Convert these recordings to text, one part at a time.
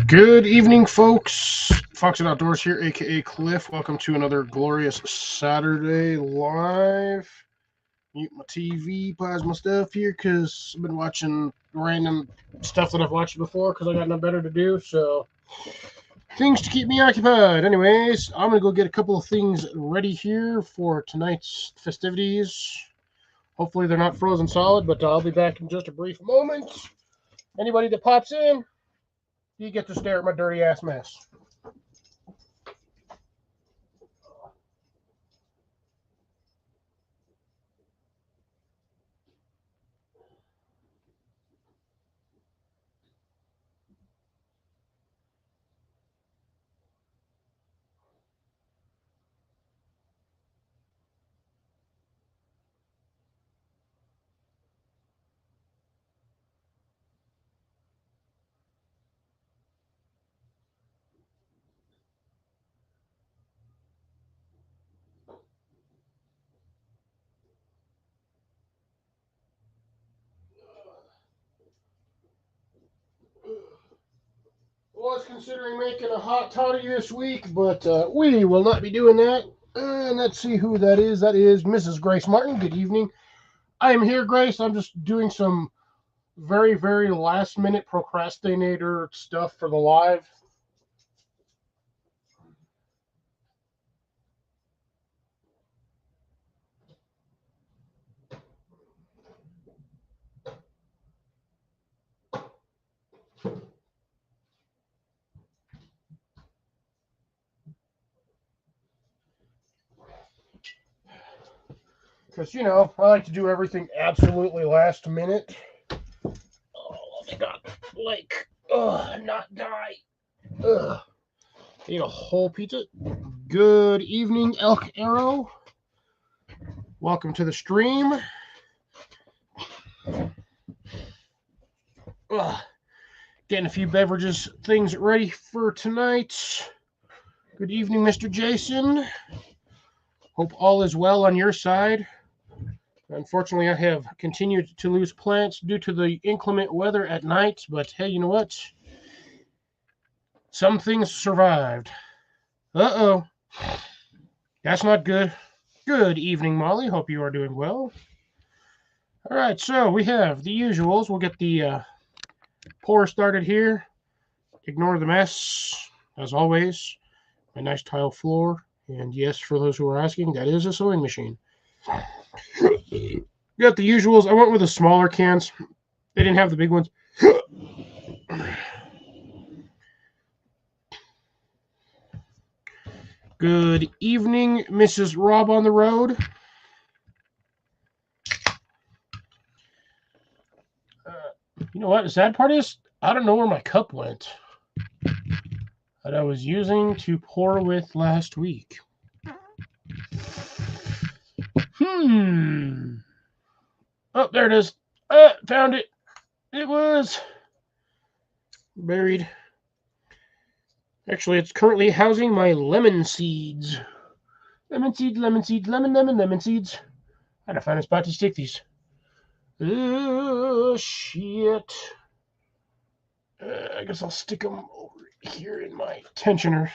Good evening, folks. Fox and Outdoors here, aka Cliff. Welcome to another glorious Saturday live. Mute my TV, pause my stuff here because I've been watching random stuff that I've watched before because I got nothing better to do. So, things to keep me occupied. Anyways, I'm going to go get a couple of things ready here for tonight's festivities. Hopefully, they're not frozen solid, but I'll be back in just a brief moment. Anybody that pops in, you get to stare at my dirty ass mess. Was considering making a hot toddy this week, but we will not be doing that. And let's see who that is. That is Mrs. Grace Martin. Good evening. I am here, Grace. I'm just doing some very, very last minute procrastinator stuff for the live. Because, you know, I like to do everything absolutely last minute. Oh, my God. Like, not die. Ugh. Eat a whole pizza. Good evening, Elk Arrow. Welcome to the stream. Getting a few beverages, things ready for tonight. Good evening, Mr. Jason. Hope all is well on your side. Unfortunately, I have continued to lose plants due to the inclement weather at night, but hey, you know what? Some things survived. Uh-oh. That's not good. Good evening, Molly. Hope you are doing well. All right, so we have the usuals. We'll get the pour started here. Ignore the mess, as always. My nice tile floor. And yes, for those who are asking, that is a sewing machine. Got the usuals. I went with the smaller cans. They didn't have the big ones. Good evening, Mrs. Rob on the road. You know what? The sad part is, I don't know where my cup went that I was using to pour with last week. Oh, there it is. Found it. It was buried. Actually, it's currently housing my lemon seeds. Lemon seeds, lemon seeds, lemon seeds. I gotta find a spot to stick these. Oh, shit. I guess I'll stick them over here in my tensioner.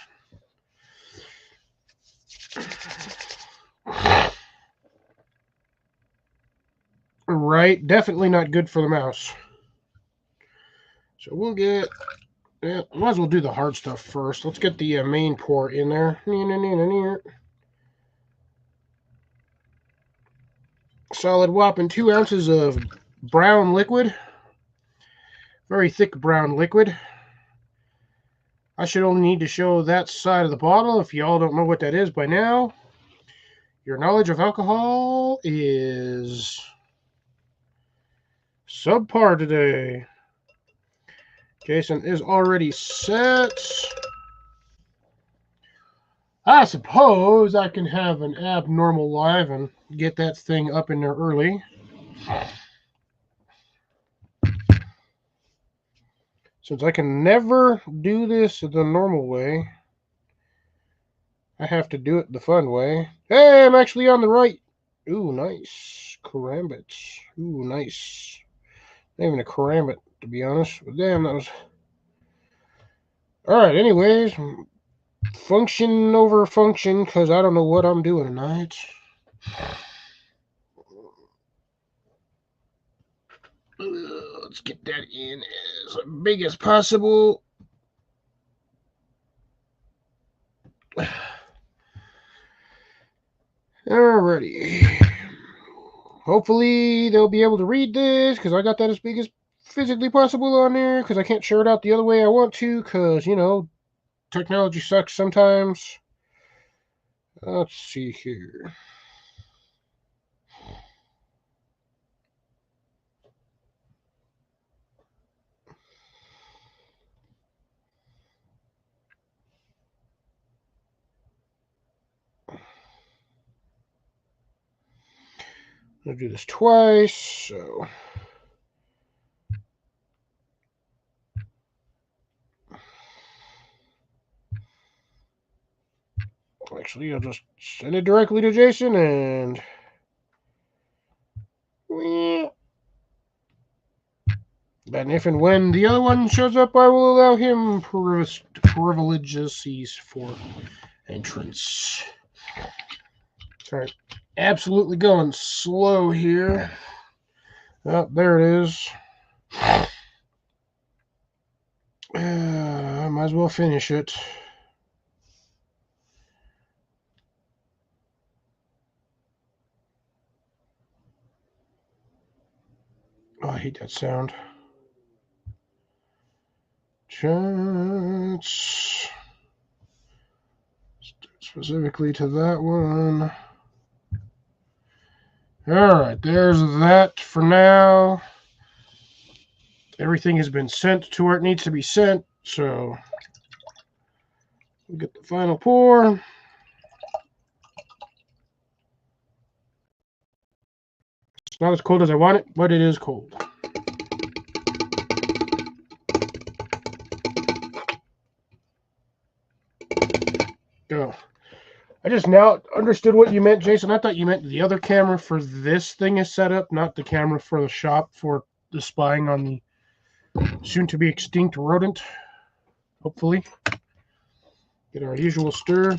Right, definitely not good for the mouse. So we'll get, might as well do the hard stuff first. Let's get the main pour in there. Solid whopping 2 ounces of brown liquid. Very thick brown liquid. I should only need to show that side of the bottle. If y'all don't know what that is by now, your knowledge of alcohol is subpar today. Jason is already set. I suppose I can have an abnormal live and get that thing up in there early. Since I can never do this the normal way, I have to do it the fun way. Hey, I'm actually on the right. Ooh, nice. Karambit. Ooh, nice. Not even a Karambit, to be honest. But damn, that was... Alright, anyways. Function over function, because I don't know what I'm doing tonight. Let's get that in as big as possible. Alrighty. Hopefully they'll be able to read this, because I got that as big as physically possible on there, because I can't share it out the other way I want to, because, you know, technology sucks sometimes. Let's see here. I'm going to do this twice, so... Actually, I'll just send it directly to Jason, and... And if and when the other one shows up, I will allow him privileges for entrance. Sorry. Absolutely going slow here. Oh, there it is. I might as well finish it. Oh, I hate that sound. Chance. Specifically to that one. Alright, there's that for now. Everything has been sent to where it needs to be sent, so we'll get the final pour. It's not as cold as I want it, but it is cold. Oh. I just now understood what you meant, Jason. I thought you meant the other camera for this thing is set up, not the camera for the shop for the spying on the soon-to-be extinct rodent. Hopefully. Get our usual stir.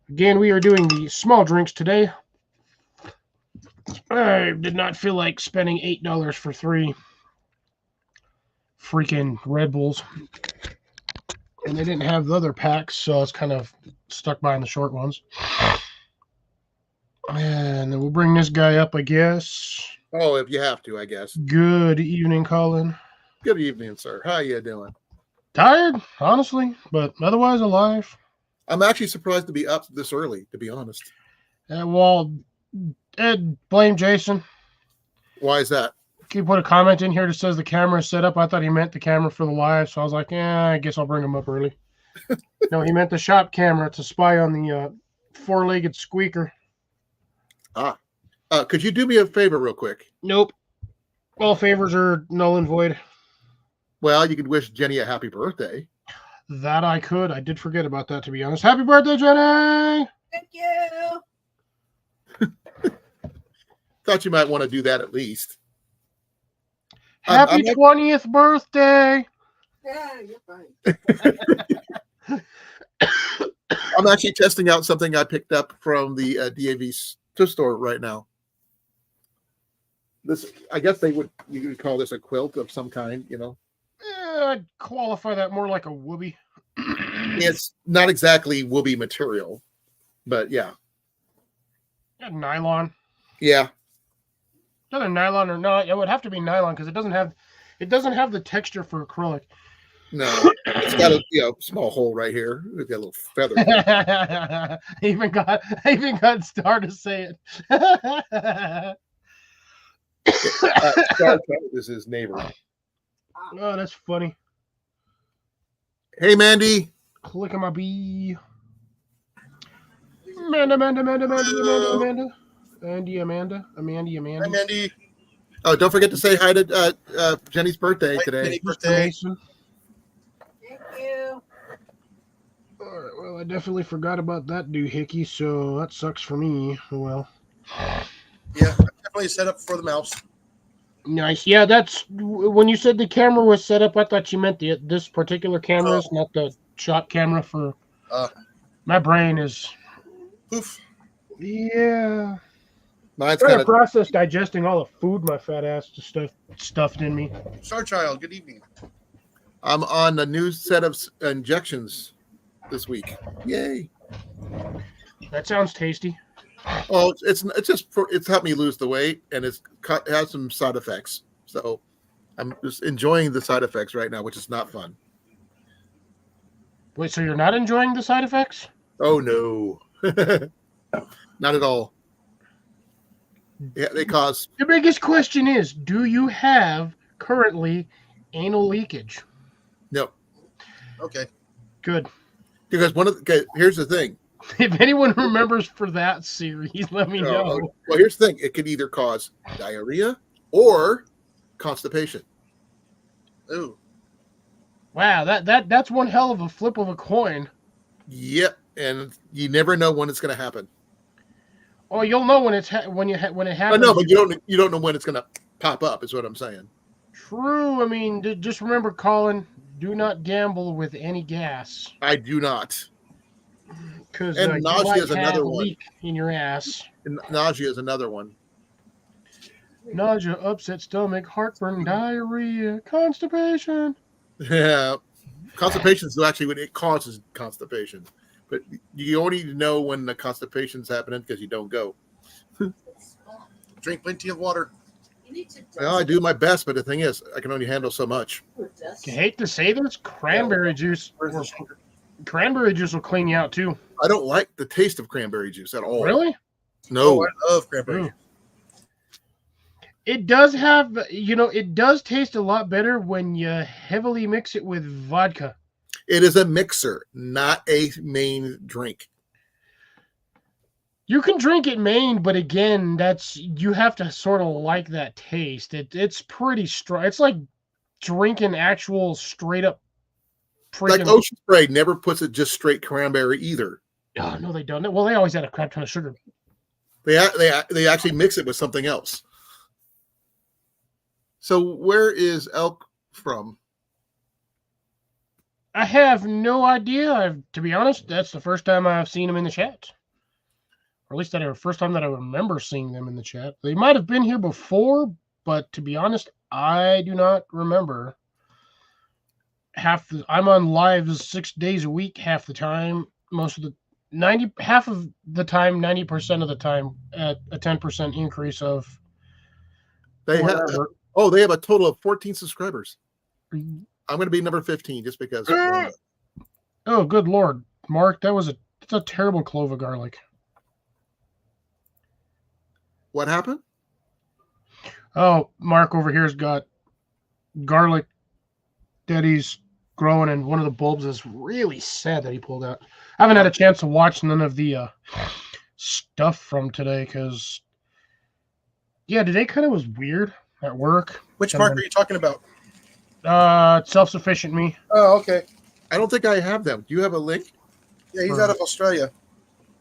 Again, we are doing the small drinks today. I did not feel like spending $8 for 3 freaking Red Bulls. And they didn't have the other packs, so I was kind of stuck buying the short ones. And then we'll bring this guy up, I guess. Oh, if you have to, I guess. Good evening, Colin. Good evening, sir. How you doing? Tired, honestly, but otherwise alive. I'm actually surprised to be up this early, to be honest. Well, Ed, blame Jason. Why is that? He put a comment in here that says the camera is set up. I thought he meant the camera for the live, so I was like, I guess I'll bring him up early. No, he meant the shop camera to spy on the four-legged squeaker. Could you do me a favor real quick? Nope. All favors are null and void. Well, you could wish Jenny a happy birthday. That I could. I did forget about that, to be honest. Happy birthday, Jenny! Thank you. Thought you might want to do that at least. Happy 20th birthday! Yeah, you're fine. I'm actually testing out something I picked up from the DAV store right now. This, I guess you would call this a quilt of some kind, you know. I'd qualify that more like a whoopee. It's not exactly woobie material, but yeah. Nylon. Yeah. Whether nylon or not, it would have to be nylon because it doesn't have the texture for acrylic. No, it's got a small hole right here. It's got a little feather. I even got Star to say it. Star is his neighbor. Oh, that's funny. Hey, Mandy. Click on my bee. Amanda. Andy, Amanda. Hi, Mandy. Oh, don't forget to say hi to Jenny's birthday today. Thank you. All right, well, I definitely forgot about that doohickey, so that sucks for me. Oh, well. Yeah, definitely set up for the mouse. Nice. Yeah, that's when you said the camera was set up. I thought you meant this particular camera, is not the shop camera for. My brain is. Poof. Yeah. Mine's Trying kind to of process digesting all the food my fat ass just stuffed in me. Star Child, good evening. I'm on a new set of injections this week. Yay. That sounds tasty. Oh, it's helped me lose the weight, and it has some side effects. So I'm just enjoying the side effects right now, which is not fun. Wait, so you're not enjoying the side effects? Oh no, not at all. Yeah, they cause. The biggest question is, do you have currently anal leakage? No, Okay. Good. because here's the thing. If anyone remembers for that series, let me know. Well, here's the thing. It could either cause diarrhea or constipation. Ooh. Wow, that's one hell of a flip of a coin. Yep, and you never know when it's going to happen. Oh, you'll know when it happens. I know, but you don't know when it's going to pop up. Is what I'm saying. True. I mean, just remember, Colin, do not gamble with any gas. I do not. Because And nausea is another one. Leak in your ass. And nausea is another one. Nausea, upset stomach, heartburn, diarrhea, constipation. Yeah, constipation is actually when it causes constipation, but you only know when the constipation's happening because you don't go. Drink plenty of water. Well, I do my best, but the thing is, I can only handle so much. I hate to say this, cranberry juice. Where's the sugar? Cranberry juice will clean you out too. I don't like the taste of cranberry juice at all. Really? No. Oh, I love cranberry. Mm. It does have, it does taste a lot better when you heavily mix it with vodka. It is a mixer, not a main drink. You can drink it main, but again, you have to sort of like that taste. It's pretty strong. It's like drinking actual straight up. Like Ocean Spray never puts it just straight cranberry either. Oh, no, they don't. Well, they always add a crap ton of sugar. They actually mix it with something else. So where is Elk from? I have no idea. To be honest, that's the first time I've seen them in the chat. Or at least the first time that I remember seeing them in the chat. They might have been here before, but to be honest, I do not remember. I'm on lives 6 days a week, half the time. Half of the time, 90% of the time, at a 10% increase of. They have a total of 14 subscribers. I'm going to be number 15 just because. Oh, good Lord, Mark, that's a terrible clove of garlic. What happened? Oh, Mark over here's got garlic that he's growing, and one of the bulbs is really sad that he pulled out. I haven't had a chance to watch none of the stuff from today because, today kind of was weird at work. Which Mark are you talking about? Self-sufficient me. Oh, okay. I don't think I have them. Do you have a link? Yeah, he's out of Australia.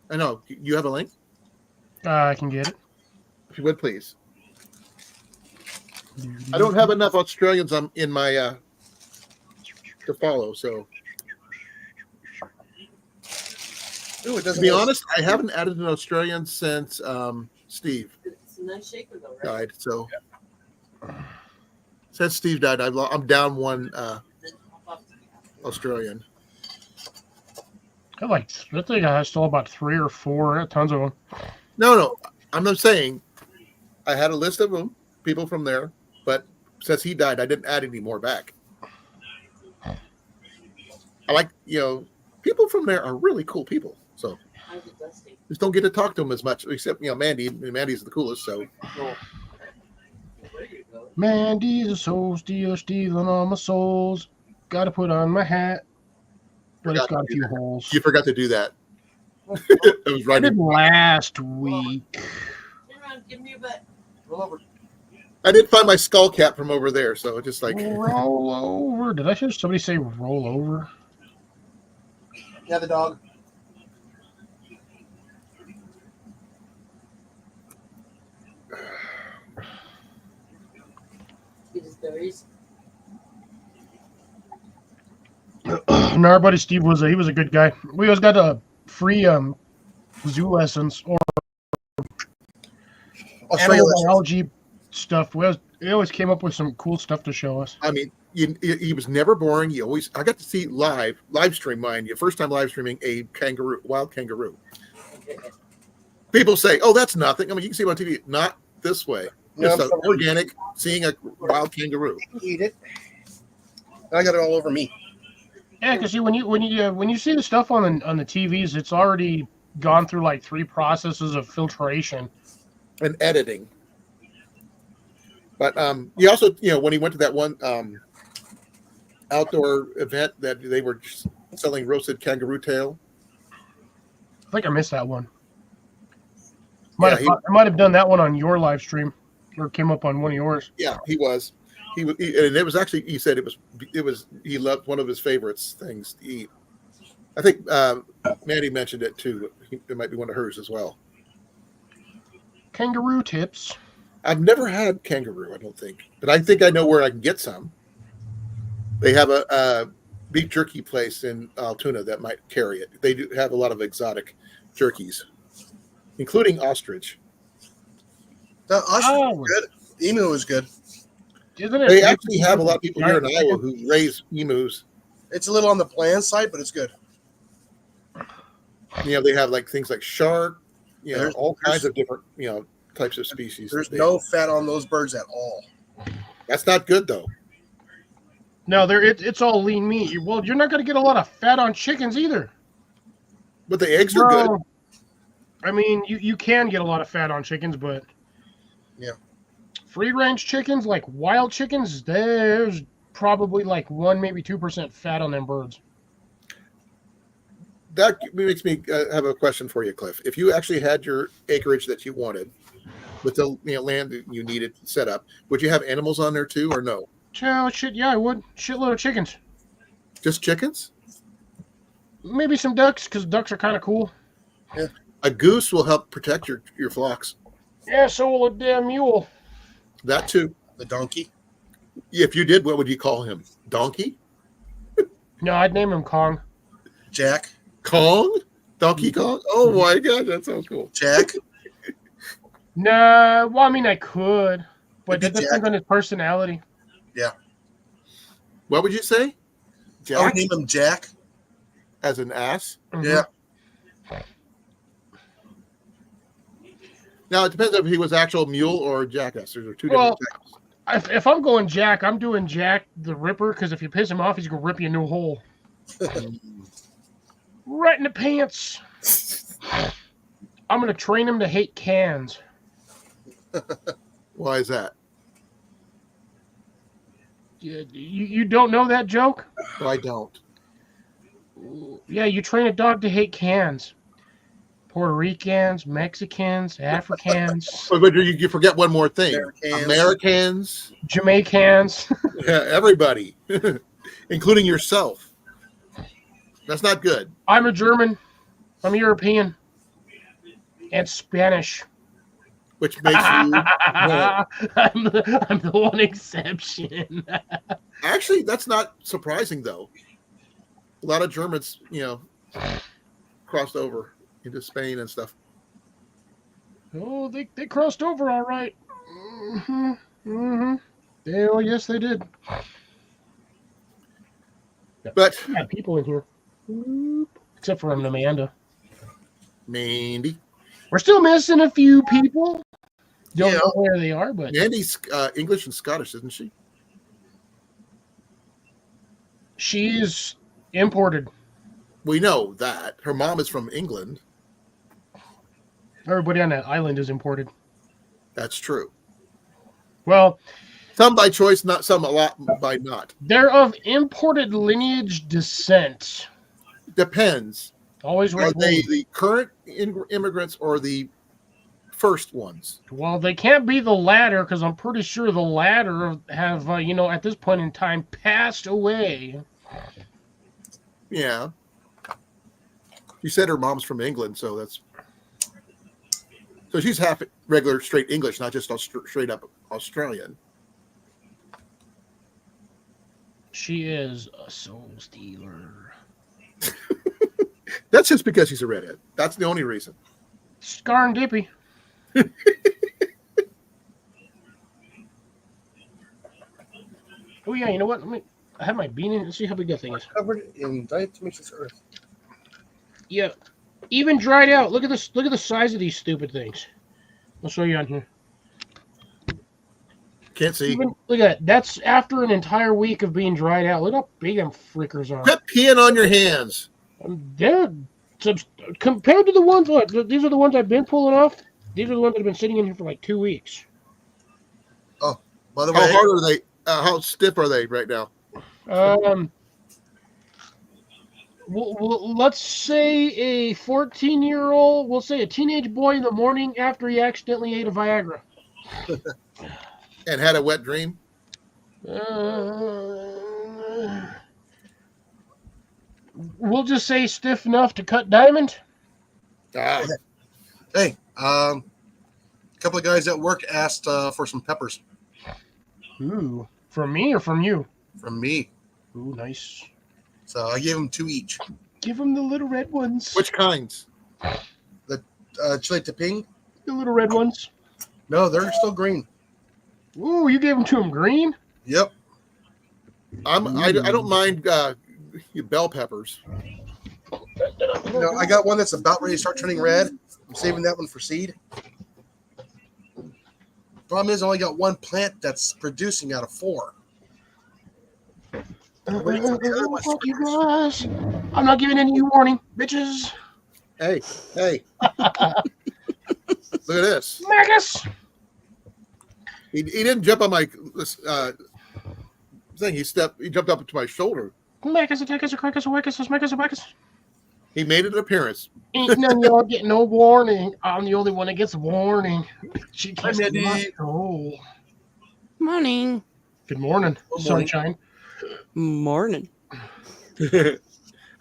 I know. You have a link? I can get it. If you would, please. I don't have enough Australians in my to follow, so. Ooh, it doesn't. To be honest, I haven't added an Australian since Steve It's a nice shaker though, right? died. So since Steve died, I'm down one Australian. I think I still about 3 or 4. Tons of them. No, I'm not saying. I had a list of them, people from there, but since he died, I didn't add any more back. I like, people from there are really cool people. So just don't get to talk to them as much, except, Mandy. Mandy's the coolest. So Mandy's a soul stealer, stealing all my souls. Got to put on my hat, but it's got a few holes. You forgot to do that. It was I right. did last week. Turn around, give me your butt. Roll over. I did find my skull cap from over there, so just like Roll over. Did I hear somebody say roll over? Yeah, the dog. Louise. And our buddy Steve was he was a good guy. We always got a free zoo lessons or Australia animal lessons. biology stuff. He always came up with some cool stuff to show us. I mean, he was never boring. I got to see live stream mine. Your first time live streaming a wild kangaroo. People say, "Oh, that's nothing." I mean, you can see it on TV. Not this way. No, It's I'm sorry. organic. Seeing a wild kangaroo. You can eat it. I got it all over me. Yeah, because when you see the stuff on the TVs, it's already gone through like 3 processes of filtration. And editing. But he also, when he went to that one outdoor event that they were selling roasted kangaroo tail. I think I missed that one. Yeah, I might have done that one on your live stream, or came up on one of yours. Yeah, he was. And it was actually. He said it was. He loved one of his favorites things to eat. I think Mandy mentioned it too. It might be one of hers as well. Kangaroo tips. I've never had kangaroo. I don't think, but I think I know where I can get some. They have a beef jerky place in Altoona that might carry it. They do have a lot of exotic jerkies, including ostrich. The ostrich Oh. is good. Emu is good. Isn't it? They actually have a lot of people here in Iowa who raise emus. It's a little on the bland side, but it's good. They have like things like shark, There's- all kinds of different, types of species. There's no fat on those birds at all. That's not good though. No, it's all lean meat. Well, you're not going to get a lot of fat on chickens either. But the eggs are good. Well, I mean, you can get a lot of fat on chickens, but Yeah. free range chickens, like wild chickens, there's probably like 1, maybe 2% fat on them birds. That makes me have a question for you, Cliff. If you actually had your acreage that you wanted with the land that you needed set up, would you have animals on there too, or no? Oh, shit, yeah, I would. Shitload of chickens. Just chickens? Maybe some ducks, because ducks are kind of cool. A goose will help protect your flocks. Yeah, so will a damn mule. That too. The donkey. If you did, what would you call him? Donkey? No, I'd name him Kong. Jack. Kong? Donkey Kong? Oh my God, that sounds cool. Jack. Nah, well, I mean, I could, but Maybe that depends Jack. on his personality. What would you say? I would Jack name him Jack. as an ass? Mhm. Yeah. Now it depends if he was actual mule or jackass. There's two Well, different types. If I'm going Jack, I'm doing Jack the Ripper, because if you piss him off, he's going to rip you a new hole. Right in the pants. I'm going to train him to hate cans. Why is that? You don't know that joke? I don't. Yeah, you train a dog to hate cans. Puerto Ricans, Mexicans, Africans, But you forget one more thing. Americans. Americans, Jamaicans. yeah, everybody, including yourself. That's not good. I'm a German. I'm European. And Spanish. Which makes you I'm the one exception. actually. That's not surprising though. A lot of Germans, crossed over into Spain and stuff. Oh, they crossed over all right. Oh, yes, they did. But Got people in here. Except for Amanda. Mandy, We're still missing a few people. Don't Yeah. know where they are, but Mandy's English and Scottish, isn't she? she's imported. We know that her mom is from England. Everybody on that island is imported. That's true. Well, Some by choice, not some a lot by not. they're of imported lineage descent. Depends. Always Are right. they the current immigrants or the first ones? Well, they can't be the latter because I'm pretty sure the latter have, at this point in time, passed away. Yeah. You said her mom's from England, so she's half regular straight English, not just straight up Australian. She is a soul stealer. That's just because she's a redhead. That's the only reason. Scar and Dippy. Oh yeah, you know what? I have my bean in. Let's see how big that thing is. Covered in diatomaceous earth. Yeah, even dried out. Look at this. Look at the size of these stupid things. I'll show you on here. Can't see. Look at that. That's after an entire week of being dried out. Look how big them frickers are. Quit peeing on your hands. They're compared to the ones. Look, these are the ones I've been pulling off. These are the ones that have been sitting in here for like 2 weeks. Oh, by the How way, hard are they? How stiff are they right now? Let's say a 14-year-old. We'll say a teenage boy in the morning after he accidentally ate a Viagra. And had a wet dream? We'll just say stiff enough to cut diamond. Ah, hey, a couple of guys at work asked for some peppers Ooh, from me or from you? from me, Ooh, nice. so I gave them 2 each. Give them the little red ones. which kinds? Chile Taping? The little red ones. No, they're still green. Ooh, you gave them to him green? Yep. I don't mind bell peppers. No, I got one that's about ready to start turning red. I'm saving that one for seed. Problem is, I only got one plant that's producing out of 4. Fuck you guys. I'm not giving any warning, bitches. Hey. Look at this. Magus. He didn't jump on my thing. He jumped up to my shoulder. Magus, Atticus, Cricus, Wickus, Smickus, Wickus. He made an appearance. Ain't none of y'all get no warning. I'm the only one that gets warning. She Hi, gets Mindy. my soul. Morning. Good morning, Good morning. sunshine. Morning.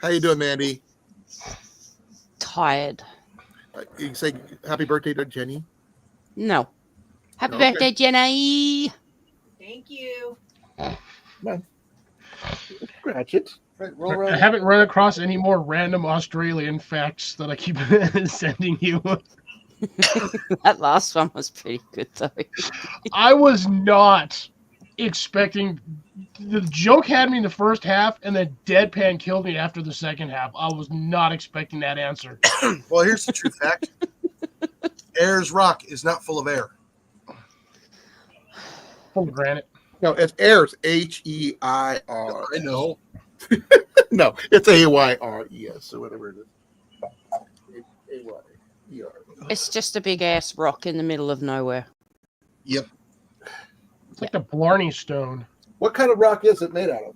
How you doing, Mandy? Tired. You can say happy birthday to Jenny. No. Happy Okay. birthday, Jenny. Thank you. Scratch it. Right, roll I around. haven't run across any more random Australian facts that I keep sending you. That last one was pretty good, though. I was not expecting. The joke had me in the first half, and the deadpan killed me after the second half. I was not expecting that answer. Well, here's the true fact. Ayers Rock is not full of air. Full of granite. No, it's Ayers. H-E-I-R. I know. No, it's A-Y-R-E-S or whatever it is. A-Y-E-R. It's just a big ass rock in the middle of nowhere. Yep. It's like the Blarney Stone. What kind of rock is it made out of?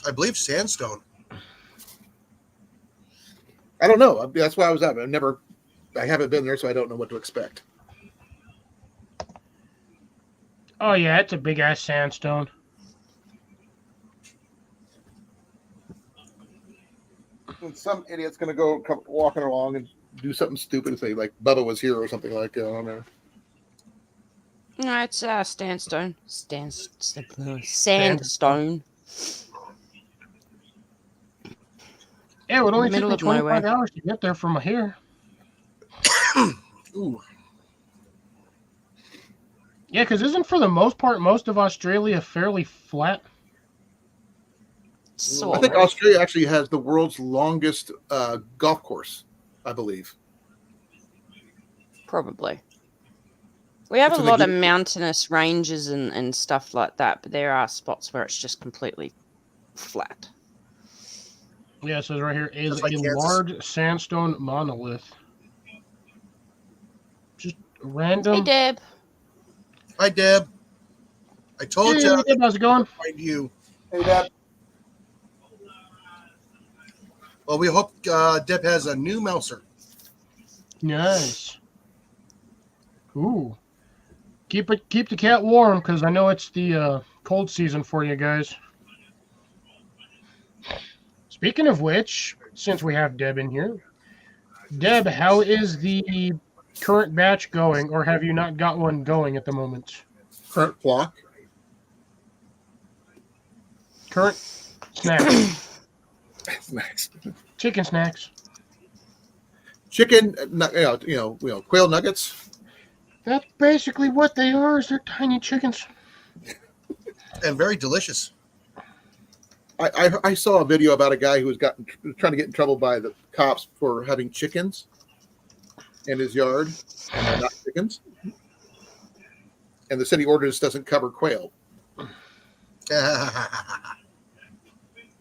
I believe sandstone. I don't know. That's why I was at. I haven't been there, so I don't know what to expect. Oh yeah, it's a big ass sandstone. And some idiot's going to come walking along and do something stupid and say, like, Bubba was here or something like that on there. No, it's sandstone. Sandstone. Yeah, it would only take Middle me of 25 nowhere. hours to get there from here. Ooh. Yeah, because isn't for the most part most of Australia fairly flat? I Sort think of. Australia actually has the world's longest golf course, I believe. Probably. We have It's a in the lot of good- mountainous ranges and stuff like that, but there are spots where it's just completely flat. Yeah, it says right here is Just like a Kansas. large sandstone monolith. Just Hey, random. Deb. Hi, Deb. I told Hey, you I'd how's it going? find you. Hey, Dad. Well, we hope Deb has a new mouser. Nice. Ooh. Keep the cat warm because I know it's the cold season for you guys. Speaking of which, since we have Deb in here, Deb, how is the current batch going, or have you not got one going at the moment? Current flock. Current snacks. Snacks. Chicken snacks. Chicken, quail nuggets. That's basically what they are. Is they're tiny chickens. And very delicious. I saw a video about a guy who was trying to get in trouble by the cops for having chickens in his yard, and they're not chickens. And the city ordinance doesn't cover quail.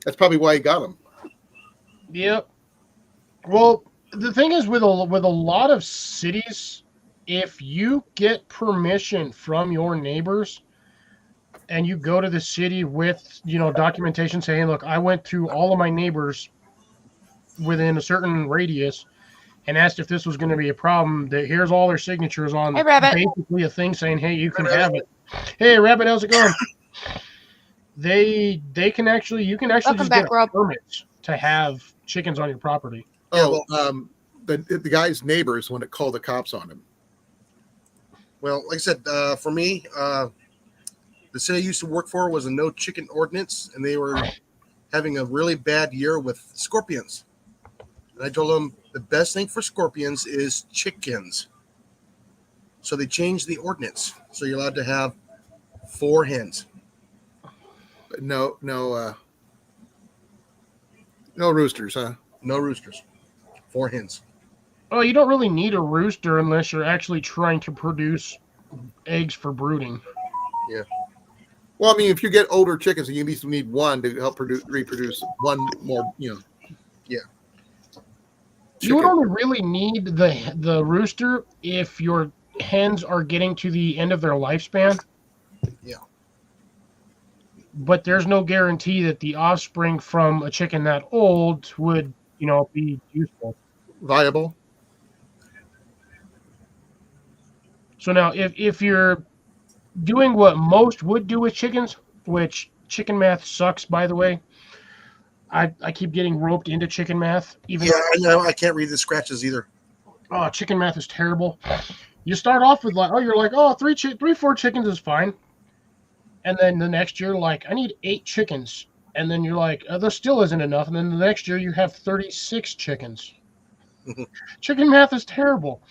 That's probably why he got them. Yep. Well, the thing is with a lot of cities, if you get permission from your neighbors and you go to the city with, documentation saying, look, I went to all of my neighbors within a certain radius and asked if this was going to be a problem, that here's all their signatures on Hey, Rabbit. basically a thing saying, hey, you can have it. Hey, Rabbit, how's it going? You can actually Welcome just back, get Rob. permits to have chickens on your property. Oh, the guy's neighbors when it called the cops on him. Well, like I said, for me, the city I used to work for was a no chicken ordinance, and they were having a really bad year with scorpions. And I told them the best thing for scorpions is chickens. So they changed the ordinance. So you're allowed to have 4 hens. But no roosters, huh? No roosters. 4 hens. Oh, you don't really need a rooster unless you're actually trying to produce eggs for brooding. Well, I mean, if you get older chickens, you at least need one to help reproduce one more, You would chicken. only really need the rooster if your hens are getting to the end of their lifespan. Yeah. But there's no guarantee that the offspring from a chicken that old would, be useful. Viable. So now, if you're doing what most would do with chickens, which chicken math sucks, by the way. I keep getting roped into chicken math. Even Yeah, I know. I can't read the scratches either. oh, chicken math is terrible. You start off with three, 4 chickens is fine, and then the next year, I need 8 chickens, and then you're like, there still isn't enough, and then the next year you have 36 chickens. Chicken math is terrible.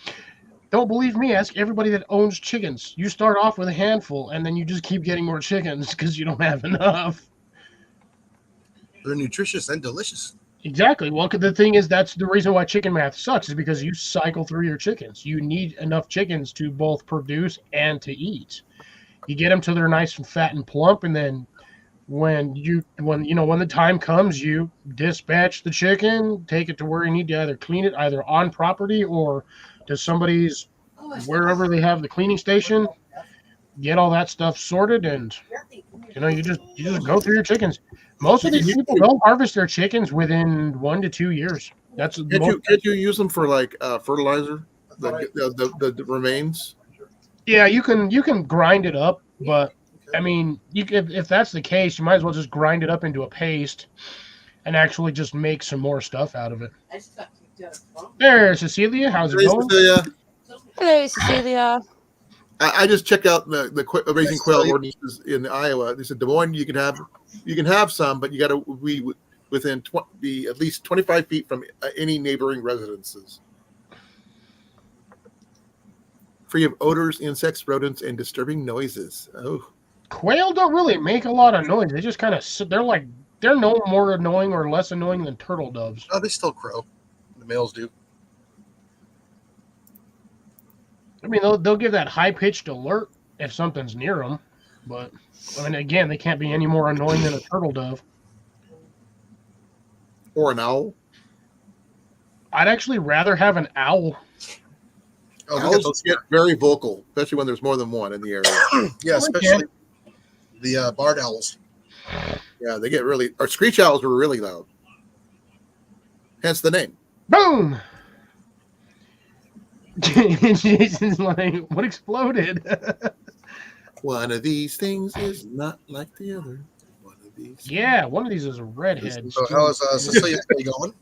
Don't believe me? Ask everybody that owns chickens. You start off with a handful, and then you just keep getting more chickens because you don't have enough. They're nutritious and delicious. Exactly. Well, the thing is, that's the reason why chicken math sucks, is because you cycle through your chickens. You need enough chickens to both produce and to eat. You get them till they're nice and fat and plump, and then when the time comes, you dispatch the chicken, take it to where you need to either clean it, either on property or to somebody's wherever they have the cleaning station. Get all that stuff sorted, and you just go through your chickens. Most of these people don't harvest their chickens within 1 to 2 years. That's Can't you use them for fertilizer? The remains. Yeah, you can grind it up, but I mean, if that's the case, you might as well just grind it up into a paste and actually just make some more stuff out of it. I just got kicked out. There, Cecilia, how's it going? Hello, Cecilia. I just checked out the raising quail ordinances in Iowa. They said Des Moines, you can have some, but you got to be within be at least 25 feet from any neighboring residences. Free of odors, insects, rodents, and disturbing noises. Oh, Quail don't really make a lot of noise. They just kind of sit. They're no more annoying or less annoying than turtle doves. Oh, they still crow. The males do. I mean, they'll give that high-pitched alert if something's near them, but I mean, again, they can't be any more annoying than a turtle dove. or an owl. I'd actually rather have an owl. Oh, Owls get very vocal, especially when there's more than one in the area. yeah, especially the barred owls. Yeah, they get really. Or screech owls are really loud. Hence the name. Boom! Jason's like, what exploded? One of these things is not like the other. One of these. Yeah, one of these is a redhead. So how is Cecilia going?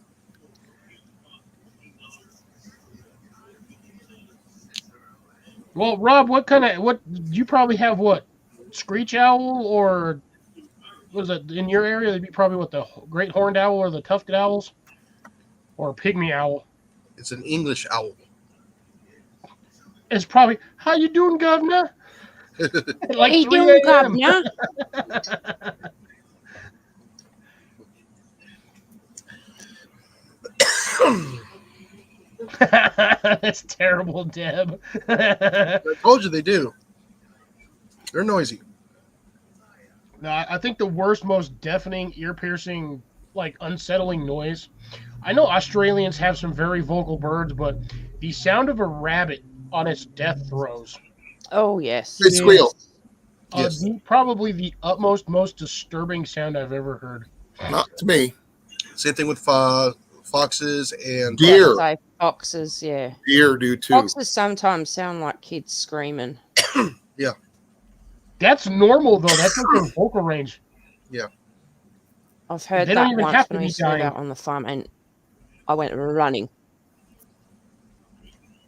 Well, Rob, what you probably have what? Screech owl or was it in your area? They'd be probably what, the great horned owl or the tufted owls, or a pygmy owl. It's an English owl. It's probably, how you doing, governor? At like How you 3 doing, a.m. governor? That's terrible, Deb. I told you they do. They're noisy. No, I think the worst, most deafening, ear-piercing, like unsettling noise. I know Australians have some very vocal birds, but the sound of a rabbit on its death throes, Oh yes. They squeal. Yes. probably the utmost, most disturbing sound I've ever heard. Not to me. Same thing with foxes and Deer. So foxes, yeah. Deer do too. Foxes sometimes sound like kids screaming. That's normal, though. That's like their vocal range. I've heard They don't that even once have to when I be used to live dying. out on the farm, and I went running.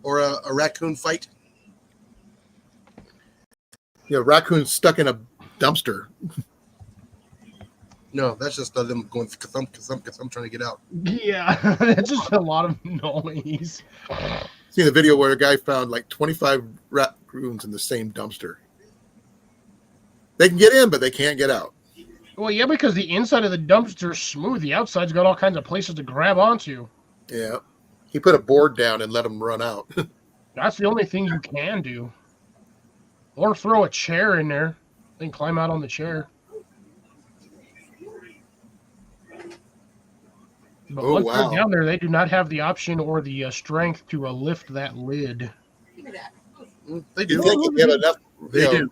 or a raccoon fight. Raccoons stuck in a dumpster. No, that's just them going thump, I'm trying to get out. Yeah, that's just a lot of noise. Seen the video where a guy found like 25 raccoons in the same dumpster. They can get in, but they can't get out. Well, yeah, because the inside of the dumpster's smooth. The outside's got all kinds of places to grab onto. Yeah. He put a board down and let them run out. That's the only thing you can do. Or throw a chair in there, then climb out on the chair. But Oh, once wow. they're down there, they do not have the option or the strength to lift that lid. Give me that. They You do. think if you have enough, They do.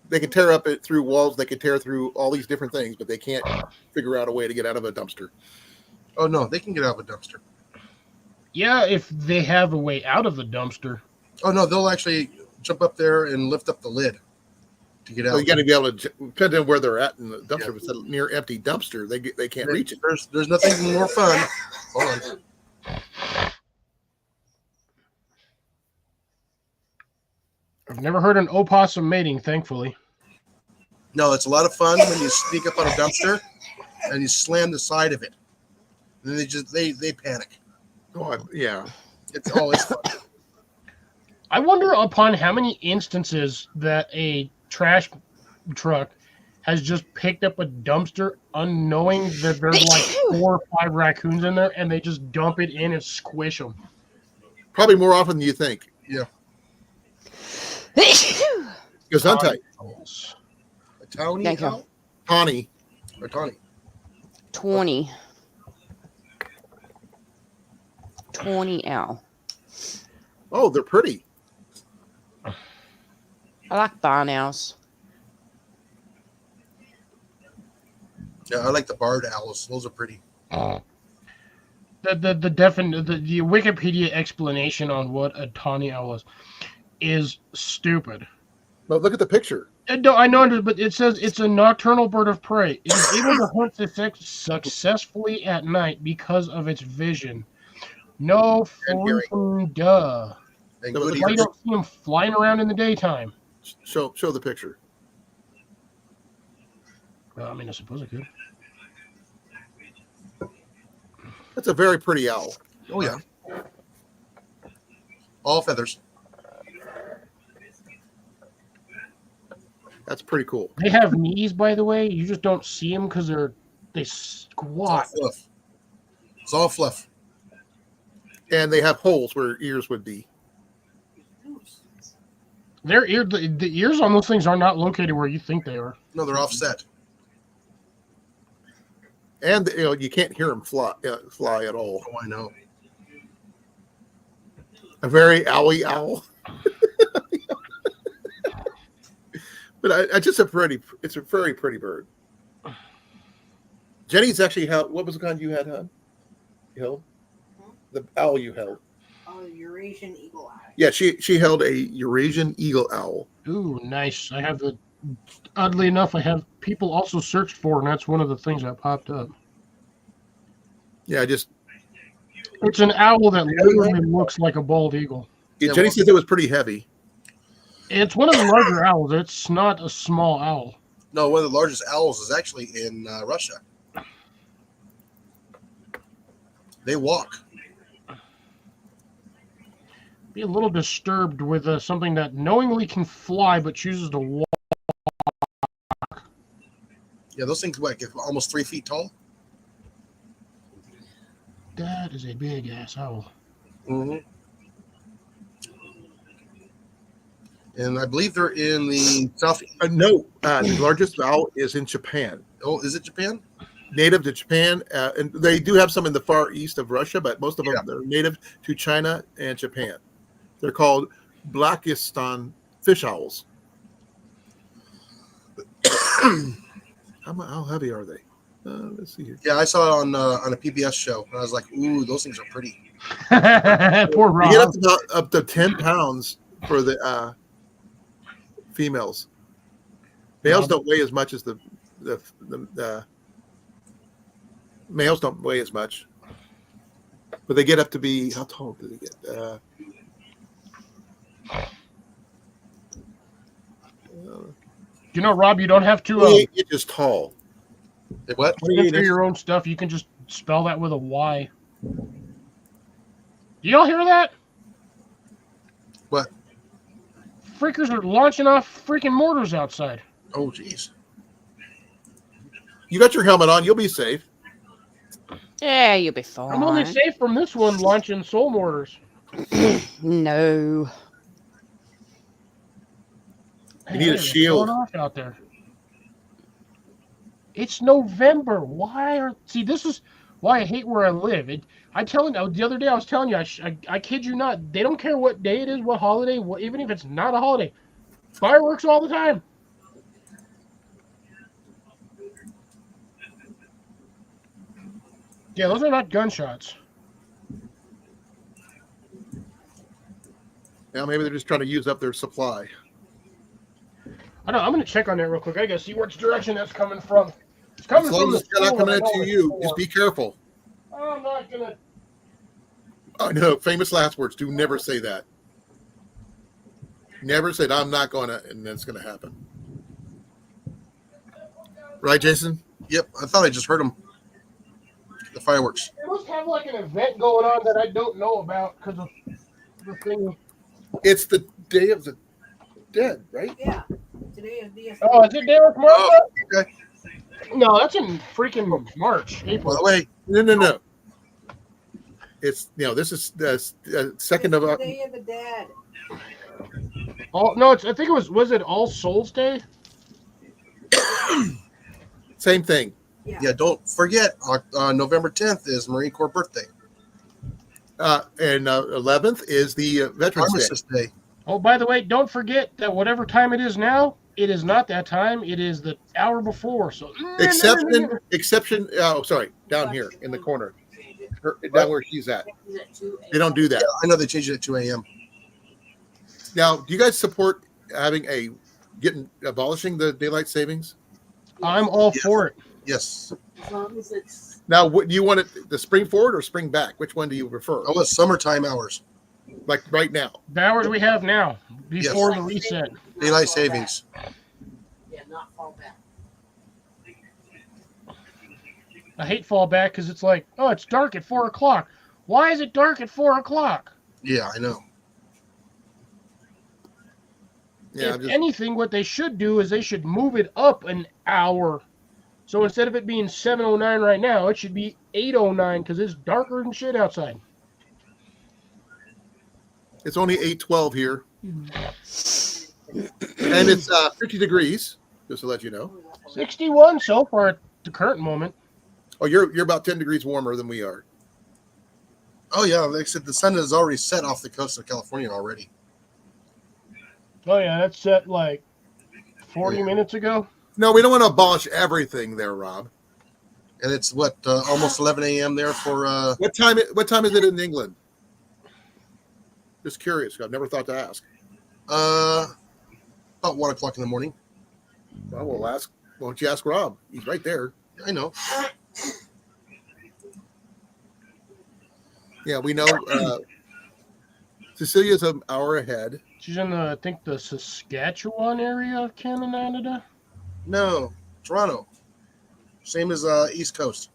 they can tear up it through walls, they can tear through all these different things, but they can't figure out a way to get out of a dumpster. Oh no, they can get out of a dumpster. Yeah, if they have a way out of the dumpster. Oh no, they'll actually jump up there and lift up the lid to get out. So you got to be able to, depending on where they're at in the dumpster. If it's a near empty dumpster, they can't reach it. There's nothing more fun. Hold on. I've never heard an opossum mating, thankfully. No, it's a lot of fun when you sneak up on a dumpster and you slam the side of it. And then they panic. Oh, yeah. It's always fun. I wonder upon how many instances that a trash truck has just picked up a dumpster unknowing that there's like 4 or 5 raccoons in there, and they just dump it in and squish them. Probably more often than you think. Gesundheit. A townie Thank you. owl? Tawny. Or tawny? 20 owl. Oh, they're pretty. I like barn owls. Yeah, I like the barred owls. Those are pretty. The Wikipedia explanation on what a tawny owl is stupid. But look at the picture. No, I know, but it says it's a nocturnal bird of prey. It is able to hunt successfully at night because of its vision. No And hearing. freaking duh. And No, good but Why you ears. don't see them flying around in the daytime? Show the picture. Well, I mean, I suppose I could. That's a very pretty owl. Oh yeah. All feathers. That's pretty cool. They have knees, by the way. You just don't see them because they It's all squat. fluff. It's all fluff. And they have holes where ears would be. The ears on those things are not located where you think they are. No, they're offset. And you can't hear them fly at all. Oh, I know. A very owie owl. But it's a very pretty bird. Jenny's actually held. What was the kind you had, hon? You held the owl you held. Oh, Eurasian eagle eye. Yeah, she held a Eurasian eagle owl. Ooh, nice. Oddly enough, I have people also searched for, and that's one of the things that popped up. Yeah, It's an owl that literally looks like a bald eagle. Jenny said it was pretty heavy. It's one of the larger owls. It's not a small owl. No, one of the largest owls is actually in Russia. They walk. Be a little disturbed with something that knowingly can fly but chooses to walk. Yeah, those things get almost 3 feet tall. That is a big ass owl. Mm-hmm. And I believe they're in the south. No, the largest owl is in Japan. Oh, is it Japan? Native to Japan, and they do have some in the far east of Russia, but most of them are native to China and Japan. They're called Blakistan fish owls. How heavy are they? Let's see here. Yeah, I saw it on a PBS show, and I was like, "Ooh, those things are pretty." Poor You Rob. get up to 10 pounds for the females. Males don't weigh as much as the males don't weigh as much, but they get up to be, how tall do they get? You know, Rob, you don't have to 28 inches tall. What? enter your own stuff. You can just spell that with a Y. Do y'all hear that? What? Freakers are launching off freaking mortars outside. Oh, jeez. You got your helmet on, you'll be safe. Yeah, you'll be fine. I'm only safe from this one launching soul mortars. No. You need a What is shield. going off out there? It's November. See, this is why I hate where I live. I telling you, the other day I was telling you, I kid you not, they don't care what day it is, what holiday, even if it's not a holiday. Fireworks all the time. Yeah, those are not gunshots. Now maybe they're just trying to use up their supply. I know. I'm gonna check on that real quick. I gotta see which direction that's coming from. It's coming As long from as the it's not school, coming I know into it's you, for. just be careful. I'm not gonna. I know, famous last words. Do never say that. Never said, I'm not going to, and then it's going to happen. Right, Jason? Yep, I thought I just heard them. The fireworks. They must have like an event going on that I don't know about because of the thing. It's the Day of the Dead, right? Yeah. Today is the. Oh, is it Derek Martha? Oh, okay. No, that's in freaking March, By April. the way, No. It's, this is the 2nd of Day of the Dead. No, I think it was it All Souls Day? same thing. yeah, don't forget, November 10th is Marine Corps birthday. And 11th is the Veterans Day. Armistice Day. Oh, by the way, don't forget that whatever time it is now, it is not that time. It is the hour before. So Exception. Oh, sorry, down here in the corner, down where she's at. They don't do that. Yeah, I know they changed it at 2 a.m. Now, do you guys support abolishing the daylight savings? I'm all for it. Yes. As long as it's. Now, what do you want it the spring forward or spring back? Which one do you prefer? Oh, it's summertime hours. Like right now? The hours we have now before Yes. the reset. Daylight savings. Yeah, not fall back. I hate fall back because it's like, oh, it's dark at 4 o'clock. Why is it dark at 4 o'clock? Yeah, I know. Yeah, If anything, what they should do is they should move it up an hour. So instead of it being 7:09 right now, it should be 8:09 because it's darker than shit outside. it's only 8:12 here, and it's 50 degrees. Just to let you know. 61 so far at the current moment. Oh, you're about 10 degrees warmer than we are. Oh, yeah, like I said, the sun is already set off the coast of California already. Oh yeah, that's set like 40 minutes ago. No, we don't want to abolish everything there, Rob. And it's, almost 11 a.m. there for... What time is it in England? Just curious. I've never thought to ask. about 1 o'clock in the morning. Well, we'll ask. Why don't you ask Rob? He's right there. I know. Yeah, we know. Cecilia's an hour ahead. She's in the Saskatchewan area of Canada. No, Toronto. Same as East Coast.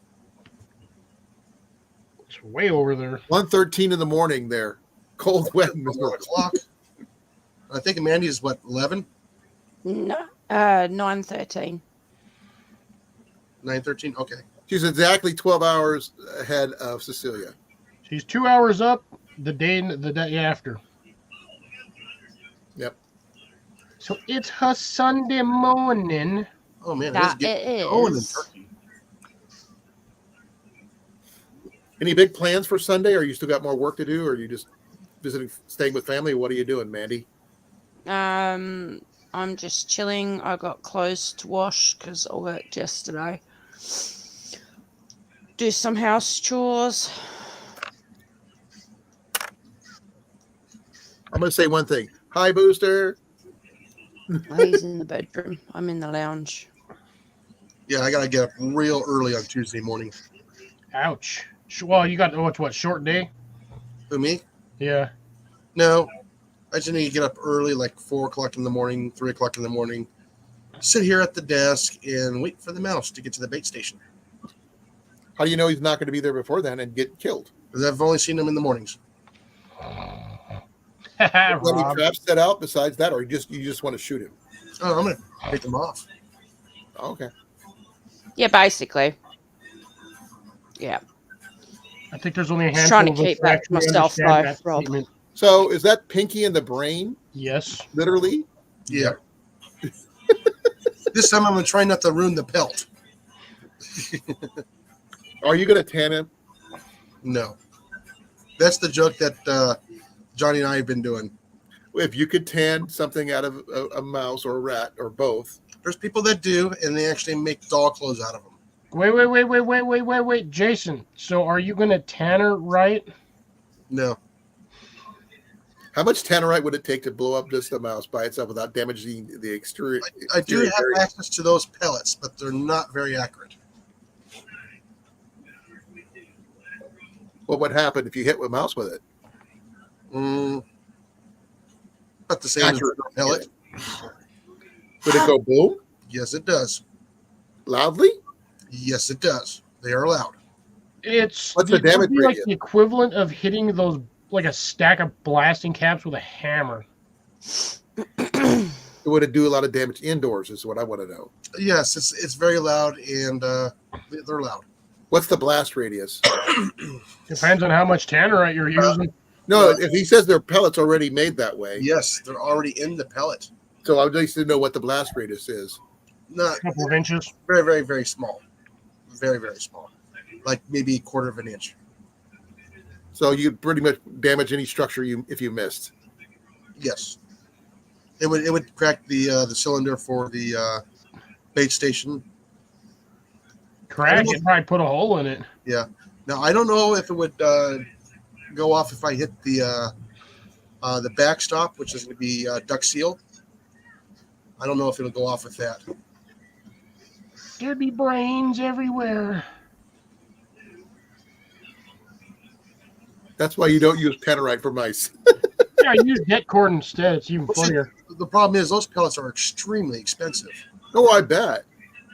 It's way over there. 1:13 in the morning there. Cold, wet, and 1 miserable. o'clock. I think Mandy is what, 11? No, 9:13. 9:13? Okay. She's exactly 12 hours ahead of Cecilia. She's 2 hours up the day after. Yep. So it's her Sunday morning. Oh, man. That it it is going in is. Turkey. Any big plans for Sunday? Or you still got more work to do? Or are you just visiting, staying with family? What are you doing, Mandy? I'm just chilling. I got clothes to wash because I worked yesterday. Do some house chores. I'm going to say one thing. Hi, Booster. He's in the bedroom. I'm in the lounge. Yeah, I got to get up real early on Tuesday morning. Ouch. Well, you got what short day? Who, me? Yeah. No. I just need to get up early, like 4 o'clock in the morning, 3 o'clock in the morning. Sit here at the desk and wait for the mouse to get to the bait station. How do you know he's not going to be there before then and get killed? Because I've only seen him in the mornings. Any Rob. traps set out besides that, or you just want to shoot him? Oh, I'm going to take them off. Okay. Yeah, basically. Yeah. I think there's only a Just handful trying to of us keep who that to actually myself, understand though, that Rob. statement. So is that Pinky in the brain, Yes. literally? Yeah. This time I'm going to try not to ruin the pelt. Are you going to tan him? No. That's the joke that Johnny and I have been doing. If you could tan something out of a mouse or a rat or both. There's people that do, and they actually make doll clothes out of them. Wait, Jason. So are you going to tanner right? No. How much tannerite would it take to blow up just a mouse by itself without damaging the exterior? I do exterior have area? access to those pellets, but they're not very accurate. What would happen if you hit a mouse with it? But the same as Accurate. a pellet. Would it go boom Yes, it does. loudly? Yes, it does. They are loud. It's What's the it would damage be like radius? the equivalent of hitting those like a stack of blasting caps with a hammer. Would it do a lot of damage indoors? Is what I want to know. Yes, it's very loud, and they're loud. What's the blast radius? Depends on how much tannerite you're using. No, if he says their pellets already made that way, Yes, they're already in the pellet. so I'd like to know what the blast radius is. Not A couple of inches. very, very, very small. Very, very small. Like maybe a quarter of an inch. So you pretty much damage any structure if you missed. Yes. It would crack the cylinder for the bait station. Crack it, probably put a hole in it. Now I don't know if it would go off if I hit the backstop, which is going to be duck seal. I don't know if it'll go off with that. There'd be brains everywhere. That's why you don't use tannerite for mice. Yeah, I use net cord instead. It's even Well, see, funnier. The problem is those pellets are extremely expensive. Oh, I bet.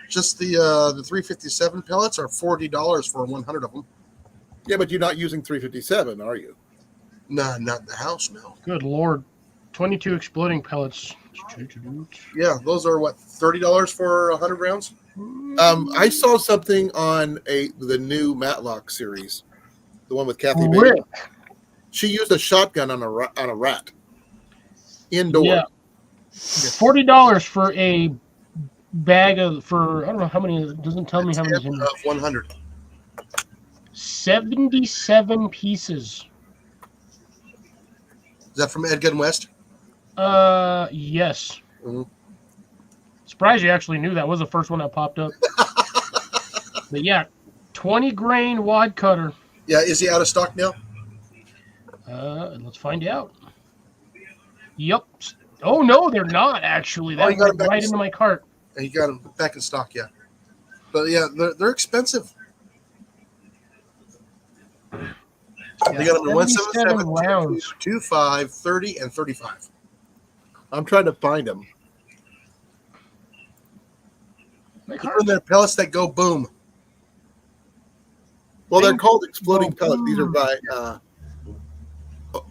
Just the 357 pellets are $40 for 100 of them. Yeah, but you're not using 357, are you? Nah, not in the house, no. Good lord. 22 exploding pellets. Yeah, those are what, $30 for 100 rounds? I saw something on the new Matlock series, the one with Kathy Rick. Bates. She used a shotgun on a rat indoor. Yeah. $40 for a bag I don't know how many, it doesn't tell me how many is in there. 100. 77 pieces. Is that from Ed Gun West? Yes. Mhm. Surprised you actually knew that was the first one that popped up. But yeah, 20 grain wad cutter. Yeah, is he out of stock now? Let's find out. Yep. Oh no, they're not actually. Oh, That you got it went back right in into my cart. And you got them back in stock, yeah. But yeah, they're expensive. They got them in 177, 77 rounds. 25, 30, and 35. I'm trying to find them. They're pellets that go boom. Well, they're called exploding pellets. These are by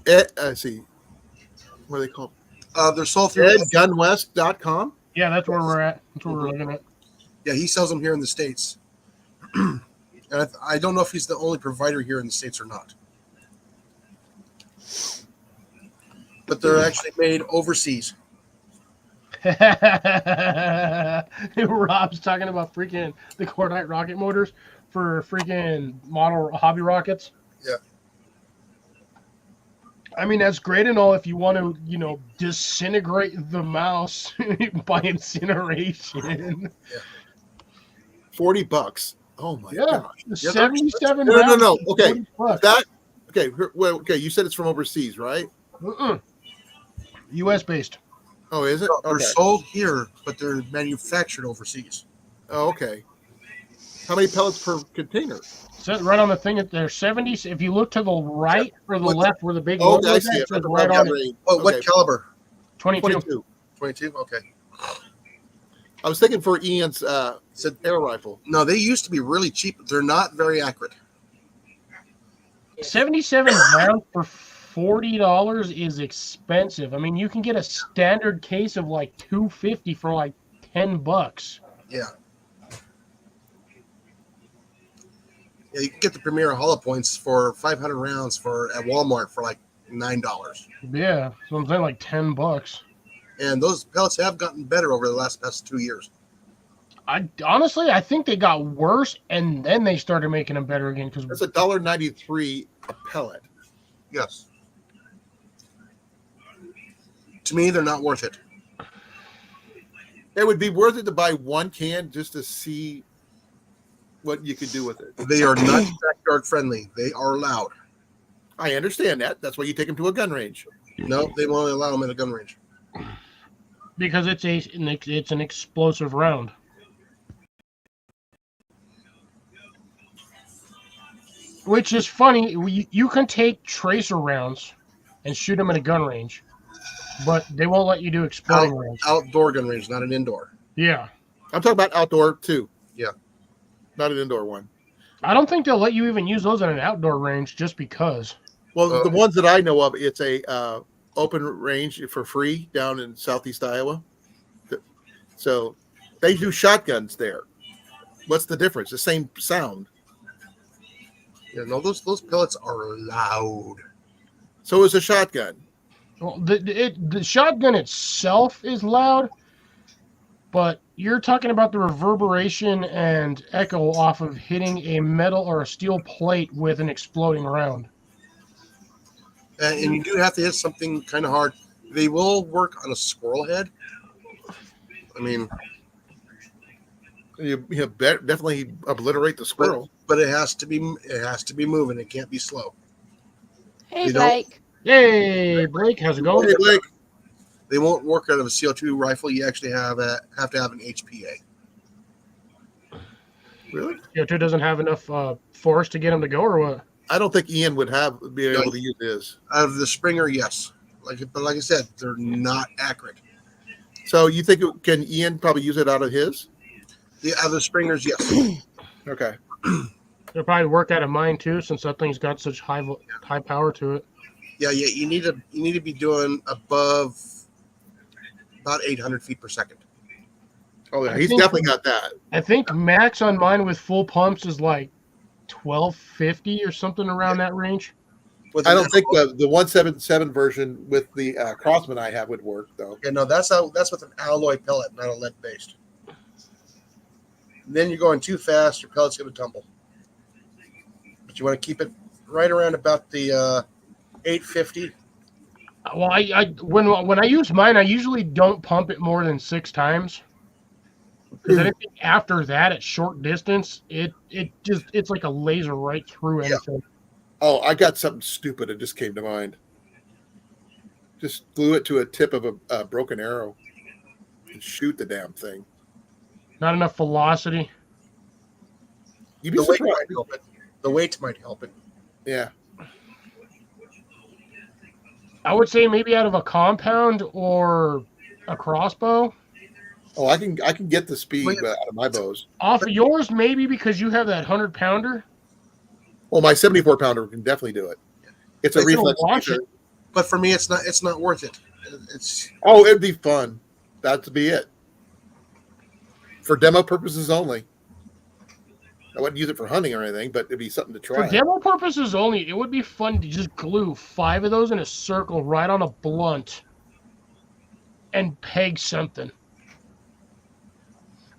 let's see, what are they called? They're sold through. EdGunWest.com. Yeah, that's where we're at. That's where we're looking at. Yeah, he sells them here in the States. And I don't know if he's the only provider here in the States or not. But they're actually made overseas. Rob's talking about freaking the Cordite rocket motors for freaking model hobby rockets. Yeah. I mean, that's great and all if you want to, disintegrate the mouse by incineration. $40. Oh my gosh. 77 No. Okay. $40. Okay. You said it's from overseas, right? U.S. based. Oh, is it? They're sold here, but they're manufactured overseas. Oh, okay. How many pellets per container? So right on the thing that they're 70. If you look to the right or the left where the big Oh, logo I is, see it it. says right on it. Oh, what caliber? 22. 22? Okay. I was thinking for Ian's air rifle. No, they used to be really cheap. They're not very accurate. 77 rounds for $40 is expensive. I mean, you can get a standard case of like 250 for like $10. Yeah. Yeah, you can get the Premier Hollow Points for 500 rounds at Walmart for like $9. Yeah, so I'm saying like $10. And those pellets have gotten better over the past 2 years. I think they got worse, and then they started making them better again. Because That's $1.93 a pellet. Yes. To me, they're not worth it. It would be worth it to buy one can just to see what you could do with it. They are not backyard friendly. They are loud. I understand that. That's why you take them to a gun range. No, they won't allow them in a gun range. because it's an explosive round. Which is funny. You can take tracer rounds and shoot them at a gun range, but they won't let you do exploding rounds. Outdoor gun range, not an indoor. Yeah. I'm talking about outdoor too. Yeah. Not an indoor one. I don't think they'll let you even use those at an outdoor range just because. Well, the ones that I know of, it's a open range for free down in southeast Iowa. So they do shotguns there. What's the difference? The same sound. Yeah, no, those pellets are loud. So is a shotgun. Well, the shotgun itself is loud, but you're talking about the reverberation and echo off of hitting a metal or a steel plate with an exploding round. And you do have to hit something kind of hard. They will work on a squirrel head. I mean, You definitely obliterate the squirrel. but it has to be moving. It can't be slow. Hey, You don't- Blake. Yay, Blake, how's it going? Hey, Blake. They won't work out of a CO2 rifle. You actually have to have an HPA. Really? CO2 doesn't have enough force to get him to go, or what? I don't think Ian would be able to use his. Out of the Springer, yes. But like I said, they're not accurate. So you think can Ian probably use it out of his? The other Springers, yes. Okay. They'll probably work out of mine too, since that thing's got such high power to it. Yeah. You need to be doing above about 800 feet per second. Oh yeah, he's definitely got that. I think max on mine with full pumps is like 1250 or something around that range. I don't think the 177 version with the Crossman I have would work though. Yeah, no, that's with an alloy pellet, not a lead based. Then you're going too fast, your pellet's going to tumble. But you want to keep it right around about the 850. Well, when I use mine, I usually don't pump it more than 6 times. Because I think after that, at short distance, it's like a laser right through anything. Oh, I got something stupid that just came to mind. Just glue it to a tip of a broken arrow and shoot the damn thing. Not enough velocity. You'd be The weight surprised. might help it. The weight might help it. Yeah. I would say maybe out of a compound or a crossbow. Oh, I can get the speed Wait. out of my bows. Off of yours, maybe because you have that 100-pounder. Well, my 74-pounder can definitely do it. It's a They don't reflex. wash feature. it. But for me, it's not worth it. It's Oh, it'd be fun. That'd be it. For demo purposes only. I wouldn't use it for hunting or anything, but it'd be something to For try. demo purposes only, it would be fun to just glue 5 of those in a circle right on a blunt and peg something.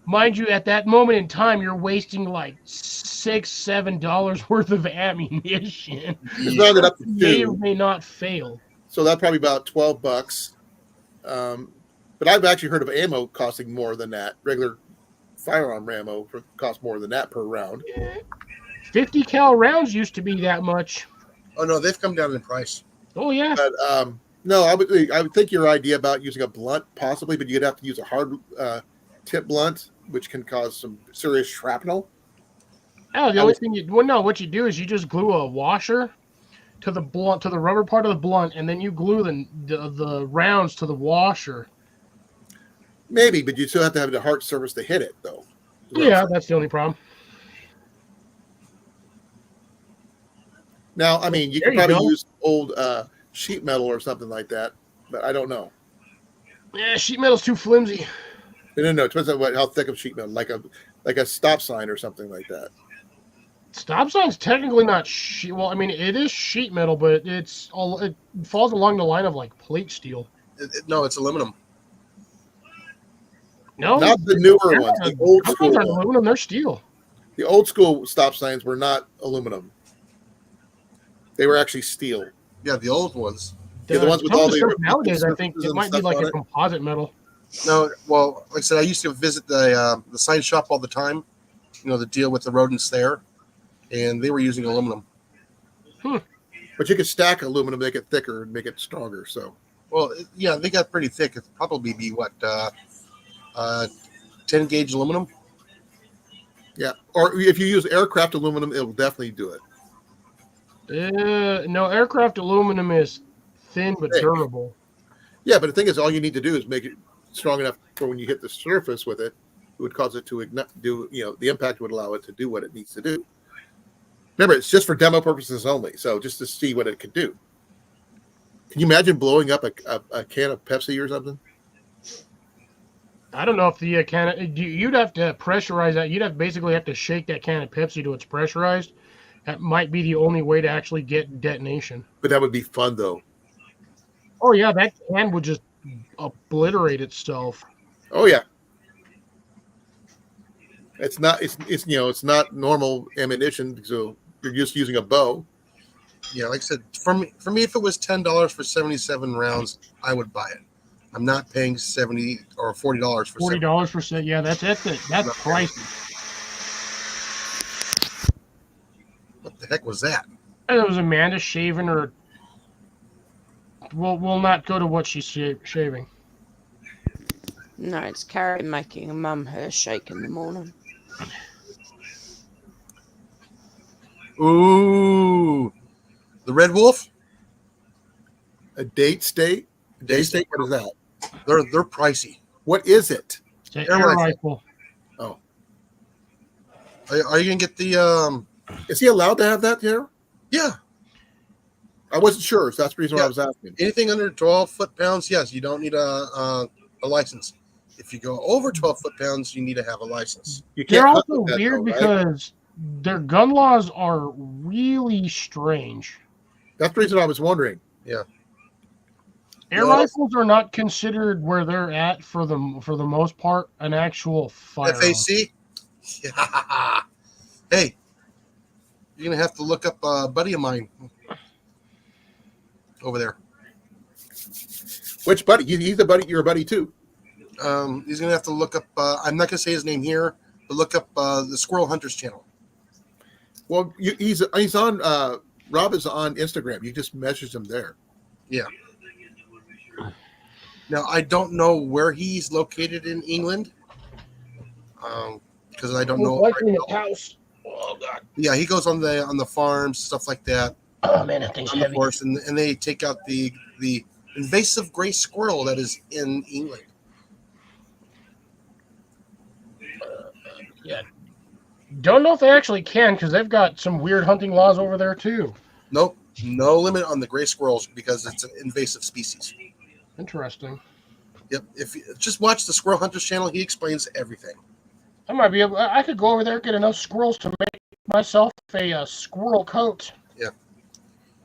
Mind you, at that moment in time, you're wasting like $6-7 worth of ammunition. It's rounded up to May or 2, may not fail. so that's probably about $12. But I've actually heard of ammo costing more than that. Regular firearm ammo costs more than that per round. 50 cal rounds used to be that much. oh no, they've come down in price. Oh yeah. But no, I would think your idea about using a blunt possibly, but you'd have to use a hard tip blunt, which can cause some serious shrapnel. Oh, the only thing what you do is you just glue a washer to the blunt, to the rubber part of the blunt, and then you glue the rounds to the washer. Maybe, but you still have to have the hard surface to hit it, though. Yeah, that's the only problem. Now, I mean, you There could you probably go. use old sheet metal or something like that, but I don't know. Yeah, sheet metal's too flimsy. No, it depends on how thick of sheet metal, like a stop sign or something like that. Stop sign's technically not sheet. Well, I mean, it is sheet metal, but it falls along the line of like plate steel. No, it's aluminum. No, Not the newer ones, the old Stop school signs aren't ones. aluminum; they're steel. The old school stop signs were not aluminum. They were actually steel. Yeah, the old ones. Yeah, the ones with some all of the the stuff nowadays, I think surfaces it and might be stuff like on a it. composite metal. No, well, like I said, I used to visit the sign shop all the time. You know, the deal with the rodents there, and they were using aluminum. But you could stack aluminum, make it thicker and make it stronger. So Well, yeah, they got pretty thick. It'd probably be 10 gauge aluminum. yeah, or if you use aircraft aluminum, it'll definitely do it. No, aircraft aluminum is thin but Thick. durable. Yeah, but the thing is, all you need to do is make it strong enough for when you hit the surface with it, it would cause it to do. You know, the impact would allow it to do what it needs to do. Remember, it's just for demo purposes only. So just to see what it could do. Can you imagine blowing up a can of Pepsi or something? I don't know if the can. You'd have to pressurize that. You'd basically have to shake that can of Pepsi till it's pressurized. That might be the only way to actually get detonation. But that would be fun, though. Oh yeah, that can would just obliterate itself. Oh yeah. It's not. It's you know. It's not normal ammunition. So you're just using a bow. Yeah, like I said, for me, if it was $10 for 77 rounds, I would buy it. I'm not paying $70 or $40 for $40 for set. Yeah, that's pricey. What the heck was that? And it was Amanda shaving her. We'll not go to what she's shaving. No, it's Carrie making a mum hair shake in the morning. Ooh, the Red Wolf. A date state. Date state. What is that? They're pricey. What is it? It's an Air air rifle. rifle. Are you gonna get the? Is he allowed to have that here? Yeah, I wasn't sure, so that's the reason why Yeah. I was asking. anything under 12 foot-pounds, yes, you don't need a license. If you go over 12 foot-pounds, you need to have a license. You They're can't hunt also with that, weird though, right? because their gun laws are really strange. That's the reason I was wondering. Air Yeah. rifles are not considered where they're at for the most part an actual firearm. FAC. Yeah. Hey, you're gonna have to look up a buddy of mine over there. Which buddy? He's a buddy. You're a buddy too. He's gonna have to look up. I'm not gonna say his name here, but look up the Squirrel Hunters channel. Well, he's on. Rob is on Instagram. You just message him there. Now I don't know where he's located in England, because I don't know. Likely in his house. Oh god. Yeah, he goes on the farms, stuff like that, Oh man, that thing's on the heavy. forest, and they take out the invasive gray squirrel that is in England. Don't know if they actually can because they've got some weird hunting laws over there too. Nope, no limit on the gray squirrels because it's an invasive species. Interesting. Yep. If you just watch the Squirrel Hunters channel, he explains everything. I might be able. I could go over there and get enough squirrels to make myself a squirrel coat.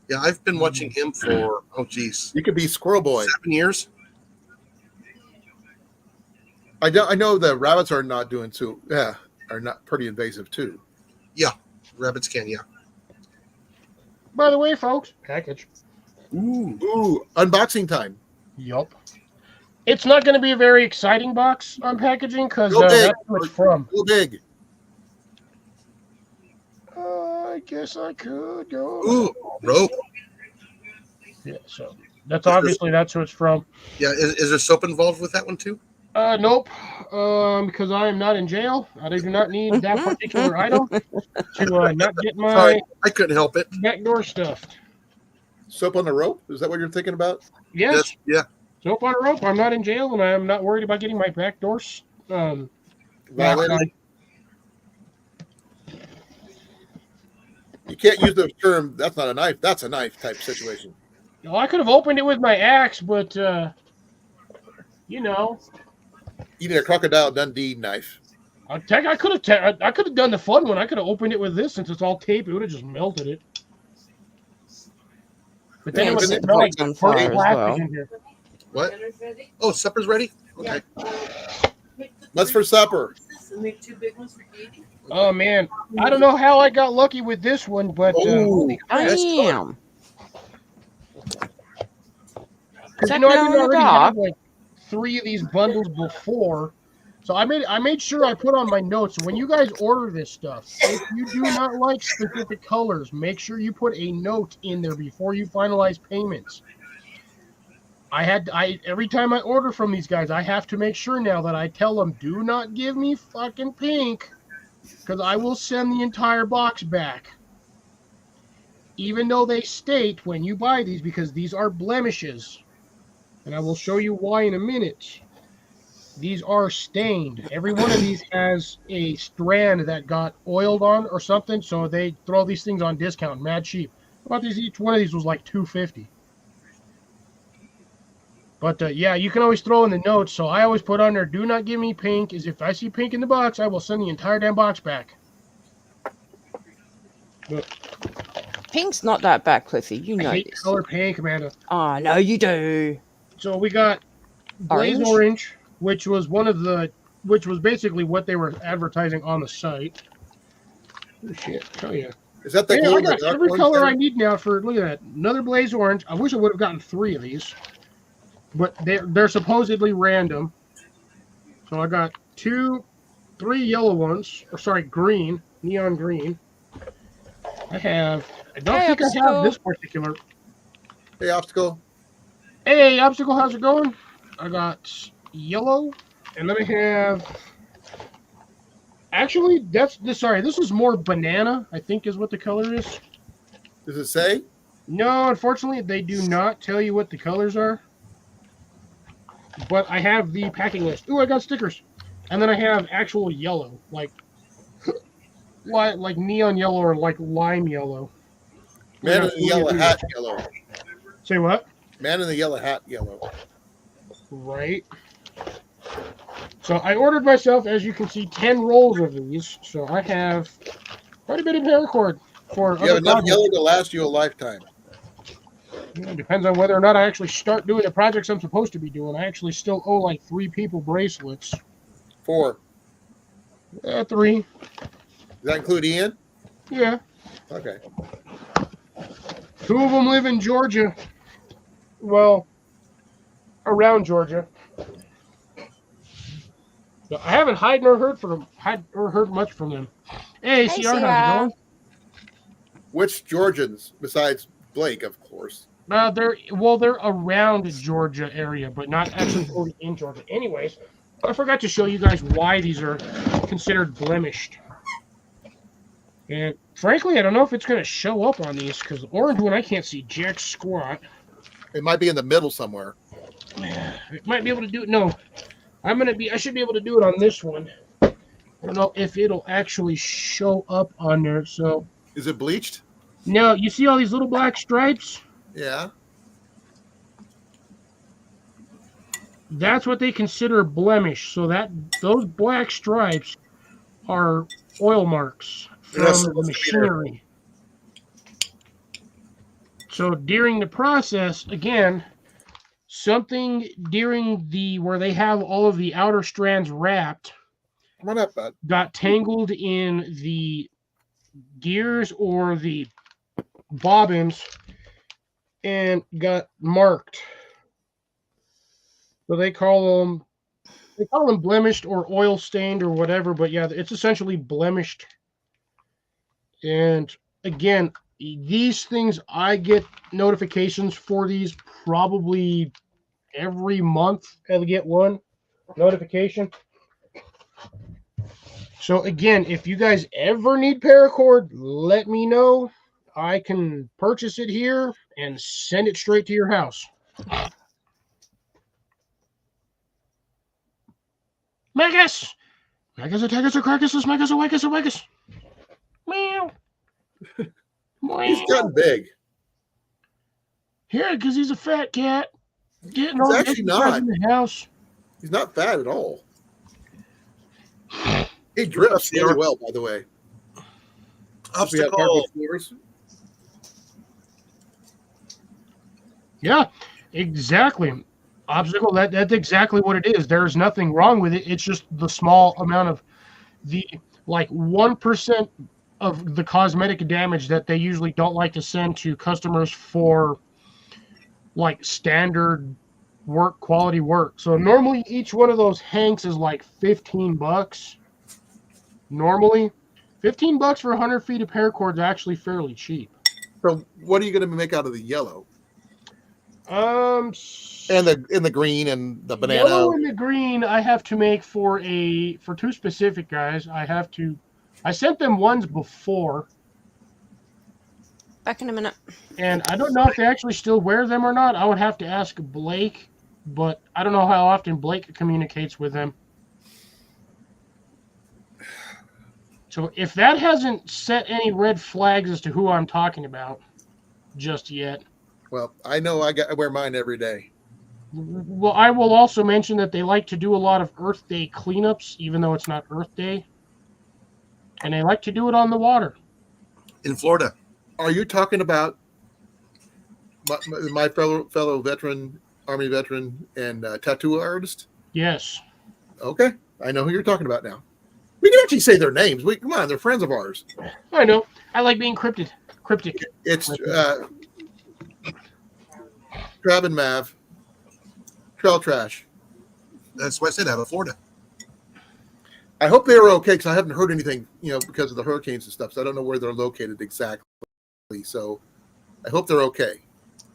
Yeah, I've been watching him for You could be Squirrel Boy. 7 years. I know the rabbits are not doing too. Yeah, are not pretty invasive too. Rabbits can, yeah. By the way, folks, package. Ooh, unboxing time. Yup. It's not going to be a very exciting box on packaging because Go big. that's who it's from. Go big. I guess I could go. Ooh, rope. Yeah, so that's obviously that's who it's from. Yeah, is there soap involved with that one too? Nope. Because I am not in jail. I do not need that particular item to not get my Sorry, I couldn't help it. backdoor stuffed. Soap on the rope? Is that what you're thinking about? Yes. Yeah. Soap on a rope. I'm not in jail, and I'm not worried about getting my backdoors. Violated? You can't use the term, that's not a knife, that's a knife type situation. I could have opened it with my axe, but you know, You need a Crocodile Dundee knife. I could have done the fun one. I could have opened it with this since it's all tape. It would have just melted it. But then Yeah, it would it's smell like on first fire as plastic well. in here. What? Dinner's ready? Oh, supper's ready? Okay. What's for supper? And make 2 big ones for Katie. Oh man, I don't know how I got lucky with this one, but Oh, that's good. Damn. because Check I down didn't the already dog. have like 3 of these bundles before, so I made sure I put on my notes. When you guys order this stuff, if you do not like specific colors, make sure you put a note in there before you finalize payments. Every time I order from these guys, I have to make sure now that I tell them, do not give me fucking pink, because I will send the entire box back. Even though they state when you buy these, because these are blemishes, and I will show you why in a minute. These are stained. Every one of these has a strand that got oiled on or something, so they throw these things on discount, mad cheap. About these, each one of these was like $2.50. But yeah, you can always throw in the notes. So I always put on there, do not give me pink. Is if I see pink in the box, I will send the entire damn box back. But Pink's not that bad, Cliffy. You I know hate this. color pink, Amanda. Oh, no, you do. So we got Blaze Orange, which was basically what they were advertising on the site. Oh shit! Oh yeah. Is that the Yeah, glue I in the got dark every orange color there? I need now for, look at that, another Blaze Orange. I wish I would have gotten 3 of these, but they're supposedly random. So I got 3 yellow ones, or sorry, green, neon green. I don't think I have Obstacle. this particular. Hey, Obstacle. Hey, Obstacle, how's it going? I got yellow, and then I have. Actually, this is more banana, I think is what the color is. Does it say? No, unfortunately, they do not tell you what the colors are. But I have the packing list. Ooh, I got stickers. And then I have actual yellow, like neon yellow or like lime yellow. Man in the yellow hat yellow. Say what? Man in the yellow hat yellow. Right. So I ordered myself, as you can see, 10 rolls of these. So I have quite a bit of paracord for You have other enough projects. yellow to last you a lifetime. It depends on whether or not I actually start doing the projects I'm supposed to be doing. I actually still owe like 3 people bracelets. 4. 3. Does that include Ian? Yeah. Okay. 2 of them live in Georgia. Well, around Georgia. But I haven't heard much from them. Hey, Hey, CR, how's it CR. going? Which Georgians besides Blake, of course? They're around Georgia area, but not actually fully in Georgia. Anyways, I forgot to show you guys why these are considered blemished. And frankly, I don't know if it's going to show up on these because the orange one I can't see jack squat. It might be in the middle somewhere. It might be able to do it. No, I should be able to do it on this one. I don't know if it'll actually show up on there. So Is it bleached? now you see all these little black stripes? Yeah. That's what they consider blemish. So that those black stripes are oil marks They're not from the supposed to be there. machinery. So during the process, again, something during the where they have all of the outer strands wrapped Come on up, bud. got tangled in the gears or the bobbins and got marked. So they call them blemished or oil stained or whatever, but yeah, it's essentially blemished. And again, these things I get notifications for these probably every month. I get one notification. So again, if you guys ever need paracord, let me know. I can purchase it here and send it straight to your house. Megas! Megas, Attagus, Crackus, Megas, Awakis, Awakis. Meow. He's gotten big. Here, because he's a fat cat. Getting He's all the actually exercise not. in the house. He's not fat at all. He drifts really well, by the way. We have Obstacle. hardwood floors. Yeah, exactly. Obstacle, that's exactly what it is. There's nothing wrong with it. It's just the small amount of the 1% of the cosmetic damage that they usually don't like to send to customers for standard work, quality work. So normally each one of those hanks is like $15. Normally, $15 for 100 feet of paracord is actually fairly cheap. So what are you going to make out of the yellow? And the green and the banana. Yellow and the green I have to make for two specific guys. I sent them ones before, Back in a minute. and I don't know if they actually still wear them or not. I would have to ask Blake, but I don't know how often Blake communicates with them. So if that hasn't set any red flags as to who I'm talking about just yet. Well, I know I wear mine every day. Well, I will also mention that they like to do a lot of Earth Day cleanups, even though it's not Earth Day. And they like to do it on the water. In Florida. Are you talking about my fellow veteran, Army veteran, and tattoo artist? Yes. Okay, I know who you're talking about now. We can actually say their names. Come on, they're friends of ours. I know. I like being cryptic. It's Trav and Mav. Trail Trash. That's why I said out of Florida. I hope they were okay because I haven't heard anything, because of the hurricanes and stuff. So I don't know where they're located exactly. So I hope they're okay.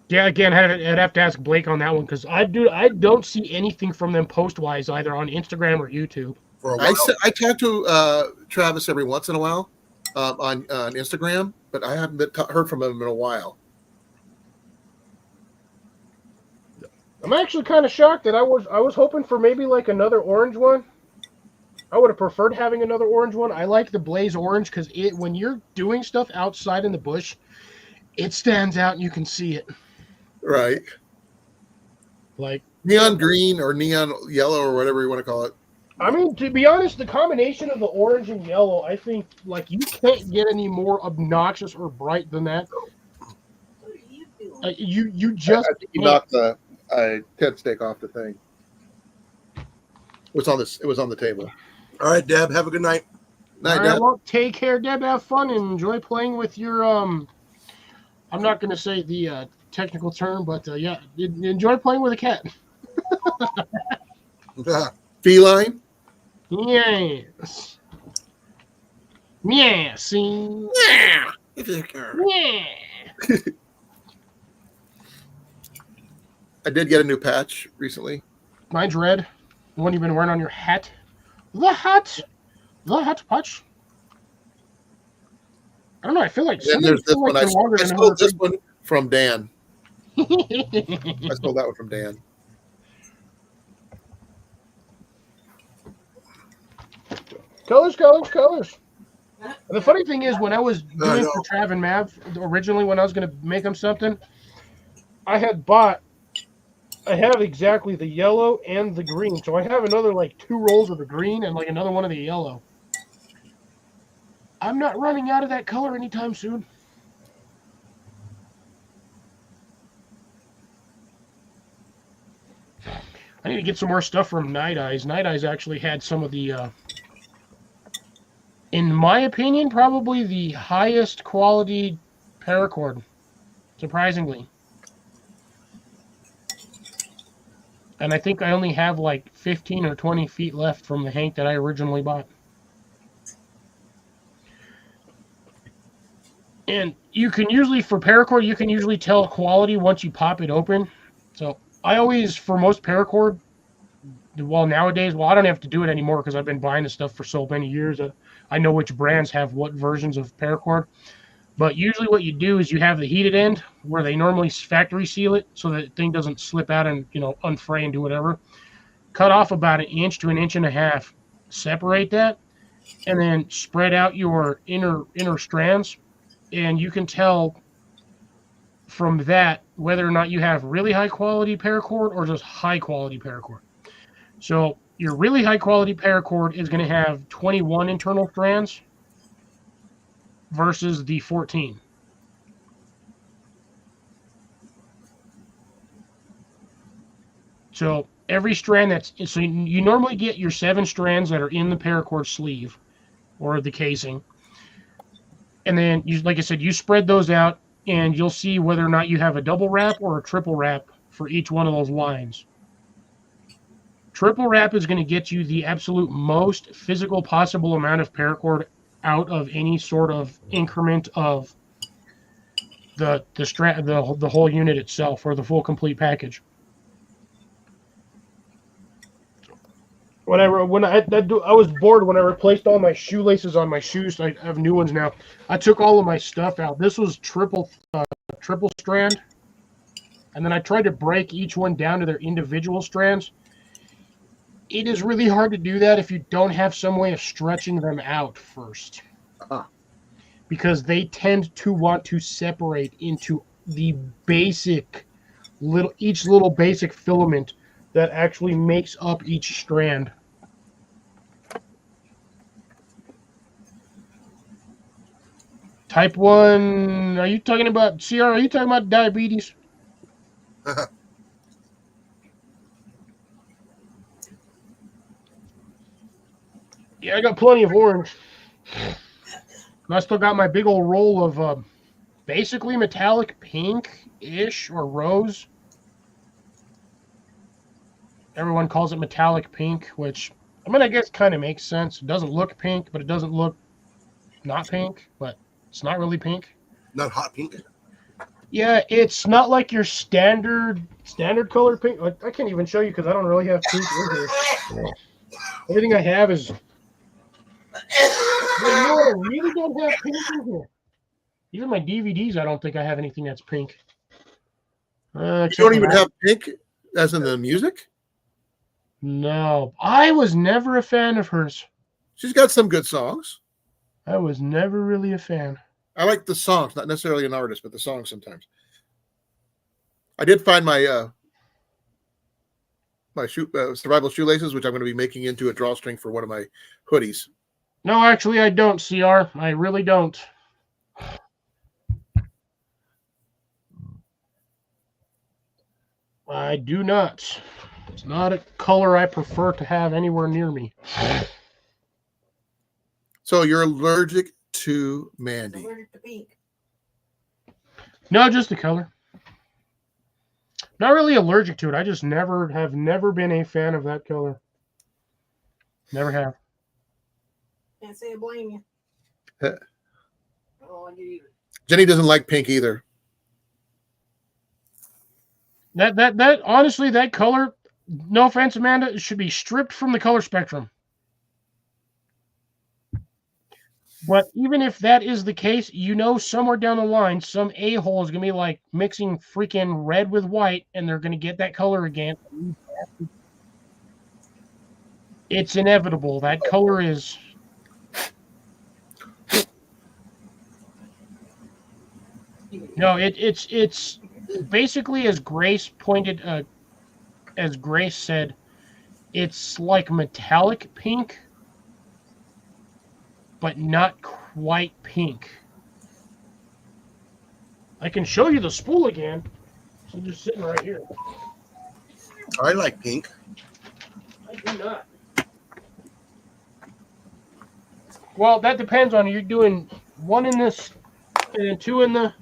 Yeah, again, I'd have to ask Blake on that one because I don't see anything from them post-wise either on Instagram or YouTube. For a while. I talk to Travis every once in a while on Instagram, but I haven't heard from him in a while. I'm actually kind of shocked that I was hoping for maybe another orange one. I would have preferred having another orange one. I like the Blaze orange because when you're doing stuff outside in the bush, it stands out and you can see it. Right. Like neon green or neon yellow or whatever you want to call it. I mean, to be honest, the combination of the orange and yellow, I think you can't get any more obnoxious or bright than that. What are you doing? You just I think you knocked the Ted steak off the thing. It was on the table. All right, Deb. Have a good night. Night, All right, Deb. well, take care, Deb. Have fun and enjoy playing with your I'm not going to say the technical term, but yeah, enjoy playing with a cat. Feline. Yes. Yes. Yeah. Yeah. I did get a new patch recently. Mine's red. The one you've been wearing on your hat. The hat patch. I don't know. I feel like Then some there's this feel one. like I they're longer than stole this others. one from Dan. I stole that one from Dan. Colors. And the funny thing is, when I was doing no. for Trav and Mav, originally when I was going to make them something, I have exactly the yellow and the green. So I have another like 2 rolls of the green and like another one of the yellow. I'm not running out of that color anytime soon. I need to get some more stuff from Night Eyes. Night Eyes actually had some of the, in my opinion, probably the highest quality paracord, surprisingly. And I think I only have like 15 or 20 feet left from the hank that I originally bought. And you can usually, for paracord, you can usually tell quality once you pop it open. So I always, for most paracord, nowadays, I don't have to do it anymore because I've been buying this stuff for so many years. I know which brands have what versions of paracord. But usually what you do is you have the heated end where they normally factory seal it so that the thing doesn't slip out and, unfray and do whatever. Cut off about 1 inch to 1.5 inches. Separate that and then spread out your inner strands. And you can tell from that whether or not you have really high quality paracord or just high quality paracord. So your really high quality paracord is going to have 21 internal strands versus the 14. So every strand so you normally get your 7 strands that are in the paracord sleeve or the casing. And then, like I said, you spread those out, and you'll see whether or not you have a double wrap or a triple wrap for each one of those lines. Triple wrap is going to get you the absolute most physical possible amount of paracord out of any sort of increment of the whole unit itself or the full complete package. I was bored when I replaced all my shoelaces on my shoes. I have new ones now. I took all of my stuff out. This was triple strand, and then I tried to break each one down to their individual strands. It is really hard to do that if you don't have some way of stretching them out first, because they tend to want to separate into the each little basic filament that actually makes up each strand. Type 1, are you talking about CR? Are you talking about diabetes? Yeah, I got plenty of orange. I still got my big old roll of basically metallic pink-ish or rose. Everyone calls it metallic pink, which, I guess kind of makes sense. It doesn't look pink, but it doesn't look not pink, but it's not really pink. Not hot pink? Yeah, it's not like your standard color pink. I can't even show you because I don't really have pink in here. Everything I have is... I really don't have pink in here. Even my DVDs, I don't think I have anything that's pink. You don't even have pink as in the music? No, I was never a fan of hers. She's got some good songs. I was never really a fan. I like the songs, not necessarily an artist, but the songs sometimes. I did find my survival shoelaces, which I'm going to be making into a drawstring for one of my hoodies. No, actually, I don't, CR. I really don't. I do not. It's not a color I prefer to have anywhere near me. So you're allergic to Mandy? Allergic to pink. No, just the color. Not really allergic to it. I just have never been a fan of that color. Never have. Can't say I blame you. I don't like it either. Jenny doesn't like pink either. That honestly, that color, no offense, Amanda, should be stripped from the color spectrum. But even if that is the case, somewhere down the line, some a-hole is going to be like mixing freaking red with white, and they're going to get that color again. It's inevitable. That color is No, it's basically as Grace said, it's like metallic pink, but not quite pink. I can show you the spool again. It's just sitting right here. I like pink. I do not. Well, that depends on you're doing one in this and then two in the.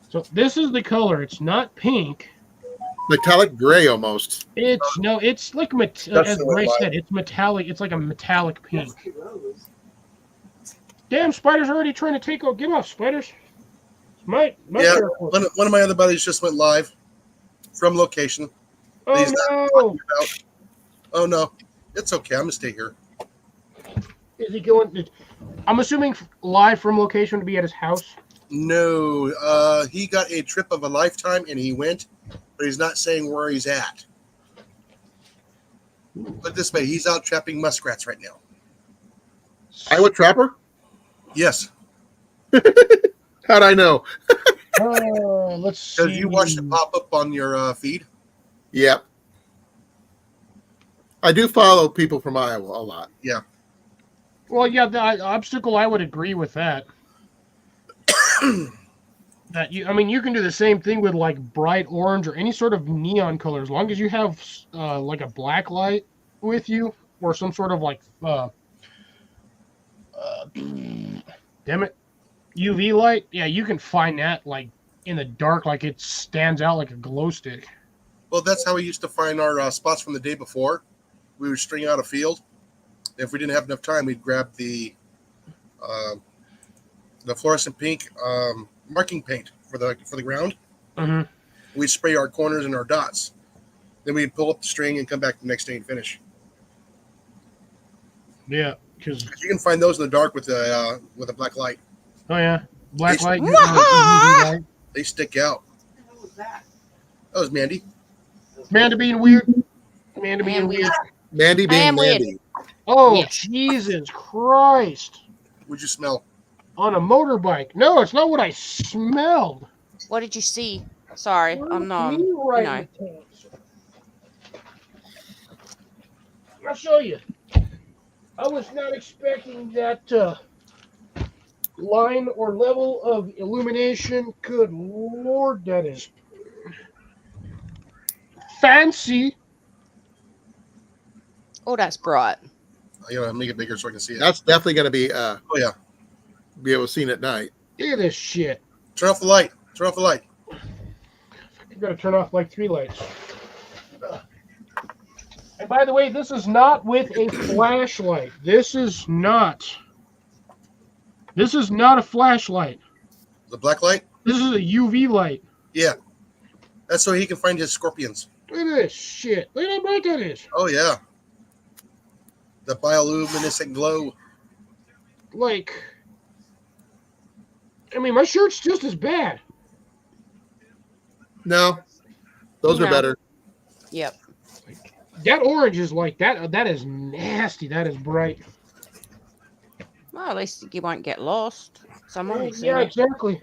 So this is the color. It's not pink. Metallic gray almost. It's like That's as the Ray one I said, it's metallic. It's like a metallic pink. Damn, spiders are already trying to take out. Get off, spiders. My Yeah, territory. one of my other buddies just went live from location. Oh He's no! Oh no, it's okay. I'm gonna stay here. Is he going? I'm assuming live from location to be at his house. No, he got a trip of a lifetime and he went, but he's not saying where he's at. Put it this way, he's out trapping muskrats right now. Iowa Trapper? Yes, How'd I know? Let's see. because you watched it pop up on your feed. Yep. I do follow people from Iowa a lot. Well, yeah, the obstacle. I would agree with that. That you can do the same thing with like bright orange or any sort of neon color, as long as you have like a black light with you or some sort of like damn it, UV light. Yeah, you can find that like in the dark, like it stands out like a glow stick. Well, that's how we used to find our spots from the day before. We would string out a field. If we didn't have enough time, we'd grab the fluorescent pink marking paint for the ground. Mm-hmm. We'd spray our corners and our dots. Then we'd pull up the string and come back the next day and finish. Yeah, because You can find those in the dark with a black light. oh yeah, black light. Wah-ha! UV light. They stick out. What was that? That was Mandy. Amanda being weird. Amanda being am weird. weird. Mandy I being am weird. Mandy. Oh Yes. Jesus Christ! What'd you smell? On a motorbike. No, it's not what I smelled. What did you see? Sorry, I'm not. Me right know. in the pants. I'll show you. I was not expecting that line or level of illumination. Good Lord, that is fancy. Oh, that's bright. You know, make it bigger so I can see it. That's definitely going to be Oh yeah. be able to see it at night. Look at this shit. Turn off the light. Turn off the light. I've got to turn off like 3 lights. And by the way, this is not with a flashlight. This is not a flashlight. The black light. This is a UV light. Yeah. That's so he can find his scorpions. Look at this shit. Look at how bright that is. Oh yeah. The bioluminescent glow. Like, I mean, my shirt's just as bad. No, those are No. better. Yep. That orange is like that. That is nasty. That is bright. Well, at least you won't get lost. Someone will see Yeah, it. exactly.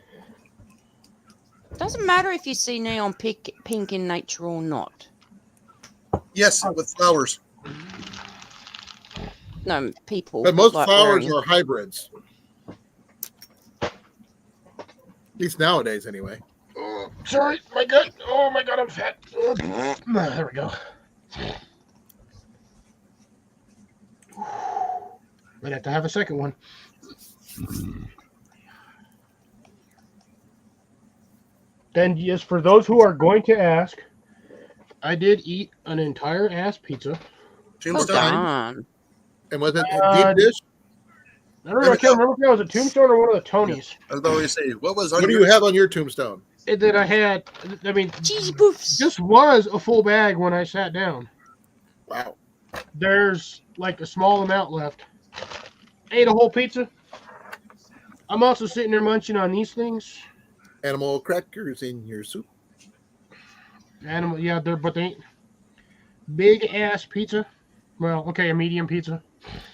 Doesn't matter if you see neon pink in nature or not. Yes, with flowers. No, people. But most like flowers wearing it. are hybrids. At least nowadays, anyway. Oh, sorry, my gut. Oh my God, I'm fat. There we go. Might have to have a second one. Then, yes, for those who are going to ask, I did eat an entire ass pizza. Oh, Tombstone. darn. And was it Uh, deep dish? I don't know. I can't remember if that was a Tombstone or one of the Tonys. I was about to say, what was on What do your you have on your tombstone? That I had. I mean, Cheesy poofs. this was a full bag when I sat down. Wow. There's like a small amount left. Ate a whole pizza. I'm also sitting there munching on these things. Animal crackers in your soup. Animal, yeah, but they ain't big ass pizza. Well, okay, a medium pizza.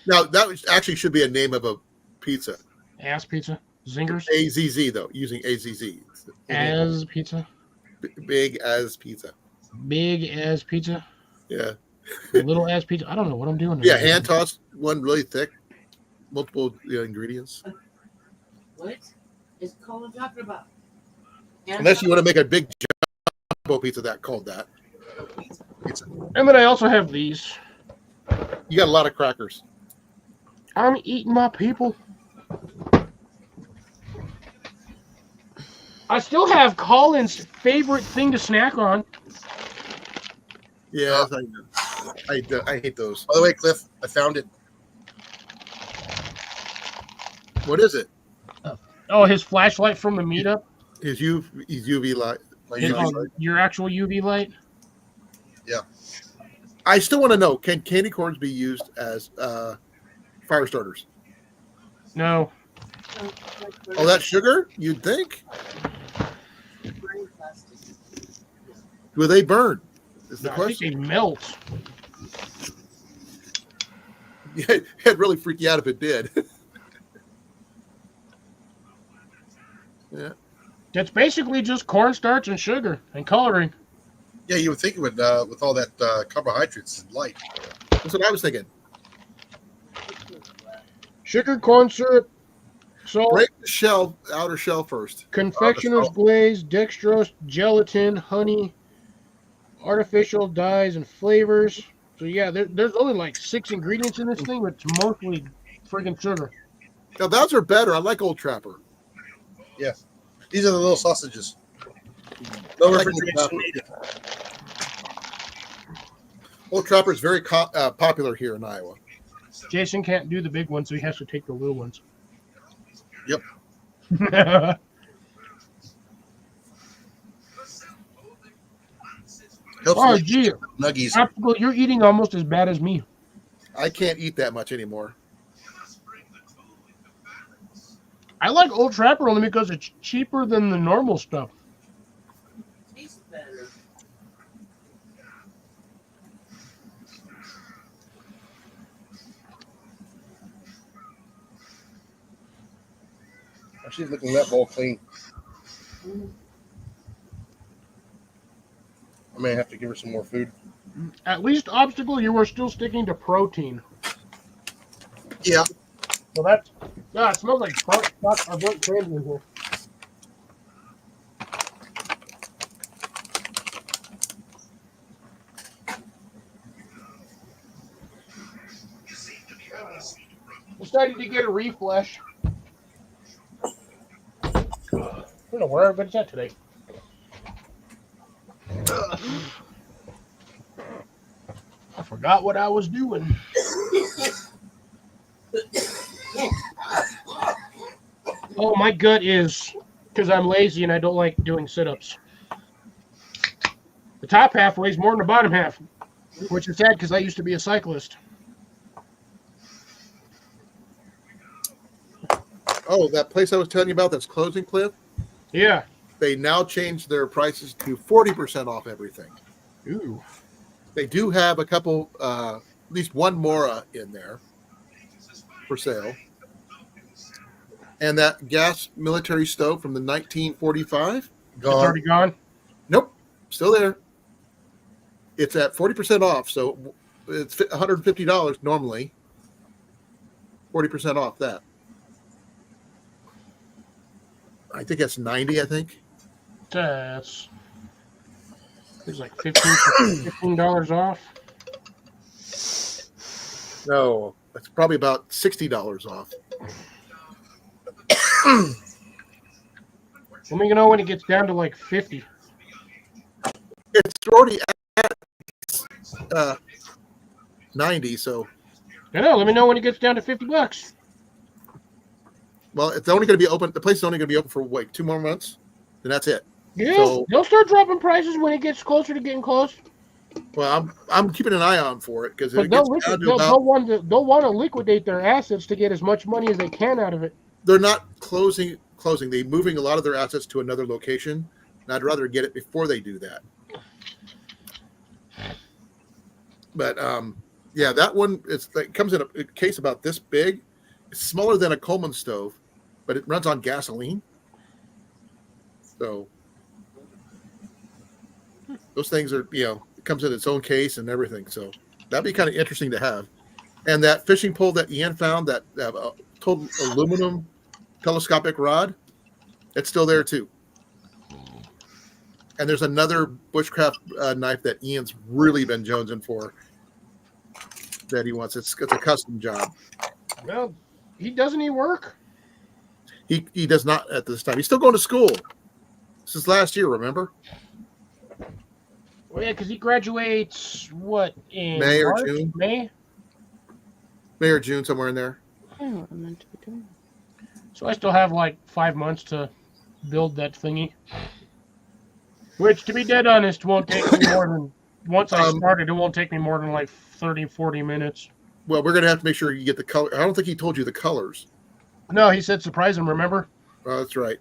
Now, actually should be a name of a pizza. Ass pizza. Zingers. AZZ, though, using AZZ. As pizza. Big as pizza. Big as pizza. Yeah. Little as pizza. I don't know what I'm doing. Yeah, hand tossed one really thick, multiple ingredients. What is Colin talking about? Unless you want to make a big jumbo pizza that called that. And then I also have these. You got a lot of crackers. I'm eating my people. I still have Colin's favorite thing to snack on. Yeah, I hate those. By the way, Cliff, I found it. What is it? Oh, his flashlight from the meetup. His UV light. My His, UV light. your actual UV light. I still want to know: can candy corns be used as fire starters? No. Oh, that's sugar? You'd think. Will they burn? Is the I think question. they melt. Yeah, it'd really freak you out if it did. Yeah. It's basically just cornstarch and sugar and coloring. Yeah, you would think it would with all that carbohydrates and light. That's what I was thinking. Sugar, corn syrup, salt, Break the outer shell first. confectioner's glaze, dextrose, gelatin, honey, artificial dyes and flavors. So yeah, there's only like 6 ingredients in this thing, but it's mostly freaking sugar. Now those are better. I like Old Trapper. Yeah, these are the little sausages. No I like refrigeration Old Trapper. needed. Old Trapper is very popular here in Iowa. Jason can't do the big ones, so he has to take the little ones. Yep. Helps Oh, with gee. nuggies. Optical, you're eating almost as bad as me. I can't eat that much anymore. I like Old Trapper only because it's cheaper than the normal stuff. Tastes better. She's looking that bowl clean. I may have to give her some more food. At least Obstacle, you were still sticking to protein. Yeah. So that's, it smells like I burnt candy in here. Decided to get a refresh. I don't know where everybody's at today. I forgot what I was doing. Oh, my gut is because I'm lazy and I don't like doing sit-ups. The top half weighs more than the bottom half, which is sad because I used to be a cyclist. Oh, that place I was telling you about that's closing, Cliff? Yeah. They now changed their prices to 40% off everything. Ooh. They do have a couple, at least one Mora in there for sale. And that gas military stove from the 1945? It's Gone. already gone. Nope, still there. It's at 40% off, so it's $150 normally. 40% off that. I think that's 90, I think. That's there's like $15 off. No, that's probably about $60 off. Let me know when it gets down to like 50. It's already at 90, so I know. Let me know when it gets down to $50. well, it's only going to be open. The place is only going to be open for wait 2 more months, then that's it. Yeah, So- they'll start dropping prices when it gets closer to getting close. Well, I'm keeping an eye on for it because if But it they'll, gets down to they'll about, want to liquidate their assets to get as much money as they can out of it. they're not closing. They're moving a lot of their assets to another location, and I'd rather get it before they do that. But yeah, that one it comes in a case about this big. It's smaller than a Coleman stove, but it runs on gasoline. So those things are, it comes in its own case and everything. So that'd be kind of interesting to have. And that fishing pole that Ian found, that total aluminum telescopic rod, it's still there too. And there's another bushcraft knife that Ian's really been jonesing for that he wants. It's a custom job. Well, doesn't he work? He does not at this time. He's still going to school. This is last year, remember? Well, yeah, because he graduates, in May or March? June? May or June, somewhere in there. I know what I'm meant to be doing. So I still have like 5 months to build that thingy. Which, to be dead honest, won't take me more than, once I started, it won't take me more than like 30, 40 minutes. Well, we're going to have to make sure you get the color. I don't think he told you the colors. No, he said surprise him, remember? Oh, that's right.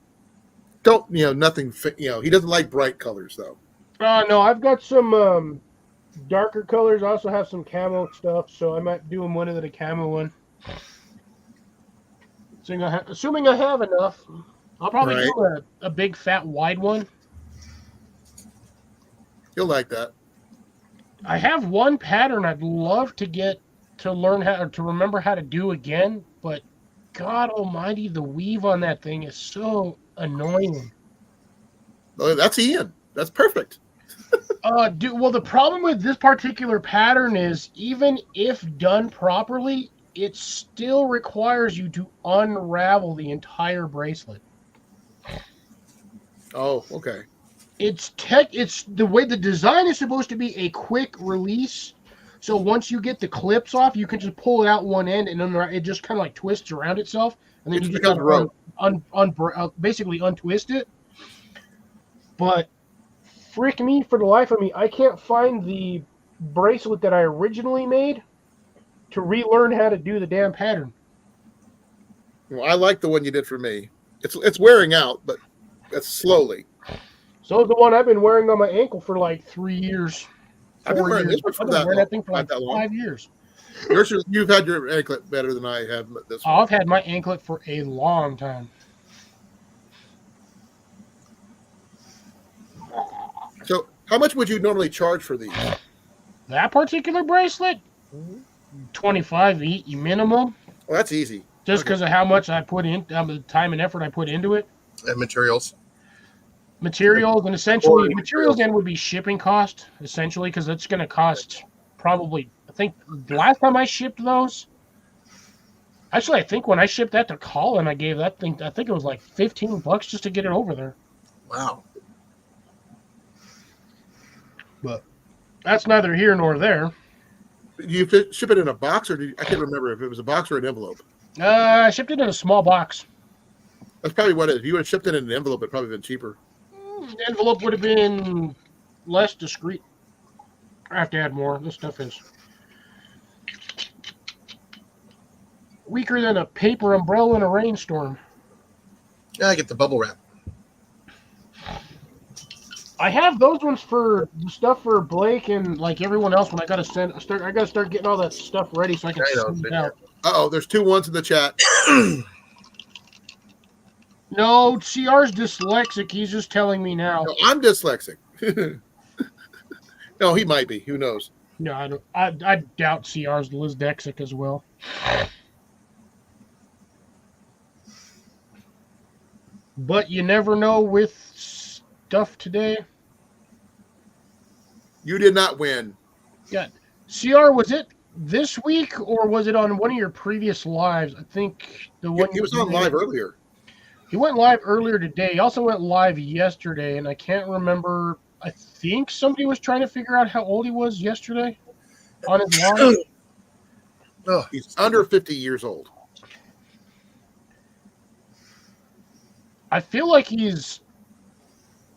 Don't, nothing, he doesn't like bright colors, though. No, I've got some darker colors. I also have some camo stuff, so I might do him one of the camo one. So assuming I have enough, I'll probably do a big, fat, wide one. You'll like that. I have one pattern I'd love to get to learn how to remember how to do again, but God almighty, the weave on that thing is so annoying. Oh, that's Ian. That's perfect. Well, the problem with this particular pattern is even if done properly, it still requires you to unravel the entire bracelet. Oh, okay. It's the way the design is supposed to be a quick release. So once you get the clips off, you can just pull it out one end, and then it just kind of like twists around itself, and then you just basically untwist it. But frick me, for the life of me, I can't find the bracelet that I originally made to relearn how to do the damn pattern. Well, I like the one you did for me. It's wearing out, but that's slowly. So is the one I've been wearing on my ankle for like 3 years. I've been wearing this one for that thing for like 5 years. You've had your anklet better than I have this one. I've had my anklet for a long time. So how much would you normally charge for these? That particular bracelet? 25 minimum. Well, that's easy. Just because of how much I put in, the time and effort I put into it. And materials. Materials, and essentially, materials then would be shipping cost, essentially, because it's going to cost probably, I think, the last time I shipped those, actually, I think when I shipped that to Colin, I gave that thing, I think it was like $15 just to get it over there. Wow. But that's neither here nor there. You ship it in a box, or I can't remember if it was a box or an envelope. I shipped it in a small box. That's probably what it is. If you would have shipped it in an envelope, it'd probably been cheaper. The envelope would have been less discreet. I have to add more. This stuff is weaker than a paper umbrella in a rainstorm. Yeah, I get the bubble wrap. I have those ones for the stuff for Blake and like everyone else. When I gotta start getting all that stuff ready so I can send it out. There's 2 1s in the chat. No, CR's dyslexic. He's just telling me now. No, I'm dyslexic. No, he might be. Who knows? No, I don't. I doubt CR's dyslexic as well. But you never know with stuff today. You did not win. Yeah. CR, was it this week or was it on one of your previous lives? I think the one He was on live earlier. He went live earlier today. He also went live yesterday, and I can't remember. I think somebody was trying to figure out how old he was yesterday on his live. Oh, he's under 50 years old. I feel like he's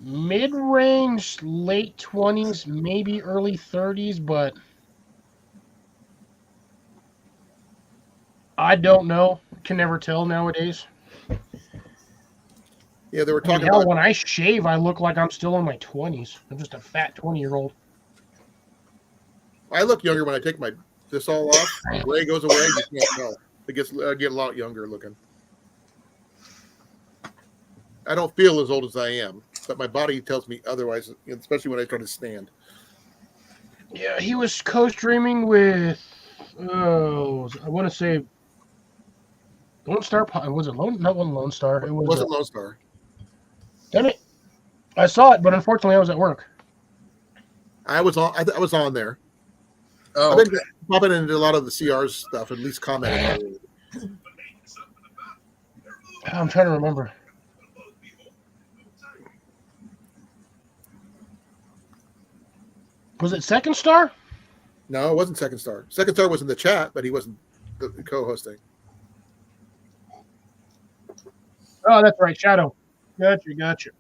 mid-range, late 20s, maybe early 30s, but I don't know. Can never tell nowadays. Yeah, they were talking Hell, about when I shave, I look like I'm still in my 20s. I'm just a fat 20-year-old. I look younger when I take this all off. The gray goes away. You can't tell. I get a lot younger looking. I don't feel as old as I am. but my body tells me otherwise, especially when I try to stand. Yeah, he was co-streaming with, I want to say, Lone Star. Was it Lone? Not one Lone Star. It was. Wasn't Lone Star. Damn it! I saw it, but unfortunately, I was at work. I was on. I was on there. Oh, I've been popping into a lot of the CR's stuff, at least commenting. I'm trying to remember. Was it Second Star? No, it wasn't Second Star. Second Star was in the chat, but he wasn't the co-hosting. Oh, that's right, Shadow. Gotcha.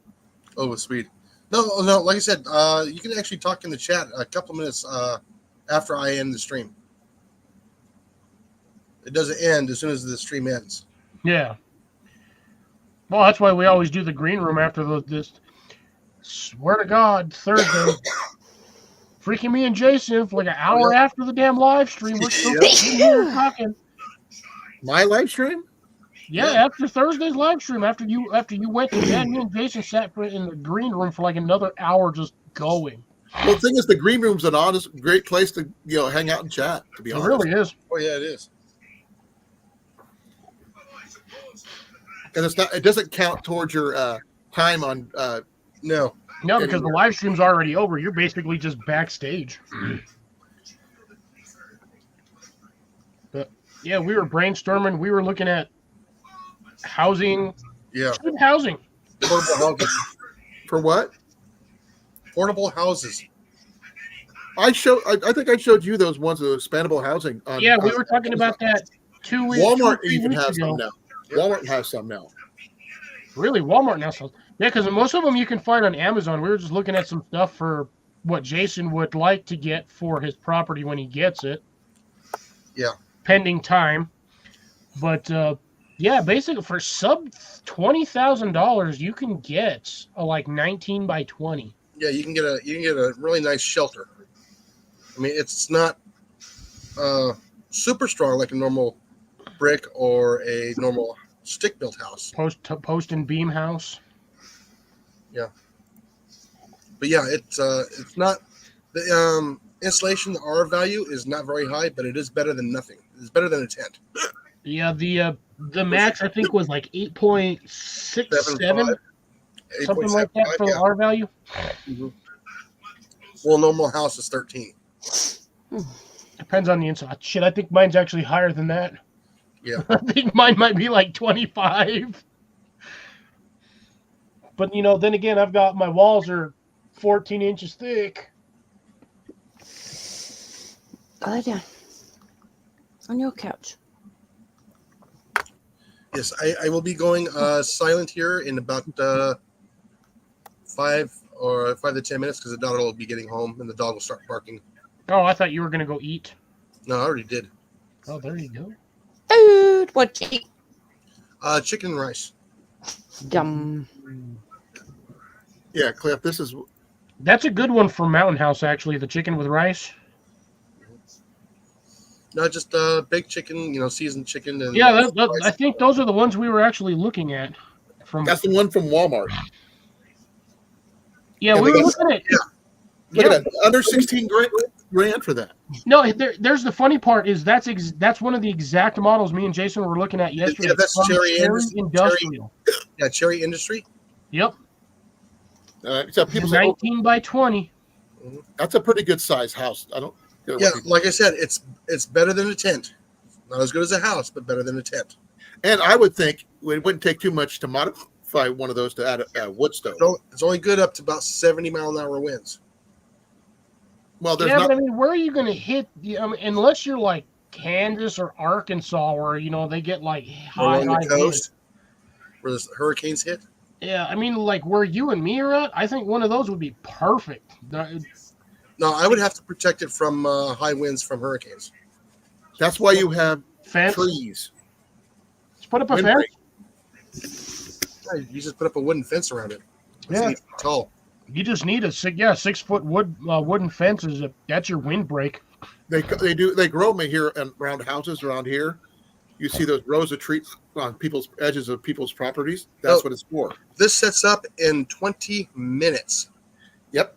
oh, sweet. No, like I said, you can actually talk in the chat a couple minutes after I end the stream. It doesn't end as soon as the stream ends. Yeah. Well, that's why we always do the green room after this. Swear to God, Thursday. Freaking me and Jason for like an hour after the damn live stream. We're still sitting here talking. My live stream? Yeah, after Thursday's live stream, after you went to bed, me and Jason sat in the green room for like another hour just going. Well, the thing is, the green room's an honest, great place to hang out and chat. To be It honest, really is. Oh yeah, it is. and it's not. It doesn't count towards your time on. No. No, because the live stream's already over. You're basically just backstage. But yeah, we were brainstorming. We were looking at housing. Yeah. Cheap housing. Portable houses. For what? Portable houses. I think I showed you those ones, the expandable housing. Yeah, we were talking about that 2 weeks. Walmart 2 or 3 even weeks has ago. some now. Walmart has some now. Really, Walmart now sells. Yeah, because most of them you can find on Amazon. We were just looking at some stuff for what Jason would like to get for his property when he gets it. Yeah. Pending time. But yeah, basically for sub $20,000, you can get a like 19 by 20. Yeah, you can get a really nice shelter. I mean, it's not super strong like a normal brick or a normal stick built house. Post and beam house. But yeah, it's not the insulation. The R value is not very high, but it is better than nothing. It's better than a tent. Yeah, the max I think was like 8.67, something like that for the R value. Mm-hmm. Well, normal house is 13. Depends on the inside. Shit, I think mine's actually higher than that. Yeah. I think mine might be like 25. But, then again, I've got my walls are 14 inches thick. Lie down on your couch. Yes, I will be going silent here in about 5 to 10 minutes because the dog will be getting home and the dog will start barking. Oh, I thought you were going to go eat. No, I already did. Oh, there you go. Food. What you eat? Chicken and rice. Yum. Yeah, Cliff, That's a good one for Mountain House, actually, the chicken with rice. No, just baked chicken, seasoned chicken. And Yeah, I think those are the ones we were actually looking at. that's the one from Walmart. Yeah, we were looking at. Look at that, under 16 grand for that. No, there's the funny part is that's one of the exact models me and Jason were looking at yesterday. Yeah, that's from Cherry Industrial. Yeah, Cherry Industry. Yep. So people say, 19 by 20. that's a pretty good size house. I don't. Yeah, like I said, it's better than a tent. Not as good as a house, but better than a tent. And I would think it wouldn't take too much to modify one of those to add a wood stove. So it's only good up to about 70 mile an hour winds. Well, there's Yeah, not. but I mean, where are you going to hit? Unless you're like Kansas or Arkansas, where they get like high Along the winds. coast, where the hurricanes hit. Yeah, I mean, like where you and me are at, I think one of those would be perfect. No, I would have to protect it from high winds from hurricanes. That's why you have Fence. trees. Just put up a Windbreak. fence. You just put up a wooden fence around it. It's Yeah. 8 feet tall. You just need a 6-foot wooden fence. That's your windbreak. They grow them here and around houses around here. you see those rows of trees on people's edges of people's properties. That's what it's for. This sets up in 20 minutes. Yep.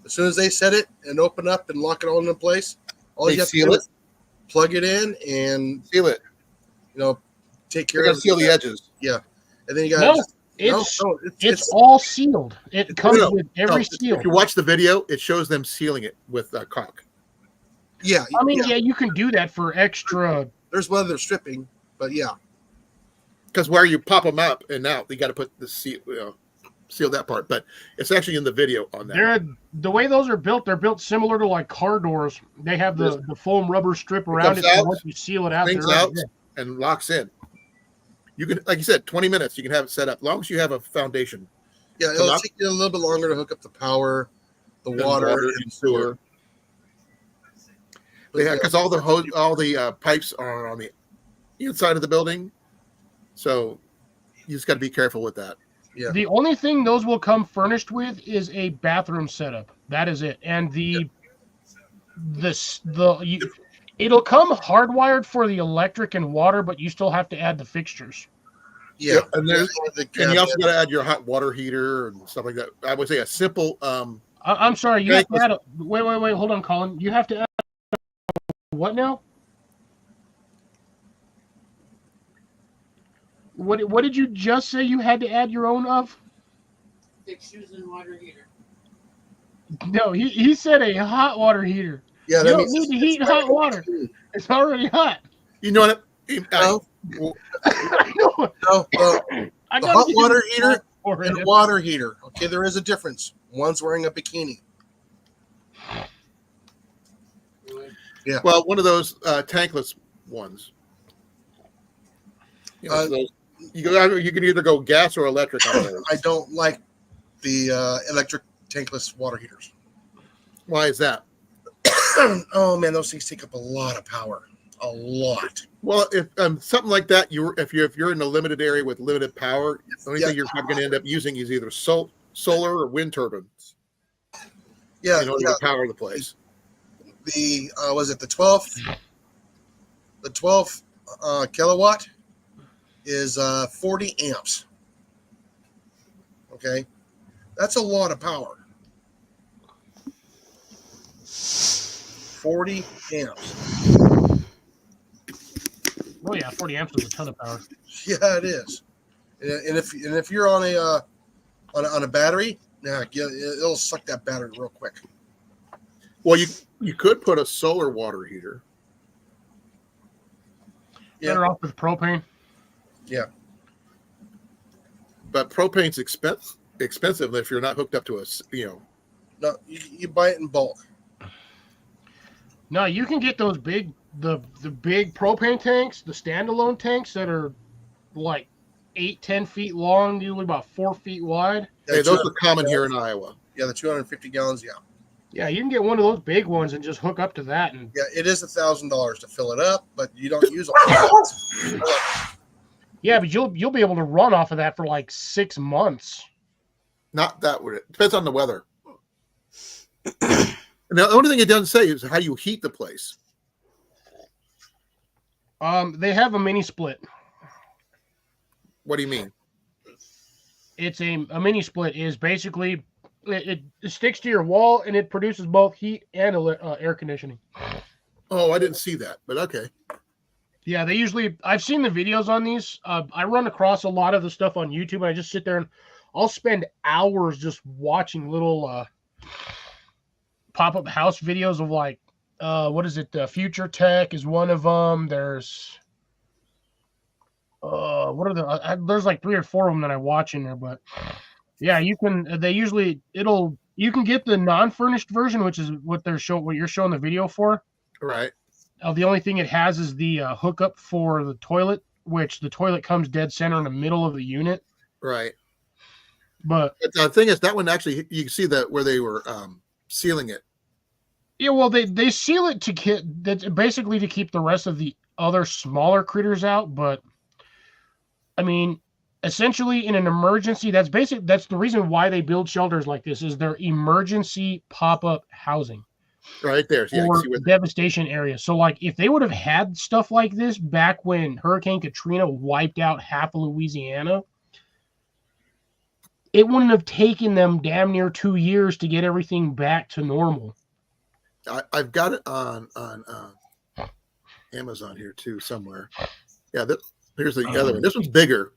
As soon as they set it and open up and lock it all in place, all They you have to seal do it. is plug it in and Seal it. take You're care gonna of seal the edges. Yeah, and then you got No, it's all sealed. It comes No, with every no, seal. If you watch the video, it shows them sealing it with caulk. yeah. I mean, yeah, you can do that for extra. There's one they're stripping, but yeah, Because where you pop them up and out, you got to put the seal that part. But it's actually in the video on that. The way those are built, they're built similar to like car doors. They have the foam rubber strip around it. comes So out, once you seal it out, Things they're out there. and locks in. You can, like you said, 20 minutes. You can have it set up, as long as you have a foundation. yeah. It'll take you a little bit longer to hook up the power, the And water, and sewer. Because all the pipes are on the inside of the building, so you just got to be careful with that. Yeah. The only thing those will come furnished with is a bathroom setup. That is it. And it'll come hardwired for the electric and water, but you still have to add the fixtures. Yeah, Yep, and there's the and you also cabinet. got to add your hot water heater and stuff like that. I would say a simple. I'm sorry, you have to Tankless- add wait, hold on, Colin. You have to add what now? What did you just say you had to add your own of? Fixtures and water heater. No, he said a hot water heater. Yeah, You that don't means need to heat hot water. It's already hot. You know what? No. I know. No, I the gotta hot use water a heater hot water and heater. a water heater. Okay, there is a difference. One's wearing a bikini. Well, one of those tankless ones. You know, those, you can either go gas or electric on those. I don't like the electric tankless water heaters. Why is that? Oh man, those things take up a lot of power. A lot. Well, if something like that, if you're in a limited area with limited power, the only thing you're probably going to end up using is either solar or wind turbines Yeah, in order to power the place. the was it the 12th? The 12 kilowatt is 40 amps. Okay, that's a lot of power. 40 amps. Oh yeah, 40 amps is a ton of power. Yeah, it is. And if you're on a battery, it'll suck that battery real quick. Well, you could put a solar water heater. Yeah. Better off with propane. Yeah. But propane's expensive if you're not hooked up to No, you buy it in bulk. No, you can get those big the big propane tanks, the standalone tanks that are like 8-10 feet long, usually about 4 feet wide. Yeah, Hey, those the are common here in Iowa. Yeah, the 250 gallons. Yeah, Yeah, you can get one of those big ones and just hook up to that. And yeah, it is $1,000 to fill it up, but you don't use all of it. yeah, but you'll be able to run off of that for like 6 months. Not that way. It depends on the weather. And the only thing it doesn't say is how you heat the place. They have a mini split. What do you mean? It's a mini split is basically it sticks to your wall and it produces both heat and air conditioning. Oh, I didn't see that, but okay. Yeah, they usually. I've seen the videos on these. I run across a lot of the stuff on YouTube, and I just sit there and I'll spend hours just watching little pop-up house videos of like, what is it? Future Tech is one of them. There's, what are the? There's like 3 or 4 of them that I watch in there, but yeah, you can. They usually you can get the non-furnished version, which is what what you're showing the video for. Right. The only thing it has is the hookup for the toilet, which the toilet comes dead center in the middle of the unit. Right. But The thing is, that one actually, you can see that where they were sealing it. yeah, well, they seal it that's basically to keep the rest of the other smaller critters out. But I mean, essentially, in an emergency, that's the reason why they build shelters like this is their emergency pop-up housing. Right there. Yeah, I can or see where devastation areas. So, like, if they would have had stuff like this back when Hurricane Katrina wiped out half of Louisiana, it wouldn't have taken them damn near 2 years to get everything back to normal. I've got it on Amazon here too somewhere. Yeah, here's the other one. This one's bigger.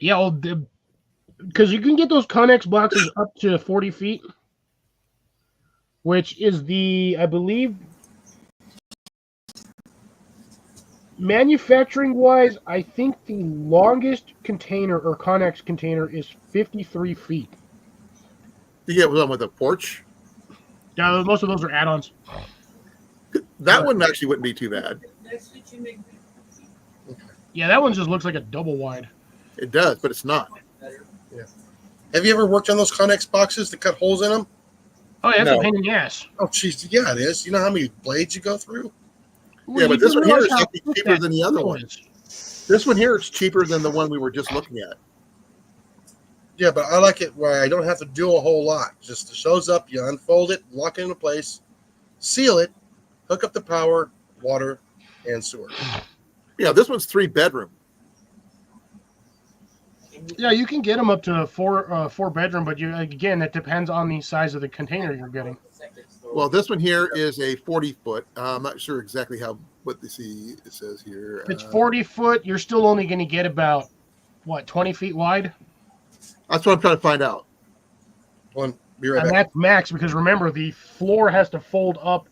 Yeah, well, because you can get those Connex boxes up to 40 feet, which is I believe, manufacturing wise, I think the longest container or Connex container is 53 feet. You get one with a porch. Yeah, most of those are add-ons. That one actually wouldn't be too bad. That's what you make. Yeah, that one just looks like a double wide. It does, but it's not. Have you ever worked on those Connex boxes to cut holes in them? Oh, yeah, that's No. a pain in the ass. Oh, jeez, yeah, it is. You know how many blades you go through? Yeah, but this one here is actually thick cheaper that than the other steel one. is. This one here is cheaper than the one we were just looking at. Yeah, but I like it where I don't have to do a whole lot. Just it shows up, you unfold it, lock it into place, seal it, hook up the power, water, and sewer. Yeah, this one's 3-bedroom. Yeah, you can get them up to four bedroom, but again, it depends on the size of the container you're getting. Well, this one here is a 40-foot. I'm not sure exactly what it says here. If it's 40 foot, you're still only going to get about, 20 feet wide? That's what I'm trying to find out. Be right And back. that's max, because remember, the floor has to fold up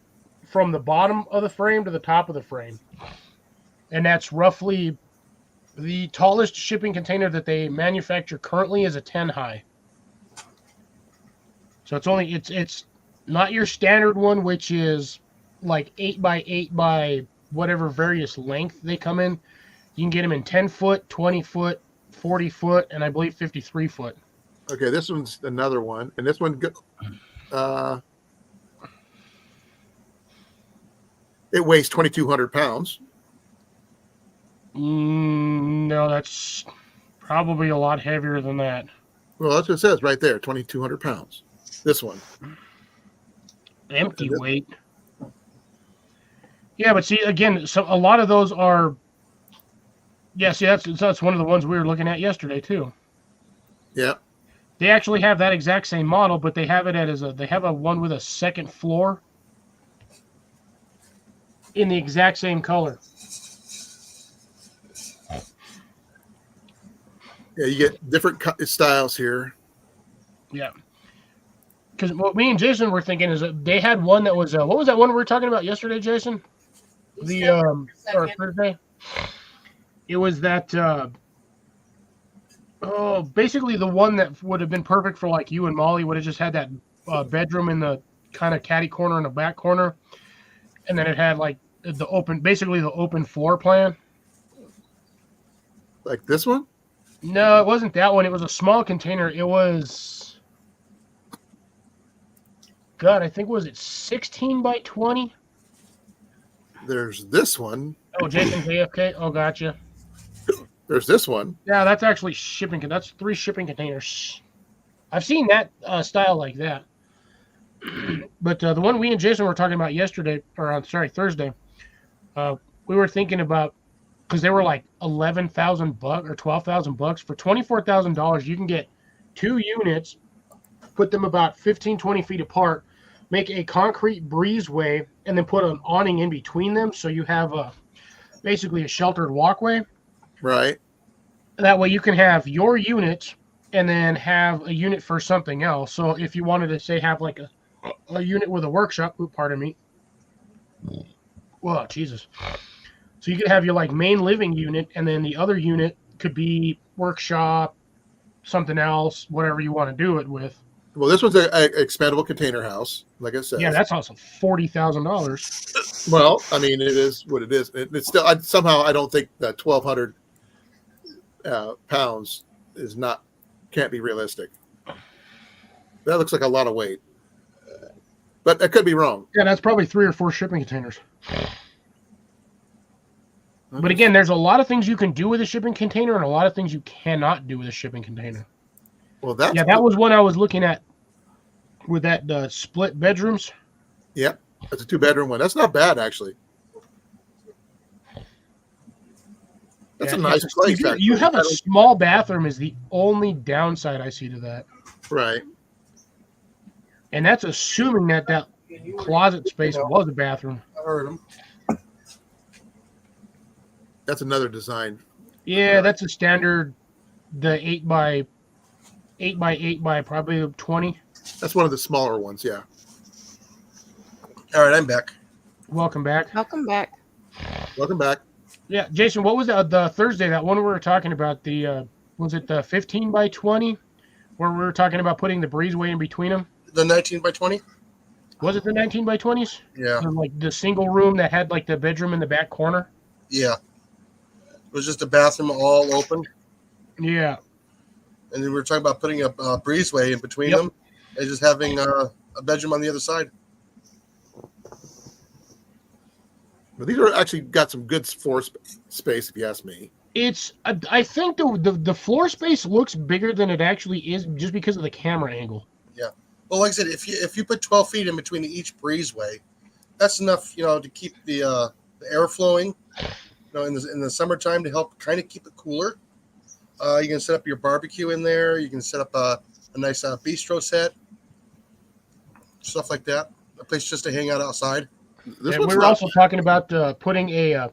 from the bottom of the frame to the top of the frame. And that's roughly the tallest shipping container that they manufacture currently is a 10 high. So it's not your standard one, which is like 8 by 8 by whatever various length they come in. You can get them in 10 foot, 20 foot, 40 foot, and I believe 53 foot. Okay, this one's another one, and this one it weighs 2,200 pounds. No, that's probably a lot heavier than that. Well, that's what it says right there, 2,200 pounds. This one. Empty weight. Yeah, but see, again, so a lot of those are. Yeah, see, that's one of the ones we were looking at yesterday too. Yeah. They actually have that exact same model, but they have it they have a one with a second floor in the exact same color. Yeah, you get different styles here. Yeah. Because what me and Jason were thinking is that they had one that was what was that one we were talking about yesterday, Jason? Or Thursday. It was that basically the one that would have been perfect for like you and Molly would have just had that bedroom in the kind of catty corner in the back corner, and then it had like the open floor plan. Like this one? No, it wasn't that one. It was a small container. It was, God, I think was it 16 by 20? There's this one. Oh, Jason JFK. Oh, gotcha. There's this one. Yeah, that's actually shipping. That's 3 shipping containers. I've seen that style like that. But the one we and Jason were talking about yesterday, or on Thursday, we were thinking about, because they were like $11,000 or $12,000 for $24,000. You can get 2 units, put them about 15, 20 feet apart, make a concrete breezeway, and then put an awning in between them, so you have basically a sheltered walkway. Right. That way you can have your unit and then have a unit for something else. So if you wanted to, say, have like a unit with a workshop, pardon me. Whoa, Jesus. So you could have your like main living unit, and then the other unit could be workshop, something else, whatever you want to do it with. Well, this one's an expandable container house, like I said. Yeah, that's also $40,000. Well, I mean, it is what it is. It's still somehow I don't think that 1,200 pounds can't be realistic. That looks like a lot of weight, but I could be wrong. Yeah, that's probably 3 or 4 shipping containers. But again, there's a lot of things you can do with a shipping container and a lot of things you cannot do with a shipping container. Well, that was one I was looking at with that split bedrooms. Yep, that's a 2-bedroom one. That's not bad actually. That's Yeah, a nice place. You have a small bathroom is the only downside I see to that, right. and that's assuming that closet space was a bathroom. I heard him. That's another design. Yeah, that's a standard. The 8x8 by probably 20. That's one of the smaller ones. Yeah. All right, I'm back. Welcome back. Welcome back. Welcome back. Yeah, Jason, what was the Thursday, that one we were talking about, was it the 15 by 20 where we were talking about putting the breezeway in between them? The 19 by 20? Was it the 19 by 20s? Yeah. Like the single room that had like the bedroom in the back corner? Yeah. It was just a bathroom all open. Yeah. And then we were talking about putting a breezeway in between them and just having a bedroom on the other side. But these are actually got some good floor space, if you ask me. It's I think the floor space looks bigger than it actually is just because of the camera angle. Yeah. Well, like I said, if you put 12 feet in between each breezeway, that's enough, to keep the air flowing, in the summertime to help kind of keep it cooler. You can set up your barbecue in there. You can set up a nice bistro set, stuff like that. A place just to hang out outside. We were also talking about putting a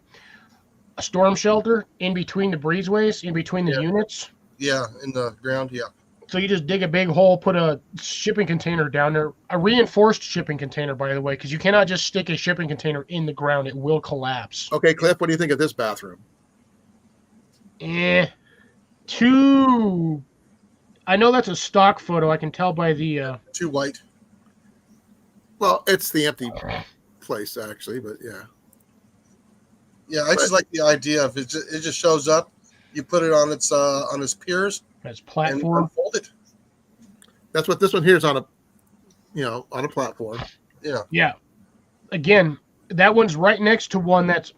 storm shelter in between the breezeways, in between the units. Yeah, in the ground, yeah. So you just dig a big hole, put a shipping container down there, a reinforced shipping container, by the way, because you cannot just stick a shipping container in the ground. It will collapse. Okay, Cliff, what do you think of this bathroom? I know that's a stock photo. I can tell by the... Too white. Well, it's the empty place, actually, but yeah. Yeah, I just like the idea of it. It just shows up. You put it on its piers. Its platform. And unfold it. That's what this one here is on a platform. Yeah. Yeah. Again, that one's right next to one that's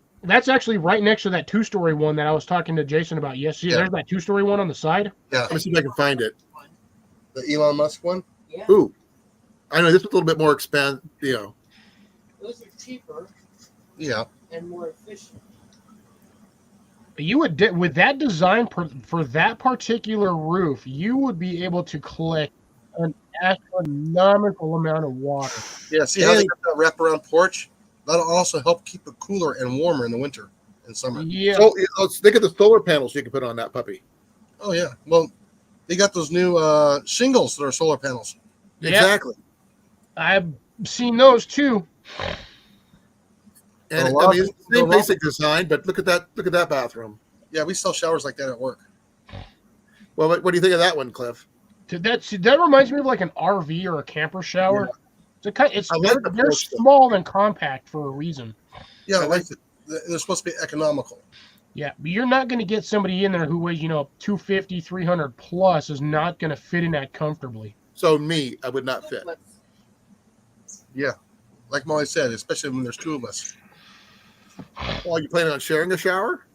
actually right next to that 2-story one that I was talking to Jason about. Yes, yeah. There's that 2-story one on the side. Yeah. Let me see if I can find it. The Elon Musk one? Yeah. Ooh. I know this was a little bit more expensive, Those are cheaper Yeah. and more efficient. You would, with that design for that particular roof, you would be able to collect an astronomical amount of water. Yeah, see how they got that wraparound porch? That'll also help keep it cooler and warmer in the winter and summer. Yeah. So let's think of the solar panels you can put on that puppy. Oh, yeah. Well, they got those new shingles that are solar panels. Exactly. I've seen those too. And it's the same basic design, but look at that bathroom. Yeah, we sell showers like that at work. Well, what do you think of that one, Cliff? That reminds me of like an RV or a camper shower. Yeah. They're small and compact for a reason. Yeah, I like it. They're supposed to be economical. Yeah, but you're not going to get somebody in there who weighs 250, 300 plus is not going to fit in that comfortably. So I would not fit. Yeah, like Molly said, especially when there's two of us. Well, are you planning on sharing a shower?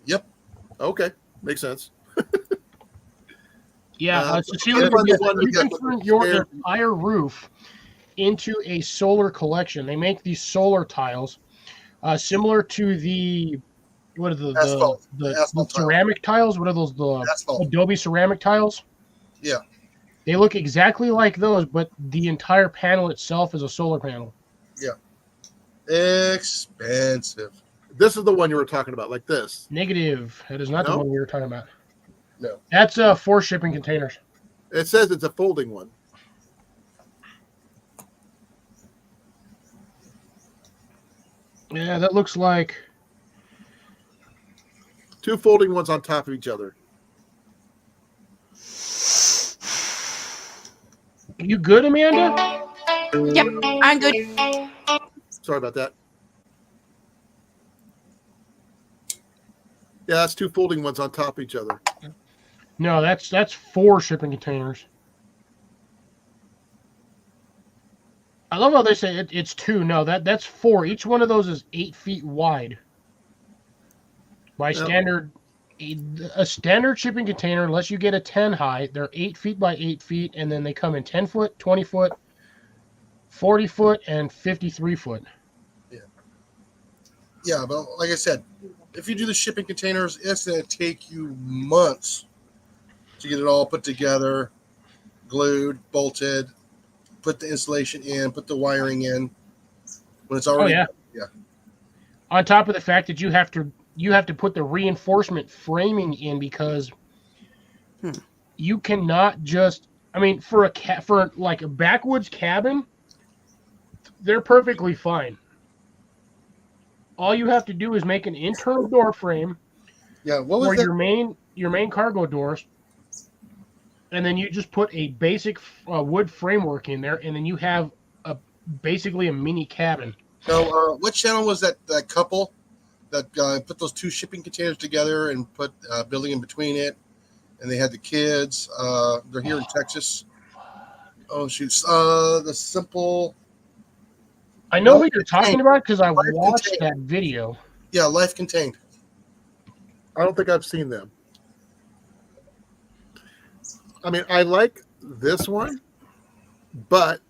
Yep. Okay, makes sense. Yeah, so see, you can turn your entire roof into a solar collection. They make these solar tiles, similar to the ceramic tiles. What are those? The asphalt. Adobe ceramic tiles. Yeah. They look exactly like those, but the entire panel itself is a solar panel. Yeah. Expensive. This is the one you were talking about, like this. Negative. That is not the one we were talking about. No. That's 4 shipping containers. It says it's a folding one. Yeah, that looks like 2 folding ones on top of each other. You good, Amanda? Yep, I'm good. Sorry about that. Yeah, that's 2 folding ones on top of each other. No, that's 4 shipping containers. I love how they say it's 2. No, that's 4. Each one of those is 8 feet wide by standard a standard shipping container, unless you get a 10 high, they're 8 feet by 8 feet, and then they come in 10 foot, 20 foot, 40 foot, and 53 foot. Yeah, but like I said, if you do the shipping containers, it's going to take you months to get it all put together, glued, bolted, put the insulation in, put the wiring in. When it's already yeah. On top of the fact that you have to put the reinforcement framing in, because you cannot just, I mean, for like a backwoods cabin, they're perfectly fine. All you have to do is make an internal door frame. Yeah, what was for that? your main cargo doors, and then you just put a basic wood framework in there, and then you have basically a mini cabin. No, what channel was that couple that put those two shipping containers together and put a building in between it, and they had the kids. They're here in Texas. Oh shoot! The Simple. I know Life what you're talking Contained. about because I Life watched Contained. that video. Yeah, Life Contained. I don't think I've seen them. I mean, I like this one, but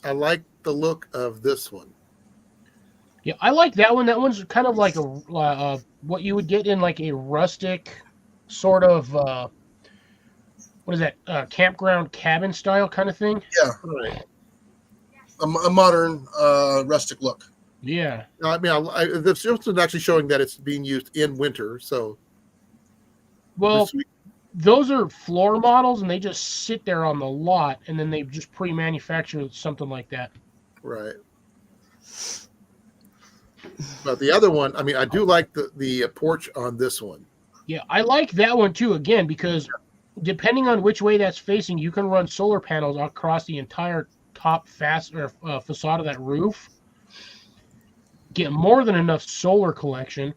I like the look of this one. Yeah, I like that one. That one's kind of like a what you would get in like a rustic sort of what is that, campground cabin style kind of thing. Yeah, Right. a modern rustic look. Yeah. I mean, the film is actually showing that it's being used in winter. So, Well, those are floor models, and they just sit there on the lot, and then they just pre-manufacture something like that. right. But the other one, I mean, I do like the porch on this one. Yeah, I like that one too, again, because depending on which way that's facing, you can run solar panels across the entire top facade of that roof. Get more than enough solar collection.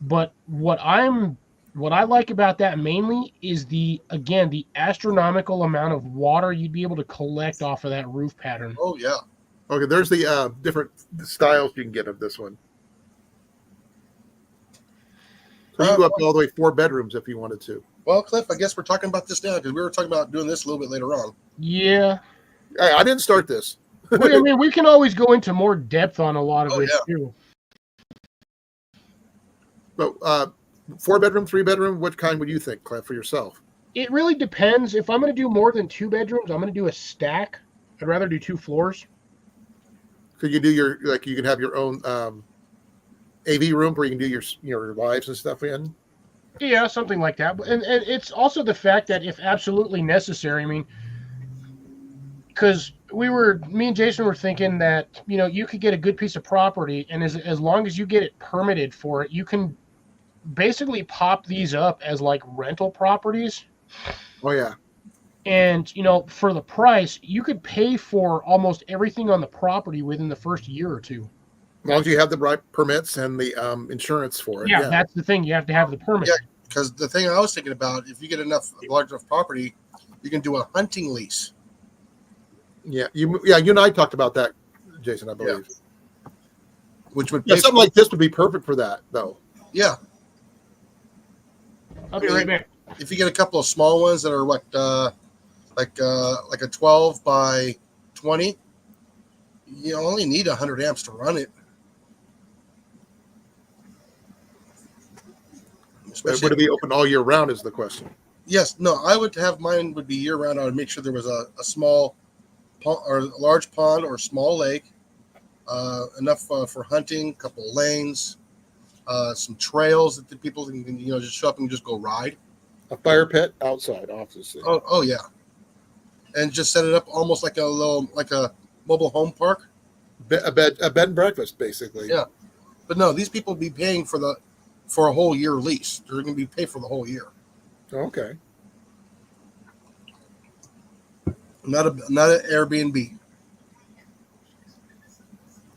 But what I like about that mainly is the astronomical amount of water you'd be able to collect off of that roof pattern. Oh yeah. Okay, there's the different styles you can get of this one. So you can go up to all the way 4 bedrooms if you wanted to. Well, Cliff, I guess we're talking about this now because we were talking about doing this a little bit later on. Yeah. Hey, I didn't start this. I mean, we can always go into more depth on a lot of Oh, this yeah. too. But 4 bedroom, 3 bedroom, what kind would you think, Cliff, for yourself? It really depends. If I'm going to do more than 2 bedrooms, I'm going to do a stack. I'd rather do 2 floors. Could you do you can have your own AV room where you can do your lives and stuff in? Yeah, something like that. And it's also the fact that if absolutely necessary, I mean, because me and Jason were thinking that, you could get a good piece of property, and as long as you get it permitted for it, you can basically pop these up as like rental properties. Oh yeah. And, for the price, you could pay for almost everything on the property within the first year or two. As long as you have the right permits and the insurance for it. Yeah, that's the thing. You have to have the permit. Yeah. Because the thing I was thinking about, if you get large enough property, you can do a hunting lease. Yeah. You and I talked about that, Jason, I believe. Which would Yeah, pay something like this would be perfect for that, though. Yeah. I'll be right back. If you get a couple of small ones that are like a 12 by 20, you only need 100 amps to run it. Would it be open all year round is the question. Yes, no, I would have mine would be year round. I would make sure there was a small pond or a large pond or small lake, enough for hunting, a couple of lanes, some trails that the people can just show up and just go ride. A fire pit outside, obviously. Oh yeah, and just set it up almost like a mobile home park. A bed and breakfast, basically. Yeah. But no, these people be paying for a whole year lease. They're going to be paid for the whole year. Okay. Not an Airbnb.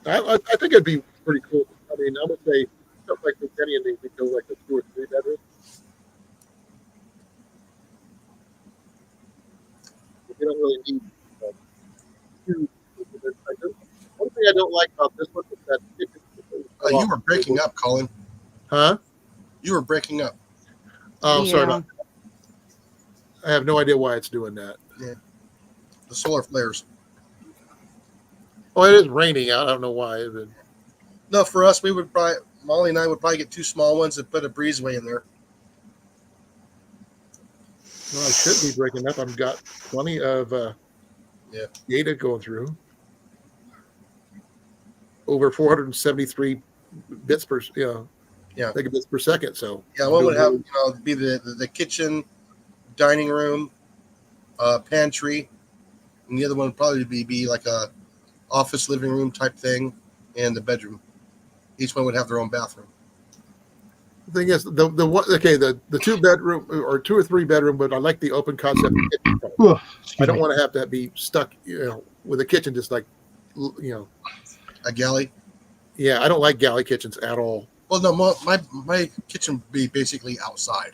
I think it'd be pretty cool. I mean, I would say something like the Kenny and they could go like a 2 or 3 bedroom. You don't really need 2. One thing I don't like about this one is that You were breaking up, Colin. Huh? You were breaking up. Oh, sorry Yeah. about that. I have no idea why it's doing that. The solar flares. Oh, it is raining out. I don't know why. But No, for us, we would probably Molly and I would probably get 2 small ones and put a breezeway in there. well, I should be breaking up. I've got plenty of data going through. Over 473 bits per megabits per second. So Yeah, one would have be the kitchen, dining room, pantry, and the other one would probably be like a office living room type thing, and the bedroom. Each one would have their own bathroom. The thing is, the 2 bedroom or 2 or 3 bedroom, but I like the open concept. Ugh, I don't want to have to be stuck, with a kitchen just like, A galley. yeah, I don't like galley kitchens at all. Well, no, my kitchen would be basically outside.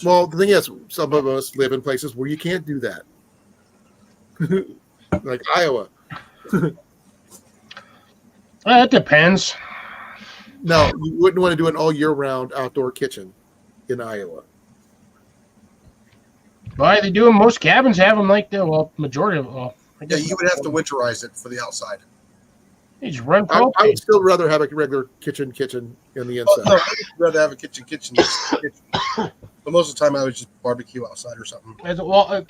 Well, the thing is, some of us live in places where you can't do that, like Iowa. It depends. No, you wouldn't want to do an all year round outdoor kitchen in Iowa. But they do. Most cabins have them like the majority of. Well, I Yeah, guess you would have to winterize it for the outside. you just run I propane. would still rather have a regular kitchen in the Oh, inside. no, I'd rather have a kitchen. But most of the time, I would just barbecue outside or something.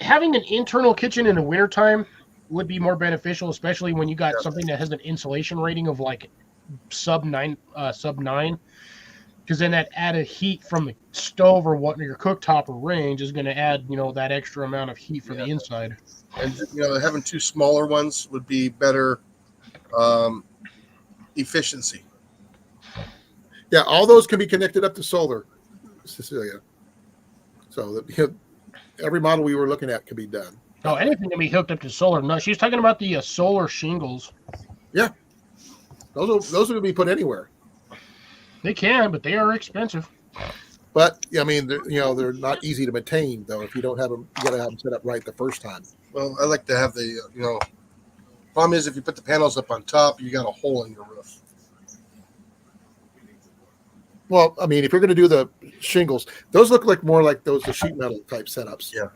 Having an internal kitchen in the wintertime would be more beneficial, especially when you got something that has an insulation rating of like sub 9, because then that added heat from the stove or your cooktop or range is going to add, that extra amount of heat for the inside. And having 2 smaller ones would be better efficiency. Yeah, all those can be connected up to solar, Cecilia. So that, every model we were looking at could be done. Oh, anything can be hooked up to solar. No, she's talking about the solar shingles. Those are going to be put anywhere. They can, but they are expensive. But I mean, they're not easy to maintain though. If you don't have them, you got to have them set up right the first time. Well, I like to have the problem is if you put the panels up on top, you got a hole in your roof. Well, I mean, if you're going to do the shingles, those look like more like the sheet metal type setups. Yeah.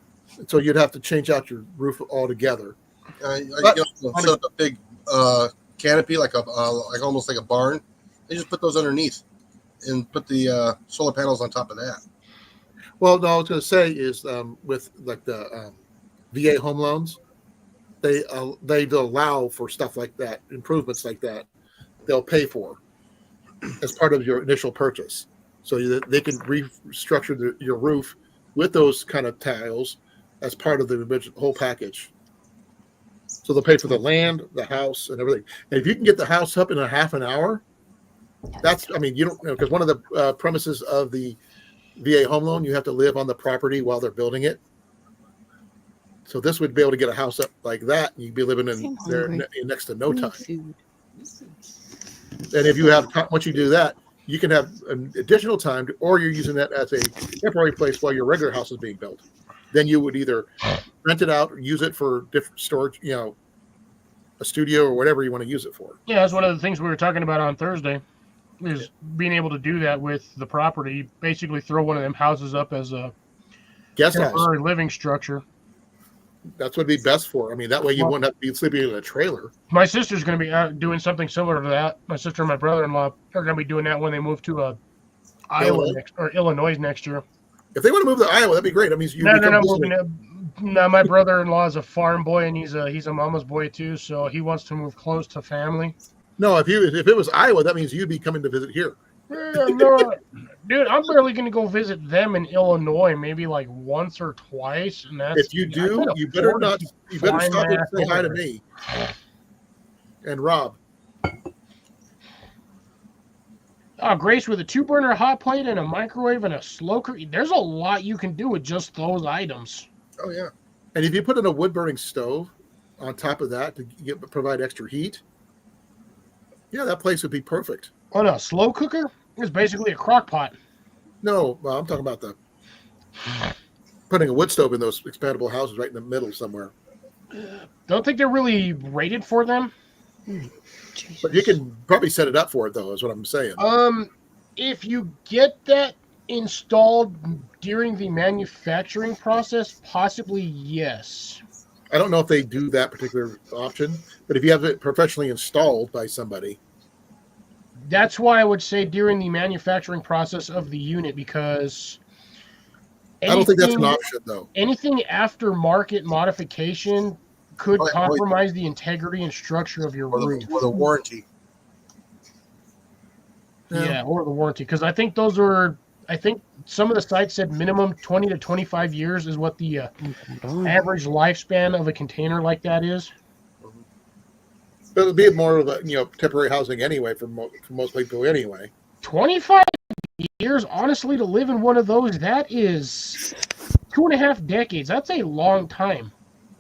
So you'd have to change out your roof altogether. Set up a big canopy, like almost like a barn. They just put those underneath and put the solar panels on top of that. Well, no, I was going to say is with like the VA home loans, they allow for stuff like that, improvements like that. They'll pay for as part of your initial purchase, so they can restructure your roof with those kind of tiles as part of the whole package. So they'll pay for the land, the house, and everything. And if you can get the house up in a half an hour, you don't know, because one of the premises of the VA home loan, you have to live on the property while they're building it. So this would be able to get a house up like that, and you'd be living in there in next to no time. Food. And if you have, once you do that, you can have an additional time, or you're using that as a temporary place while your regular house is being built. Then you would either rent it out or use it for different storage, a studio or whatever you want to use it for. Yeah, that's one of the things we were talking about on Thursday, is being able to do that with the property. Basically throw one of them houses up as a Guest house. temporary living structure. That's what would be best for. I mean, that way you wouldn't have to be sleeping in a trailer. My sister's going to be doing something similar to that. My sister and my brother-in-law are going to be doing that when they move to Illinois next year. If they want to move to Iowa, that'd be great. That means No, my brother-in-law is a farm boy, and he's a mama's boy too. So he wants to move close to family. No, if it was Iowa, that means you'd be coming to visit here. No, dude, I'm barely going to go visit them in Illinois, maybe like once or twice. And that's If you do, you better not. You better stop and say hi to me and Rob. Grace, with a 2-burner hot plate and a microwave and a slow cooker, there's a lot you can do with just those items. Oh yeah. And if you put in a wood burning stove on top of that to provide extra heat, yeah, that place would be perfect. Oh no, slow cooker is basically a crock pot. No, well, I'm talking about putting a wood stove in those expandable houses right in the middle somewhere. Don't think they're really rated for them. But you can probably set it up for it, though, is what I'm saying. If you get that installed during the manufacturing process, possibly yes. I don't know if they do that particular option, but if you have it professionally installed by somebody, That's why I would say during the manufacturing process of the unit, because I don't think that's an anything- option though. Anything after market modification could Right, compromise the integrity and structure of your or roof. the warranty. Yeah, or the warranty. Because I think those are, I think some of the sites said minimum 20 to 25 years is what the average lifespan of a container like that is. But it'll be more of a temporary housing anyway for most people anyway. 25 years, honestly, to live in one of those, that is 2.5 decades. That's a long time.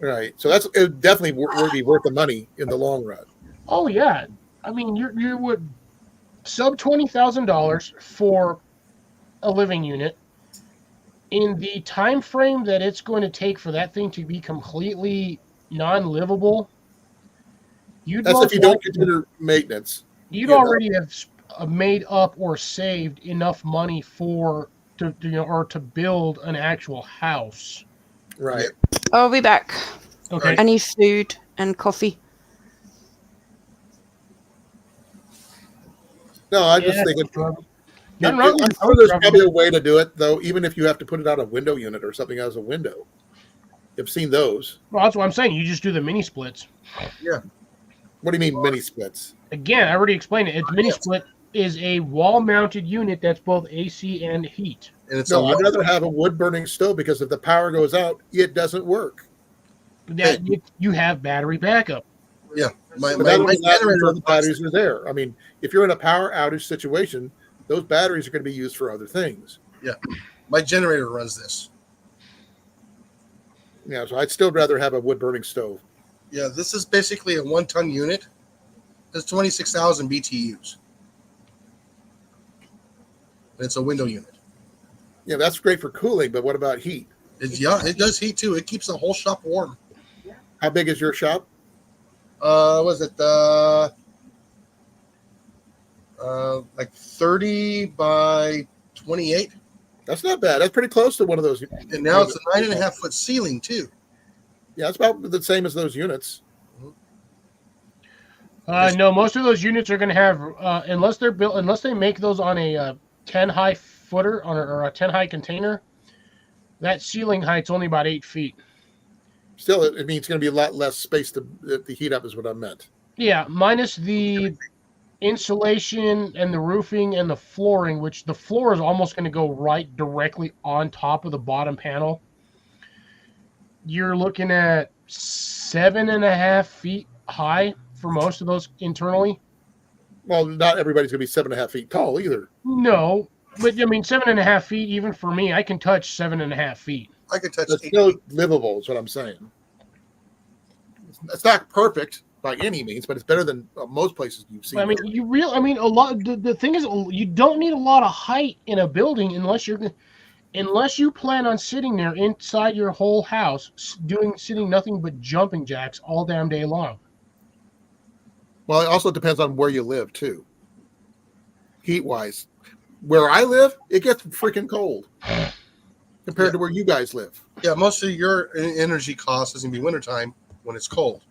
Right. So it would definitely would be worth the money in the long run. Oh yeah, I mean you would sub $20,000 for a living unit in the time frame that it's going to take for that thing to be completely non-livable. That's if you don't consider maintenance. You'd already have made up or saved enough money to build an actual house. Right. I'll be back. Okay. I need food and coffee. No, I'm just Yeah, thinking. nothing wrong with I'm the sure there's food probably a way to do it though, even if you have to put it out a window unit or something as a window. I've seen those. Well, that's what I'm saying. You just do the mini splits. What do you mean mini splits? Again, I already explained it. It's mini split is a wall-mounted unit that's both AC and heat. And it's No, I'd rather have a wood burning stove because if the power goes out, it doesn't work. That you have battery backup. my But that my only lasts generator until the batteries are there. I mean, if you're in a power outage situation, those batteries are going to be used for other things. my generator runs this. Yeah, so I'd still rather have a wood burning stove. Yeah, this is basically a 1-ton unit. It's 26,000 BTUs. And it's a window unit. Yeah, that's great for cooling, but what about heat? It does heat too. It keeps the whole shop warm. How big is your shop? Was it like 30 by 28? That's not bad. That's pretty close to one of those. And now it's a 9.5 foot ceiling too. Yeah, it's about the same as those units. No, most of those units are going to have, unless they make those on a 10 high footer or a 10 high container, that ceiling height's only about 8 feet. Still, it means it's going to be a lot less space to heat up, is what I meant. Yeah, minus the insulation and the roofing and the flooring, which the floor is almost going to go right directly on top of the bottom panel. You're looking at 7.5 feet high for most of those internally. Well, not everybody's going to be 7.5 feet tall either. No, but I mean 7.5 feet. Even for me, I can touch 7.5 feet. I could touch It's 8 still feet. livable, is what I'm saying. It's not perfect by any means, but it's better than most places you've seen. I mean, a lot. The thing is, you don't need a lot of height in a building unless you plan on sitting there inside your whole house, sitting nothing but jumping jacks all damn day long. Well, it also depends on where you live too. Heat-wise, where I live, it gets freaking cold compared to where you guys live. Yeah, most of your energy cost is going to be wintertime when it's cold.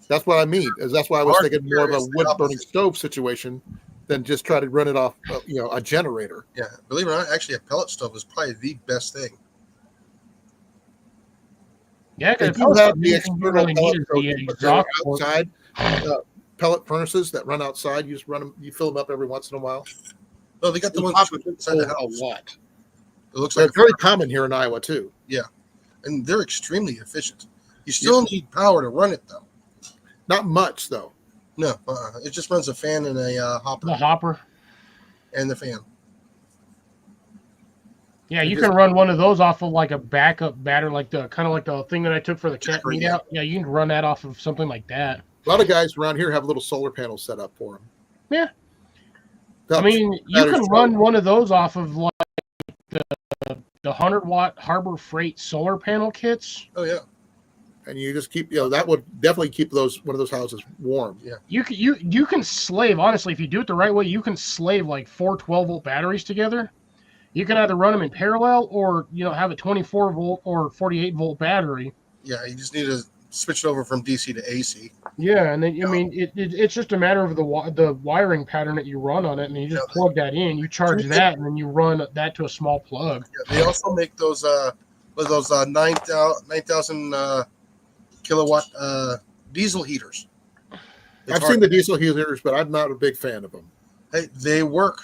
That's what I mean. That's why I was Our thinking more of a here is the wood-burning opposite. stove situation than just try to run it off, a generator. Yeah, believe it or not, actually a pellet stove is probably the best thing. Yeah, because If you have the you external really need pellet is stoves the that are exhaust port. outside, pellet furnaces that run outside, you just run them, you fill them up every once in a while. No, they got the It ones pops it inside the a house. lot. It looks They're like, very common here in Iowa too. and they're extremely efficient. You still need power to run it though. Not much though. No, it just runs a fan and a hopper The hopper. and the fan. Yeah, you can run one of those off of like a backup battery, like the thing that I took for the cat meat out. Yeah, you can run that off of something like that. A lot of guys around here have little solar panels set up for them. Yeah. I mean, you can run one of those off of like the 100-watt Harbor Freight solar panel kits. Oh yeah, and you just keep, that would definitely keep one of those houses warm. yeah. You can slave, honestly, if you do it the right way, you can slave like 4 12-volt batteries together You can either run them in parallel or have a 24 volt or 48 volt battery. Yeah, you just need to switch it over from DC to AC. Yeah, and then it's just a matter of the wiring pattern that you run on it, and you just plug that in. You charge that, and then you run that to a small plug. Yeah, they also make those 9,000 kilowatt diesel heaters. I've seen the diesel heaters, but I'm not a big fan of them. Hey, they work.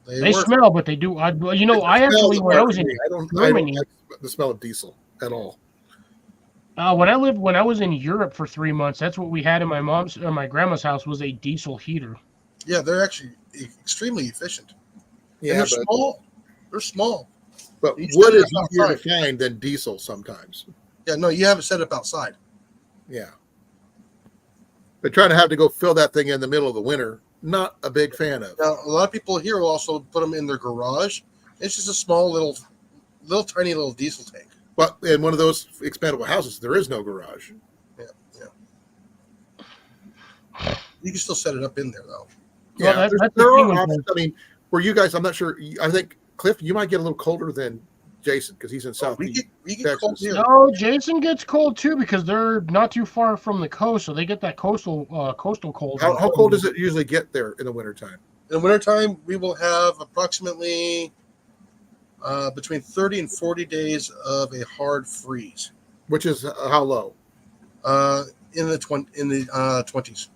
They smell, but they do. I actually when I was in Germany, like the smell of diesel at all. When I was in Europe for 3 months, that's what we had in my grandma's house was a diesel heater. Yeah, they're actually extremely efficient. Yeah, and they're small. They're small. But wood is easier to find than diesel sometimes. Yeah, no, you have it set up outside. Yeah. But trying to have to go fill that thing in the middle of the winter, not a big fan of. Now, a lot of people here will also put them in their garage. It's just a small tiny little diesel tank. But in one of those expandable houses, there is no garage. Yeah. You can still set it up in there, though. Yeah, that's there the are thing with options. I mean, where you guys, I'm not sure. I think, Cliff, you might get a little colder than Jason because he's in South We get Texas. cold here. No, Jason gets cold too because they're not too far from the coast, so they get that coastal cold. How cold does it usually get there in the wintertime? In the wintertime, we will have approximately between 30 and 40 days of a hard freeze. Which is how low? In the 20s.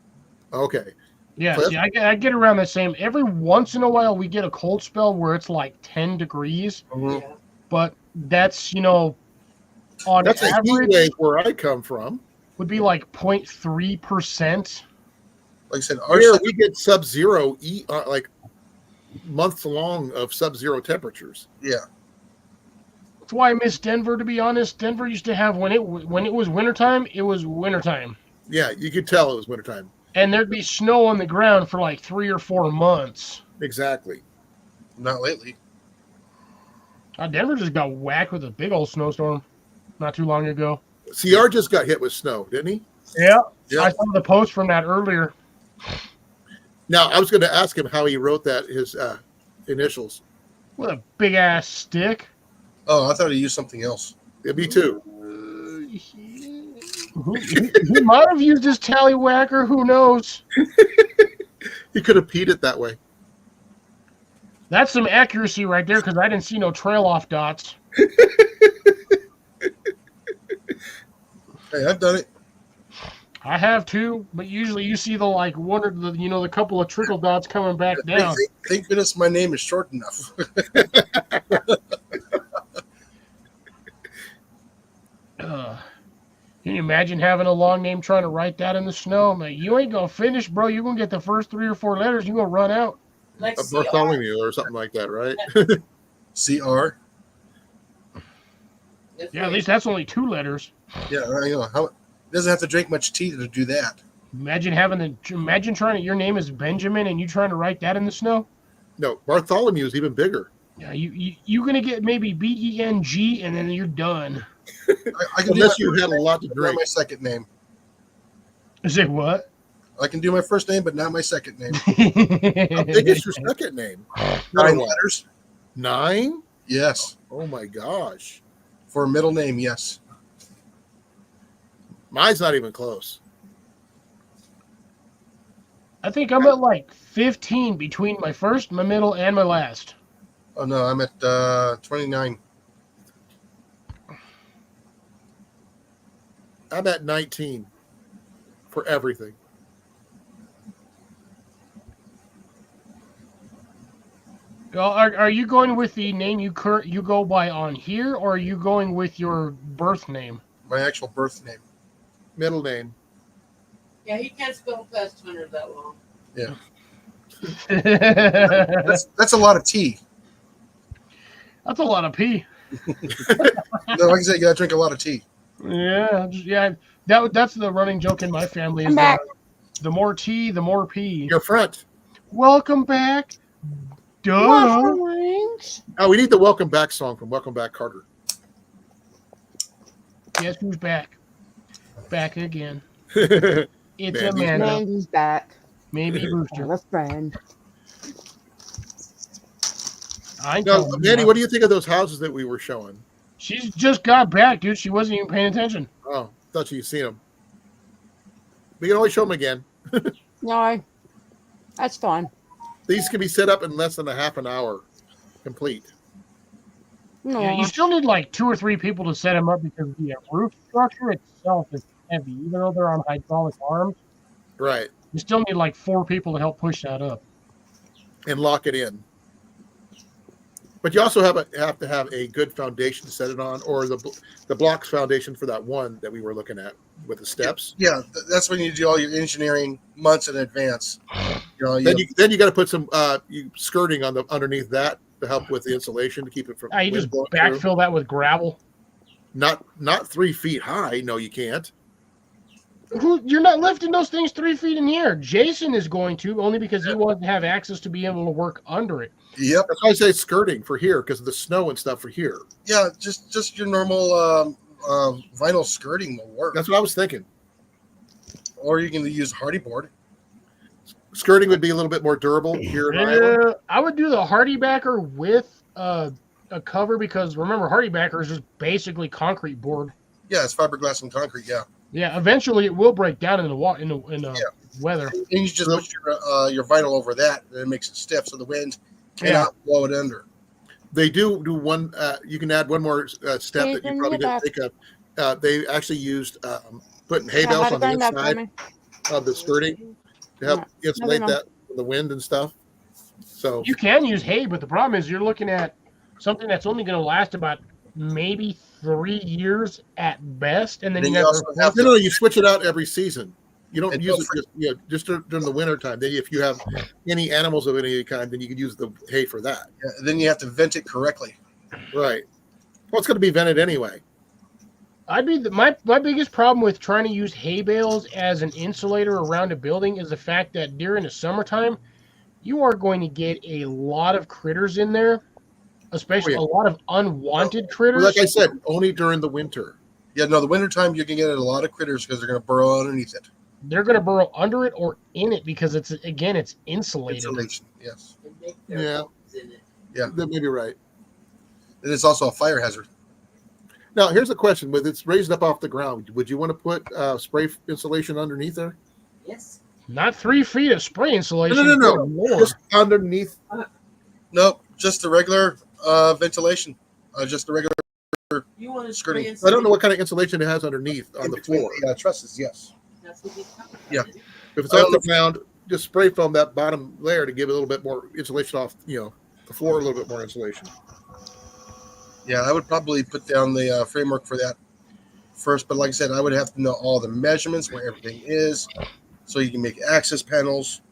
Okay. Yeah, Cliff? see, I get around the same. Every once in a while, we get a cold spell where it's like 10 degrees, Yeah. but that's on That's a heat average wave where I come from. would be like 0.3%. Like I said, Here we get sub-zero, like months long of sub-zero temperatures. yeah. That's why I miss Denver. To be honest, Denver used to have when it was wintertime, it was wintertime, Yeah, you could tell it was wintertime. and there'd be snow on the ground for like 3 or 4 months. Exactly. Not lately. Denver just got whacked with a big old snowstorm not too long ago. CR just got hit with snow, didn't he? Yeah, Yeah. I saw the post from that earlier. Now, I was going to ask him how he wrote that, his initials. With a big ass stick. Oh, I thought he used something else. Yeah, me too. He might have used his tallywhacker. Who knows? He could have peed it that way. That's some accuracy right there because I didn't see no trail off dots. Hey, I've done it. I have too, but usually you see the like one or the couple of trickle dots coming back down. Thank goodness my name is short enough. Can you imagine having a long name trying to write that in the snow? Man, you ain't gonna finish, bro. You're gonna get the first 3 or 4 letters. You're gonna run out. Like A Bartholomew or something like that, right? CR. Yeah, at least that's only 2 letters. Yeah, I know. How doesn't have to drink much tea to do that. Imagine trying to. Your name is Benjamin, and you trying to write that in the snow. No, Bartholomew is even bigger. Yeah, you gonna get maybe BENG, and then you're done. I can Unless do you my had a lot to not drink. my second name. Say what? I can do my first name, but not my second name. How big is your second name? 9 letters. 9? Yes. Oh my gosh. For a middle name, yes. Mine's not even close. I think I'm at like 15 between my first, my middle, and my last. Oh no, I'm at 29. I'm at 19 for everything. Are you going with the name you go by on here, or are you going with your birth name? My actual birth name. Middle name. Yeah, he can't spell past 100 that long. Yeah. That's That's a lot of tea. a lot of pee. No, like I said, you gotta drink a lot of tea. Yeah. That's the running joke in my family. Is that the more tea, the more pee. Your front. Welcome back. Duh. Oh, we need the Welcome Back song from Welcome Back Carter. Guess who's back? Back again. Mandy's It's back. Amanda. Mandy's back. Maybe Booster. Have a friend. I No, tell Mandy, you, what do you think of those houses that we were showing? she's just got back, dude. She wasn't even paying attention. Oh, thought you'd seen them. We can always show them again. No, that's fine. These can be set up in less than a half an hour, complete. No, Yeah, you still need like 2 or 3 people to set them up because the roof structure itself is heavy. Even though they're on hydraulic arms, Right. you still need like 4 people to help push that up. And lock it in. But you also have to have a good foundation to set it on, or the blocks foundation for that one that we were looking at with the steps. Yeah, that's when you do all your engineering months in advance. You know, Then you got to put some skirting on the underneath that to help with the insulation to keep it from. You wind just blowing backfill through. that with gravel. Not 3 feet high. No, you can't. You're not lifting those things 3 feet in the air. Jason is going to, only because he wants to have access to be able to work under it. Yep. That's why I say skirting for here because of the snow and stuff for here. Yeah, just your normal vinyl skirting will work. That's what I was thinking. Or you can use hardy board. Skirting would be a little bit more durable here in Iowa. I would do the Hardy Backer with a cover because remember, Hardy Backer is just basically concrete board. Yeah, it's fiberglass and concrete. Yeah, Yeah, eventually it will break down in the weather. and you just put your vinyl over that, and it makes it stiff, so the wind cannot blow it under. They do one. You can add one more step that you Stephen, probably you're didn't think of. They actually used putting hay bales on the inside of the skirting to help insulate that from the wind and stuff. So You can use hay, but the problem is you're looking at something that's only going to last about maybe 3 years at best, and then Then you you have also to have no, you switch it out every season. You don't And use go it just during the winter time. Then if you have any animals of any kind, then you can use the hay for that. then you have to vent it correctly. Right. Well, it's going to be vented anyway. I'd be my biggest problem with trying to use hay bales as an insulator around a building is the fact that during the summertime, you are going to get a lot of critters in there, especially a lot of unwanted critters. Like I said, only during the winter. Yeah, no, the wintertime you can get a lot of critters because they're going to burrow underneath it. They're going to burrow under it or in it because it's insulated. Insulation, yes. And make their Yeah. homes in it. That may be right. And it's also a fire hazard. Now, here's a question: with it's raised up off the ground, would you want to put spray insulation underneath there? Yes. Not 3 feet of spray insulation. No. Good Lord. Just underneath. Nope, just the regular ventilation. Just the regular You want to Skirting. spray I don't know what kind of insulation it has underneath on in the between floor. the trusses, yes. That's what he's talking about. Yeah. If it's off the ground, just spray foam that bottom layer to give it a little bit more insulation off. The floor, a little bit more insulation. Yeah, I would probably put down the framework for that first. But like I said, I would have to know all the measurements, where everything is, so you can make access panels.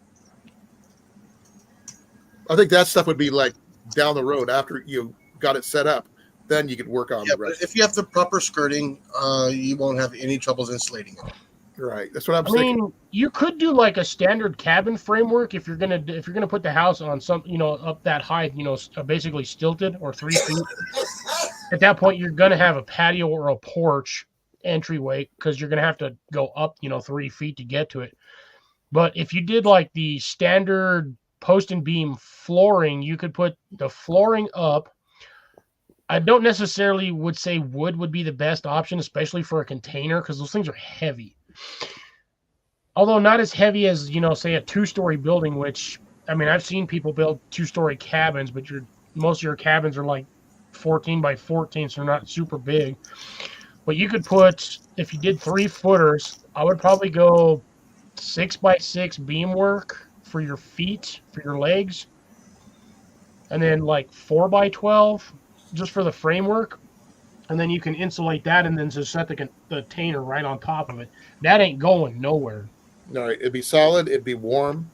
I think that stuff would be like down the road after you got it set up. Then you could work on Yeah, the but rest. if you have the proper skirting, you won't have any troubles insulating it. Right. That's what I'm I thinking. mean, you could do like a standard cabin framework if you're gonna put the house on some, up that high, basically stilted or 3 feet. At that point, you're gonna have a patio or a porch entryway because you're gonna have to go up, 3 feet to get to it. But if you did like the standard post and beam flooring, you could put the flooring up. I don't necessarily would say wood would be the best option, especially for a container, because those things are heavy. Although not as heavy as, say a 2-story building, which, I mean, I've seen people build 2-story cabins, but most of your cabins are like 14 by 14, so they're not super big. But you could put, if you did 3-footers, I would probably go 6 by 6 beam work for your feet, for your legs, and then like 4 by 12 just for the framework. And then you can insulate that and then just set the container right on top of it. That ain't going nowhere. All right. It'd be solid. It'd be warm.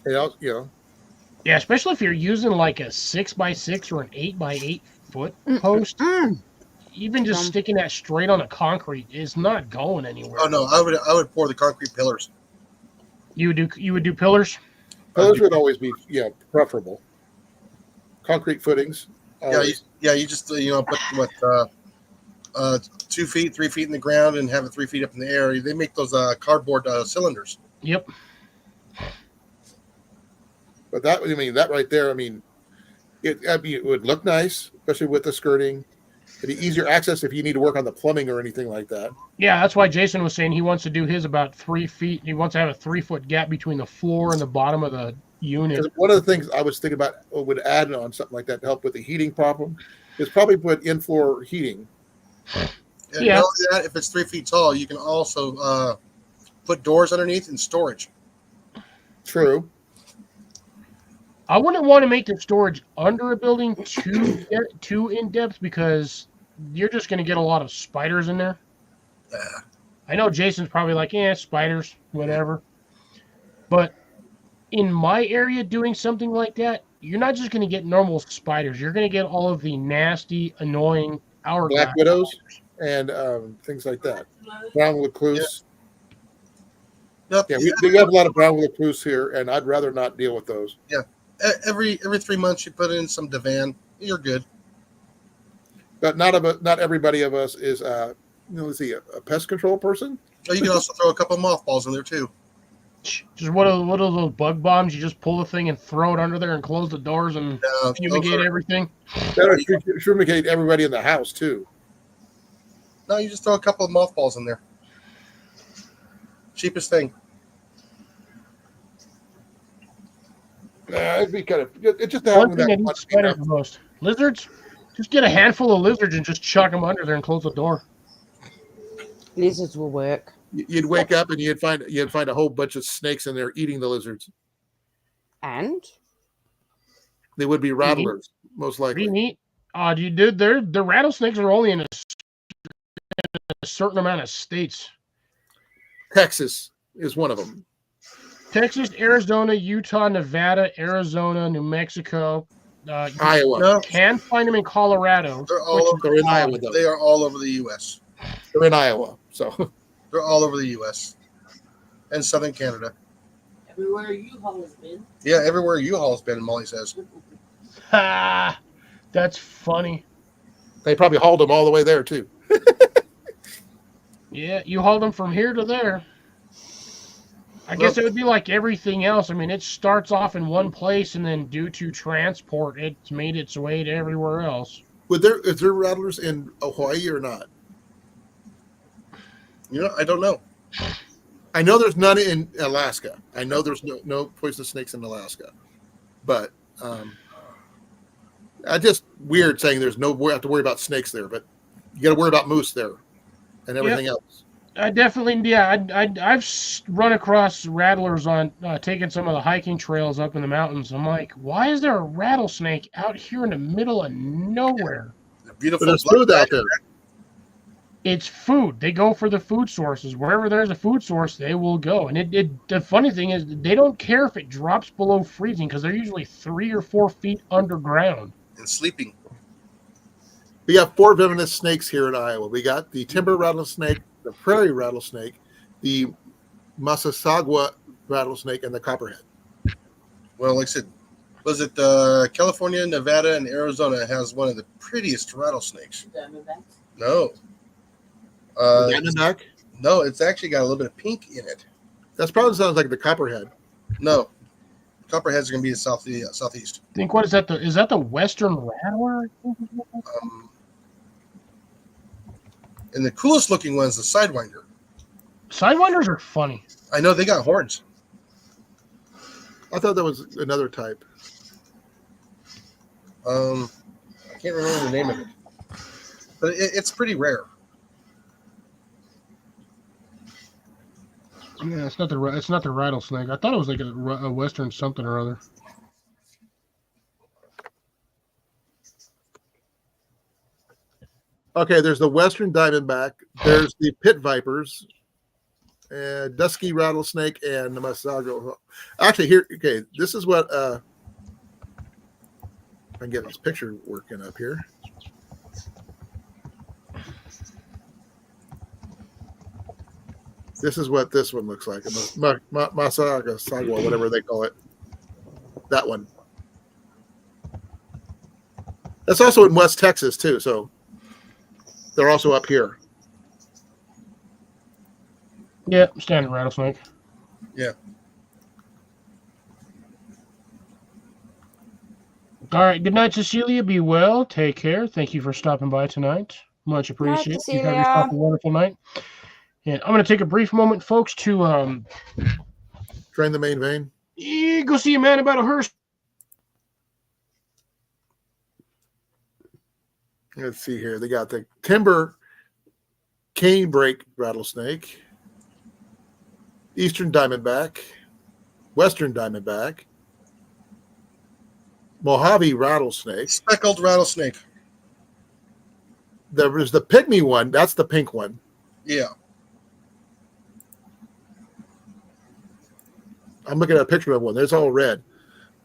Yeah, especially if you're using like a 6 by 6 or an 8 by 8 foot post. Even just sticking that straight on the concrete is not going anywhere. Oh no, I would pour the concrete pillars. You would do pillars? Those would always be preferable. Concrete footings. You just put 2 feet, 3 feet in the ground, and have it 3 feet up in the air. They make those cardboard cylinders. Yep. But that right there, I mean, It would look nice, especially with the skirting. It'd be easier access if you need to work on the plumbing or anything like that. Yeah, that's why Jason was saying he wants to do his about 3 feet. He wants to have a 3-foot gap between the floor and the bottom of the unit. Because one of the things I was thinking about would add on something like that to help with the heating problem is probably put in-floor heating. And Yeah. not only that, if it's 3 feet tall, you can also put doors underneath and storage. True. I wouldn't want to make the storage under a building too in depth because you're just going to get a lot of spiders in there. I know Jason's probably like, spiders, whatever. But in my area, doing something like that, you're not just going to get normal spiders. You're going to get all of the nasty, annoying hourglass. Black widows and things like that. Brown recluse. Yep. Yeah, we have a lot of brown recluse here, and I'd rather not deal with those. Every 3 months, you put in some Divan. You're good. But not everybody of us is let's see, a pest control person. Oh, you can also throw a couple of mothballs in there too. Just what are those bug bombs? You just pull the thing and throw it under there and close the doors and fumigate everything. That'll fumigate everybody in the house too. No, you just throw a couple of mothballs in there. Cheapest thing. It'd be kind of just One thing I need spiders the most. Lizards? Just get a handful of lizards and just chuck them under there and close the door. Lizards will work. You'd wake up and you'd find a whole bunch of snakes in there eating the lizards. And They would be rattlers, most likely. Pretty neat. Dude, the rattlesnakes are only in a certain amount of states. Texas is one of them. Texas, Arizona, Utah, Nevada, Arizona, New Mexico. You Iowa. No, can find them in Colorado. they're all over. They're in Iowa, though. They are all over the U.S. They're in Iowa, so They're all over the U.S. and southern Canada. Everywhere U-Haul has been. Yeah, everywhere U-Haul's been, Molly says. Ha! That's funny. they probably hauled them all the way there too. Yeah, you haul them from here to there. I guess it would be like everything else. I mean, it starts off in one place, and then due to transport, it's made its way to everywhere else. Is there rattlers in Hawaii or not? I don't know. I know there's none in Alaska. I know there's no poisonous snakes in Alaska, but I just weird saying there's no have to worry about snakes there, but you got to worry about moose there and everything else. I definitely, I've run across rattlers on taking some of the hiking trails up in the mountains. I'm like, why is there a rattlesnake out here in the middle of nowhere? Beautiful. But there's food out there. It's food. They go for the food sources. Wherever there's a food source, they will go. And the funny thing is, they don't care if it drops below freezing because they're usually 3 or 4 feet underground. And sleeping. We have 4 venomous snakes here in Iowa. We got the timber rattlesnake, the prairie rattlesnake, the Massasauga rattlesnake, and the copperhead. Well, like I said, was it California, Nevada, and Arizona has one of the prettiest rattlesnakes? Diamondbacks. No. Diamondback? No, it's actually got a little bit of pink in it. That probably sounds like the copperhead. No. Copperhead's going to be in southeast. I think, what is that? Is that the Western Rattler? And the coolest looking one is the Sidewinder. Sidewinders are funny. I know they got horns. I thought that was another type. I can't remember the name of it, but it's pretty rare. Yeah, it's not the rattlesnake. I thought it was like a Western something or other. Okay, there's the Western diamondback. There's the pit vipers, dusky rattlesnake, and the Massasauga. Actually, here, okay, this is what I can get this picture working up here. This is what this one looks like. Massasauga, whatever they call it. That one. That's also in West Texas too, so they're also up here. Yeah, standard rattlesnake. Yeah. All right. Good night, Cecilia. Be well. Take care. Thank you for stopping by tonight. Much appreciated. You have yourself a wonderful night. And I'm going to take a brief moment, folks, to Drain the main vein. go see a man about a hearse. Let's see here. They got the timber canebrake rattlesnake, eastern diamondback, western diamondback, Mojave rattlesnake. Speckled rattlesnake. There was the pygmy one. That's the pink one. Yeah. I'm looking at a picture of one. There's all red.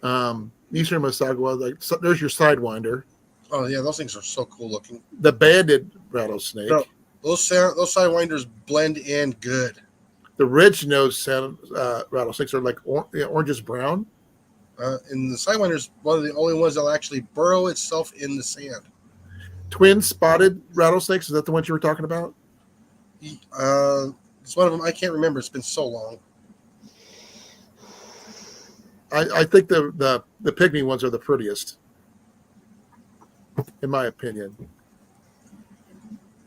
Eastern Mosagua. Like, so there's your sidewinder. Oh yeah, those things are so cool looking. The banded rattlesnake. No, those sidewinders blend in good. The ridge nose rattlesnakes are like oranges brown. And the sidewinder's one of the only ones that'll actually burrow itself in the sand. Twin spotted rattlesnakes. Is that the ones you were talking about? It's one of them. I can't remember. It's been so long. I think the pygmy ones are the prettiest, in my opinion.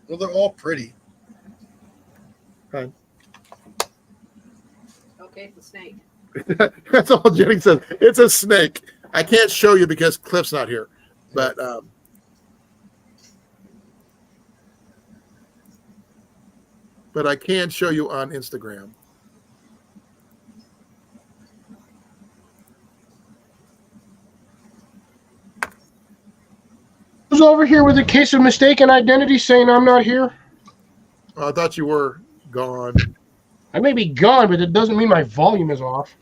Well, they're all pretty. Right. Okay, it's a snake. That's all Jenny says. It's a snake. I can't show you because Cliff's not here, but I can show you on Instagram. Who's over here with a case of mistaken identity saying I'm not here? Oh, I thought you were gone. I may be gone, but it doesn't mean my volume is off.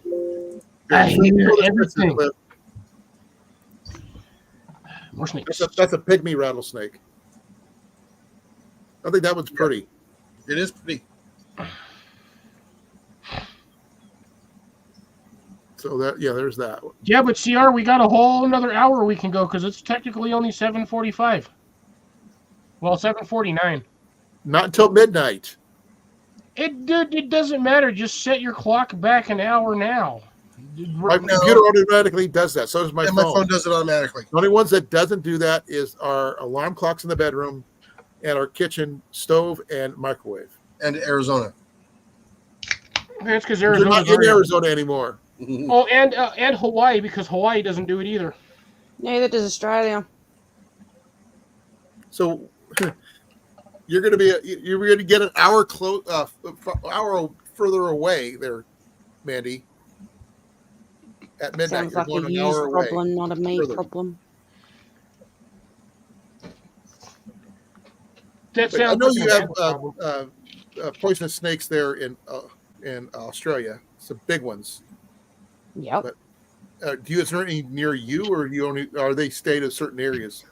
I hear everything. More snakes. That's a pygmy rattlesnake. I think that one's pretty. It is pretty. So there's that one. Yeah, but CR, we got a whole another hour we can go because it's technically only 7:45. Well, 7:49. Not until midnight. It doesn't matter. Just set your clock back an hour now. My computer automatically does that. So does my And phone. my phone does it automatically. The only ones that doesn't do that is our alarm clocks in the bedroom and our kitchen stove and microwave. And Arizona. That's because We're Arizona's not in Arizona anymore. Oh, and Hawaii, because Hawaii doesn't do it either. Neither does Australia. So you're going to get an hour hour further away there, Mandy. At midnight, Sounds like you're a going you an hour away. problem, not a me further. problem. That But I sounds know like you a have man problem. poisonous snakes there in Australia. Some big ones. Yep. But, is there any near you, or are they stayed in certain areas?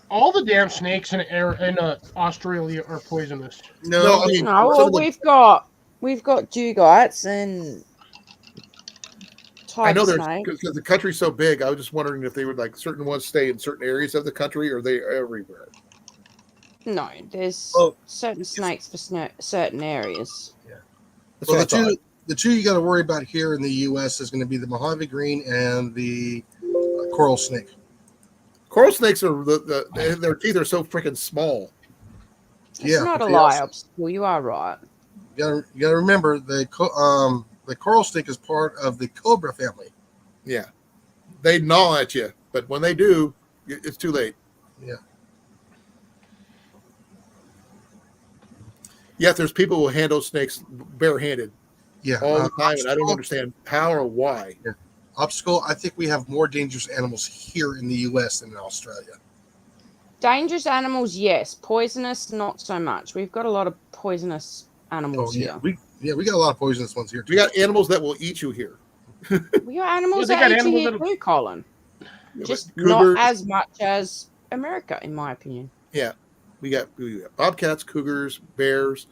All the damn snakes in Australia are poisonous. No, I mean, No, some well, of them- we've got dugites and I know tiger there's snake. because the country's so big. I was just wondering if they would like certain ones stay in certain areas of the country, or are they everywhere? No, there's Oh. certain snakes for certain areas. That's Well, what I thought. the two you got to worry about here in the U.S. is going to be the Mojave green and the coral snake. Coral snakes are their teeth are so freaking small. It's Yeah, not a they lie, are. obstacle. You are right. You got to remember the coral snake is part of the cobra family. Yeah, they gnaw at you, but when they do, it's too late. Yeah. Yet there's people who handle snakes barehanded Yeah, all the time, and I don't obstacle- understand how or why. Obstacle. I think we have more dangerous animals here in the U.S. than in Australia. Dangerous animals, yes. Poisonous, not so much. We've got a lot of poisonous Oh animals yeah, here. we got a lot of poisonous ones here. We got animals that will eat you here. We got animals Yeah, they got that eat you animals here that'll- too, Colin. Just Cougars. not as much as America, in my opinion. We got bobcats, cougars, bears,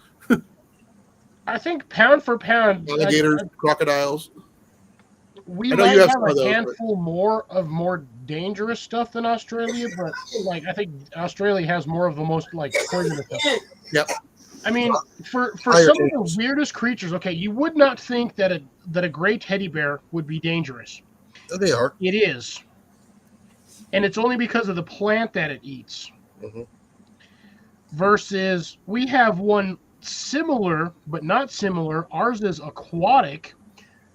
I think pound for pound, alligators, crocodiles. we I know might you have have some of a those, but- handful more dangerous stuff than Australia, but like I think Australia has more of the most like poisonous stuff. Yep. I mean, for Higher some of chances. the weirdest creatures, okay, you would not think that a gray teddy bear would be dangerous. They are. It is. and it's only because of the plant that it eats. Mhm. Versus we have one similar but not similar. Ours is aquatic,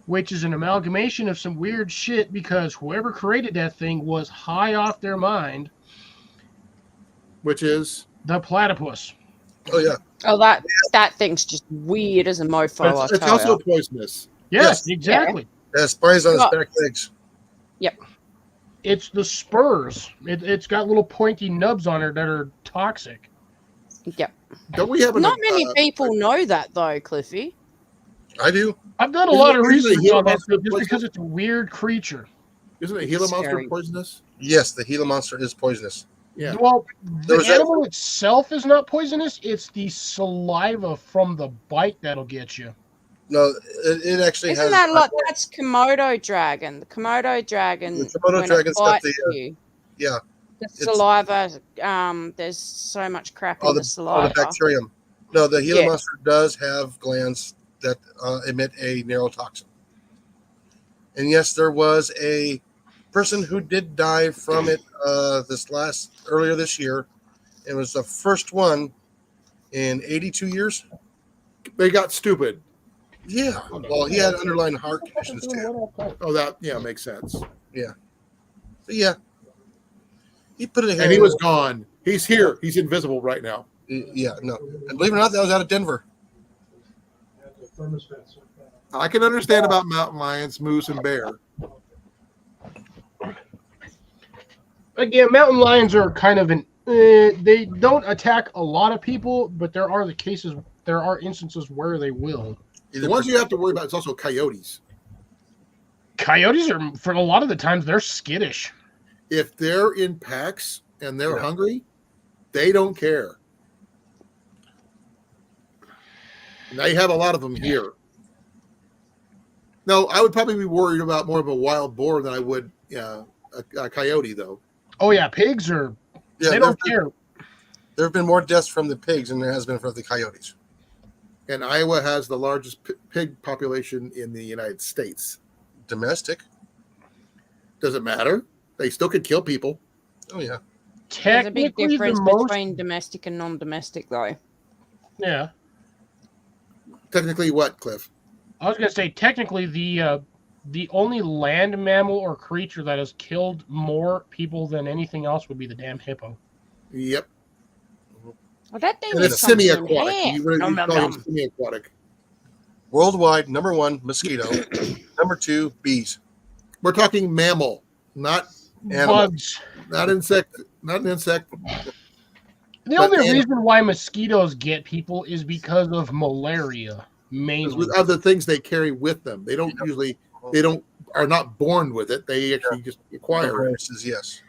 which is an amalgamation of some weird shit because whoever created that thing was high off their mind. Which is The platypus. Oh yeah. Oh, that thing's just weird as a mofo. I'll it's tell also you. poisonous. Yes, Yes. exactly. It has spines on its Well- back legs. It's the spurs. It's got little pointy nubs on it that are toxic. Yep. Don't we have Not many people know that though, Cliffy. I do. I've done a Isn't lot it- of isn't it research Gila on that monster stuff just poisonous? because it's a weird creature. Isn't a Gila monster Scary. poisonous? Yes, the Gila monster is poisonous. Yeah. Well, There the was that- animal itself is not poisonous. It's the saliva from the bite that'll get you. No, it actually Isn't has. that like that's Komodo dragon? The Komodo dragon. The Komodo when dragon's it got bites the, you, yeah, the it's- saliva. There's so much crap in the all the saliva. bacterium. No, the Gila Yeah. monster does have glands that emit a neurotoxin. And yes, there was a person who did die from it earlier this year. It was the first one in 82 years. They got stupid. Yeah. Well, he had underlying heart conditions too. Oh, that makes sense. So, yeah. He put it. And he was gone. He's here. He's invisible right now. Yeah. No. And believe it or not, that was out of Denver. I can understand about mountain lions, moose, and bear. Again, mountain lions are kind of an. They don't attack a lot of people, but there are instances where they will. The ones you have to worry about is also coyotes. Coyotes are, for a lot of the times, they're skittish. If they're in packs and they're Yeah. hungry, they don't care. Now you have a lot of them here. No, I would probably be worried about more of a wild boar than I would a coyote, though. Oh yeah, pigs are. Yeah, They don't care. There have been more deaths from the pigs than there has been from the coyotes. And Iowa has the largest pig population in the United States. Domestic. Doesn't matter. They still could kill people. Oh yeah. There's a big Technically, difference the most. between domestic and non-domestic, though. Yeah, Technically, what, Cliff? I was gonna say technically the only land mammal or creature that has killed more people than anything else would be the damn hippo. Yep. Well, that thing And is it's something in semi-aquatic. half. You really Nom, nom, call him nom. semi-aquatic. Worldwide, number 1, mosquito. Number 2, bees. We're talking mammal, not Animal. Bugs. not insect, not an insect. The But only animal. reason why mosquitoes get people is because of malaria, mainly. With other things they carry with them. They don't usually. They are not born with it. They actually just acquire it. Viruses, yes.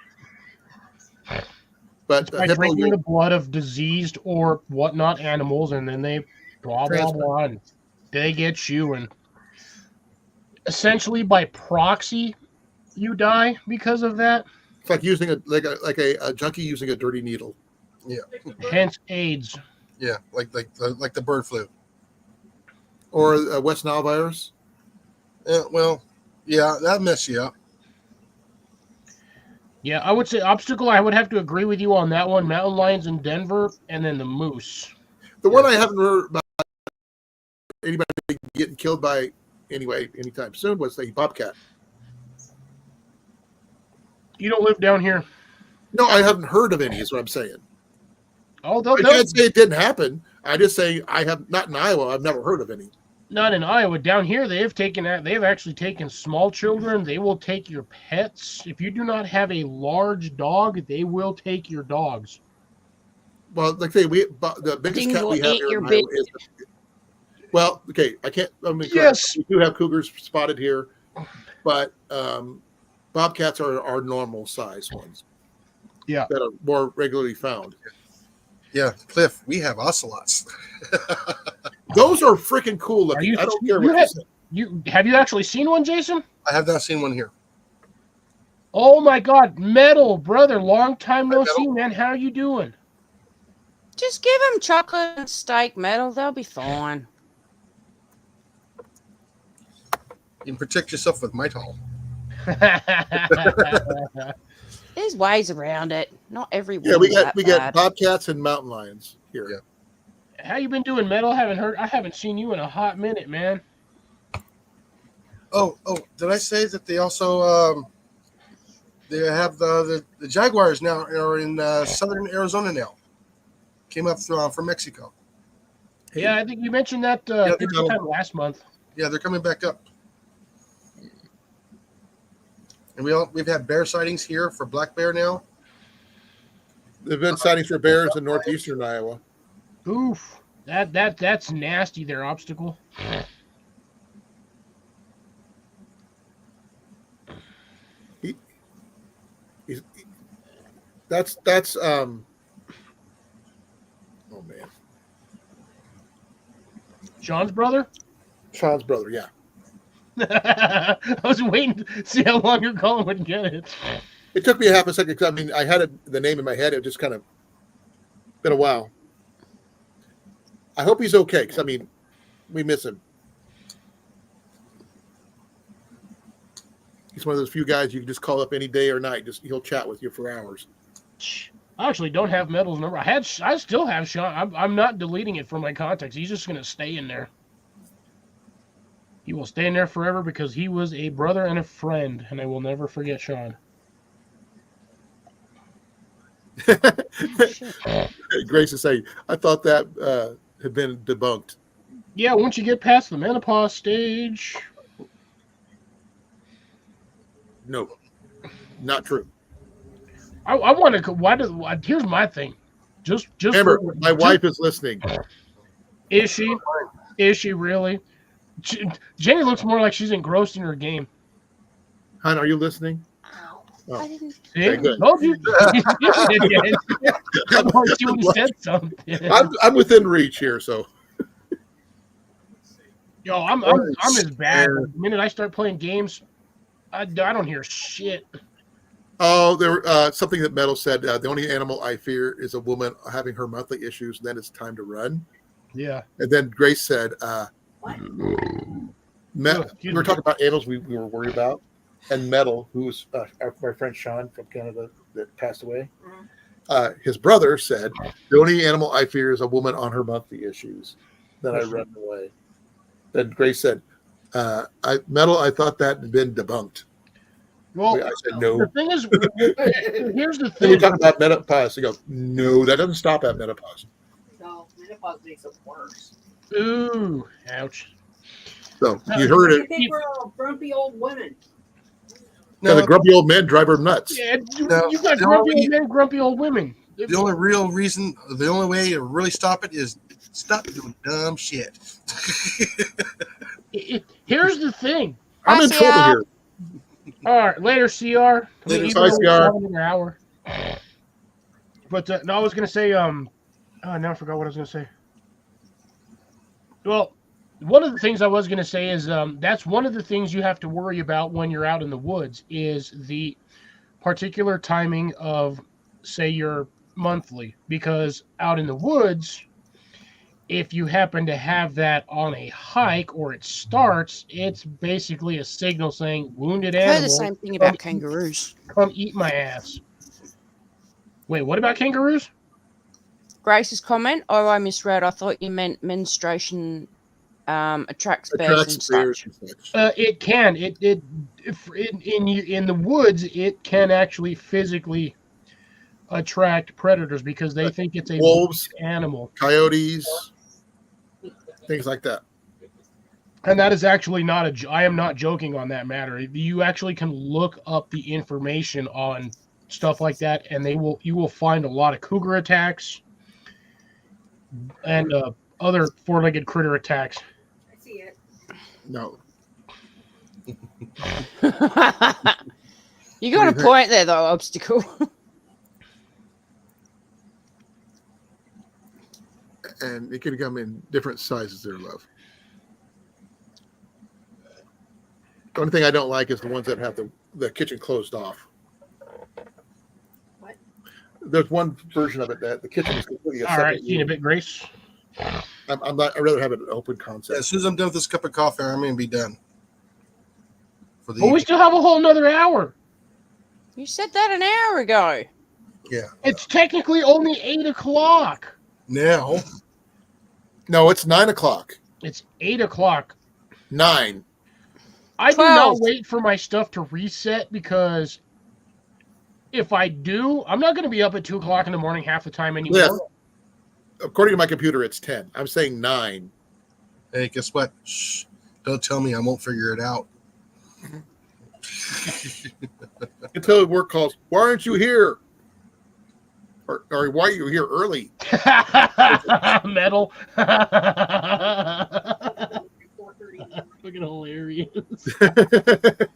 But By hippo, drinking the blood of diseased or whatnot animals, and then they blah blah Transfer. blah, and they get you, and essentially by proxy, you die because of that. it's like using a junkie using a dirty needle. Hence AIDS. Yeah, like the bird flu. Or West Nile virus. Well, yeah, that mess you up. Yeah, I would say obstacle. I would have to agree with you on that one. Mountain lions in Denver, and then the moose. The one I haven't heard about anybody getting killed by anytime soon was the bobcat. You don't live down here. No, I haven't heard of any. Is what I'm saying. Oh, I can't say it didn't happen. I just say I have not in Iowa. I've never heard of any. not in Iowa. Down here, they've actually taken small children. They will take your pets. If you do not have a large dog, they will take your dogs. Well, like I say, the biggest cat we Dingo have ate here your in Iowa is. Well, okay, I can't. I mean, Yes. we do have cougars spotted here, but bobcats are normal size ones. Yeah. that are more regularly found. Yeah, Cliff, we have ocelots. Those are freaking cool looking. you- I don't care you what have- you say. Have you actually seen one, Jason? I have not seen one here. Oh my God, Metal, brother, long time no Hi, Metal. see, man. How are you doing? Just give them chocolate and steak, Metal. They'll be fine. You can protect yourself with Mitol. There's ways around it. Not every Yeah, we one's got that bad. bobcats and mountain lions here. Yeah. How you been doing, Metal? I haven't seen you in a hot minute, man. Oh, did I say that they also they have the Jaguars now are in southern Arizona now? Came up from Mexico. Yeah, I think you mentioned that Yeah, I think sometime last month. Yeah, they're coming back up. And we've had bear sightings here for black bear now. There've been sightings for bears in northeastern Iowa. Oof. That's nasty, their obstacle. That's oh man, Sean's brother? Sean's brother. Yeah, I was waiting to see how long your column would get it. it took me a half a second because I mean I had the name in my head. It just kind of been a while. I hope he's okay because I mean we miss him. He's one of those few guys you can just call up any day or night. Just he'll chat with you for hours. I actually don't have Metal's number. I still have Sean. I'm not deleting it from my contacts. He's just gonna stay in there. He will stay in there forever because he was a brother and a friend, and I will never forget Sean. Grace is saying, I thought that had been debunked. Yeah, once you get past the menopause stage, No, not true. I want to. Here's my thing. Just Remember, my wife is listening. Is she? Is she really? Jenny looks more like she's engrossed in her game. Hon, are you listening? Oh. I didn't. See? Okay, good. Told you. I thought she would have said something. I'm within reach here, so Yo, I'm as bad. The minute I start playing games, I don't hear shit. oh, there something that Metal said. The only animal I fear is a woman having her monthly issues, and then it's time to run. Yeah. And then Grace said, What? we were talking about animals we were worried about, and Metal, who's my friend Sean from Canada that passed away. His brother said, the only animal I fear is a woman on her monthly issues. Then I run away. Then Grace said, Metal, I thought that had been debunked. Well, I said, no. the thing is, here's the Then we thing. talk about menopause. They go, no, that doesn't stop at menopause. No, menopause makes it worse. Ooh, ouch. So you heard I it. think we're all grumpy old women. The grumpy old men drive her nuts. Yeah, No, you got no, grumpy you- old men, grumpy old women. The only real reason, the only way to really stop it is stop doing dumb shit. Here's the thing. I'm in Bye, trouble CR. here. All right, later, CR. Later, Even bye, though CR. we're having an hour. But no, I was gonna say now I forgot what I was gonna say. Well, one of the things I was gonna say is that's one of the things you have to worry about when you're out in the woods is the particular timing of, say, your monthly, because out in the woods, if you happen to have that on a hike or it starts, it's basically a signal saying wounded I've heard the animal, same thing about kangaroos. come eat my ass. Wait, what about kangaroos? Grace's comment, oh, I misread. I thought you meant menstruation attracts bears and such. and such. It can. In the woods, it can actually physically attract predators because they think it's a Wolves, animal. coyotes, things like that. And that is actually not I am not joking on that matter. You actually can look up the information on stuff like that, and you will find a lot of cougar attacks and other four-legged critter attacks. I see it. No. You got a point there, though, Obstacle. And it can come in different sizes there, love. The only thing I don't like is the ones that have the kitchen closed off. What? There's one version of it that the kitchen is completely a All right, separate see you in a room. bit, Grace. I'm not. I'd rather have it an open concept. As soon as I'm done with this cup of coffee, I'm going to be done. for the But we evening. still have a whole nother hour. You said that an hour ago. Yeah. It's technically only 8 o'clock. Now, No, it's 9 o'clock. It's 8 o'clock. 9. I do not 12. wait for my stuff to reset because if I do, I'm not going to be up at 2 o'clock in the morning half the time anymore. Yes. According to my computer, it's 10. I'm saying 9. hey, guess what? Shh. Don't tell me I won't figure it out. Until work calls, why aren't you here? Or why are you here early? Metal. 4:30. Fucking hilarious. Live.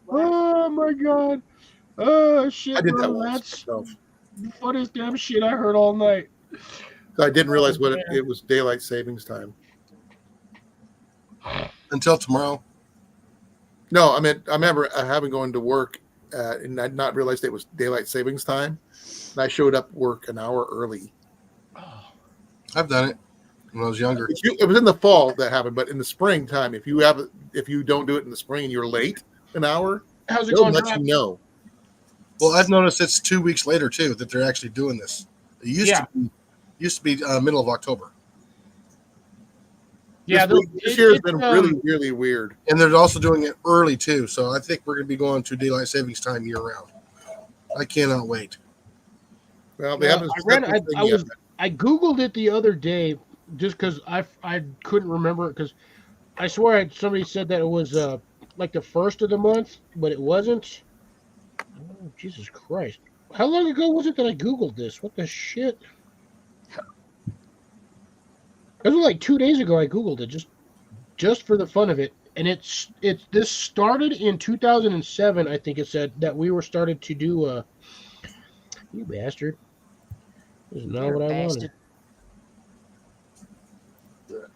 Oh my god. Oh shit, I did that bro. once That's myself. the funniest damn shit I heard all night. I didn't realize what man. it was daylight savings time. Until tomorrow. No, I mean, I remember having going to work and I'd not realized it was daylight savings time. And I showed up work an hour early. I've done it when I was younger. It was in the fall that happened, but in the springtime, if you don't do it in the spring and you're late an hour, How's it they'll going? let Rob? you know. Well, I've noticed it's 2 weeks later too that they're actually doing this. It used to be middle of October, Yeah, this year has been really, really weird. and they're also doing it early too. So I think we're going to be going to daylight savings time year round. I cannot wait. Well, they Yeah, haven't. I ran- set this thing yet. I googled it the other day just because I couldn't remember it because I swear somebody said that it was like the first of the month, but it wasn't. Oh, Jesus Christ! How long ago was it that I googled this? What the shit? It was like 2 days ago. I googled it just for the fun of it, and it's this started in 2007. I think it said that we were started to do. You bastard! This is not You're a what I bastard. wanted.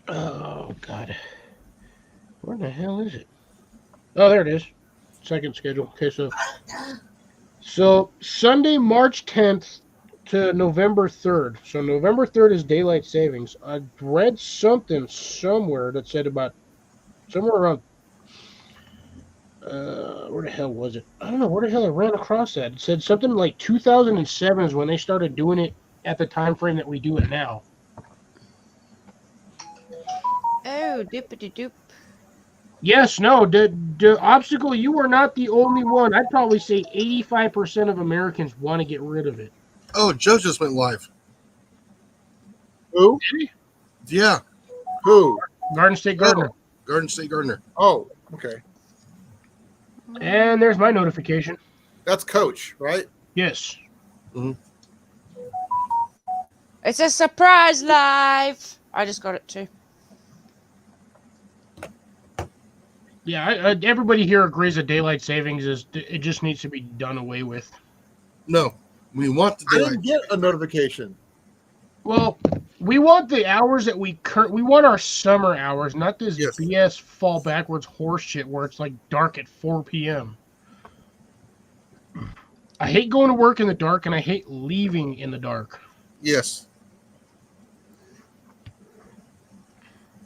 Oh God, where the hell is it? Oh, there it is. Second schedule. Okay, so Sunday, March 10th to November 3rd. So November 3rd is daylight savings. I read something somewhere that said about somewhere around where the hell was it? I don't know where the hell I ran across that. It said something like 2007 is when they started doing it at the time frame that we do it now. Oh, dippity doop. Yes, no, the obstacle, you are not the only one. I'd probably say 85% of Americans want to get rid of it. Oh, Joe just went live. Who? Yeah, Who? Garden State Gardener. Garden State Gardener. Oh, okay. And there's my notification. That's Coach, right? Yes. It's a surprise live. I just got it too. Yeah, everybody here agrees that daylight savings it just needs to be done away with. No, we want the I daylight. didn't get a notification. Well, we want the hours that we want our summer hours, not this Yes. BS fall backwards horse shit where it's like dark at 4 p.m. I hate going to work in the dark and I hate leaving in the dark, Yes.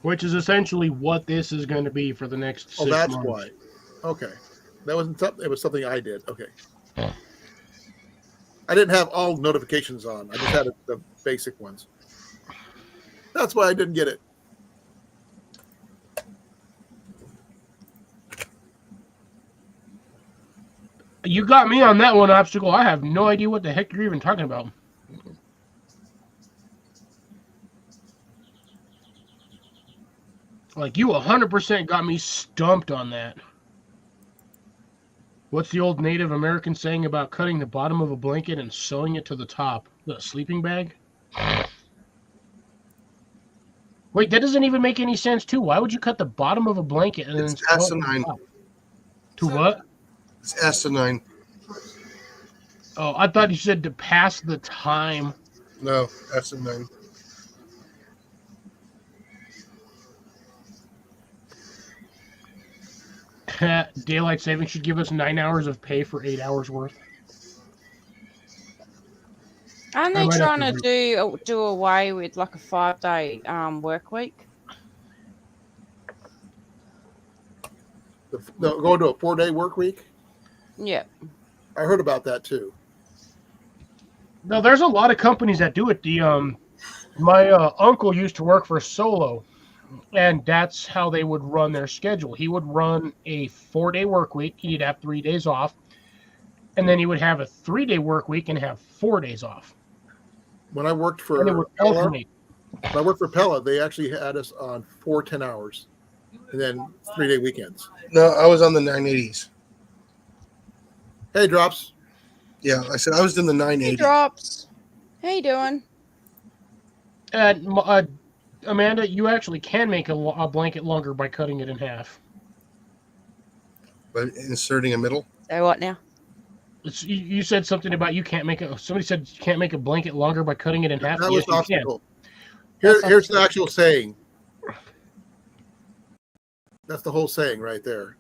which is essentially what this is going to be for the next 6 Oh, that's months. why. Okay, that wasn't something. It was something I did. Okay. I didn't have all notifications on. I just had the basic ones. That's why I didn't get it. You got me on that one, Obstacle. I have no idea what the heck you're even talking about. Like, you 100% got me stumped on that. What's the old Native American saying about cutting the bottom of a blanket and sewing it to the top? The sleeping bag? Wait, that doesn't even make any sense, too. Why would you cut the bottom of a blanket and It's then sew it to the asinine. top? To what? It's asinine. Oh, I thought you said to pass the time. No, asinine. Daylight savings should give us 9 hours of pay for 8 hours worth. Aren't I they might have trying to do away with like a 5-day work week? Going to a 4-day work week. Yeah. I heard about that too. No, there's a lot of companies that do it. My uncle used to work for Solo, and that's how they would run their schedule. He would run a 4-day work week. He'd have 3 days off, and then he would have a 3-day work week and have 4 days off. When I worked And they for would Pella, alternate. they actually had us on 4 10-hours, and then 3-day weekends. No, I was on the 980s. Hey, Drops. Yeah, I said I was in the Hey, 980. Drops. How you doing? Amanda, you actually can make a blanket longer by cutting it in half. But inserting a middle. Say what now? You said something about you can't make it. Somebody said you can't make a blanket longer by cutting it in half. That Yes, was you can. obstacle. Here's the actual saying. That's the whole saying right there.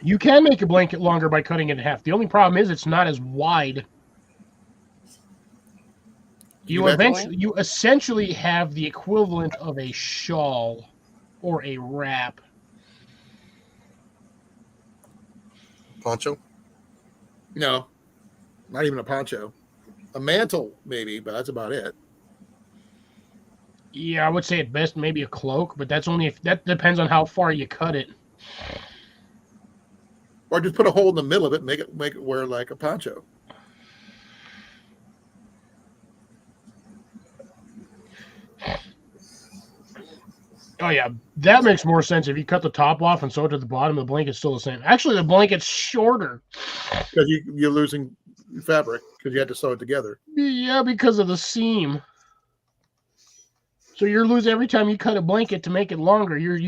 You can make a blanket longer by cutting it in half. The only problem is it's not as wide. You essentially have the equivalent of a shawl or a wrap. Poncho. No, not even a poncho. A mantle, maybe, but that's about it. Yeah, I would say at best maybe a cloak, but that's only if that depends on how far you cut it. Or just put a hole in the middle of it and make it wear like a poncho. Oh yeah, that makes more sense if you cut the top off and sew it to the bottom. The blanket's still the same. Actually, the blanket's shorter. Because you're losing fabric because you had to sew it together. Yeah, because of the seam. So you're losing every time you cut a blanket to make it longer. You're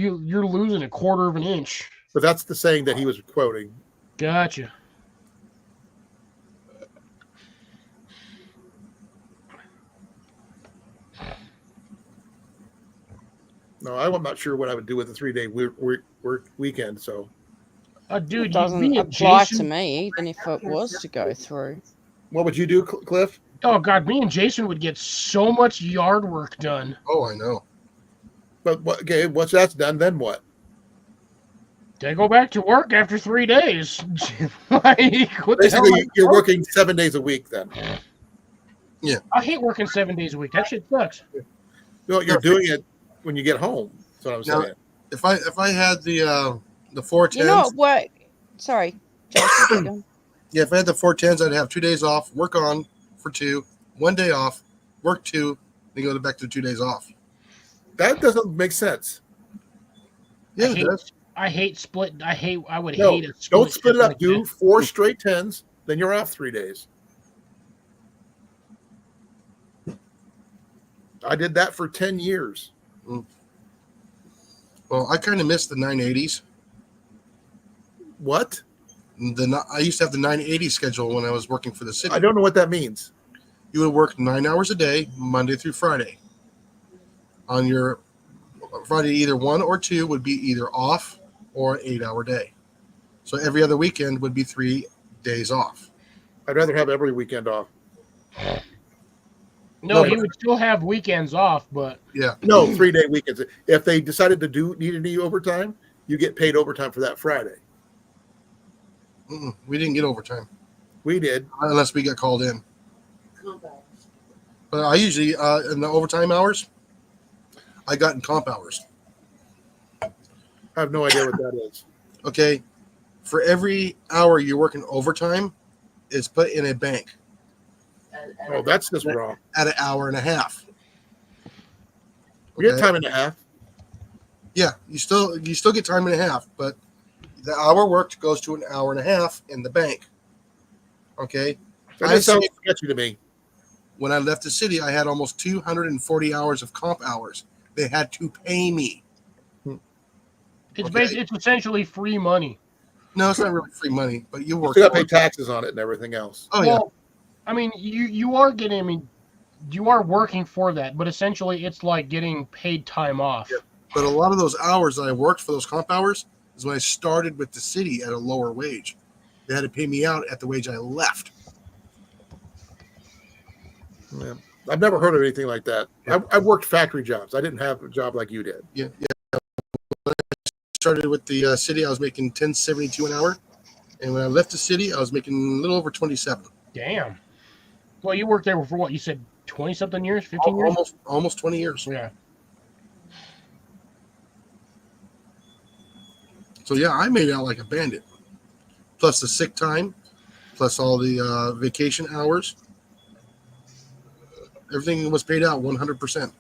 losing 1/4 of an inch. But that's the saying that he was quoting. Gotcha. No, I'm not sure what I would do with a 3-day work weekend. So, Dude, It doesn't me and apply to Jason. me, even if it was to go through. what would you do, Cliff? Oh God, me and Jason would get so much yard work done. Oh, I know. But once that's done, then what? They go back to work after 3 days. Like, what the hell? Basically, you're working 7 days a week then. I hate working 7 days a week. That shit sucks. No, you're doing it when you get home. That's what I'm Now, saying. If I had the 410s, You're not work. Sorry, Jason. yeah, if I had the 410s, I'd have 2 days off, work on for 2, 1 day off, work 2, then go back to 2 days off. That doesn't make sense. Yeah, I it hate, does. I would No, hate a don't split it shift up. like Do that. 4 straight 10s, then you're off 3 days. I did that for 10 years. Well, I kind of missed the 980s. What? I used to have the 980 schedule when I was working for the city. I don't know what that means. You would work 9 hours a day, Monday through Friday. On your Friday, either 1 or 2 would be either off or an 8-hour day. So every other weekend would be 3 days off. I'd rather have every weekend off. No, No, he but- would still have weekends off, but Yeah. No, 3-day weekends. If they decided to need any overtime, you get paid overtime for that Friday. We didn't get overtime We did. unless we got called in. Comp hours. But I usually, in the overtime hours, I got in comp hours. I have no idea what that is. Okay. For every hour you're working overtime, it's put in a bank Oh, that's just wrong. at an hour and a half. We get Okay? time and a half. Yeah, you still get time and a half, but the hour worked goes to an hour and a half in the bank. Okay. That I just sounds see. sketchy to me. When I left the city, I had almost 240 hours of comp hours. They had to pay me. it's Okay. it's essentially free money. No, it's not really free money, but you You work. still got to pay taxes on it and everything else. Oh yeah, Well, I mean, you are getting. I mean, you are working for that, but essentially, it's like getting paid time off. Yeah. But a lot of those hours that I worked for those comp hours is when I started with the city at a lower wage. They had to pay me out at the wage I left. Yeah. I've never heard of anything like that. I worked factory jobs. I didn't have a job like you did. Yeah. started with the city, I was making $10.72 an hour, and when I left the city, I was making a little over 27. Damn. Well, you worked there for what? You said 20 something years, 15 years? Almost 20 years. Yeah. So yeah, I made out like a bandit. Plus the sick time, plus all the vacation hours. Everything was paid out 100%.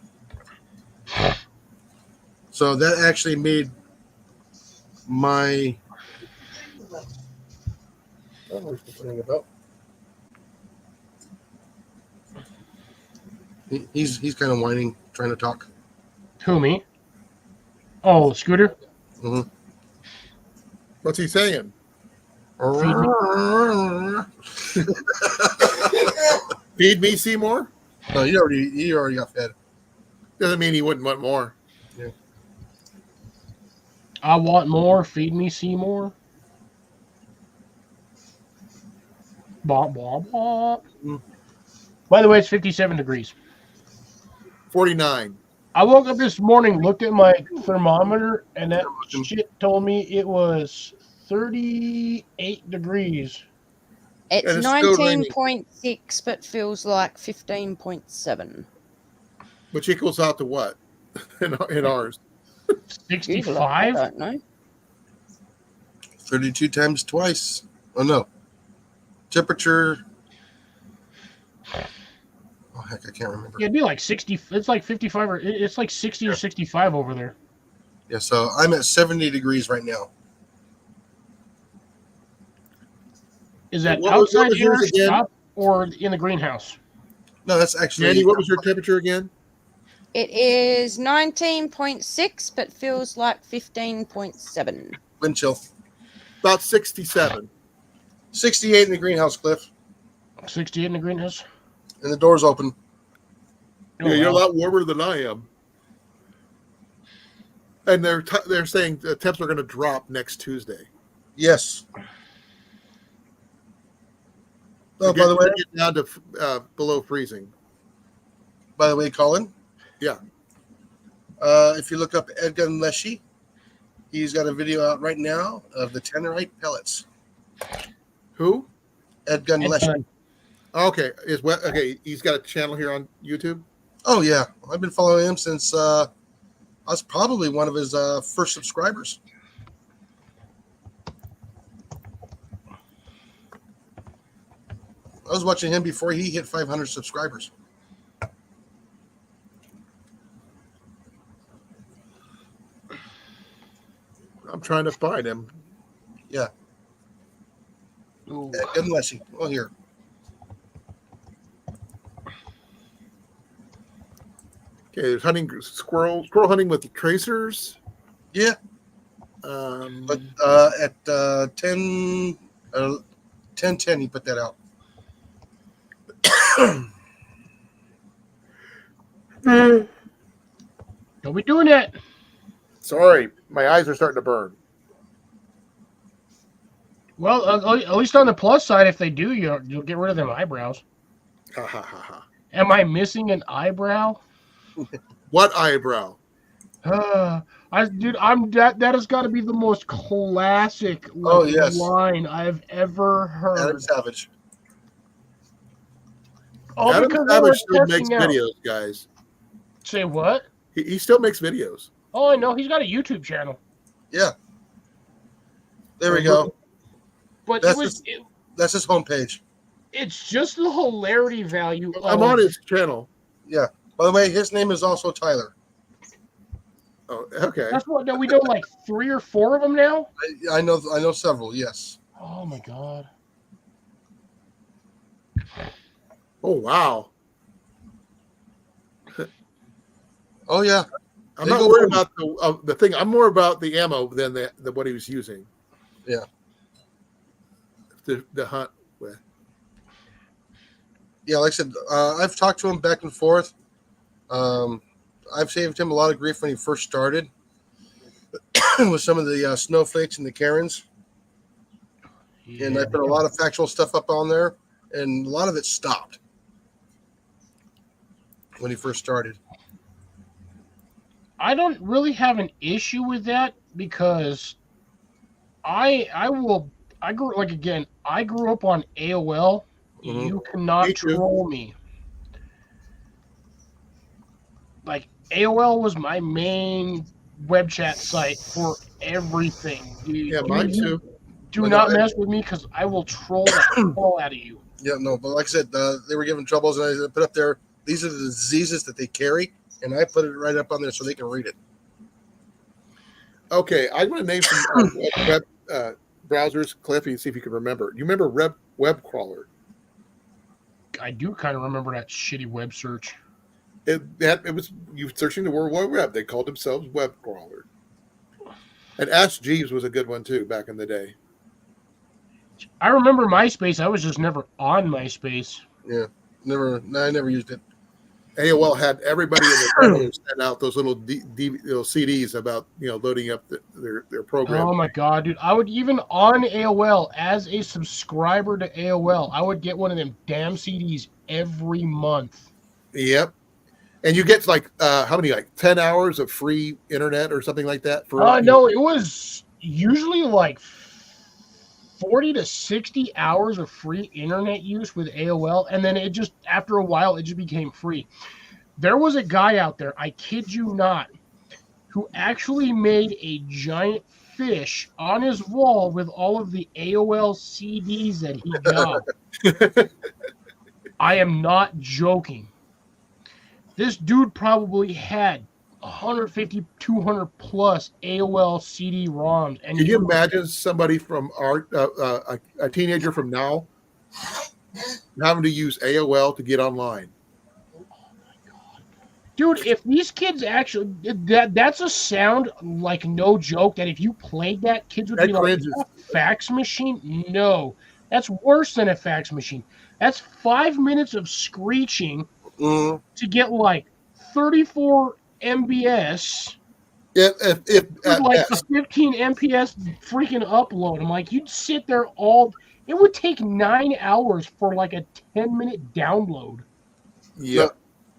So that actually made my. I don't know what you're putting about. He's kind of whining, trying to talk. Who, me? Oh, Scooter? Mm-hmm. What's he saying? Feed me, Seymour? No, he already got fed. Doesn't mean he wouldn't want more. I want more. Feed me, Seymour. Blah, blah, blah. By the way, it's 57 degrees. 49. I woke up this morning, looked at my thermometer, and that shit told me it was 38 degrees. It's And it's still raining. 19.6, but feels like 15.7. Which equals out to what in ours? 65? I don't know. 32 times twice. Oh no. Temperature. Oh heck, I can't remember. Yeah, it'd be like 60. It's like 55 or it's like 60 or 65 over there. Yeah, so I'm at 70 degrees right now. Is that What was outside yours air again? stop or in the greenhouse? No, that's actually. Andy, what was your temperature again? It is 19.6, but feels like 15.7. Wind chill. About 67. 68 in the greenhouse, Cliff, 68 in the greenhouse. and the door's open. Oh, Yeah, you're a wow. lot warmer than I am. And they're saying the temps are going to drop next Tuesday. Yes. Oh, by the way, Get down to below freezing. Colin. Yeah. If you look up Edgun Leshy, he's got a video out right now of the Tannerite pellets. Who? Edgun It's Leshy. done. Okay, okay. He's got a channel here on YouTube. Oh yeah, I've been following him since I was probably one of his first subscribers. I was watching him before he hit 500 subscribers. I'm trying to find him. Yeah, Ooh. Edgun Leshy. Oh here. Okay, there's hunting squirrel hunting with the tracers. Yeah, Um, but at 10:10 he put that out. Don't be doing that. sorry, my eyes are starting to burn. Well, at least on the plus side, if they do, you'll get rid of them eyebrows. Ha ha ha ha. Am I missing an eyebrow? What eyebrow? That has got to be the most classic yes. line I've ever heard. Adam Savage. All Adam because they Savage were still makes testing out. videos, guys. Say what? He still makes videos. Oh, I know. He's got a YouTube channel. Yeah. There we go. But That's That's his homepage. it's just the hilarity value. I'm on his channel. Yeah. By the way, his name is also Tyler. Oh, okay. That's what we know, like 3 or 4 of them now. I know several. Yes. Oh my god. Oh wow. Oh yeah. I'm They not go worried boom. about the thing. I'm more about the ammo than the what he was using. Yeah. The hunt with. Yeah, like I said, I've talked to him back and forth. I've saved him a lot of grief when he first started with some of the snowflakes and the Karens. And I put a lot of factual stuff up on there, and a lot of it stopped when he first started. I don't really have an issue with that because I grew up on AOL. Mhm. You cannot Me too. troll me. Like AOL was my main web chat site for everything. Yeah, mine too. Do But not I- mess with me because I will troll the hell out of you. Yeah, no, but like I said, they were given troubles, and I put up there. These are the diseases that they carry, and I put it right up on there so they can read it. Okay, I'm going to name some web browsers, Cliff, and see if you can remember. You remember Web Crawler? I do kind of remember that shitty web search. It was you searching the World Wide Web. They called themselves Web Crawler. And Ask Jeeves was a good one too back in the day. I remember MySpace. I was just never on MySpace. Yeah, I never used it. AOL had everybody in the family send out those little little CDs about loading up their program. Oh my god, dude! I would even on AOL as a subscriber to AOL, I would get one of them damn CDs every month. Yep. And you get like how many, like 10 hours of free internet or something like that for No, it was usually like 40 to 60 hours of free internet use with AOL, and then it just after a while it just became free. There was a guy out there, I kid you not, who actually made a giant fish on his wall with all of the AOL CDs that he got. I am not joking. This dude probably had 150, 200 plus AOL CD-ROMs. And Can you imagine somebody from a teenager from now having to use AOL to get online? Dude, if these kids actually that's a sound like no joke that if you played that, kids would That be like, cringes. "Is that a fax machine?" No. That's worse than a fax machine. That's 5 minutes of screeching Mhm. to get like 34 MBS If with like a 15 MPS freaking upload. I'm like, you'd sit there it would take 9 hours for like a 10-minute download. yeah.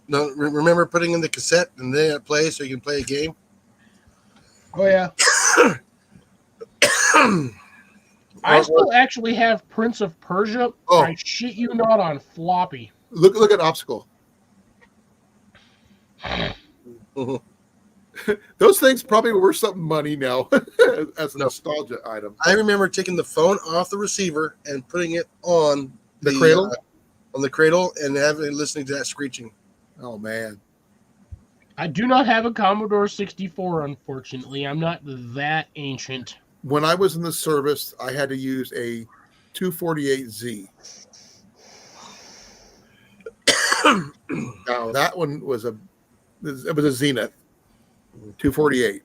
No, remember putting in the cassette and then it plays so you can play a game? Oh yeah. I still actually have Prince of Persia. Oh. I shit you not, on floppy. Look at Obstacle. Mhm. Those things probably were worth some money now as a nostalgia item. I remember taking the phone off the receiver and putting it on The cradle? on the cradle, and listening to that screeching. Oh man. I do not have a Commodore 64, unfortunately. I'm not that ancient. When I was in the service, I had to use a 248Z. Now that one was a Zenith 248.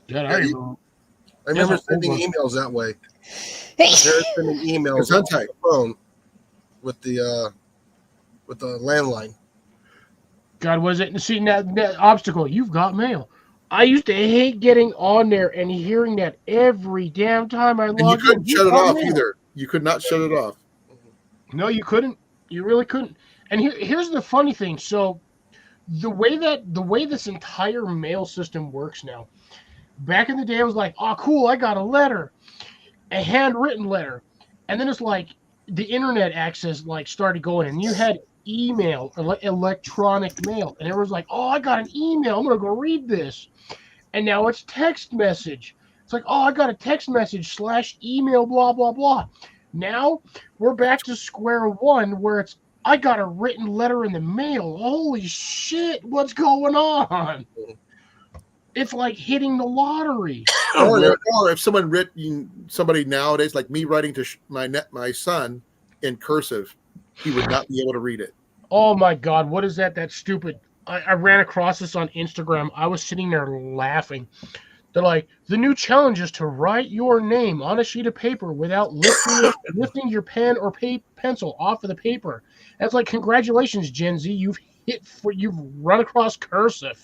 God, Yeah, I you- remember. I remember That's a sending cool one. emails that way. They're sending emails on Gesundheit. the phone with the landline. God, was it? See, now, Obstacle, you've got mail. I used to hate getting on there and hearing that every damn time I And you logged in. couldn't shut it got off mail. either. You could not shut it off. No, you couldn't. You really couldn't. And here's the funny thing. So the way this entire mail system works now, back in the day, I was like, oh, cool, I got a letter, a handwritten letter. And then it's like the internet access started going, and you had email, electronic mail. And everyone's like, oh, I got an email. I'm going to go read this. And now it's text message. It's like, oh, I got a text message / email, blah, blah, blah. Now we're back to square one where it's, I got a written letter in the mail. Holy shit, what's going on? It's like hitting the lottery. Or if somebody nowadays, like me writing to my son in cursive, he would not be able to read it. Oh my God, what is that? That's stupid. I ran across this on Instagram. I was sitting there laughing. They're like, the new challenge is to write your name on a sheet of paper without lifting your pen or pencil off of the paper. That's like, congratulations, Gen Z. You've run across cursive.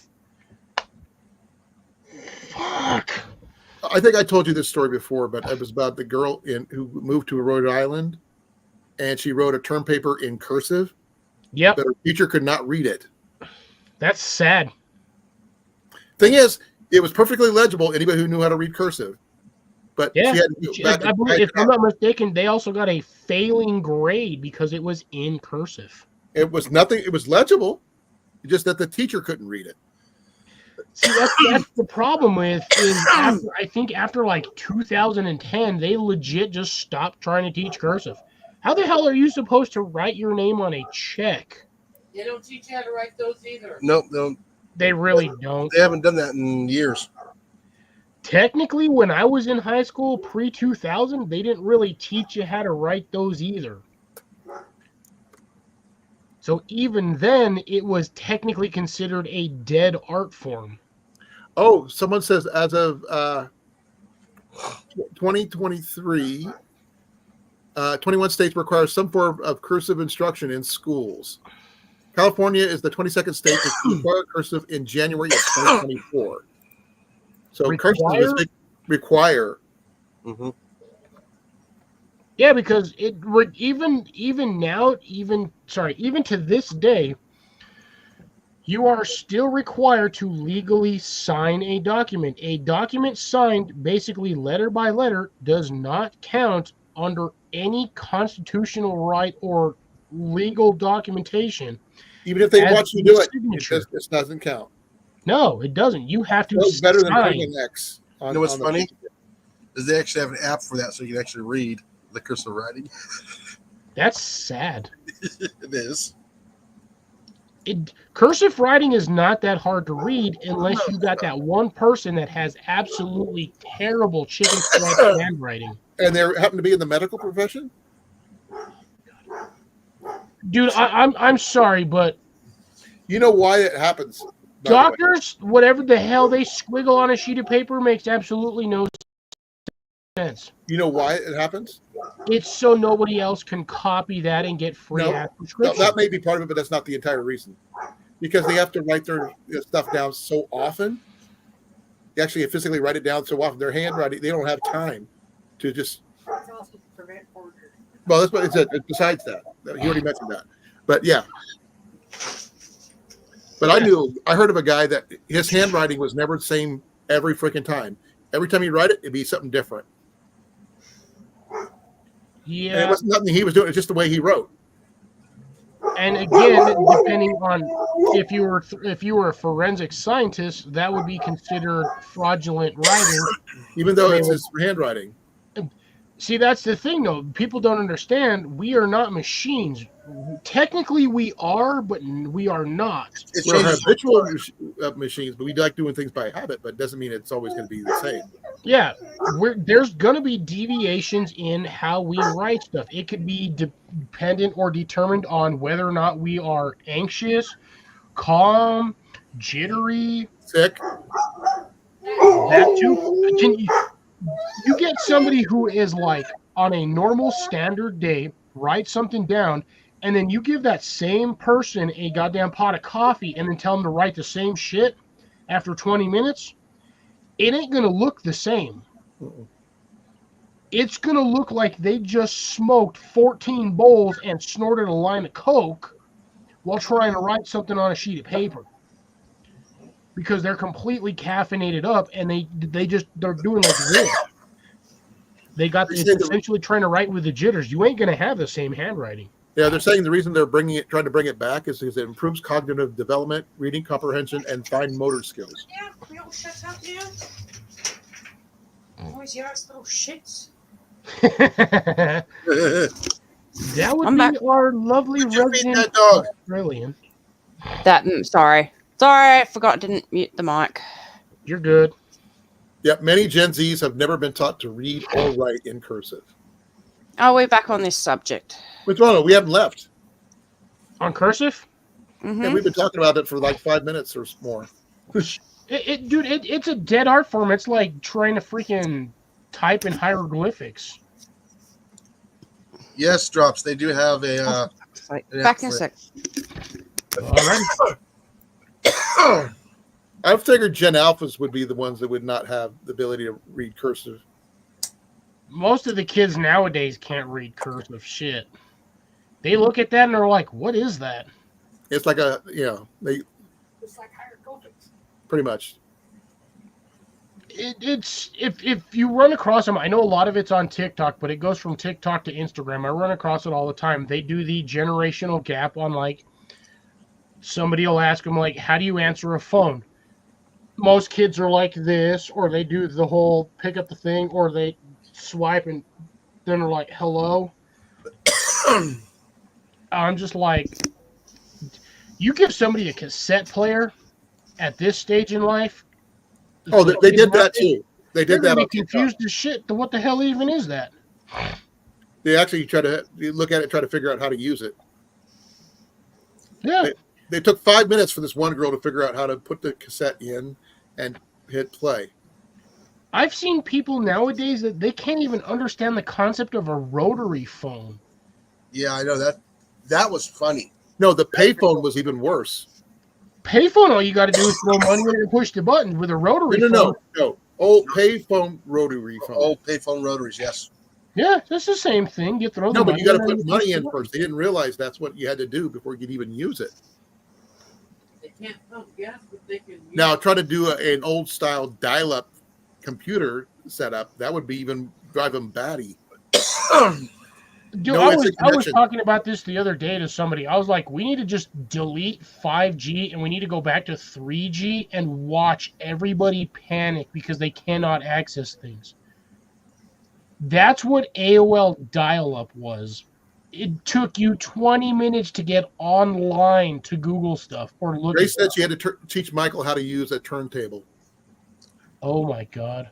Fuck. I think I told you this story before, but it was about the girl who moved to Rhode Island, and she wrote a term paper in cursive, Yep, but her teacher could not read it. that's sad. Thing is, It was perfectly legible. Anybody who knew how to read cursive, but Yeah, she had to go back I and believe, type if it I'm out. not mistaken, they also got a failing grade because it was in cursive. It was nothing. It was legible, just that the teacher couldn't read it. See, that's the problem with is after like 2010, they legit just stopped trying to teach cursive. How the hell are you supposed to write your name on a check? They don't teach you how to write those either. Nope, no, They really don't. they haven't done that in years. Technically, when I was in high school pre-2000, they didn't really teach you how to write those either. So even then, it was technically considered a dead art form. Oh, someone says as of 2023, 21 states require some form of cursive instruction in schools. California is the 22nd state to require cursive in January of 2024. So cursive is require. Mm-hmm. Yeah, because even to this day, you are still required to legally sign a document. A document signed basically letter by letter does not count under any constitutional right or legal documentation. Even if they as watch you a do it, signature. this doesn't count. No, it doesn't. You have to It's better than putting sign. an X. On, You know what's on the funny? sheet. Is they actually have an app for that, so you can actually read the cursive writing. That's sad. It is. Cursive writing is not that hard to read unless you got that one person that has absolutely terrible chicken scratch handwriting. And they happen to be in the medical profession? Dude, I'm sorry, but You know why it happens. by the way. doctors, whatever the hell they squiggle on a sheet of paper makes absolutely no sense. You know why it happens? It's so nobody else can copy that and get free No, ass No, prescriptions. that may be part of it, but that's not the entire reason. Because they have to write their stuff down so often. They actually physically write it down so often. Their handwriting, they don't have time to just. It's also to prevent forgery. Well, that's what it said. Besides that, he already mentioned that. But yeah. But I heard of a guy that his handwriting was never the same every freaking time. Every time he'd write it, it'd be something different. And it Yeah, wasn't nothing he was doing. It's just the way he wrote. and again, depending on if you were a forensic scientist, that would be considered fraudulent writing. Even though it's his handwriting. See, that's the thing, though. People don't understand. We are not machines. Technically, we are, but we are not. It We're changes. habitual machines, but we like doing things by habit, but it doesn't mean it's always going to be the same. Yeah, there's going to be deviations in how we write stuff. It could be dependent or determined on whether or not we are anxious, calm, jittery. Sick. That too. You get somebody who is like on a normal standard day, write something down, and then you give that same person a goddamn pot of coffee and then tell them to write the same shit after 20 minutes, it ain't going to look the same. It's going to look like they just smoked 14 bowls and snorted a line of Coke while trying to write something on a sheet of paper. Because they're completely caffeinated up and they're doing like this. It's essentially trying to write with the jitters. You ain't going to have the same handwriting. Yeah, they're saying the reason they're trying to bring it back is because it improves cognitive development, reading comprehension, and fine motor skills. Yeah, we all shut up now. Always your ass little shits. That would I'm be back. our lovely Did you feed resident that dog? Australian. Sorry, I forgot, didn't mute the mic. You're good. Yep, many Gen Zs have never been taught to read or write in cursive. Oh, we're back on this subject. Which one? We haven't left. On cursive? Hmm. And we've been talking about it for like 5 minutes or more. Dude, it's a dead art form. It's like trying to freaking type in hieroglyphics. Yes, drops. They do have a. Yeah, Back in a for sec. Alright. I figured Gen Alphas would be the ones that would not have the ability to read cursive. Most of the kids nowadays can't read cursive shit. They look at that and they're like, what is that? It's like they It's like hieroglyphics. pretty much. it's if you run across them, I know a lot of it's on TikTok, but it goes from TikTok to Instagram. I run across it all the time. They do the generational gap on like somebody will ask them like, how do you answer a phone? Most kids are like this, or they do the whole pick up the thing, or they swipe and then they're like, hello. I'm just like, you give somebody a cassette player at this stage in life. Oh, they did that too. They They're did that gonna on be TikTok. confused as shit. What the hell even is that? They actually try to look at it, try to figure out how to use it. Yeah. They took 5 minutes for this one girl to figure out how to put the cassette in and hit play. I've seen people nowadays that they can't even understand the concept of a rotary phone. Yeah, I know that. That was funny. No, the payphone was even worse. Payphone, all you got to do is throw money in and push the button. With a rotary phone, No. Old payphone rotary phone. Old payphone rotaries, yes. yeah, that's the same thing. You throw No, the but money you got to in and put you money push the in button. first. They didn't realize that's what you had to do before you could even use it. They can't pump gas, but they can. Now, try to do an old style dial-up computer setup. That would be even drive them batty. Dude, No I instant was connection. talking about this the other day to somebody. I was like, we need to just delete 5G and we need to go back to 3G and watch everybody panic because they cannot access things. That's what AOL dial-up was. It took you 20 minutes to get online to Google stuff or look Grace at said she had to teach Michael how to use a turntable. Oh my God.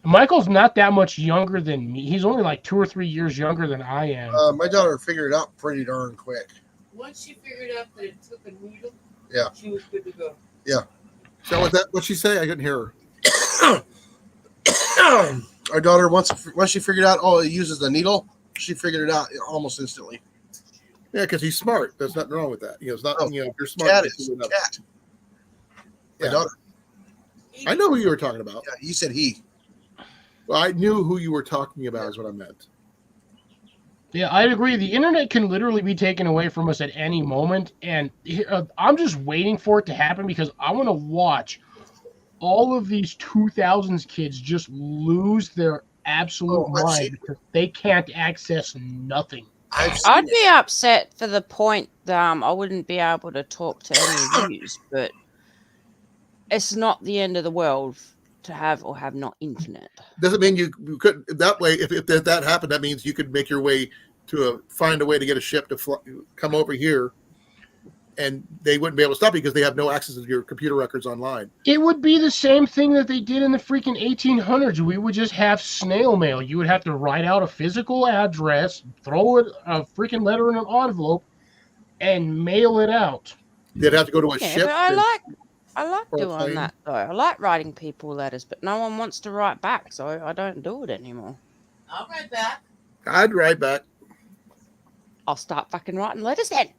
Michael's not that much younger than me. He's only like 2 or 3 years younger than I am. My daughter figured it out pretty darn quick. Once she figured out that it took a needle, Yeah. she was good to go. So was that what she say? I couldn't hear her. Our daughter, once she figured out, oh, it uses the needle, she figured it out almost instantly. Yeah, because he's smart. There's nothing wrong with that. It's not. Oh, If you're smart, Cat you is do enough. cat. My Yeah. daughter. I know who you were talking about. Yeah, you said he. Well, I knew who you were talking about. Is what I meant. Yeah, I agree. The internet can literally be taken away from us at any moment. And I'm just waiting for it to happen because I want to watch all of these 2000s kids just lose their absolute Oh, I've mind seen- because they can't access nothing. I've seen I'd it. be upset for the point that I wouldn't be able to talk to any of yous, but it's not the end of the world to have or have not internet. Doesn't mean you couldn't. That way, if that happened, that means you could make your way to find a way to get a ship to come over here, and they wouldn't be able to stop you because they have no access to your computer records online. It would be the same thing that they did in the freaking 1800s. We would just have snail mail. You would have to write out a physical address, throw it a freaking letter in an envelope, and mail it out. They'd have to go to a Yeah, ship. but I and- like or a doing plane. that though. I like writing people letters, but no one wants to write back, so I don't do it anymore. I'll write back. I'd write back. I'll start fucking writing letters then.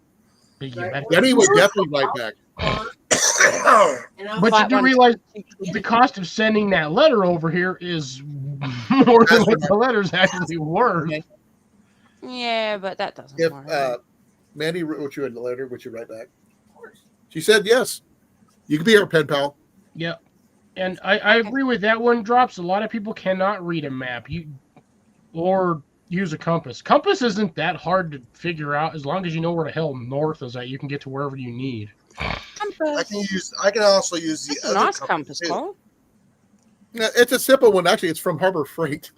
But, yeah, Denny would definitely write back. And I'll but you Fight do one- realize the cost of sending that letter over here is more than what the letter's actually worth. Yeah, but that doesn't If worry. Mandy wrote you a letter, would you write back? She said yes. You could be our pen pal. Yeah. And I agree with that one, Drops. A lot of people cannot read a map or use a compass. Compass isn't that hard to figure out as long as you know where the hell north is at. You can get to wherever you need. Compass. I can also use the That's a other nice compass, too. Cole. Yeah, it's a simple one. Actually, it's from Harbor Freight.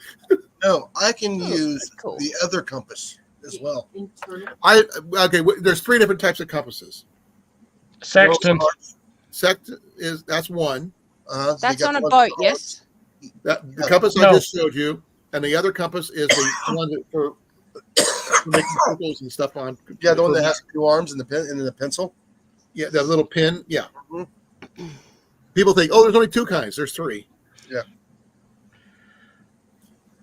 No, I can Oh, use that's cool. the other compass as well. internal. There's 3 different types of compasses. Sextant. Sect that's one. That's on a boat, yes. That the compass No. I just showed you, and the other compass is the one that for making circles and stuff on. Yeah, the one that has 2 arms and the pen and the pencil. Yeah, that little pin. Yeah. Mhm. People think, oh, there's only 2 kinds. There's 3. Yeah.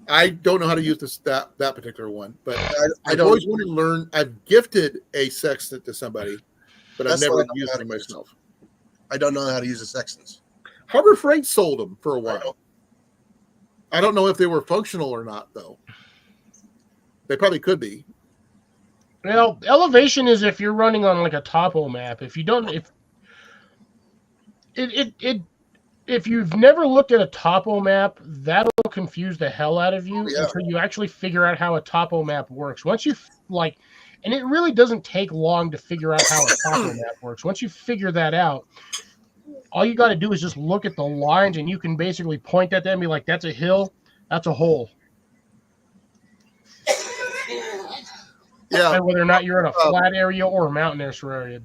I don't know how to use that particular one, but I I've don't. always wanted to learn. I've gifted a sextant to somebody, but I've That's never what I don't used know how them to use. myself. I don't know how to use the sextants. Harbor Freight sold them for a I while. know. I don't know if they were functional or not, though. They probably could be. Well, elevation is if you're running on like a topo map. If you don't, if it if you've never looked at a topo map, that'll confuse the hell out of you Yeah. until you actually figure out how a topo map works. Once you like, and it really doesn't take long to figure out how a topo map works. Once you figure that out, all you got to do is just look at the lines, and you can basically point at them and be like, "That's a hill, that's a hole." Yeah, And whether or not you're in a flat area or a mountainous area.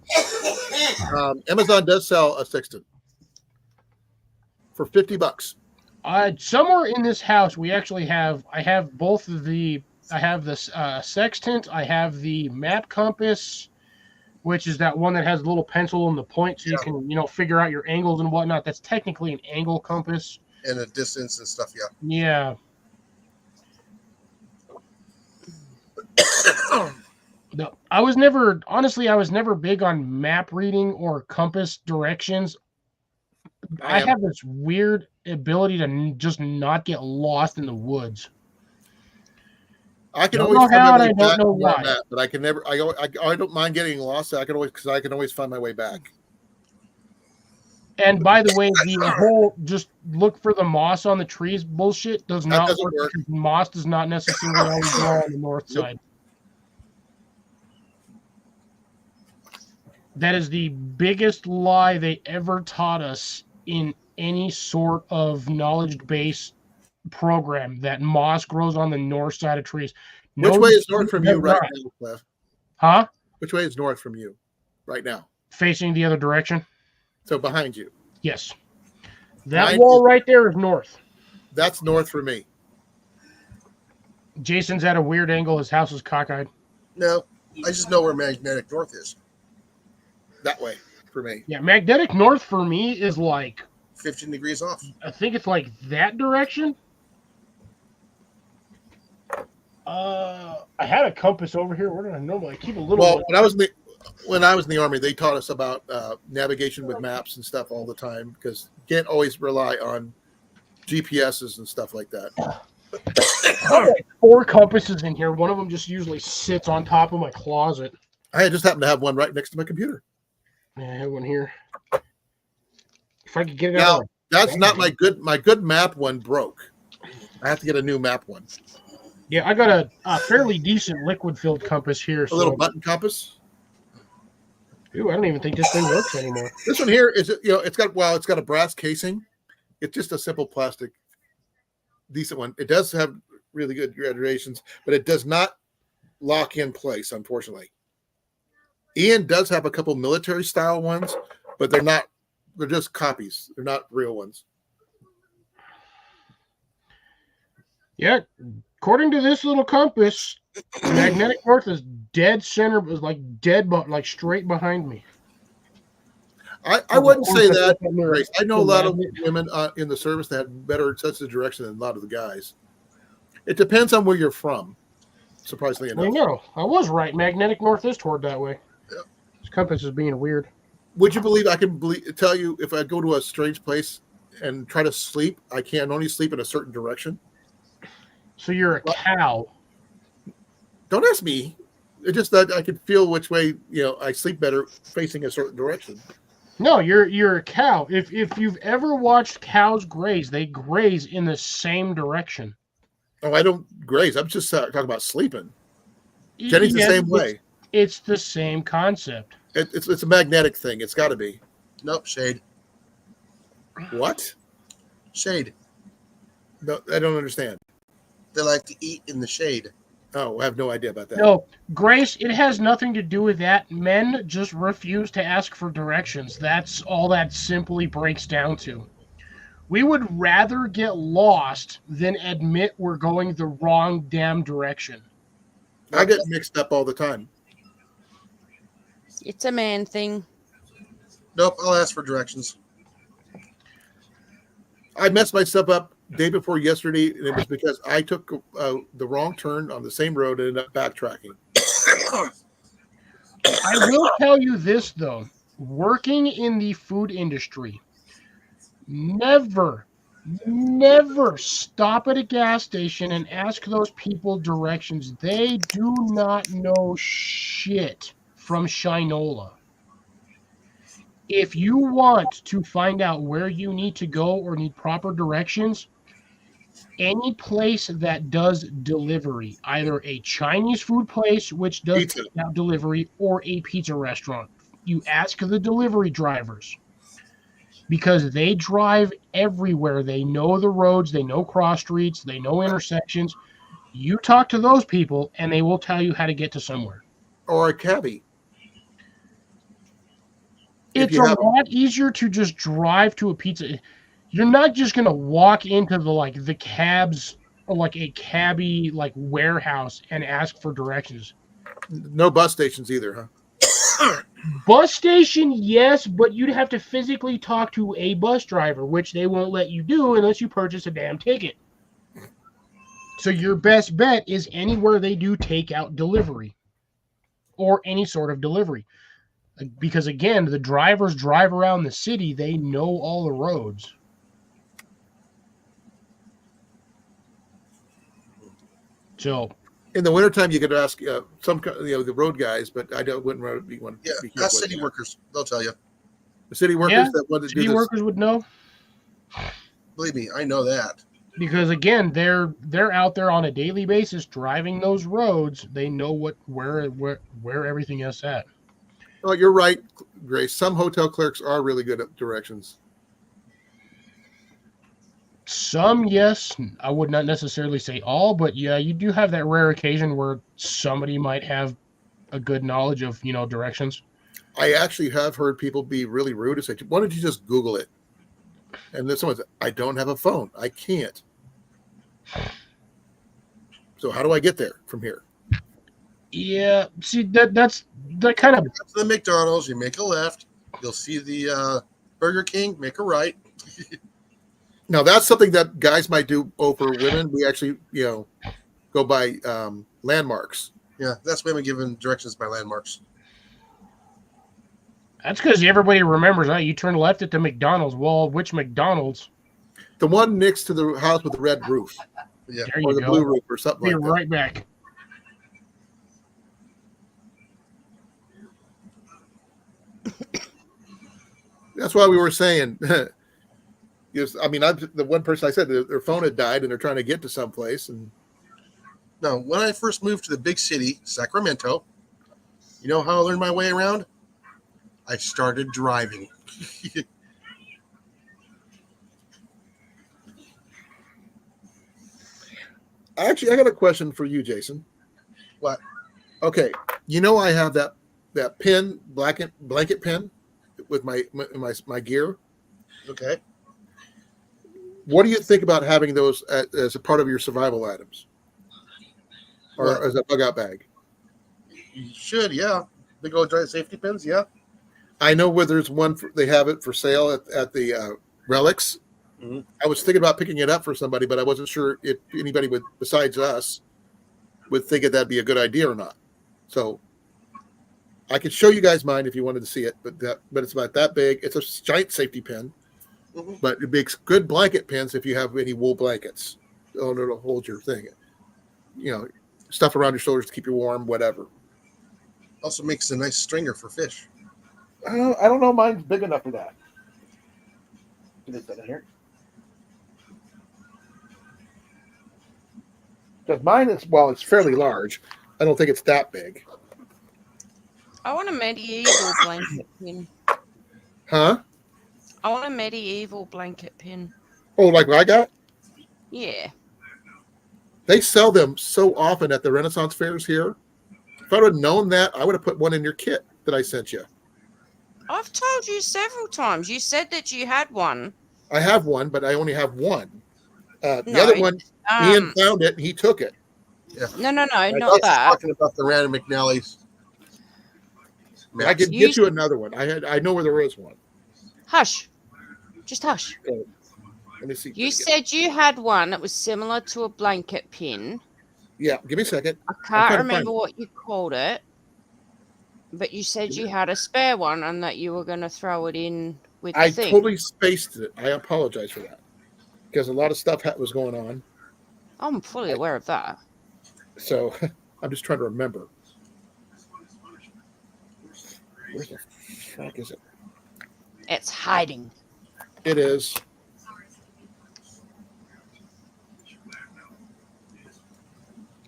Amazon does sell a sextant for $50. Somewhere in this house, we actually have. I have both of the. I have this sextant. I have the map compass, which is that one that has a little pencil and the point, so you can figure out your angles and whatnot. That's technically an angle compass. And the distance and stuff. Yeah. Yeah. No, I was never big on map reading or compass directions. I have this weird ability to just not get lost in the woods. I can Don't always know find how, my and way I don't back know from where I'm why. at, but I can never. I don't mind getting lost. I can always find my way back. And by the way, the whole just look for the moss on the trees bullshit does not doesn't work work. because moss does not necessarily always grow on the north side. That is the biggest lie they ever taught us in any sort of knowledge-based program, that moss grows on the north side of trees. Which way is north from you right not. now, Cliff? Huh? Which way is north from you right now? Facing the other direction? So behind you. Yes. That Mine wall is- right there is north. That's north for me. Jason's at a weird angle. His house is cockeyed. No, I just know where magnetic north is. That way for me. Yeah, magnetic north for me is like, 15 degrees off. I think it's like that direction. I had a compass over here. Where did I normally keep a little Well, one? when I was in the Army, they taught us about navigation with maps and stuff all the time, because you can't always rely on GPSs and stuff like that. I have like 4 compasses in here. One of them just usually sits on top of my closet. I just happen to have one right next to my computer. Yeah, I have one here. If I could get it Now, out. that's not my good map one broke. I have to get a new map one. Yeah, I got a fairly decent liquid-filled compass here. A little button compass. Ooh, I don't even think this thing works anymore. This one here is, it's got a brass casing. It's just a simple plastic, decent one. It does have really good graduations, but it does not lock in place, unfortunately. Ian does have a couple military style ones, but they're just copies. They're not real ones. Yeah, according to this little compass, magnetic north is dead center, is like dead, but like straight behind me. I wouldn't say that, Grace. Grace. I know a lot of women in the service that have better sense of direction than a lot of the guys. It depends on where you're from, surprisingly I enough. know. I was right. Magnetic north is toward that way. This compass is being weird. Would you believe I can tell you if I go to a strange place and try to sleep, I can only sleep in a certain direction? So you're a cow. Don't ask me. It's just that I can feel which way I sleep better facing a certain direction. No, you're a cow. If you've ever watched cows graze, they graze in the same direction. Oh, I don't graze. I'm just talking about sleeping. Jenny's the Yeah, same way. It's the same concept. It's a magnetic thing. It's got to be. Nope, shade. What? Shade. No, I don't understand. They like to eat in the shade. Oh, I have no idea about that. No, Grace, it has nothing to do with that. Men just refuse to ask for directions. That's all that simply breaks down to. We would rather get lost than admit we're going the wrong damn direction. I get mixed up all the time. It's a man thing. Nope, I'll ask for directions. I messed myself up day before yesterday, and it was because I took the wrong turn on the same road and ended up backtracking. I will tell you this, though. Working in the food industry, never stop at a gas station and ask those people directions. They do not know shit from Shinola. If you want to find out where you need to go or need proper directions, any place that does delivery, either a Chinese food place, which does Pizza. delivery, or a pizza restaurant, you ask the delivery drivers because they drive everywhere. They know the roads, they know cross streets, they know intersections. You talk to those people and they will tell you how to get to somewhere. Or a cabbie. If It's you a have lot easier to just drive to a pizza. You're not just gonna walk into the cabs or like a cabbie like warehouse and ask for directions. no bus stations either, huh? Bus station, yes, but you'd have to physically talk to a bus driver, which they won't let you do unless you purchase a damn ticket. So your best bet is anywhere they do takeout delivery or any sort of delivery. Because again, the drivers drive around the city, they know all the roads. So In the wintertime, you could ask the road guys, but wouldn't be one. Yeah, be ask careful with city that. workers. They'll tell you. The city workers Yeah, that want to do city this. workers would know. Believe me, I know that. Because again, they're out there on a daily basis driving those roads. They know where everything is at. Oh, you're right, Grace. Some hotel clerks are really good at directions. Some, yes, I would not necessarily say all, but yeah, you do have that rare occasion where somebody might have a good knowledge of directions. I actually have heard people be really rude and say, "Why don't you just Google it?" And then someone said, "I don't have a phone. I can't." So how do I get there from here? Yeah, see that's that kind of Go to the McDonald's, you make a left. You'll see the Burger King, make a right. Now that's something that guys might do over women. We actually, go by landmarks. Yeah, that's why I'm giving directions by landmarks. that's because everybody remembers. You turn left at the McDonald's. Well, which McDonald's? The one next to the house with the red roof Yeah. There or you the go. blue roof or something Be like that. right back. That's why we were saying. Yes, I mean, the one person I said their phone had died and they're trying to get to someplace. And Now, when I first moved to the big city, Sacramento, you know how I learned my way around? I started driving. actually, I got a question for you, Jason. What? Okay, I have that pin, blanket pin, with my gear. Okay. What do you think about having those as a part of your survival items, or What? as a bug out bag? You should, yeah. Big old giant safety pins, yeah. I know where there's one. They have it for sale at the Relics. Mhm. I was thinking about picking it up for somebody, but I wasn't sure if anybody besides us would think that'd be a good idea or not. So I could show you guys mine if you wanted to see it, but it's about that big. It's a giant safety pin, Mhm. but it makes good blanket pins if you have any wool blankets. Oh, it'll hold your thing. Stuff around your shoulders to keep you warm, whatever. Also makes a nice stringer for fish. I don't know. Mine's big enough for that. Get it in here. Because mine is, it's fairly large. I don't think it's that big. I want a medieval blanket pin. Huh? I want a medieval blanket pin. Oh, like what I got? Yeah. They sell them so often at the Renaissance fairs here. If I would have known that, I would have put one in your kit that I sent you. I've told you several times. You said that you had one. I have one, but I only have one. The No, other one, Ian found it and he took it. No, I not was that. talking about the Random McNally's. I can You get you another one. I know where there is one. Hush. Just hush. Let me see. You said you had one that was similar to a blanket pin. Yeah, give me a second. I trying to can't find remember it. what you called it. But you said you had a spare one and that you were going to throw it in with the I thing. totally spaced it. I apologize for that because a lot of stuff was going on. I'm fully aware of that. So I'm just trying to remember. Where the fuck is it? It's hiding. It is.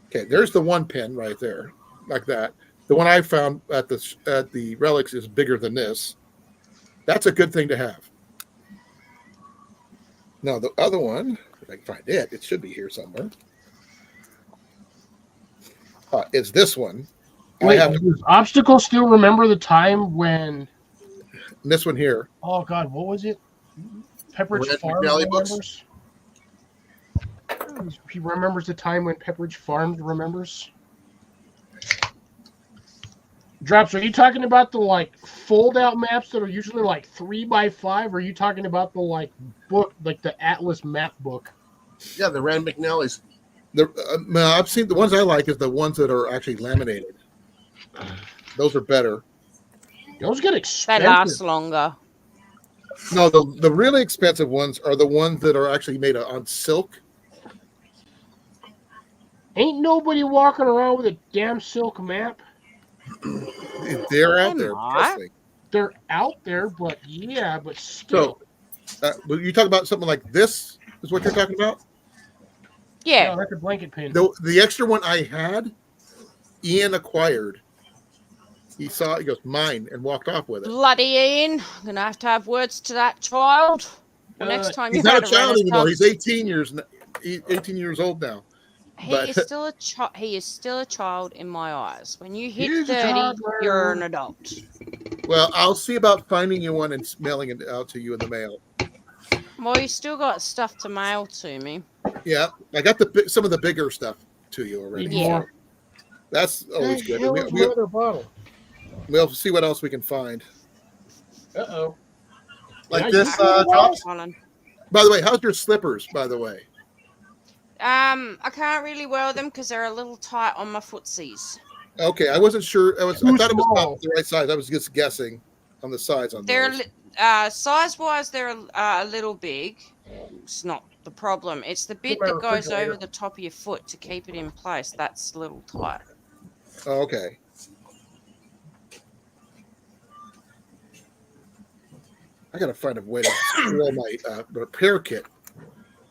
Okay, there's the one pin right there, like that. The one I found at the relics is bigger than this. That's a good thing to have. Now the other one, if I can find it, it should be here somewhere. It's this one. Wait, I have does Obstacle still remember the time when? this one here. Oh God, what was it? Pepperidge Red Farm McNally remembers. He remembers the time when Pepperidge Farm remembers. Drops, are you talking about the like fold-out maps that are usually like 3x5? Or are you talking about the like book, like the Atlas map book? Yeah, the Rand McNally's. I've seen the ones I like is the ones that are actually laminated. Those are better. Those get They expensive. last longer. No, the really expensive ones are the ones that are actually made on silk. Ain't nobody walking around with a damn silk map. They're out They there. might. Trust me. They're out there, but yeah, but still. But you talk about something like this is what you're talking about? Yeah. No, that's a blanket pin. The extra one I had, Ian acquired. He saw it, he goes, mine, and walked off with it. Bloody Ian. I'm going to have words to that child. The next time He's you're not at a child anymore. Renaissance, He's 18 years old now. he but- is still a he is still a child in my eyes. When you He hit is a 30, toddler. you're an adult. Well, I'll see about finding you one and mailing it out to you in the mail. Well, you still got stuff to mail to me. Yeah, I got some of the bigger stuff to you already. Need Yeah. more. That's always good. Hell is my other bottle. We'll see what else we can find. Uh-oh. Like Yeah, this, you- Drops? Colin. By the way, how's your slippers, by the way? I can't really wear them because they're a little tight on my footsies. Okay, I wasn't sure. I Too thought it was small. about the right size. I was just guessing on the size on They're those. size-wise, they're a little big. It's not the problem. It's the bit my that goes refrigerator. over the top of your foot to keep it in place. That's a little tight. Oh, okay. I gotta find a way to roll my repair kit.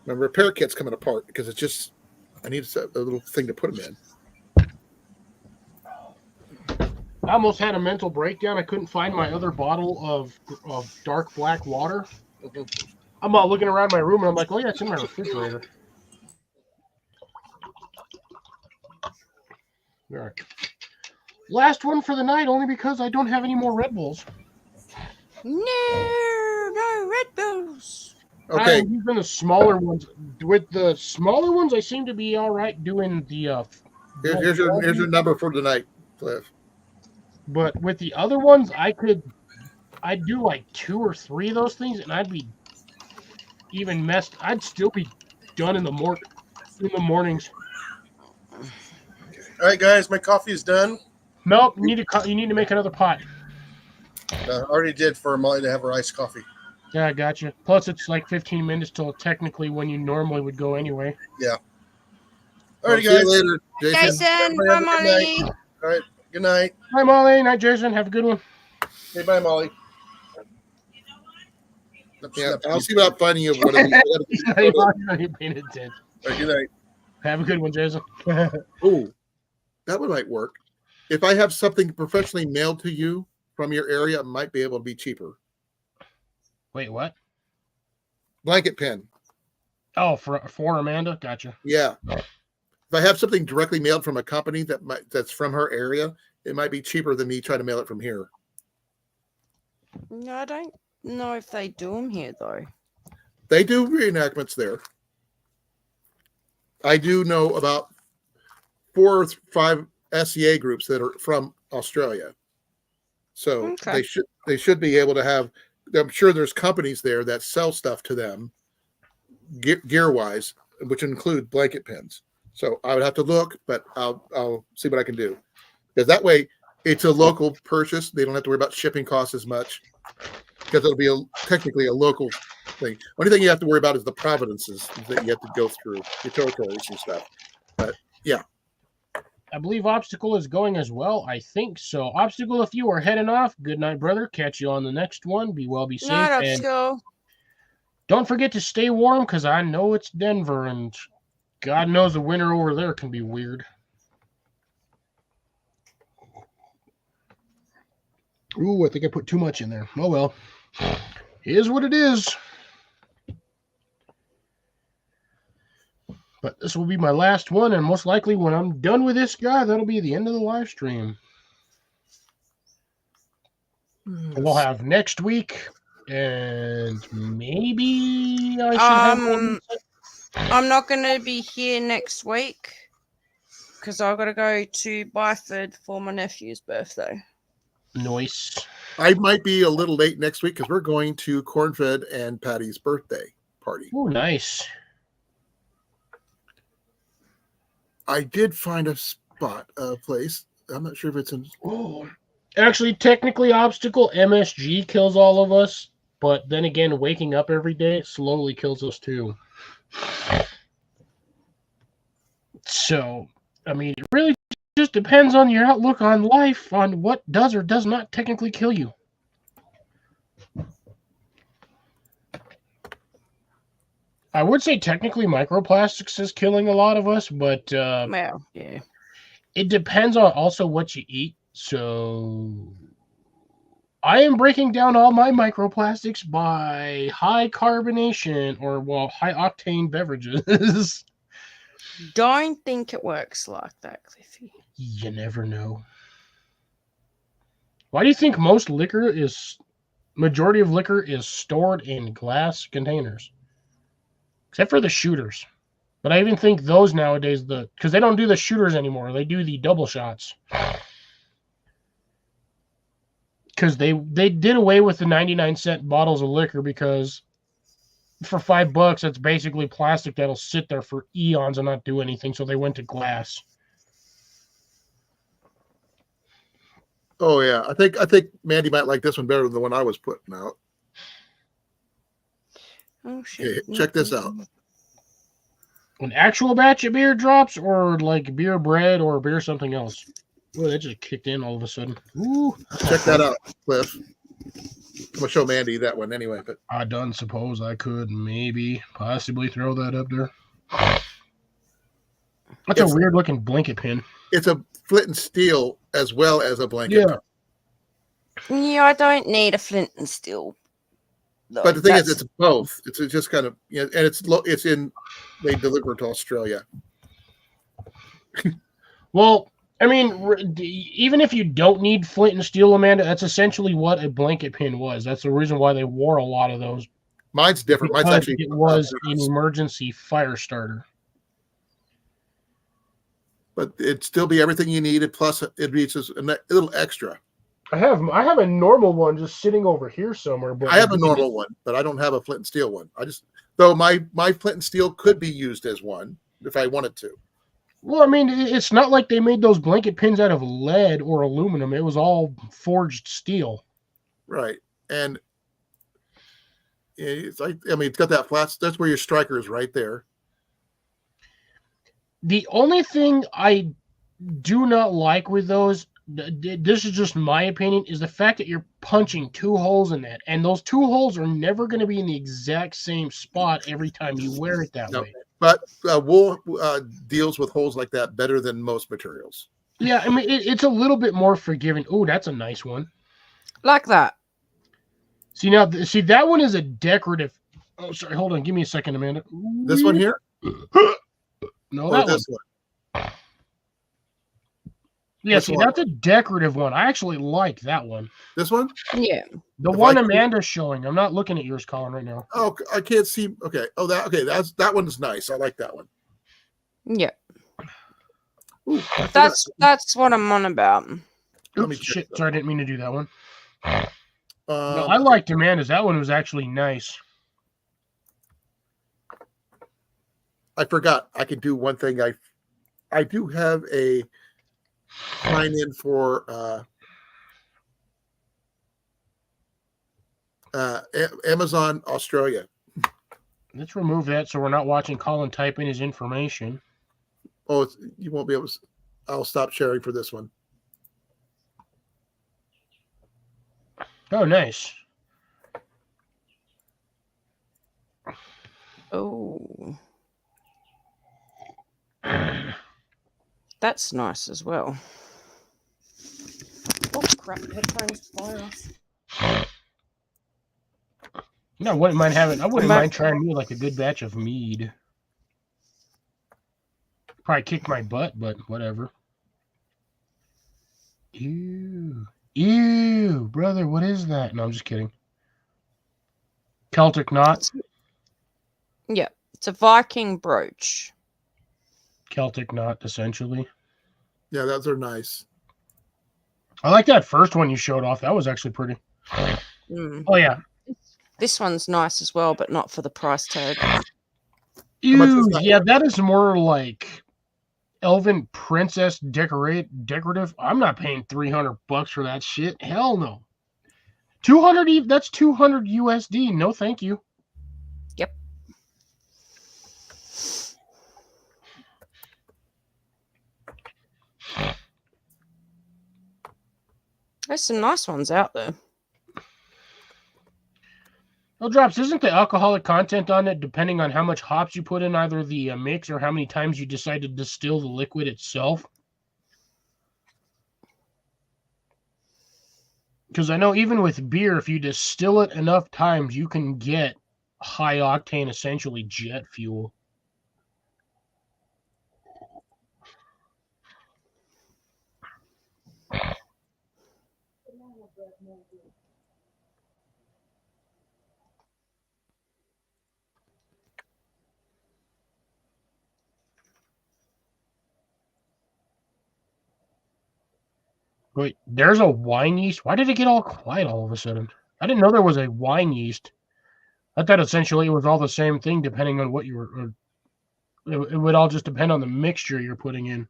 My repair kit's coming apart because it's just I need a little thing to put them in. I almost had a mental breakdown. I couldn't find my other bottle of dark black water. I'm all looking around my room and I'm like, oh yeah, it's in my refrigerator. All right. Last one for the night, only because I don't have any more Red Bulls. No Red Bulls. Okay, I'm using the smaller ones. With the smaller ones, I seem to be all right doing the. here's your number for tonight, Cliff. But with the other ones, I'd do like 2 or 3 of those things, and I'd be even messed. I'd still be done in the mornings. All right, guys, my coffee is done. Nope, you need to make another pot. I already did for Molly to have her iced coffee. Yeah, I got you. Plus, it's like 15 minutes till technically when you normally would go anyway. All I'll right, see guys. you later, Jason. Jason, Everybody bye, have a good Molly. night. All right, good night. Hi, Molly. Night, Jason. Have a good one. Say bye, Molly. Yeah, I'll see about finding you one of these. You're not even paying attention. All right, good night. Have a good one, Jason. Oh, that one might work. If I have something professionally mailed to you from your area, it might be able to be cheaper. Wait, what? Blanket pen. Oh, for Amanda? Gotcha. Yeah. If I have something directly mailed from a company that's from her area, it might be cheaper than me trying to mail it from here. No, I don't know if they do them here though. They do reenactments there. I do know about 4 or 5 SEA groups that are from Australia. So Okay. they should be able to have. I'm sure there's companies there that sell stuff to them, gear wise, which include blanket pins. So I would have to look, but I'll see what I can do. Because that way, it's a local purchase. They don't have to worry about shipping costs as much because it'll be technically a local thing. Only thing you have to worry about is the providences that you have to go through, your territories and stuff. But yeah, I believe Obstacle is going as well. I think so. Obstacle, if you are heading off, good night, brother. Catch you on the next one. Be well, be safe. Night, And Obstacle. don't forget to stay warm because I know it's Denver and God knows the winter over there can be weird. Ooh, I think I put too much in there. Oh, well. Here's what it is. But this will be my last one, and most likely when I'm done with this guy, that'll be the end of the live stream. We'll have next week, and maybe I should have one. I'm not going to be here next week because I've got to go to Byford for my nephew's birthday. Nice. I might be a little late next week because we're going to Cornfed and Patty's birthday party. Oh, nice. I did find a spot, a place. I'm not sure if it's in. Oh, actually, technically, Obstacle MSG kills all of us, but then again, waking up every day slowly kills us too. So, I mean, it really just depends on your outlook on life, on what does or does not technically kill you. I would say technically microplastics is killing a lot of us, but Well, yeah. it depends on also what you eat. So I am breaking down all my microplastics by high carbonation or, well, high octane beverages. Don't think it works like that, Cliffy. You never know. Why do you think majority of liquor is stored in glass containers? Except for the shooters. But I even think those nowadays, because they don't do the shooters anymore. They do the double shots. Because they did away with the 99-cent bottles of liquor because for $5, it's basically plastic that'll sit there for eons and not do anything. So they went to glass. Oh yeah, I think Mandy might like this one better than the one I was putting out. Oh, shit. Okay, check this out. An actual batch of beer drops or like beer bread or beer something else? Oh, that just kicked in all of a sudden. Ooh. Check that out, Cliff. I'm gonna show Mandy that one anyway, but I done suppose I could maybe possibly throw that up there. That's a weird looking blanket pin. it's a flint and steel as well as a blanket. Yeah, I don't need a flint and steel. though. But the thing is, That's- it's both. It's just kind of, you know, and it's in. They deliver to Australia. Well, I mean, even if you don't need flint and steel, Amanda, that's essentially what a blanket pin was. That's the reason why they wore a lot of those. Mine's different. Mine's Because actually it was an emergency fire starter. but it'd still be everything you needed. Plus, it'd be just a little extra. I have a normal one just sitting over here somewhere. But I have a normal one, but I don't have a flint and steel one. I just though my flint and steel could be used as one if I wanted to. Well, I mean, it's not like they made those blanket pins out of lead or aluminum. It was all forged steel. Right. And it's like, I mean, it's got that flat. That's where your striker is right there. The only thing I do not like with those, this is just my opinion, is the fact that you're punching two holes in that. And those two holes are never going to be in the exact same spot every time you wear it that way. But wool deals with holes like that better than most materials. Yeah, I mean, it's a little bit more forgiving. Oh, that's a nice one. like that. See, now, that one is a decorative. Oh, sorry. Hold on. Give me a second, Amanda. This one here? No, Or that this one. one? Yeah, Which see, one? that's a decorative one. I actually like that one. This one? Yeah. The If one I could- Amanda's showing. I'm not looking at yours, Colin, right now. Oh, I can't see. Okay. Oh, that one's nice. I like that one. Yeah. Ooh, I forgot. That's what I'm on about. Let me Oops, check shit. that. Sorry, I didn't mean to do that one. No, I liked Amanda's. That one was actually nice. I forgot. I could do one thing. I do have a sign in for Amazon Australia. Let's remove that so we're not watching Colin type in his information. Oh, you won't be able to. I'll stop sharing for this one. Oh, nice. Oh, that's nice as well. Oh crap! Headphones fly off. No, I wouldn't mind having. I wouldn't Back. mind trying me like a good batch of mead. Probably kick my butt, but whatever. Ew, brother, what is that? No, I'm just kidding. Celtic knot. Yeah, it's a Viking brooch. Celtic knot, essentially. Yeah, those are nice. I like that first one you showed off. That was actually pretty. Mm. Oh yeah. This one's nice as well, but not for the price tag. much Ew, was that? yeah, that is more like elven princess decorative. I'm not paying $300 for that shit. Hell no. 200. That's 200 USD. No, thank you. Yep. There's some nice ones out there. Well, Drops, isn't the alcoholic content on it depending on how much hops you put in either the mix or how many times you decide to distill the liquid itself? Because I know even with beer, if you distill it enough times, you can get high octane, essentially jet fuel. Wait, there's a wine yeast? Why did it get all quiet all of a sudden? I didn't know there was a wine yeast. I thought essentially it was all the same thing depending on what you were... It would all just depend on the mixture you're putting in.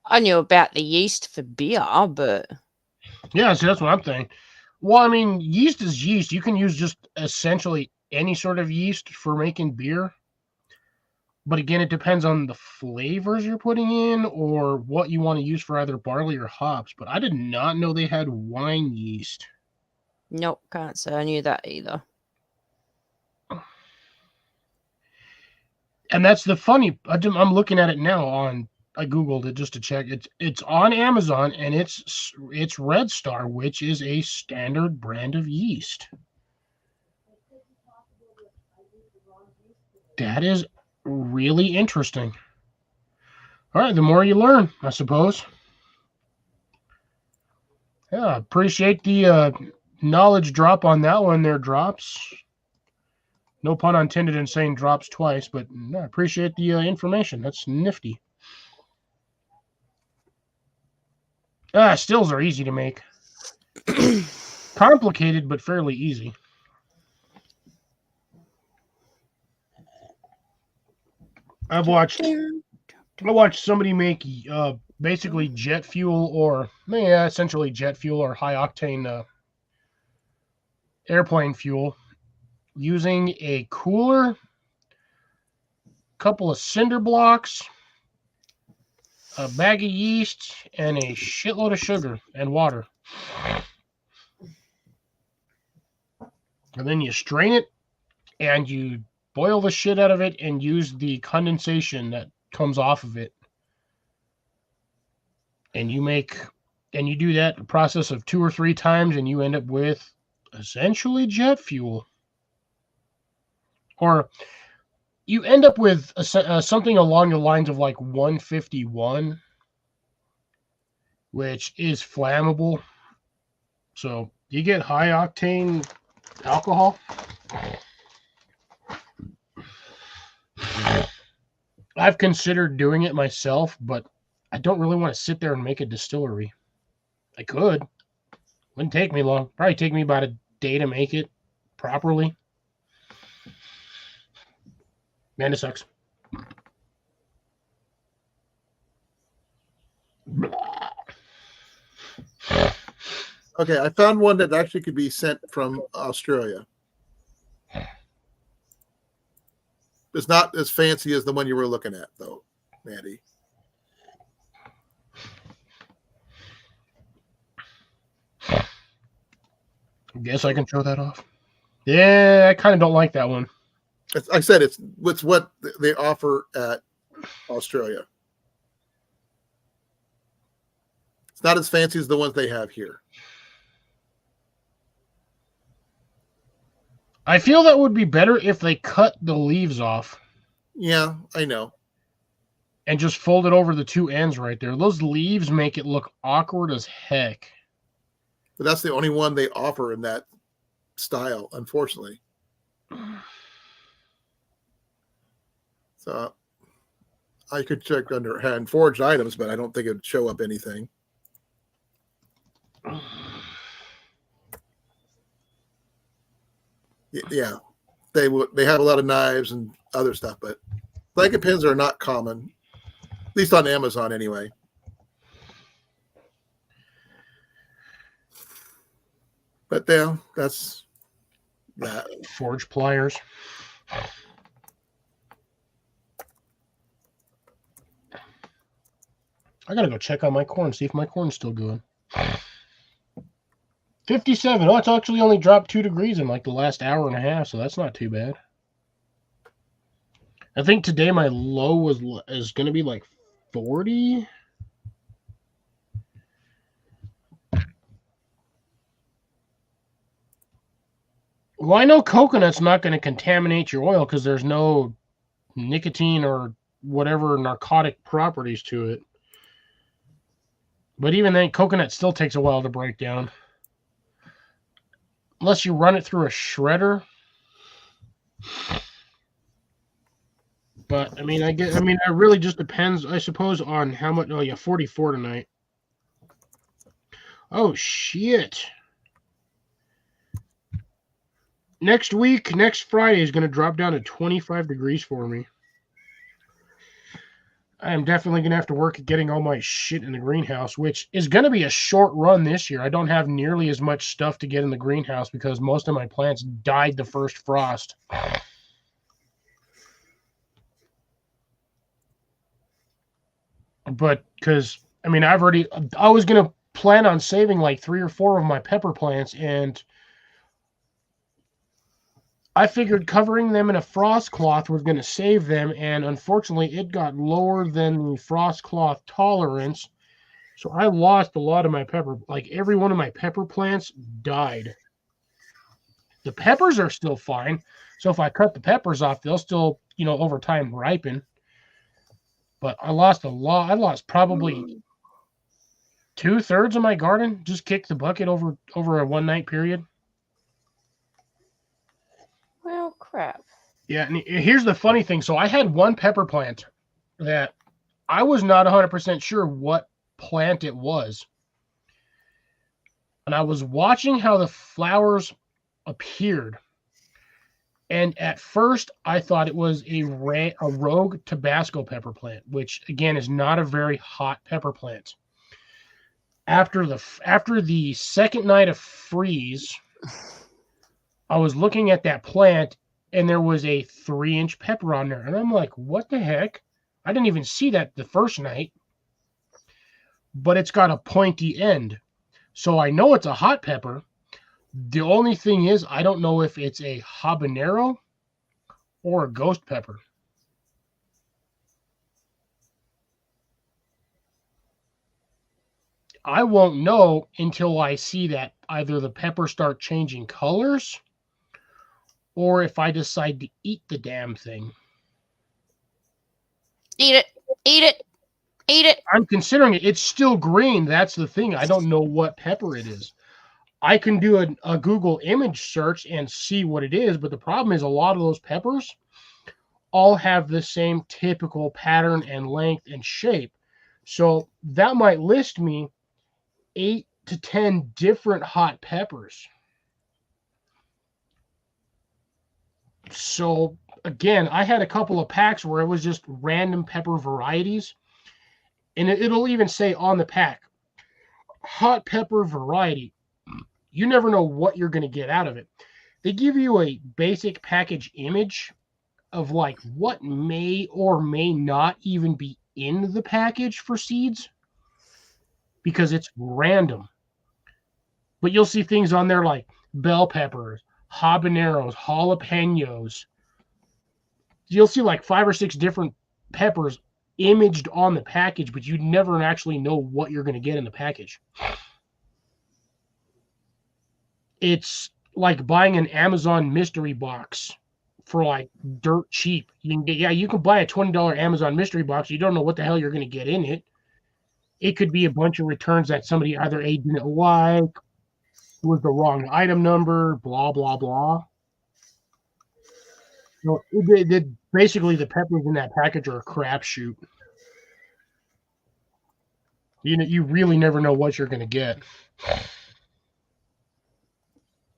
I knew about the yeast for beer, but... Yeah, see, that's what I'm thinking. Well, I mean, yeast is yeast. You can use just essentially any sort of yeast for making beer. But again, it depends on the flavors you're putting in or what you want to use for either barley or hops. But I did not know they had wine yeast. Nope, can't say I knew that either. And that's the funny... I'm looking at it now on... I Googled it just to check. It's on Amazon, and it's Red Star, which is a standard brand of yeast. That is really interesting. All right, the more you learn, I suppose. Yeah, appreciate the knowledge drop on that one there, Drops. No pun intended in saying drops twice, but I appreciate the information. That's nifty. Stills are easy to make. Complicated, but fairly easy. I watched somebody make basically jet fuel or essentially jet fuel or high octane airplane fuel using a cooler, couple of cinder blocks, a bag of yeast, and a shitload of sugar and water. And then you strain it and you boil the shit out of it and use the condensation that comes off of it. And you do that a process of 2 or 3 times and you end up with essentially jet fuel. Or you end up with something along the lines of like 151, which is flammable. So you get high octane alcohol. I've considered doing it myself, but I don't really want to sit there and make a distillery. I could. Wouldn't take me long. Probably take me about a day to make it properly. Man, it sucks. Okay, I found one that actually could be sent from Australia. It's not as fancy as the one you were looking at, though, Mandy. Guess I can show that off. Yeah, I kind of don't like that one. I said it's what they offer at Australia. It's not as fancy as the ones they have here. I feel that would be better if they cut the leaves off Yeah, I know. and just fold it over the two ends right there. Those leaves make it look awkward as heck. But that's the only one they offer in that style, unfortunately. So I could check under hand forged items, but I don't think it would show up anything. Yeah, they have a lot of knives and other stuff, but blanket pins are not common, at least on Amazon anyway. But yeah, that's that. Forge pliers. I gotta go check on my corn, see if my corn's still good. 57. Oh, it's actually only dropped 2 degrees in like the last hour and a half, so that's not too bad. I think today my low is gonna be like 40. Well, I know coconut's not going to contaminate your oil because there's no nicotine or whatever narcotic properties to it. But even then, coconut still takes a while to break down. Unless you run it through a shredder. But, I mean, it really just depends, I suppose, on how much. Oh, yeah, 44 tonight. Oh, shit. Next week, next Friday is going to drop down to 25 degrees for me. I am definitely going to have to work at getting all my shit in the greenhouse, which is going to be a short run this year. I don't have nearly as much stuff to get in the greenhouse because most of my plants died the first frost. But because, I mean, I was going to plan on saving like 3 or 4 of my pepper plants, and I figured covering them in a frost cloth was going to save them, and unfortunately it got lower than the frost cloth tolerance, so I lost a lot of my pepper. Like every one of my pepper plants died. The peppers are still fine, so if I cut the peppers off, they'll still, over time ripen. But I lost a lot. I lost probably 2/3 of my garden. Just kicked the bucket over a one-night period. Well, crap. Yeah, and here's the funny thing. So I had one pepper plant that I was not 100% sure what plant it was. And I was watching how the flowers appeared. And at first, I thought it was a rogue Tabasco pepper plant, which, again, is not a very hot pepper plant. After the second night of freeze, I was looking at that plant, and there was a 3-inch pepper on there. And I'm like, what the heck? I didn't even see that the first night. But it's got a pointy end. So I know it's a hot pepper. The only thing is, I don't know if it's a habanero or a ghost pepper. I won't know until I see that either the peppers start changing colors or if I decide to eat the damn thing. Eat it. Eat it. Eat it. I'm considering it. It's still green. That's the thing. I don't know what pepper it is. I can do a Google image search and see what it is, but the problem is a lot of those peppers all have the same typical pattern and length and shape. So that might list me 8 to 10 different hot peppers. So again, I had a couple of packs where it was just random pepper varieties, and it'll even say on the pack, hot pepper variety. You never know what you're going to get out of it. They give you a basic package image of like what may or may not even be in the package for seeds because it's random. But you'll see things on there like bell peppers, habaneros, jalapenos. You'll see like 5 or 6 different peppers imaged on the package, but you never actually know what you're going to get in the package. It's like buying an Amazon mystery box for like dirt cheap. You can buy a $20 Amazon mystery box. You don't know what the hell you're going to get in it. It could be a bunch of returns that somebody either A, didn't like, was the wrong item number, blah, blah, blah. So basically, the peppers in that package are a crapshoot. You really never know what you're going to get.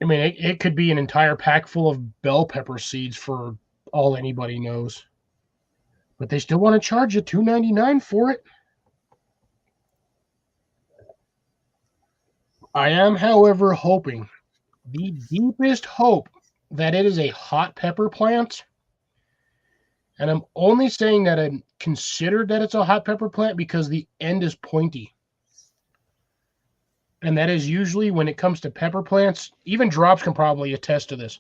I mean, it could be an entire pack full of bell pepper seeds for all anybody knows. But they still want to charge you $2.99 for it. I am, however, hoping, the deepest hope, that it is a hot pepper plant. And I'm only saying that I'm considered that it's a hot pepper plant because the end is pointy. And that is usually when it comes to pepper plants, even drops can probably attest to this.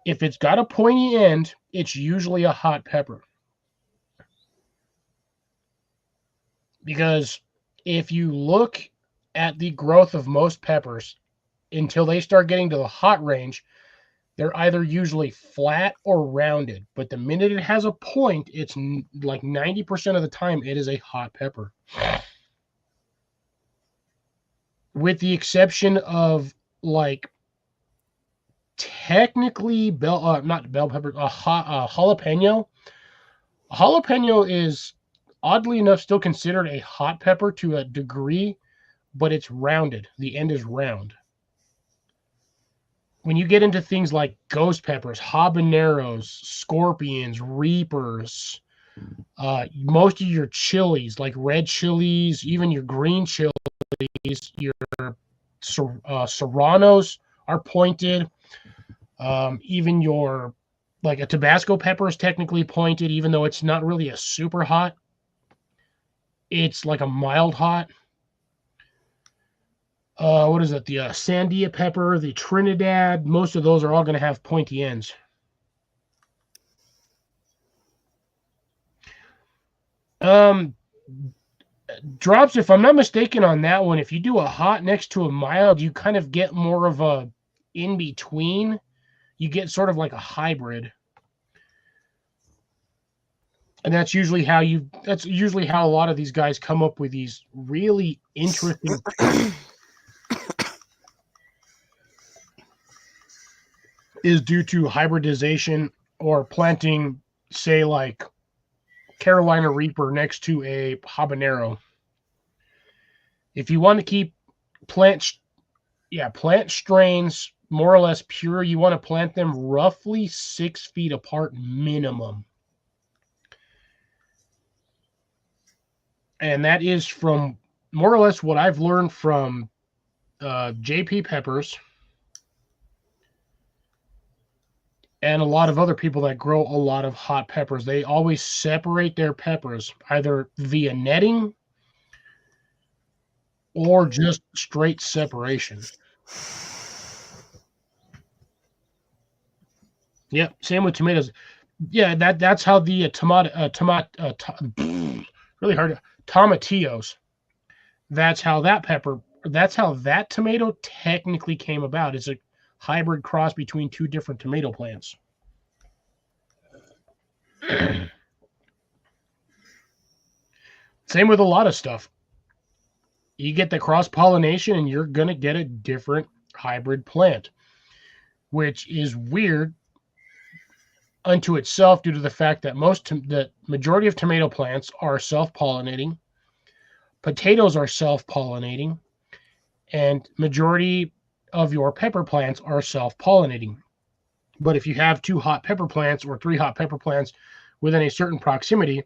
If it's got a pointy end, it's usually a hot pepper. Because if you look at the growth of most peppers until they start getting to the hot range, they're either usually flat or rounded. But the minute it has a point, it's like 90% of the time it is a hot pepper. With the exception of like technically not bell pepper, a jalapeno. A jalapeno is oddly enough still considered a hot pepper to a degree, but it's rounded. The end is round. When you get into things like ghost peppers, habaneros, scorpions, reapers, most of your chilies, like red chilies, even your green chilies, your serranos are pointed. Even your, like a Tabasco pepper is technically pointed, even though it's not really a super hot. It's like a mild hot. What is it? The Sandia pepper, the Trinidad, most of those are all going to have pointy ends. Drops, if I'm not mistaken on that one, if you do a hot next to a mild, you kind of get more of a in between. You get sort of like a hybrid. And that's usually how a lot of these guys come up with these really interesting is due to hybridization or planting, say, like Carolina Reaper next to a habanero. If you want to keep plant strains more or less pure, you want to plant them roughly 6 feet apart minimum. And that is from more or less what I've learned from JP Peppers and a lot of other people that grow a lot of hot peppers. They always separate their peppers either via netting or just straight separation. Yep, same with tomatoes. Yeah, that's how the really hard tomatillos. That's how that tomato technically came about. It's a hybrid cross between 2 different tomato plants. Same with a lot of stuff. You get the cross-pollination and you're going to get a different hybrid plant, which is weird unto itself due to the fact that the majority of tomato plants are self-pollinating. Potatoes are self-pollinating, and majority of your pepper plants are self-pollinating. But if you have 2 hot pepper plants or 3 hot pepper plants within a certain proximity,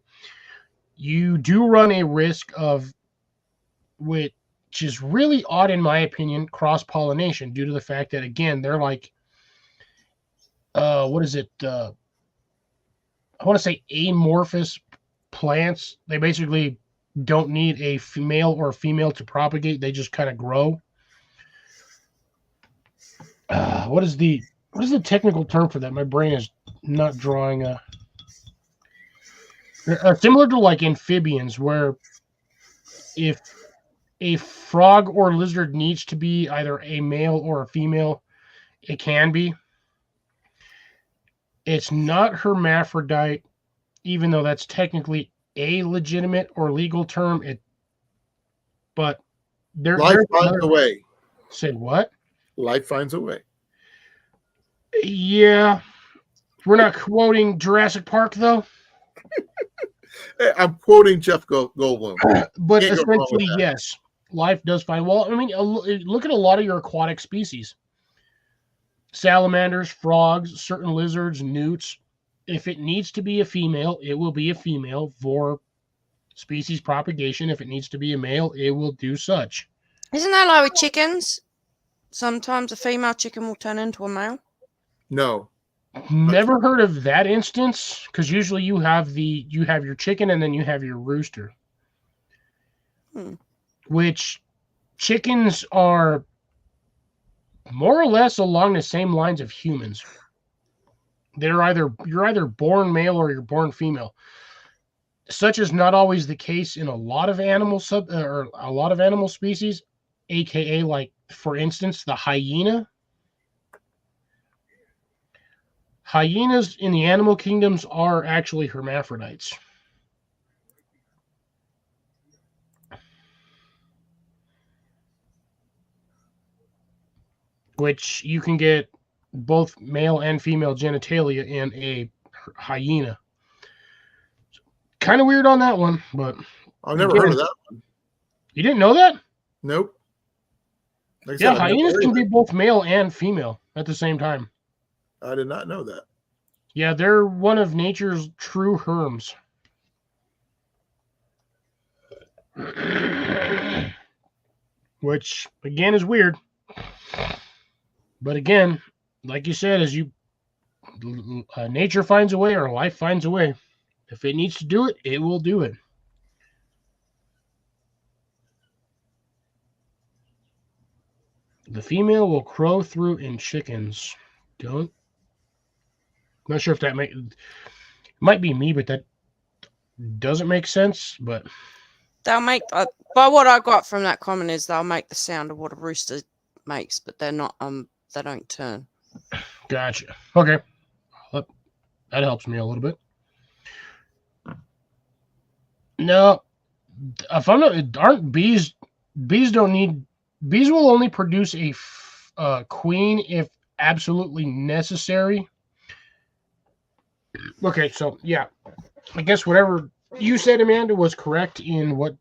you do run a risk of, which is really odd in my opinion, cross-pollination due to the fact that, again, they're like, I want to say amorphous plants. They basically don't need a male or female to propagate. They just kind of grow. what is the technical term for that? My brain is not drawing a similar to like amphibians, where if a frog or lizard needs to be either a male or a female, it can be. It's not hermaphrodite, even though that's technically a legitimate or legal term. But Life finds a way. Say what? Life finds a way. Yeah. We're not quoting Jurassic Park, though. I'm quoting Jeff Goldblum. But essentially, yes, life does find. Well, I mean, look at a lot of your aquatic species. Salamanders, frogs, certain lizards, newts. If it needs to be a female, it will be a female for species propagation. If it needs to be a male, it will do such. Isn't that like with chickens? Sometimes a female chicken will turn into a male. No. Never heard of that instance, because usually you have your chicken and then you have your rooster. Which chickens are more or less along the same lines of humans. You're either born male or you're born female. Such is not always the case in a lot of animal species, aka like for instance the hyena. Hyenas in the animal kingdoms are actually hermaphrodites. Which you can get both male and female genitalia in a hyena. Kind of weird on that one, but I've never heard of that one. You didn't know that? Nope. Like yeah, hyenas can be both male and female at the same time. I did not know that. Yeah, they're one of nature's true herms. Which, again, is weird. But again, like you said, nature finds a way or life finds a way. If it needs to do it, it will do it. The female will crow through in chickens. Not sure if that might be me, but that doesn't make sense. But they'll make. By what I got from that comment is they'll make the sound of what a rooster makes, but they're not. They don't turn. Gotcha. Okay, that helps me a little bit. No, if I'm not, aren't bees? Bees don't need. Bees will only produce a queen if absolutely necessary. Okay, so yeah, I guess whatever you said, Amanda, was correct in what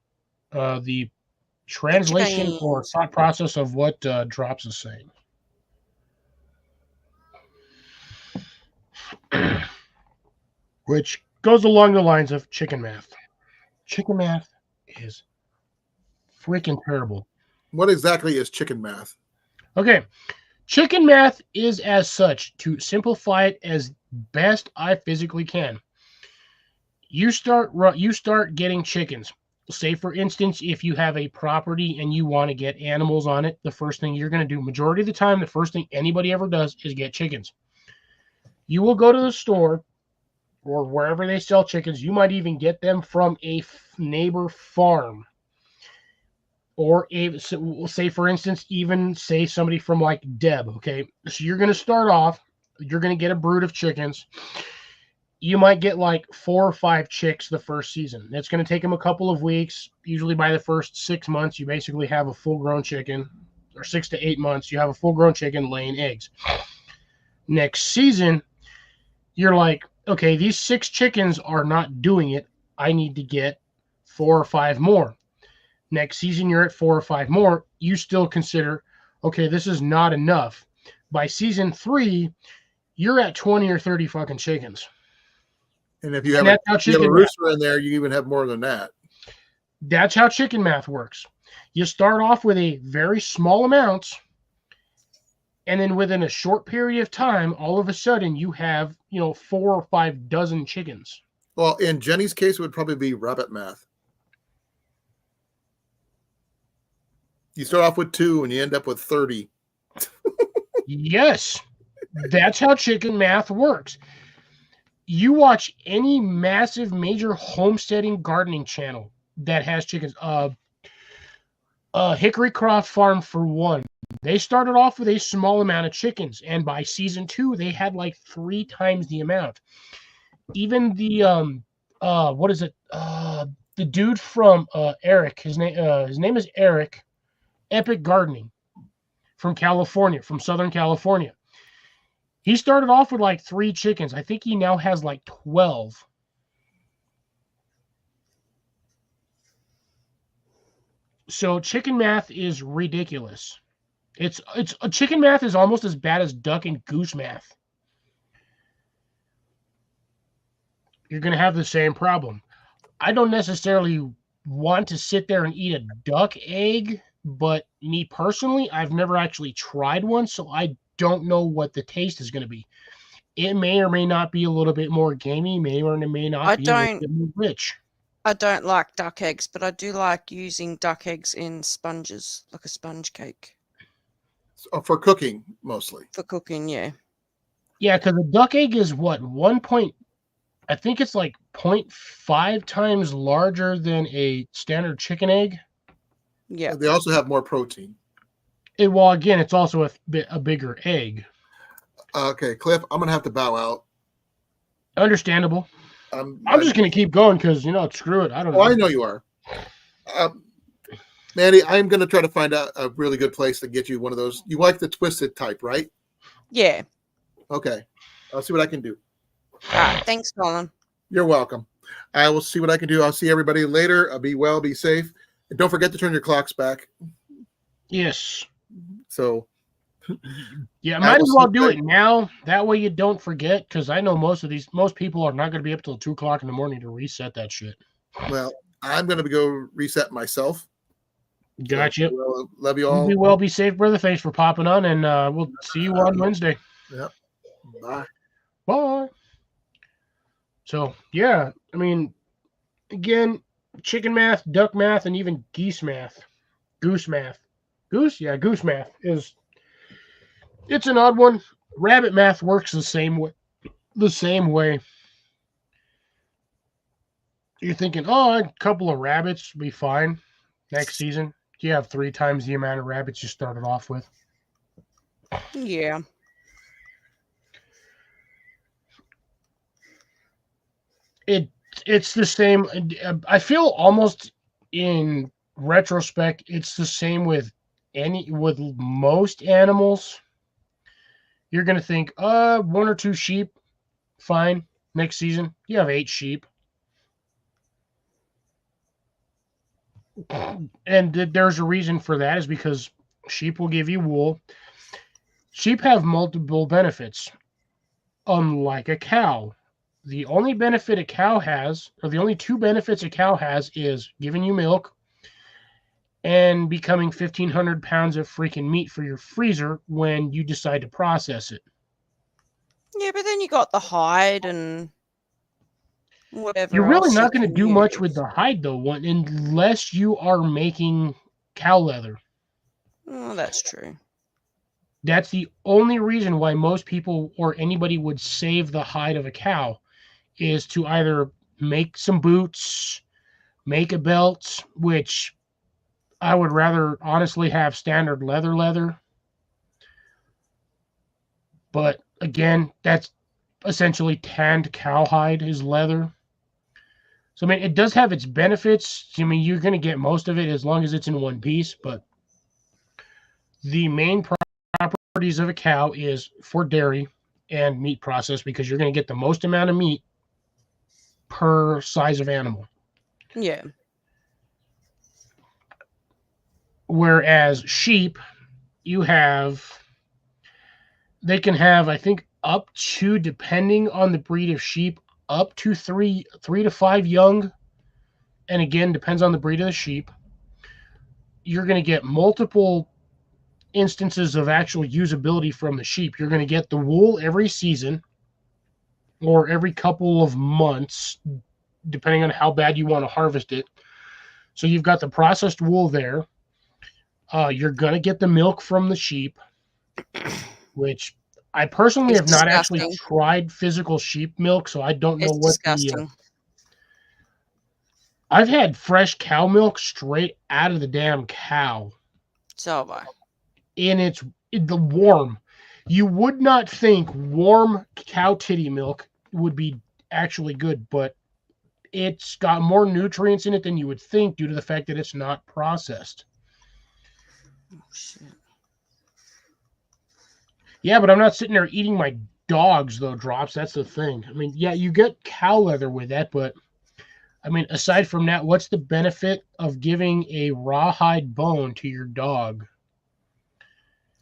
the translation or thought process of what Drops is saying. Which goes along the lines of chicken math. Chicken math is freaking terrible. What exactly is chicken math? Okay. Chicken math is as such, to simplify it as best I physically can. You start getting chickens. Say, for instance, if you have a property and you want to get animals on it, the first thing you're going to do, majority of the time, the first thing anybody ever does is get chickens. You will go to the store or wherever they sell chickens. You might even get them from a neighbor farm. Or say, for instance, even say somebody from like Deb, okay? So you're going to start off, you're going to get a brood of chickens. You might get like 4 or 5 chicks the first season. It's going to take them a couple of weeks. Usually by the first 6 months, you basically have a full-grown chicken. Or 6 to 8 months, you have a full-grown chicken laying eggs. Next season, you're like, okay, these 6 chickens are not doing it. I need to get 4 or 5 more. Next season, you're at 4 or 5 more. You still consider, okay, this is not enough. By season 3, you're at 20 or 30 fucking chickens. And if you have a rooster in there, you even have more than that. That's how chicken math works. You start off with a very small amount, and then within a short period of time, all of a sudden, you have, 4 or 5 dozen chickens. Well, in Jenny's case, it would probably be rabbit math. You start off with 2 and you end up with 30. Yes, that's how chicken math works. You watch any massive major homesteading gardening channel that has chickens. Hickory Croft Farm, for one, they started off with a small amount of chickens, and by season 2, they had like 3 times the amount. Even the what is it? The dude from Eric, his name is Eric, Epic Gardening, from California, from Southern California. He started off with like 3 chickens. I think he now has like 12. So chicken math is ridiculous. It's chicken math is almost as bad as duck and goose math. You're going to have the same problem. I don't necessarily want to sit there and eat a duck egg, but me personally, I've never actually tried one, so I don't know what the taste is going to be. It may or may not be a little bit more gamey, may or may not be a little bit more rich. I don't like duck eggs, but I do like using duck eggs in sponges, like a sponge cake. For cooking, mostly. For cooking, yeah. Yeah, because the duck egg is what? I think it's like 0.5 times larger than a standard chicken egg. Yeah. They also have more protein. Well, again, it's also a bigger egg. Okay, Cliff, I'm going to have to bow out. Understandable. I'm just going to keep going because, screw it. I don't know. Oh, I know you are. Mandy, I'm going to try to find out a really good place to get you one of those. You like the twisted type, right? Yeah. Okay. I'll see what I can do. All right. Thanks, Colin. You're welcome. I will see what I can do. I'll see everybody later. Be well, be safe. And don't forget to turn your clocks back. Yes. So, yeah, might as well do it now. That way you don't forget, because I know most people are not going to be up till 2 o'clock in the morning to reset that shit. Well, I'm going to go reset myself. Gotcha. So, love you all. Be well, be safe, brother. Thanks for popping on, and we'll see you on Wednesday. Yep. Bye. Bye. So, yeah, I mean, again, chicken math, duck math, and even goose math. Goose math. Goose math it's an odd one. Rabbit math works the same way. You're thinking, a couple of rabbits will be fine next season. You have 3 times the amount of rabbits you started off with. Yeah. It's the same. I feel almost in retrospect, it's the same with most animals. You're going to think, 1 or 2 sheep, fine. Next season, you have 8 sheep. And there's a reason for that, is because sheep will give you wool. Sheep have multiple benefits, unlike a cow. The only benefit a cow has, or the only 2 benefits a cow has, is giving you milk and becoming 1,500 pounds of freaking meat for your freezer when you decide to process it. Yeah, but then you got the hide and whatever. You're really not going to do much with the hide, though, unless you are making cow leather. Oh, that's true. That's the only reason why most people or anybody would save the hide of a cow, is to either make some boots, make a belt, which I would rather honestly have standard leather. But again, that's essentially tanned cowhide is leather. So, I mean, it does have its benefits. I mean, you're going to get most of it as long as it's in one piece, but the main properties of a cow is for dairy and meat process, because you're going to get the most amount of meat per size of animal. Yeah. Whereas sheep, they can have, I think, up to, depending on the breed of sheep, up to 3 to 5 young. And again, depends on the breed of the sheep. You're going to get multiple instances of actual usability from the sheep. You're going to get the wool every season, or every couple of months, depending on how bad you want to harvest it. So you've got the processed wool there. You're going to get the milk from the sheep. which I personally It's have not actually disgusting. tried physical sheep milk, so I don't know It's what disgusting. I've had fresh cow milk straight out of the damn cow, So have I. and it's the warm. You would not think warm cow titty milk would be actually good, but it's got more nutrients in it than you would think due to the fact that it's not processed. Oh, shit. Yeah, but I'm not sitting there eating my dogs, though, Drops. That's the thing. I mean, yeah, you get cow leather with that, but I mean, aside from that, what's the benefit of giving a rawhide bone to your dog?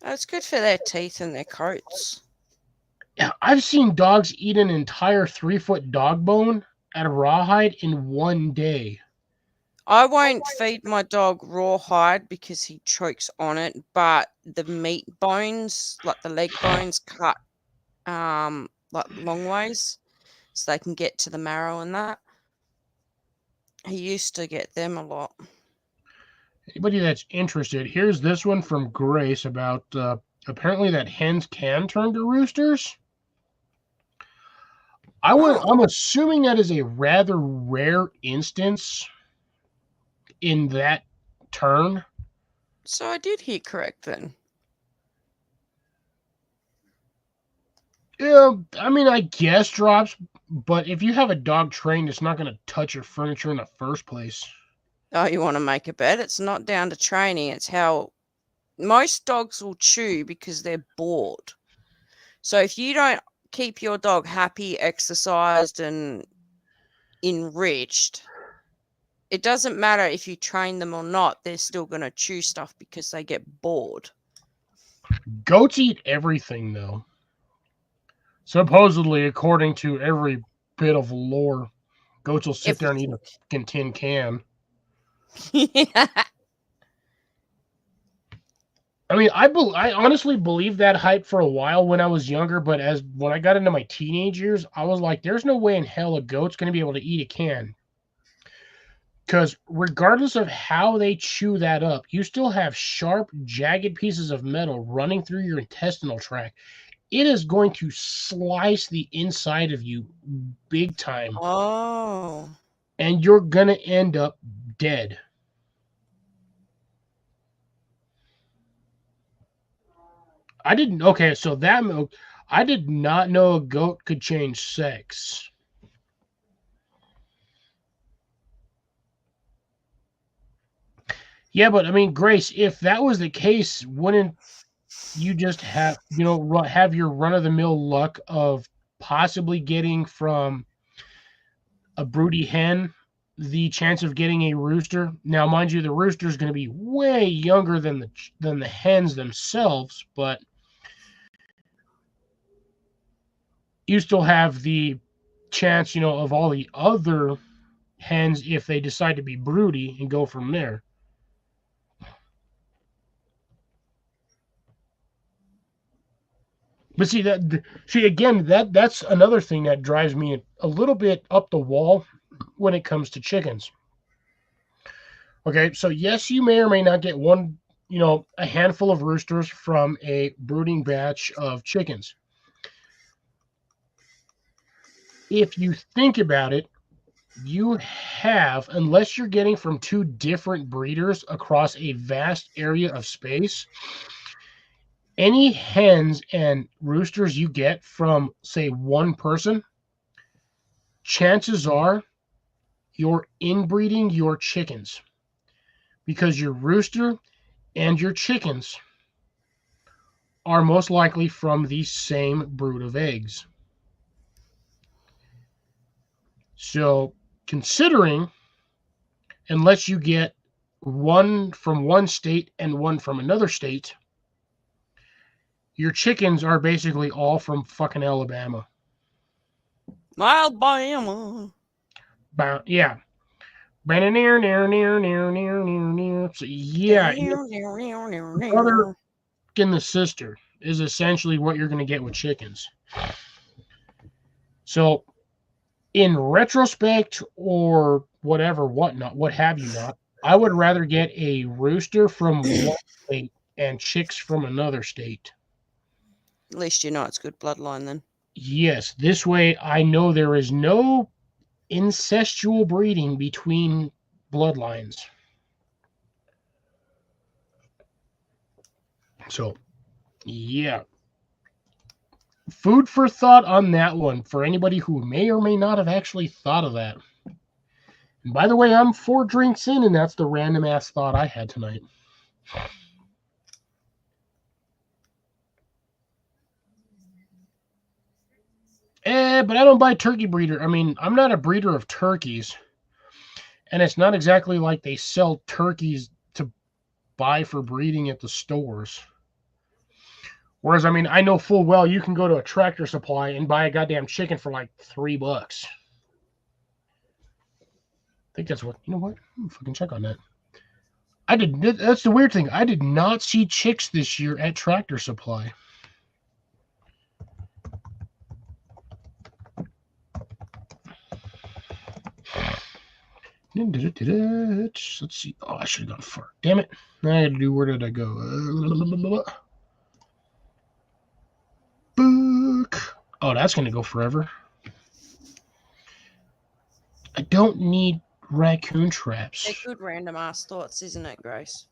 Oh, it's good for their teeth and their coats. Yeah, I've seen dogs eat an entire 3-foot dog bone out of rawhide in one day. I won't feed my dog rawhide because he chokes on it, but the meat bones, like the leg bones, cut like long ways so they can get to the marrow and that. He used to get them a lot. Anybody that's interested, here's this one from Grace about apparently that hens can turn to roosters. I'm assuming that is a rather rare instance in that turn. So I did hear correct then. Yeah, I mean, I guess Drops, but if you have a dog trained, it's not going to touch your furniture in the first place. Oh, you want to make a bet? It's not down to training. It's how most dogs will chew because they're bored. So if you don't keep your dog happy, exercised, and enriched, it doesn't matter if you train them or not. They're still going to chew stuff because they get bored. Goats eat everything, though. Supposedly, according to every bit of lore, goats will sit there and eat a fucking tin can. Yeah. I mean, I honestly believed that hype for a while when I was younger, but when I got into my teenage years, I was like, there's no way in hell a goat's going to be able to eat a can. Because regardless of how they chew that up, you still have sharp, jagged pieces of metal running through your intestinal tract. It is going to slice the inside of you big time. Oh. And you're going to end up dead. I didn't. Okay, so I did not know a goat could change sex. Yeah, but I mean, Grace, if that was the case, wouldn't you just have your run of the mill luck of possibly getting from a broody hen the chance of getting a rooster? Now, mind you, the rooster is going to be way younger than the hens themselves, but you still have the chance, of all the other hens if they decide to be broody and go from there. But that's another thing that drives me a little bit up the wall when it comes to chickens. Okay, so yes, you may or may not get one, a handful of roosters from a brooding batch of chickens. If you think about it, you have, unless you're getting from two different breeders across a vast area of space, any hens and roosters you get from, say, one person, chances are you're inbreeding your chickens because your rooster and your chickens are most likely from the same brood of eggs. So, considering, unless you get one from one state and one from another state, your chickens are basically all from fucking Alabama. Alabama. Yeah. So, yeah. Brother and the sister is essentially what you're going to get with chickens. So, in retrospect or what have you not, I would rather get a rooster from one state and chicks from another state. At least you know it's good bloodline then. Yes, this way I know there is no incestual breeding between bloodlines. So, yeah. Food for thought on that one for anybody who may or may not have actually thought of that. And by the way, I'm 4 drinks in, and that's the random ass thought I had tonight. But I don't buy turkey breeder. I mean, I'm not a breeder of turkeys. And it's not exactly like they sell turkeys to buy for breeding at the stores. Whereas, I mean, I know full well you can go to a Tractor Supply and buy a goddamn chicken for like $3. I think that's what, you know what? I'm fucking check on that. That's the weird thing. I did not see chicks this year at Tractor Supply. Let's see. Oh, I should have gone far. Damn it. I had to do, where did I go? Book. Oh, that's going to go forever. I don't need raccoon traps. They're good random ass thoughts, isn't it, Grace?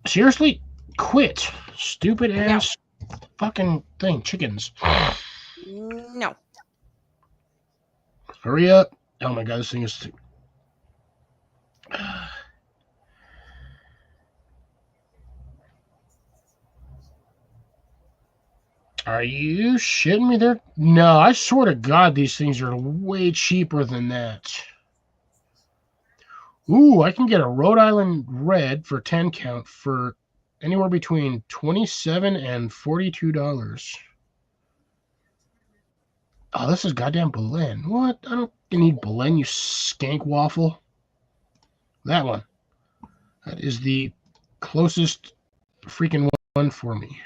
Seriously? Quit. Stupid ass fucking thing. Chickens. No. Hurry up. Oh my god, this thing is... Are you shitting me there? No, I swear to God, these things are way cheaper than that. Ooh, I can get a Rhode Island Red for 10 count for anywhere between $27 and $42. Oh, this is goddamn Belen. What? I don't need Belen, you skank waffle. That one. That is the closest freaking one for me.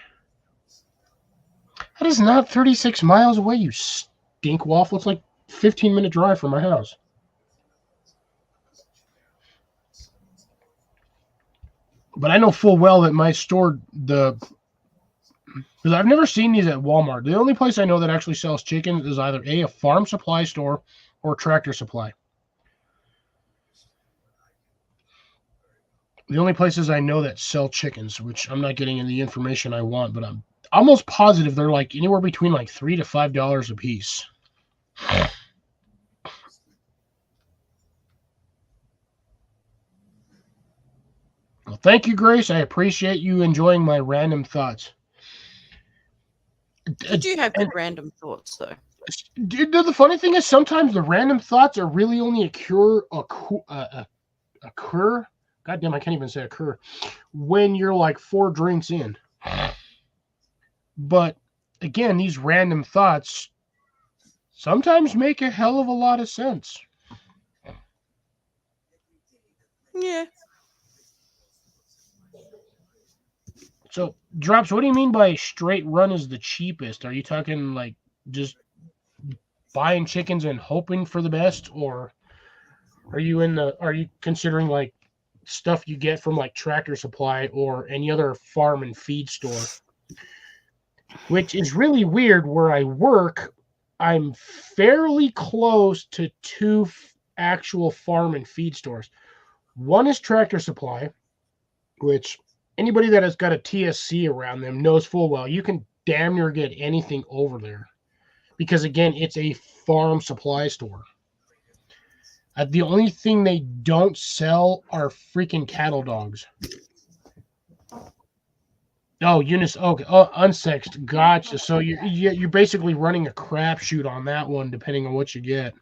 That is not 36 miles away, you stink waffle. It's like a 15-minute drive from my house. But I know full well that my store, because I've never seen these at Walmart. The only place I know that actually sells chickens is either a farm supply store or Tractor Supply. The only places I know that sell chickens, which I'm not getting in the information I want, but I'm almost positive they're like anywhere between like $3 to $5 a piece. Well, thank you, Grace. I appreciate you enjoying my random thoughts. You do have good random thoughts, though. Dude, the funny thing is sometimes the random thoughts are really only occur. Goddamn, I can't even say occur. When you're like 4 drinks in. But again, these random thoughts sometimes make a hell of a lot of sense. Yeah. So, Drops, what do you mean by straight run is the cheapest? Are you talking like just buying chickens and hoping for the best, or are you considering like stuff you get from like Tractor Supply or any other farm and feed store? Which is really weird. Where I work, I'm fairly close to 2 actual farm and feed stores. One is Tractor Supply, which anybody that has got a TSC around them knows full well you can damn near get anything over there. Because, again, it's a farm supply store. The only thing they don't sell are freaking cattle dogs. Oh, Eunice. Okay. Oh, unsexed. Gotcha. So you're basically running a crapshoot on that one, depending on what you get.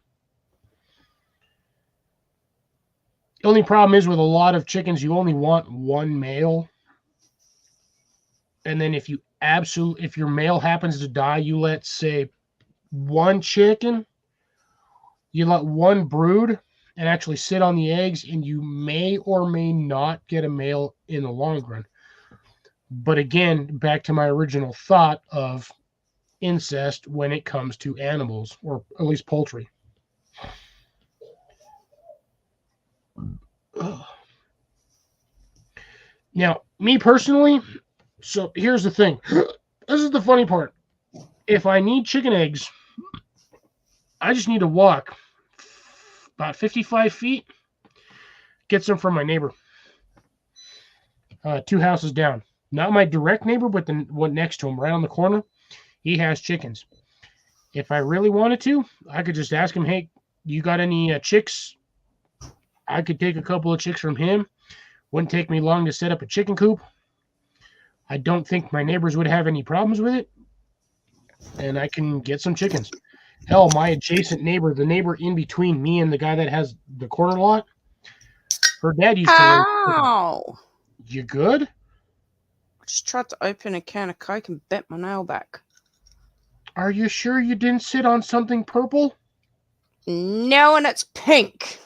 The only problem is with a lot of chickens, you only want one male. And then if your male happens to die, you let, say, 1 chicken, you let 1 brood and actually sit on the eggs, and you may or may not get a male in the long run. But again, back to my original thought of incest when it comes to animals, or at least poultry. Ugh. Now, me personally, so here's the thing. This is the funny part. If I need chicken eggs, I just need to walk about 55 feet, get some from my neighbor. 2 houses down. Not my direct neighbor, but the one next to him, right on the corner. He has chickens. If I really wanted to, I could just ask him, hey, you got any chicks? I could take a couple of chicks from him. Wouldn't take me long to set up a chicken coop. I don't think my neighbors would have any problems with it. And I can get some chickens. Hell, my adjacent neighbor, the neighbor in between me and the guy that has the corner lot, her dad used to raise chickens. Ow! You good? I just tried to open a can of Coke and bent my nail back. Are you sure you didn't sit on something purple? No, and it's pink.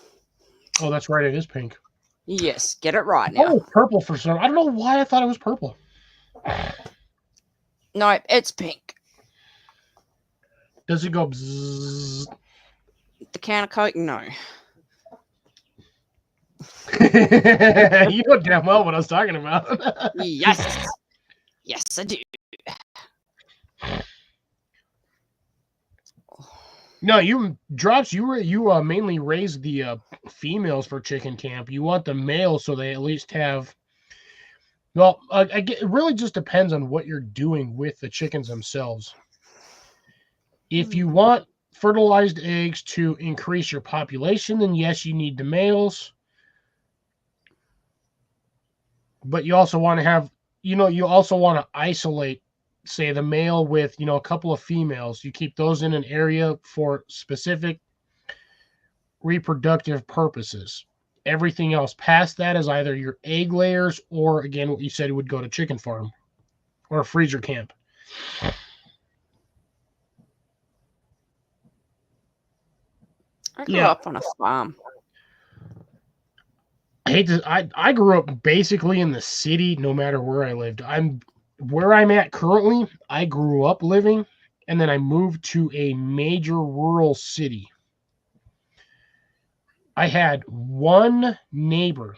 Oh, that's right. It is pink. Yes, get it right now. Oh, purple for some. I don't know why I thought it was purple. No, it's pink. Does it go bzzz? The can of Coke, no. You know damn well what I was talking about. Yes. Yes, I do. No, you drops. You mainly raise the females for chicken camp. You want the males so they at least have. Well, it really just depends on what you're doing with the chickens themselves. If you want fertilized eggs to increase your population, then yes, you need the males. But you also want to have, you also want to isolate, say, the male with, a couple of females. You keep those in an area for specific reproductive purposes. Everything else past that is either your egg layers or, again, what you said would go to chicken farm or a freezer camp. I grew up on a farm. I grew up basically in the city no matter where I lived. Where I'm at currently, I grew up living, and then I moved to a major rural city. I had one neighbor.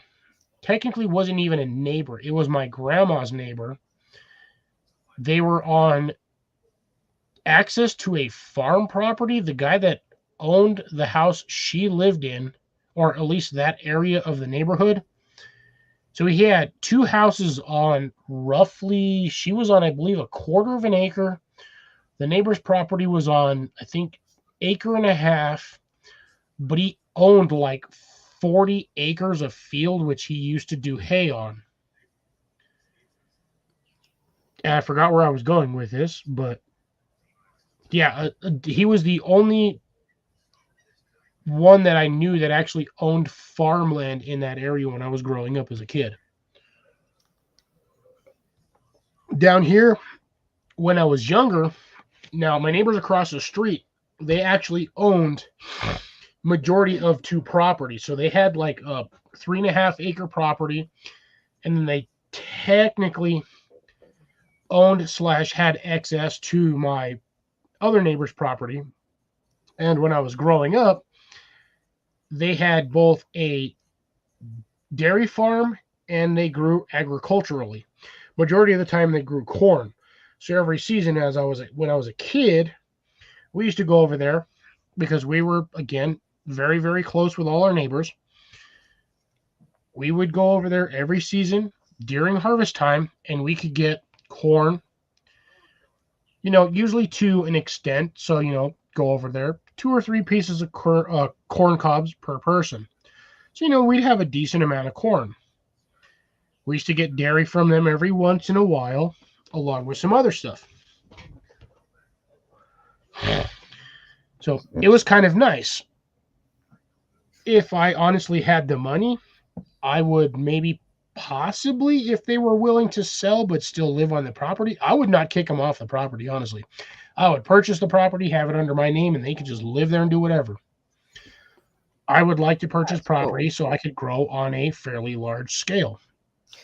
Technically wasn't even a neighbor. It was my grandma's neighbor. They were on access to a farm property. The guy that owned the house she lived in, or at least that area of the neighborhood. So he had 2 houses on roughly, she was on, I believe, a quarter of an acre. The neighbor's property was on, I think, acre and a half, but he owned like 40 acres of field, which he used to do hay on. And I forgot where I was going with this, but yeah, he was the only one that I knew that actually owned farmland in that area when I was growing up as a kid. Down here, when I was younger, now my neighbors across the street, they actually owned majority of 2 properties. So they had like a 3.5 acre property, and then they technically owned / had access to my other neighbor's property. And when I was growing up, they had both a dairy farm and they grew agriculturally. Majority of the time they grew corn. So every season when I was a kid, we used to go over there because we were, again, very, very close with all our neighbors. We would go over there every season during harvest time, and we could get corn, usually to an extent. So, go over there, 2 or 3 pieces of corn cobs per person. So, we'd have a decent amount of corn. We used to get dairy from them every once in a while, along with some other stuff. So it was kind of nice. If I honestly had the money, I would maybe possibly, if they were willing to sell but still live on the property, I would not kick them off the property, honestly. I would purchase the property, have it under my name, and they could just live there and do whatever. I would like to purchase property so I could grow on a fairly large scale.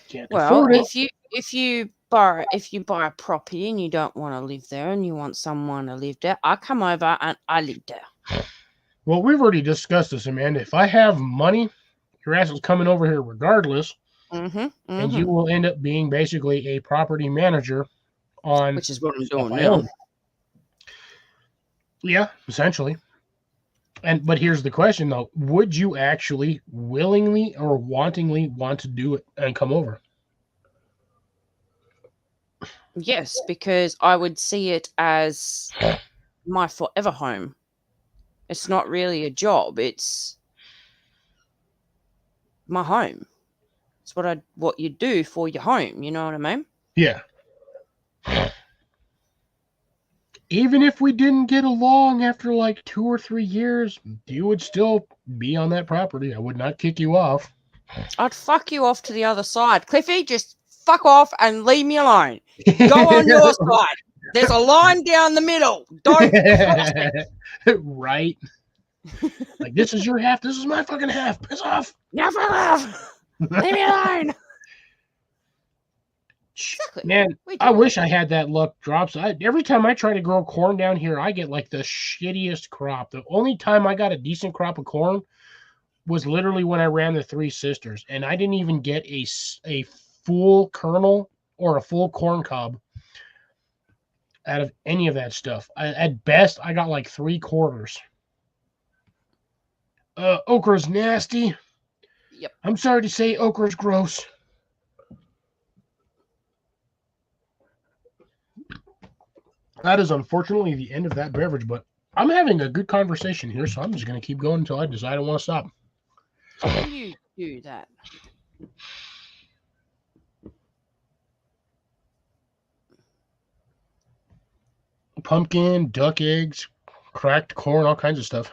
Can't afford it. if you buy a property and you don't want to live there and you want someone to live there, I come over and I live there. Well, we've already discussed this, Amanda. If I have money, your ass is coming over here regardless. and you will end up being basically a property manager on Which is what I'm stuff doing I now. own. Yeah, essentially. But here's the question though: would you actually willingly or wantingly want to do it and come over? Yes, because I would see it as my forever home. It's not really a job; it's my home. It's what you do for your home. You know what I mean? Yeah. Even if we didn't get along after like 2 or 3 years, you would still be on that property. I would not kick you off. I'd fuck you off to the other side, Cliffy. Just fuck off and leave me alone. Go on your side. There's a line down the middle. Don't cross it. Right? Like, this is your half. This is my fucking half. Piss off. Never love. Leave me alone. Exactly. Man, I wish I had that luck drops. Every time I try to grow corn down here, I get like the shittiest crop. The only time I got a decent crop of corn was literally when I ran the Three Sisters, and I didn't even get a full kernel or a full corn cob out of any of that stuff. At best, I got like 3/4. Okra's nasty. Yep. I'm sorry to say okra's gross. That is unfortunately the end of that beverage, but I'm having a good conversation here, so I'm just going to keep going until I decide I want to stop. You do that. Pumpkin, duck eggs, cracked corn, all kinds of stuff.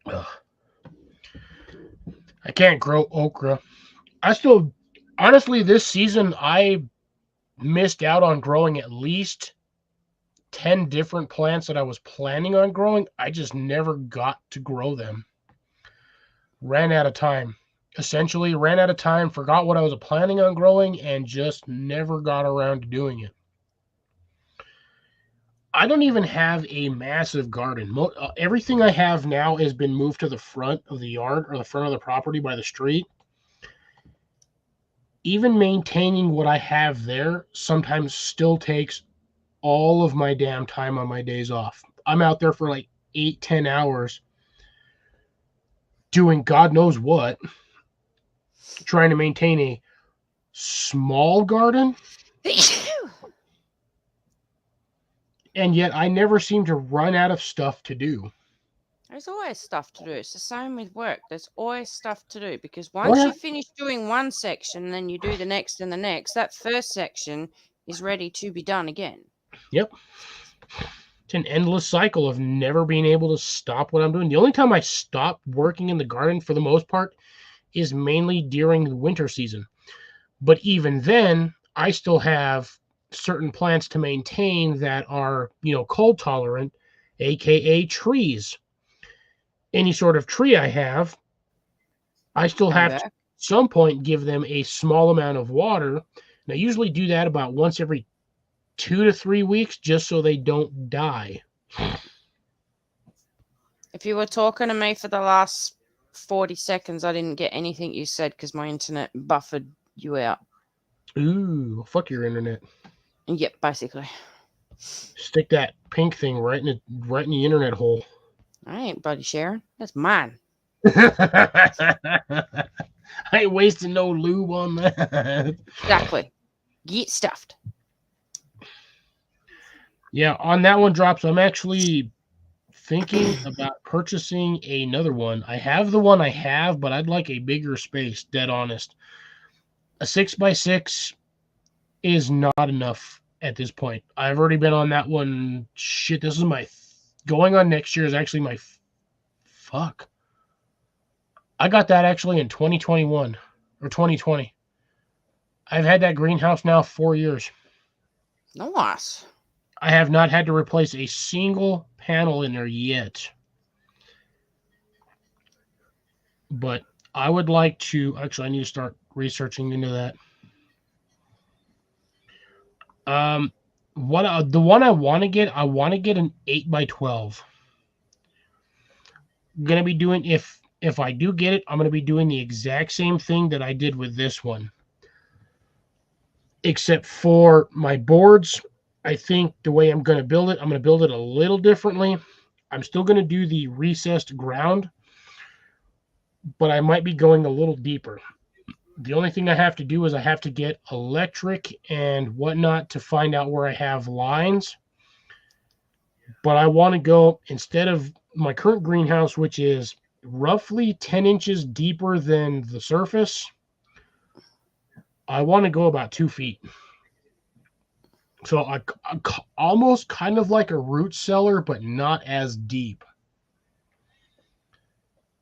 Ugh. I can't grow okra. Honestly, this season, I missed out on growing at least 10 different plants that I was planning on growing. I just never got to grow them. Ran out of time. Essentially, ran out of time, forgot what I was planning on growing, and just never got around to doing it. I don't even have a massive garden. Everything I have now has been moved to the front of the yard or the front of the property by the street. Even maintaining what I have there sometimes still takes all of my damn time on my days off. I'm out there for like 8-10 hours doing God knows what, trying to maintain a small garden. And yet I never seem to run out of stuff to do. There's always stuff to do. It's the same with work. There's always stuff to do because once you finish doing one section, then you do the next and the next, that first section is ready to be done again. Yep. It's an endless cycle of never being able to stop what I'm doing. The only time I stop working in the garden for the most part is mainly during the winter season. But even then, I still have certain plants to maintain that are, cold tolerant, aka trees. Any sort of tree I have, I still have to at some point give them a small amount of water. And I usually do that about once every 2 to 3 weeks just so they don't die. If you were talking to me for the last 40 seconds, I didn't get anything you said because my internet buffered you out. Ooh, fuck your internet. Yep, basically. Stick that pink thing right in the internet hole. I ain't bloody sharing. That's mine. I ain't wasting no lube on that. Exactly. Get stuffed. Yeah, on that one drops, I'm actually thinking about purchasing another one. I have the one I have, but I'd like a bigger space, dead honest. A 6x6 is not enough at this point. I've already been on that one. Shit, this is my... Going on next year is actually my... Fuck. I got that actually in 2021 or 2020. I've had that greenhouse now 4 years. Nice. I have not had to replace a single panel in there yet. But I would like to... Actually, I need to start researching into that. The one I want to get an 8x12. I'm gonna be doing, if if I do get it, I'm going to be doing the exact same thing that I did with this one. Except for my boards, I think the way I'm going to build it, I'm going to build it a little differently. I'm still going to do the recessed ground, but I might be going a little deeper. The only thing I have to do is I have to get electric and whatnot to find out where I have lines. But I want to go, instead of my current greenhouse, which is roughly 10 inches deeper than the surface, I want to go about 2 feet. So I almost kind of like a root cellar, but not as deep.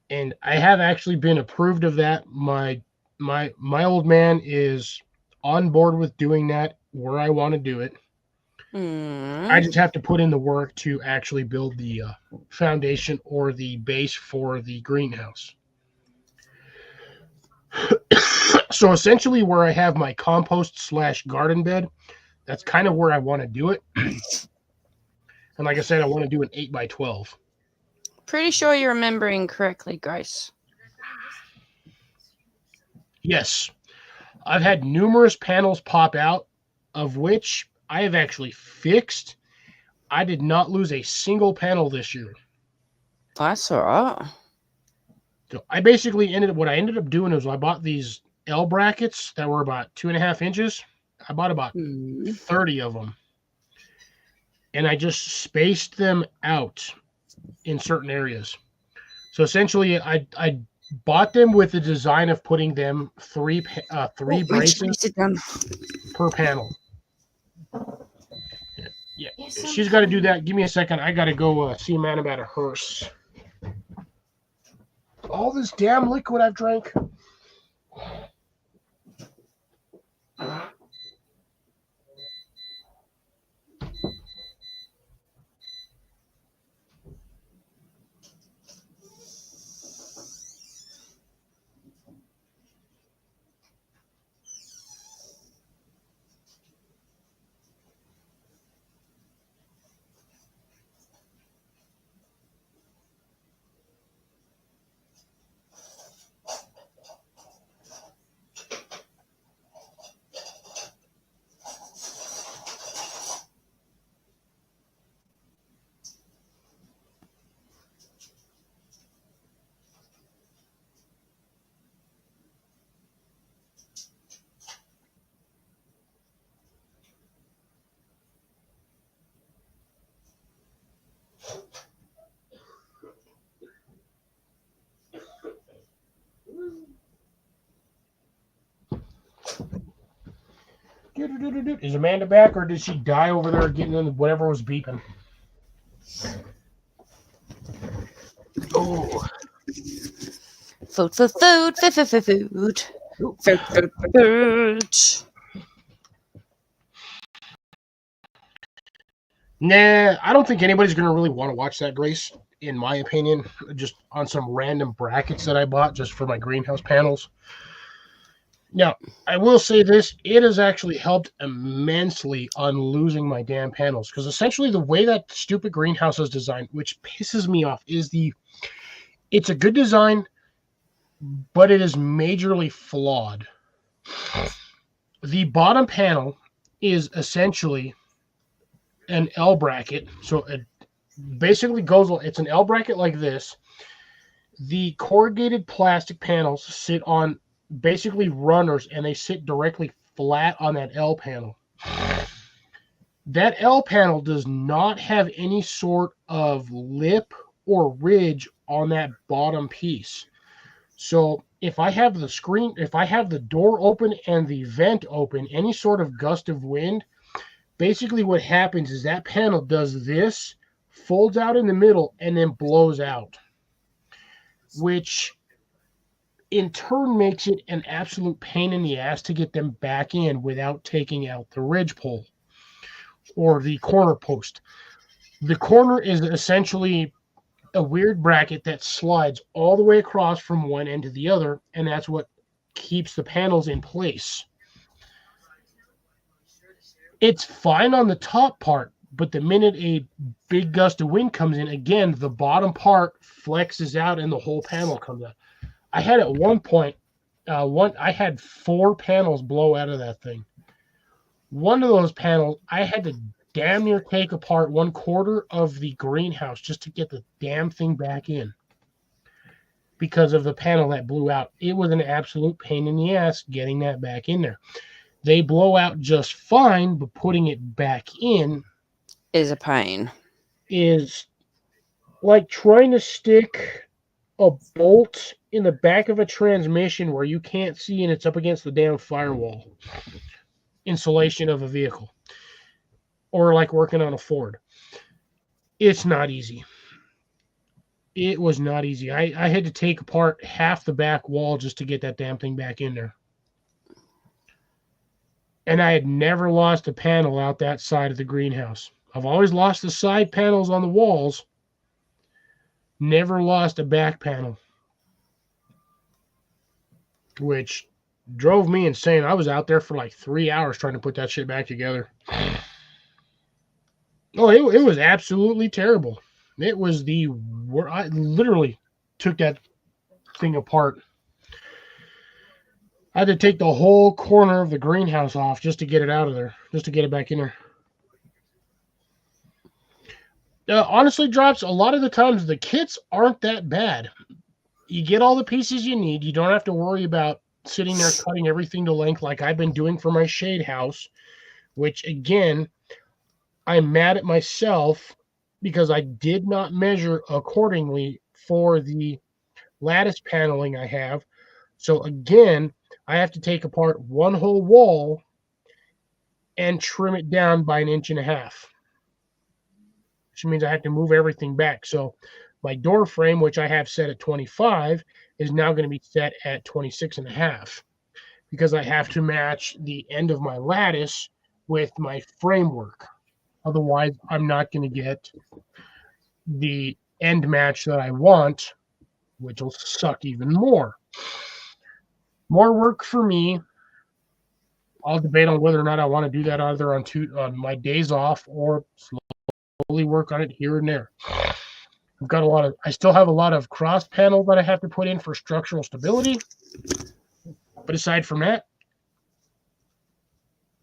And I have actually been approved of that. My old man is on board with doing that where I want to do it. I just have to put in the work to actually build the foundation or the base for the greenhouse. So essentially where I have my compost / garden bed, that's kind of where I want to do it. And like I said, I want to do an 8x12. Pretty sure you're remembering correctly, Grace. Yes. I've had numerous panels pop out, of which I have actually fixed. I did not lose a single panel this year. That's all right. So I basically what I ended up doing is I bought these L brackets that were about 2.5 inches. I bought about 30 of them. And I just spaced them out in certain areas. So essentially I bought them with the design of putting them three braces per panel. Yeah, she's got to do that. Give me a second. I got to go see a man about a hearse. All this damn liquid I've drank. Is Amanda back, or did she die over there getting in whatever was beeping? Oh. Food. Nah, I don't think anybody's going to really want to watch that, Grace, in my opinion, just on some random brackets that I bought just for my greenhouse panels. Now, I will say this, it has actually helped immensely on losing my damn panels, because essentially the way that stupid greenhouse is designed, which pisses me off, is it's a good design, but it is majorly flawed. The bottom panel is essentially an L bracket, so it basically it's an L bracket like this. The corrugated plastic panels sit on basically runners, and they sit directly flat on that L panel. That L panel does not have any sort of lip or ridge on that bottom piece. So if I have the door open and the vent open, any sort of gust of wind, basically what happens is that panel does this, folds out in the middle, and then blows out, which in turn makes it an absolute pain in the ass to get them back in without taking out the ridge pole or the corner post. The corner is essentially a weird bracket that slides all the way across from one end to the other, and that's what keeps the panels in place. It's fine on the top part, But the minute a big gust of wind comes in, again, the bottom part flexes out and the whole panel comes out. I had at one point, I had 4 panels blow out of that thing. One of those panels, I had to damn near take apart 1/4 of the greenhouse just to get the damn thing back in because of the panel that blew out. It was an absolute pain in the ass getting that back in there. They blow out just fine, but putting it back in Is a pain. is like trying to stick a bolt in the back of a transmission where you can't see and it's up against the damn firewall insulation of a vehicle, or like working on a Ford. It's not easy. It was not easy. I had to take apart half the back wall just to get that damn thing back in there. And I had never lost a panel out that side of the greenhouse. I've always lost the side panels on the walls. Never lost a back panel. Which drove me insane. I was out there for like 3 hours trying to put that shit back together. Oh, it was absolutely terrible. It was I literally took that thing apart. I had to take the whole corner of the greenhouse off just to get it out of there, just to get it back in there. Honestly, Drops, a lot of the times the kits aren't that bad. You get all the pieces you need. You don't have to worry about sitting there cutting everything to length like I've been doing for my shade house, which, again, I'm mad at myself because I did not measure accordingly for the lattice paneling I have. So, again, I have to take apart one whole wall and trim it down by 1.5 inches, which means I have to move everything back. So my door frame, which I have set at 25, is now going to be set at 26.5 because I have to match the end of my lattice with my framework. Otherwise, I'm not going to get the end match that I want, which will suck even more. More work for me. I'll debate on whether or not I want to do that either on my days off or slowly work on it here and there. I still have a lot of cross panel that I have to put in for structural stability. But aside from that,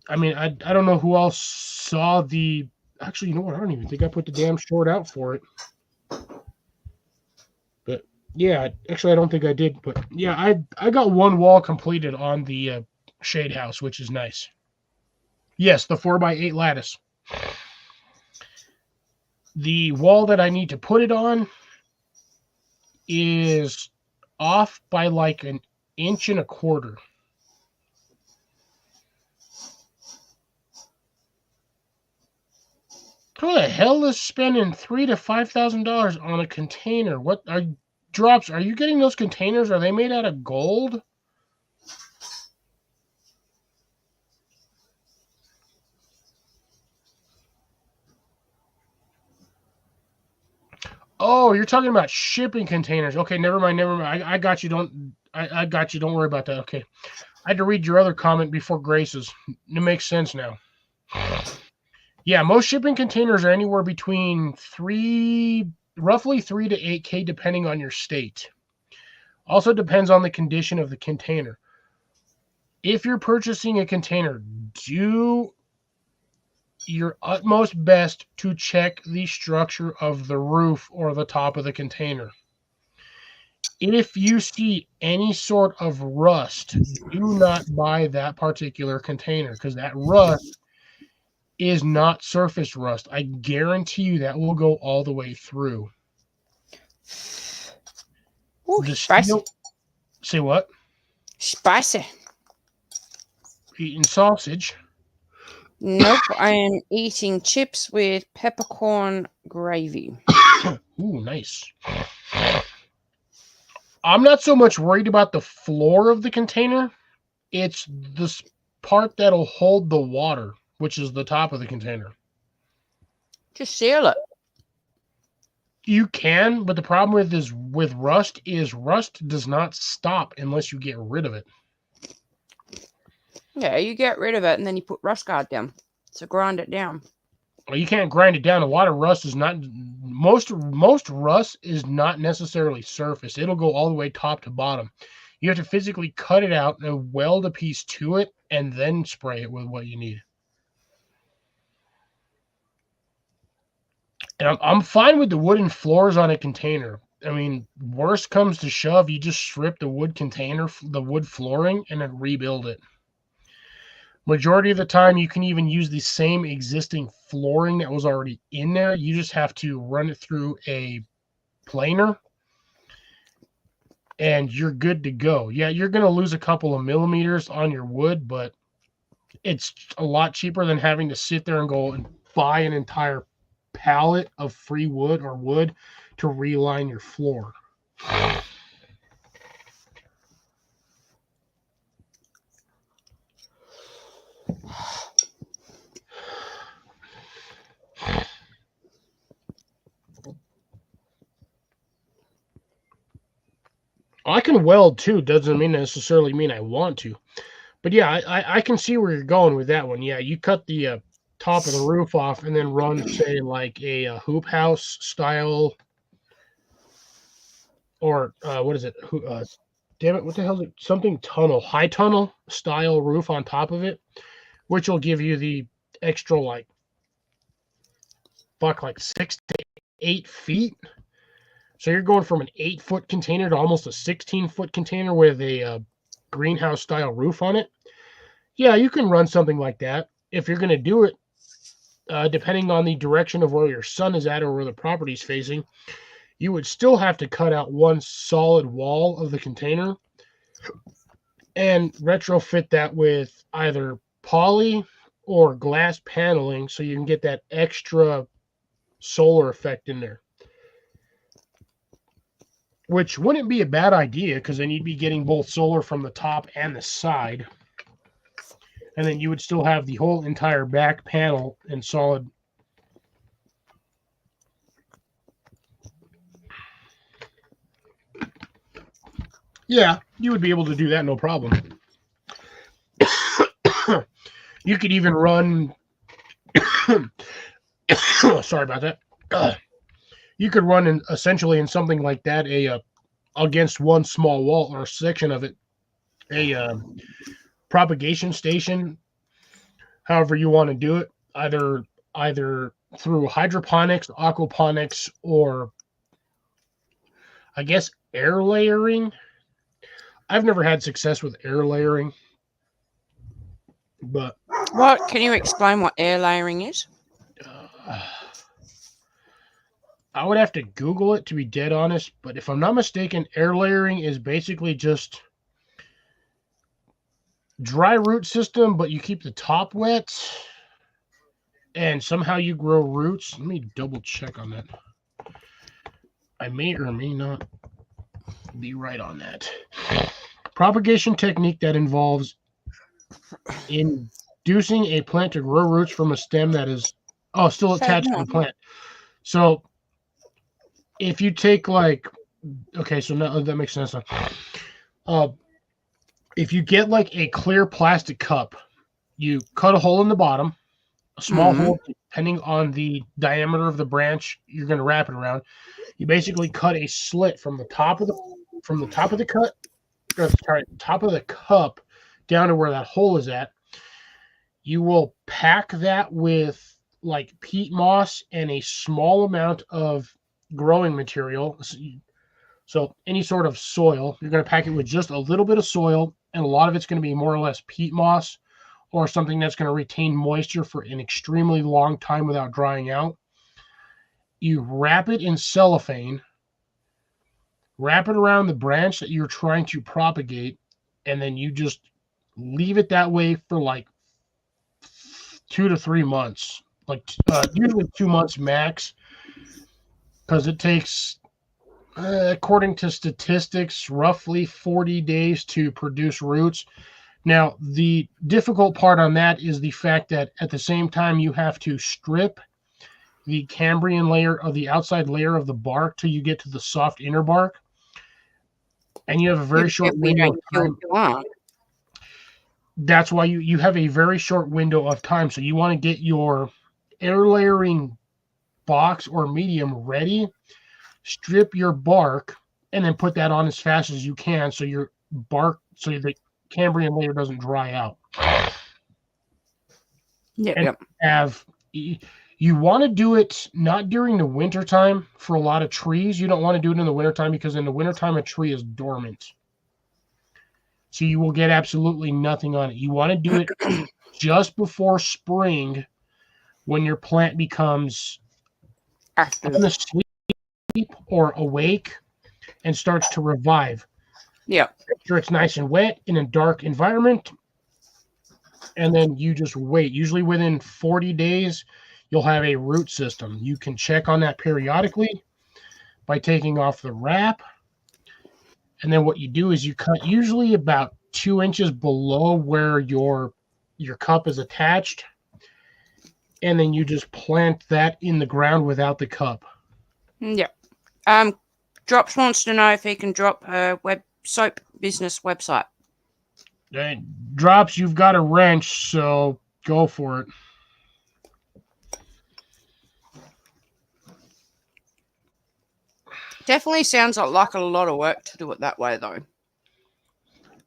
I mean, I don't know who else saw the. Actually, you know what? I don't even think I put the damn short out for it. But yeah, actually, I don't think I did. But yeah, I got one wall completed on the shade house, which is nice. Yes, the 4x8 lattice. The wall that I need to put it on is off by like 1.25 inches. Who the hell is spending $3,000 to $5,000 on a container? What are Drops? Are you getting those containers? Are they made out of gold? Oh, you're talking about shipping containers. Okay, never mind. I got you. I got you. Don't worry about that. Okay. I had to read your other comment before Grace's. It makes sense now. Yeah, most shipping containers are anywhere between roughly 3 to 8K, depending on your state. Also depends on the condition of the container. If you're purchasing a container, do your utmost best to check the structure of the roof or the top of the container. If you see any sort of rust, do not buy that particular container because that rust is not surface rust. I guarantee you that will go all the way through. Ooh, spicy. Say what? Spicy. Eating sausage. Nope, I am eating chips with peppercorn gravy. Ooh, nice. I'm not so much worried about the floor of the container. It's the part that'll hold the water, which is the top of the container. Just seal it. You can, but the problem with rust is rust does not stop unless you get rid of it. Yeah, you get rid of it and then you put rust guard down to grind it down. You can't grind it down. A lot of rust is not most rust is not necessarily surface. It'll go all the way top to bottom. You have to physically cut it out and weld a piece to it and then spray it with what you need. And I'm fine with the wooden floors on a container. I mean, worst comes to shove, you just strip the wood container, the wood flooring, and then rebuild it. Majority of the time, you can even use the same existing flooring that was already in there. You just have to run it through a planer, and you're good to go. Yeah, you're going to lose a couple of millimeters on your wood, but it's a lot cheaper than having to sit there and go and buy an entire pallet of free wood or wood to reline your floor. I can weld too. Doesn't necessarily mean I want to. But yeah, I can see where you're going with that one. Yeah, you cut the top of the roof off and then run, say, like a hoop house style, or what is it? Damn it, what the hell is it? Something tunnel, high tunnel style roof on top of it, which will give you the extra like 6 to 8 feet. So you're going from an 8-foot container to almost a 16-foot container with a greenhouse style roof on it. Yeah, you can run something like that. If you're going to do it, depending on the direction of where your sun is at or where the property's facing, you would still have to cut out one solid wall of the container and retrofit that with either poly or glass paneling so you can get that extra solar effect in there. Which wouldn't be a bad idea, because then you'd be getting both solar from the top and the side. And then you would still have the whole entire back panel in solid. Yeah, you would be able to do that no problem. You could even run. Sorry about that. You could run essentially in something like that against one small wall or a section of it, a propagation station, however you want to do it, either through hydroponics, aquaponics, or I guess air layering. I've never had success with air layering, but What? Can you explain what air layering is? I would have to Google it to be dead honest, but if I'm not mistaken, air layering is basically just dry root system, but you keep the top wet, and somehow you grow roots. Let me double check on that. I may or may not be right on that. Propagation technique that involves inducing a plant to grow roots from a stem that is still attached to the plant. So if you take so now that makes sense now. If you get like a clear plastic cup, you cut a hole in the bottom, a small hole, depending on the diameter of the branch you're going to wrap it around. You basically cut a slit from the top of the cup down to where that hole is at. You will pack that with like peat moss and a small amount of growing material. So any sort of soil, you're going to pack it with just a little bit of soil, and a lot of it's going to be more or less peat moss or something that's going to retain moisture for an extremely long time without drying out. You wrap it in cellophane, wrap it around the branch that you're trying to propagate, and then you just leave it that way for like 2 to 3 months, usually 2 months max, because it takes, according to statistics, roughly 40 days to produce roots. Now, the difficult part on that is the fact that at the same time you have to strip the Cambrian layer of the outside layer of the bark till you get to the soft inner bark. And you have a very short window of time. That's why you have a very short window of time. So you want to get your air layering box or medium ready, strip your bark, and then put that on as fast as you can so your bark, so the Cambrian layer doesn't dry out. Yep, And yep. You want to do it not during the wintertime for a lot of trees. You don't want to do it in the wintertime because in the wintertime a tree is dormant. So you will get absolutely nothing on it. You want to do it just before spring when your plant becomes asleep or awake and starts to revive. Yeah. Make sure it's nice and wet in a dark environment. And then you just wait. Usually within 40 days, you'll have a root system. You can check on that periodically by taking off the wrap. And then what you do is you cut usually about 2 inches below where your cup is attached. And then you just plant that in the ground without the cup. Yeah. Drops wants to know if he can drop her soap business website. Drops, you've got a wrench, so go for it. Definitely sounds like a lot of work to do it that way, though.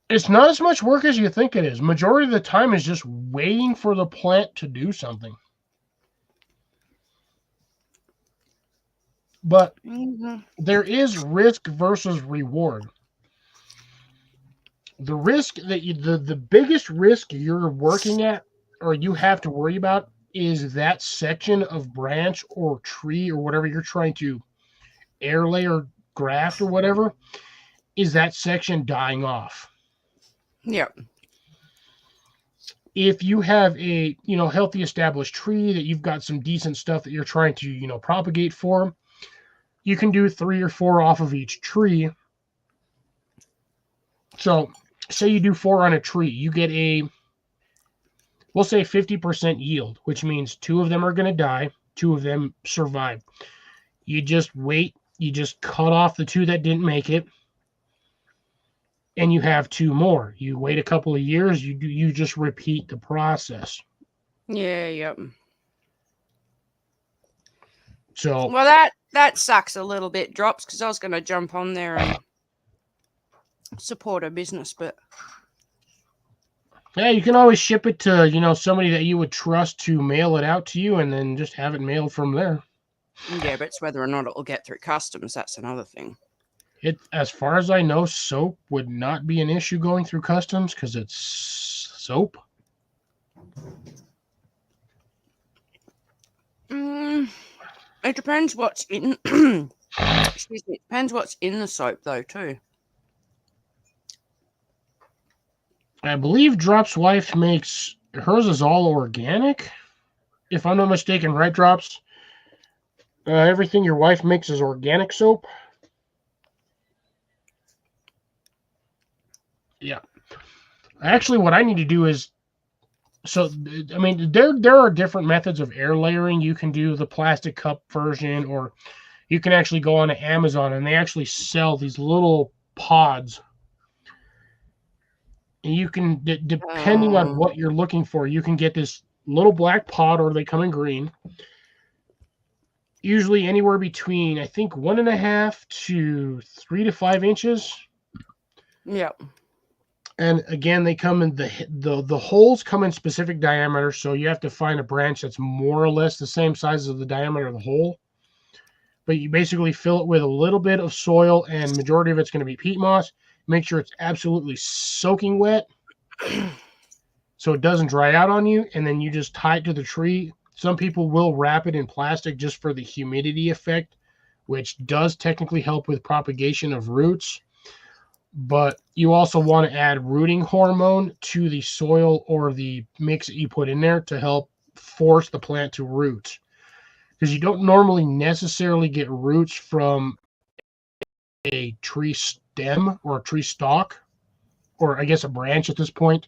It's not as much work as you think it is. Majority of the time is just waiting for the plant to do something. But there is risk versus reward. The risk that the biggest risk you're working at or you have to worry about is that section of branch or tree or whatever you're trying to air lay or graft or whatever, is that section dying off. Yep. If you have a healthy established tree that you've got some decent stuff that you're trying to propagate for, you can do 3 or 4 off of each tree. So say you do 4 on a tree, you get we'll say 50% yield, which means 2 of them are going to die, 2 of them survive. You just wait, you just cut off the 2 that didn't make it, and you have 2 more. You wait a couple of years, you just repeat the process. Yeah, yep. So well, that sucks a little bit, Drops, because I was going to jump on there and support a business, but yeah, you can always ship it to somebody that you would trust to mail it out to you, and then just have it mailed from there. Yeah, but it's whether or not it will get through customs. That's another thing. As far as I know, soap would not be an issue going through customs because it's soap. It depends what's in. Excuse me. It depends what's in the soap, though, too. I believe Drop's wife makes hers is all organic, if I'm not mistaken, right, Drops? Everything your wife makes is organic soap. Yeah. Actually, what I need to do is, there are different methods of air layering. You can do the plastic cup version, or you can actually go on to Amazon, and they actually sell these little pods. And you can, depending on what you're looking for, you can get this little black pod, or they come in green. Usually anywhere between, I think, 1.5 to 3 to 5 inches. Yep. And again, they come in the holes come in specific diameter, so you have to find a branch that's more or less the same size as the diameter of the hole. But you basically fill it with a little bit of soil, and majority of it's going to be peat moss. Make sure it's absolutely soaking wet so it doesn't dry out on you, and then you just tie it to the tree. Some people will wrap it in plastic just for the humidity effect, which does technically help with propagation of roots. But you also want to add rooting hormone to the soil or the mix that you put in there to help force the plant to root. Because you don't normally necessarily get roots from a tree stem or a tree stalk, or I guess a branch at this point,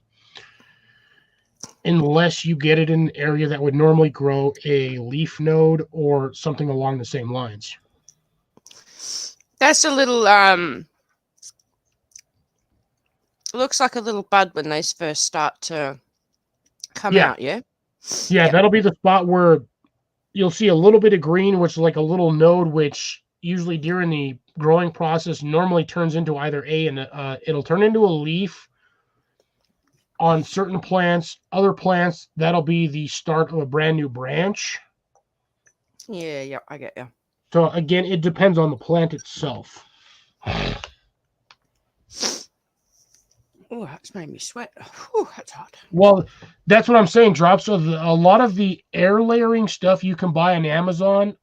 unless you get it in an area that would normally grow a leaf node or something along the same lines. That's a little, looks like a little bud when they first start to come out, yeah? Yeah, that'll be the spot where you'll see a little bit of green, which is like a little node, which usually during the growing process normally turns into either it'll turn into a leaf on certain plants. Other plants, that'll be the start of a brand new branch. Yeah, I get you. So again, it depends on the plant itself. Oh, that's made me sweat. Whew, that's hot. Well, that's what I'm saying, Drop. So a lot of the air layering stuff you can buy on Amazon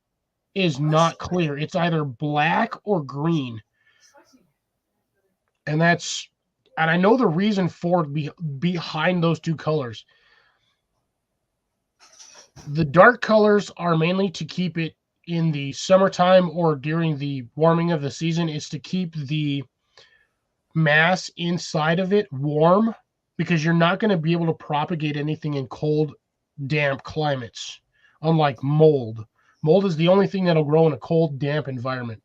is not clear. It's either black or green. And I know the reason for behind those two colors. The dark colors are mainly to keep it in the summertime or during the warming of the season. It's to keep the mass inside of it warm, because you're not going to be able to propagate anything in cold, damp climates, unlike mold. Mold is the only thing that'll grow in a cold, damp environment.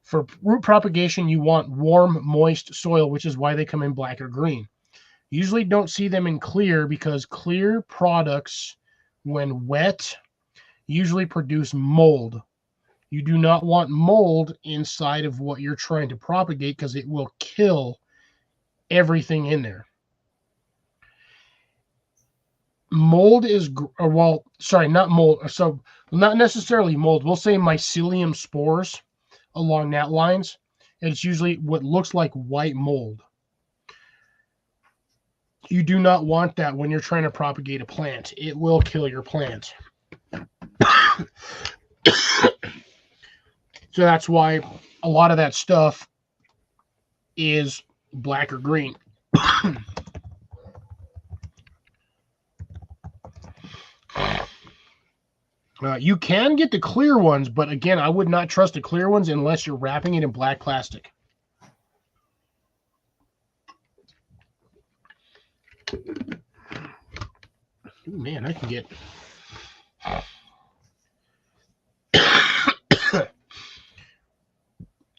For root propagation, you want warm, moist soil, which is why they come in black or green. You usually don't see them in clear, because clear products, when wet, usually produce mold. You do not want mold inside of what you're trying to propagate, because it will kill everything in there. Mold is, not mold. So not necessarily mold. We'll say mycelium spores along that lines. It's usually what looks like white mold. You do not want that when you're trying to propagate a plant. It will kill your plant. So that's why a lot of that stuff is black or green. You can get the clear ones, but again, I would not trust the clear ones unless you're wrapping it in black plastic. Ooh, man, I can get...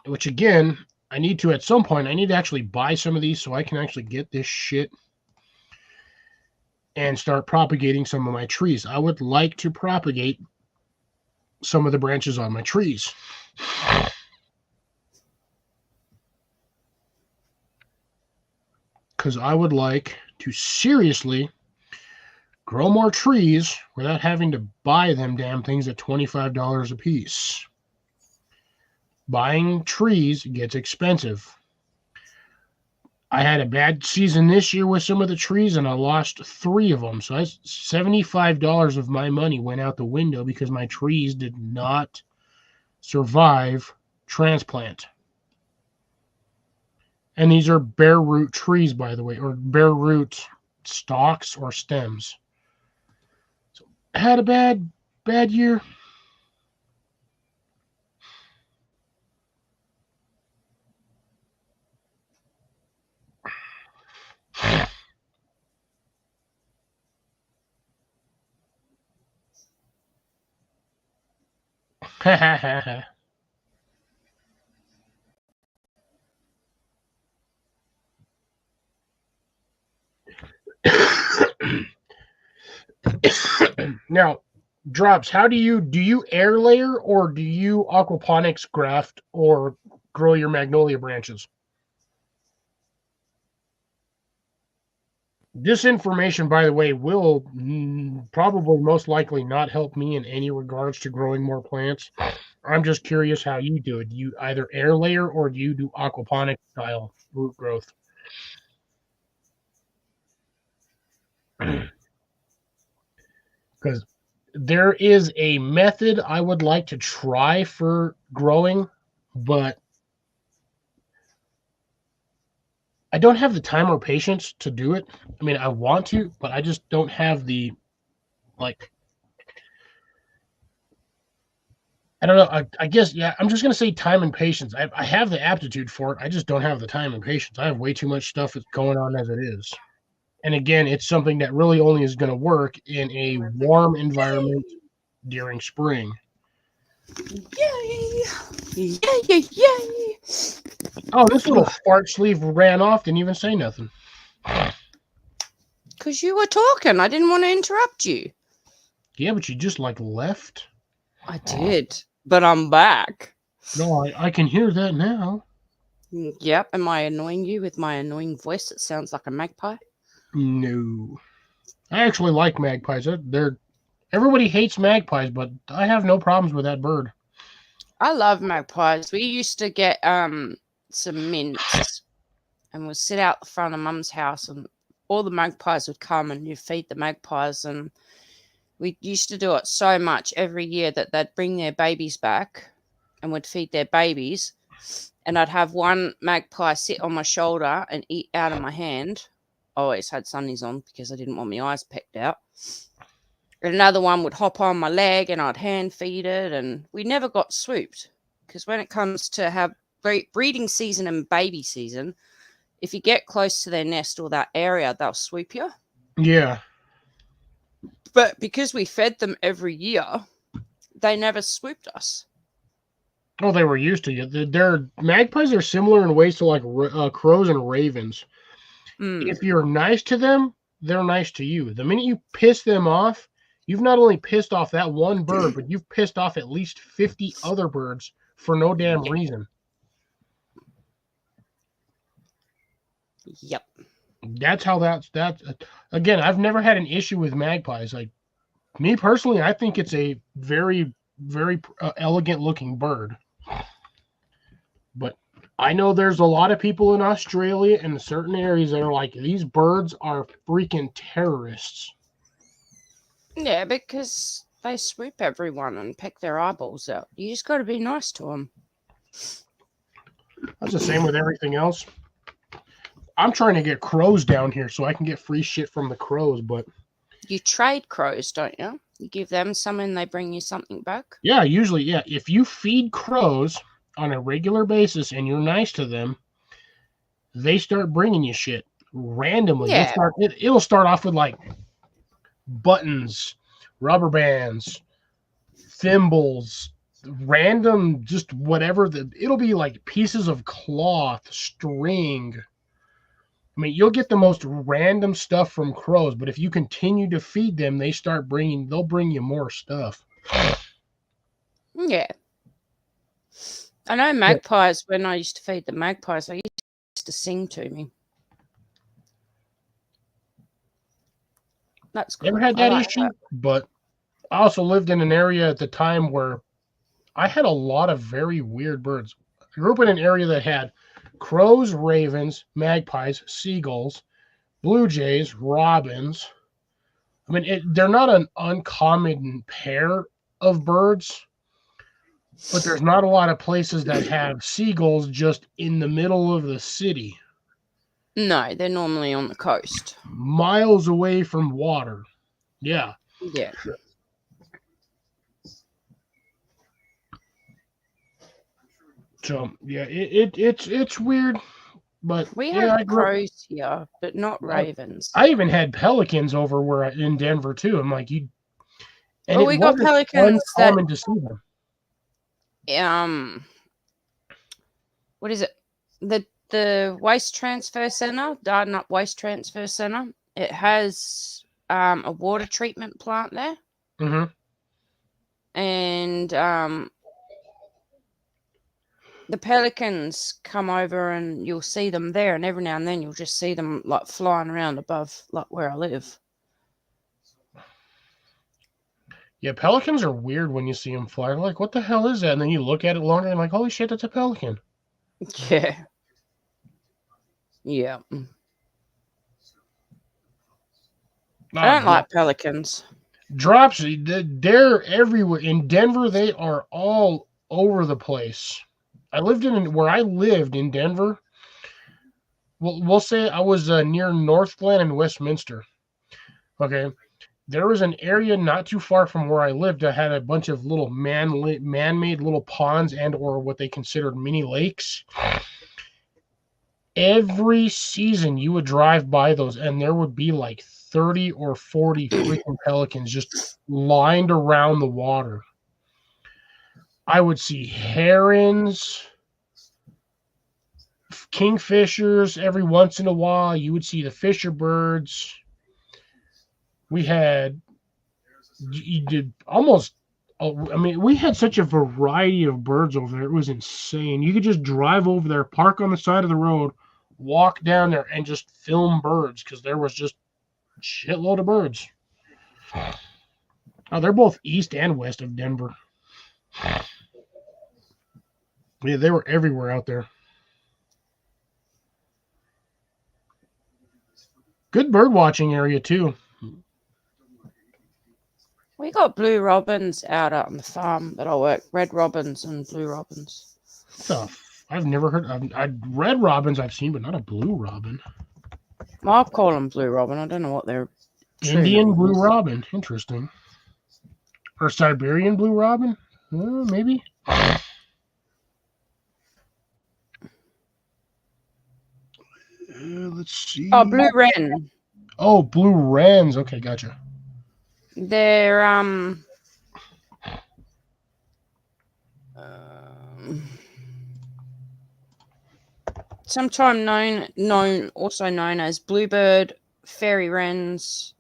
Which again, I need to, at some point, I need to actually buy some of these so I can actually get this shit and start propagating some of my trees. I would like to propagate some of the branches on my trees. Because I would like to seriously grow more trees without having to buy them damn things at $25 a piece. Buying trees gets expensive. I had a bad season this year with some of the trees, and I lost 3 of them. So $75 of my money went out the window because my trees did not survive transplant. And these are bare root trees, by the way, or bare root stalks or stems. So I had a bad year. Now, Drops, how do you air layer, or do you aquaponics graft or grow your magnolia branches? This information, by the way, will probably most likely not help me in any regards to growing more plants. I'm just curious how you do it. Do you either air layer or do you do aquaponic style root growth? Because there is a method I would like to try for growing, but I don't have the time or patience to do it. I mean, I want to, but I just don't have the, like, I don't know. I guess, yeah, I'm just going to say time and patience. I have the aptitude for it. I just don't have the time and patience. I have way too much stuff that's going on as it is. And again, it's something that really only is going to work in a warm environment during spring. Yay! Yay! Oh, this little fart sleeve ran off, didn't even say nothing. Because you were talking. I didn't want to interrupt you. Yeah, but you just like left. I did, but I'm back. No, I can hear that now. Yep. Am I annoying you with my annoying voice that sounds like a magpie? No. I actually like magpies. They're everybody hates magpies, but I have no problems with that bird. I love magpies. We used to get some mints and we'd sit out the front of Mum's house and all the magpies would come and you feed the magpies, and we used to do it so much every year that they'd bring their babies back and would feed their babies, and I'd have one magpie sit on my shoulder and eat out of my hand. I always had sunnies on because I didn't want my eyes pecked out. And another one would hop on my leg and I'd hand feed it, and we never got swooped, because when it comes to have breeding season and baby season, if you get close to their nest or that area, they'll swoop you. Yeah. But because we fed them every year, they never swooped us. Oh, they were used to you. Their magpies are similar in ways to like crows and ravens. If you're nice to them, they're nice to you. The minute you piss them off, you've not only pissed off that one bird, but you've pissed off at least 50 other birds for no damn reason. Yep. That's how that's again, I've never had an issue with magpies. Like me personally, I think it's a very, very elegant looking bird. But I know there's a lot of people in Australia and certain areas that are like, these birds are freaking terrorists. Yeah, because they swoop everyone and peck their eyeballs out. You just got to be nice to them. That's the same with everything else. I'm trying to get crows down here so I can get free shit from the crows, but you trade crows, don't you? You give them some and they bring you something back? Yeah, usually, yeah. If you feed crows on a regular basis and you're nice to them, they start bringing you shit randomly. Yeah. It'll start off with like buttons, rubber bands, thimbles, random, just whatever. It'll be like pieces of cloth, string. I mean, you'll get the most random stuff from crows, but if you continue to feed them, they'll bring you more stuff. Yeah. I know magpies, when I used to feed the magpies, they used to sing to me. That's cool. Never had that issue, but I also lived in an area at the time where I had a lot of very weird birds. I grew up in an area that had crows, ravens, magpies, seagulls, blue jays, robins. I mean, they're not an uncommon pair of birds, but there's not a lot of places that have seagulls just in the middle of the city. No, they're normally on the coast. Miles away from water. Yeah. Yeah. So, yeah, it's weird. But we have crows here, but not ravens. I even had pelicans over in Denver too. I'm like, we got pelicans uncommon to see them. What is it? The Waste Transfer Center, Dardanup Waste Transfer Center. It has a water treatment plant there. Mm-hmm. And the pelicans come over and you'll see them there, and every now and then you'll just see them like flying around above like where I live. Yeah, pelicans are weird when you see them fly. Like, what the hell is that? And then you look at it longer and like, holy shit, that's a pelican. Yeah. Yeah. I don't like pelicans. Drops, they're everywhere. In Denver, they are all over the place. Where I lived in Denver, we'll say I was near North Glen and Westminster. Okay. There was an area not too far from where I lived that had a bunch of little man-made little ponds or what they considered mini lakes. Every season you would drive by those and there would be like 30 or 40 freaking pelicans just lined around the water. I would see herons, kingfishers every once in a while. You would see the fisher birds. We had you did almost. Oh, I mean, we had such a variety of birds over there. It was insane. You could just drive over there, park on the side of the road, walk down there, and just film birds because there was just a shitload of birds. Oh, they're both east and west of Denver. Yeah, they were everywhere out there. Good bird watching area too. We got blue robins out on the farm that I work. Red robins and blue robins. I've never heard of red robins I've seen, but not a blue robin. Well, I'll call them blue robin. I don't know what they're. Indian blue robin. Interesting. Or Siberian blue robin? Maybe. Let's see. Oh, blue wren. Oh, blue wrens. Okay, gotcha. They're sometimes also known as bluebird, fairy wrens.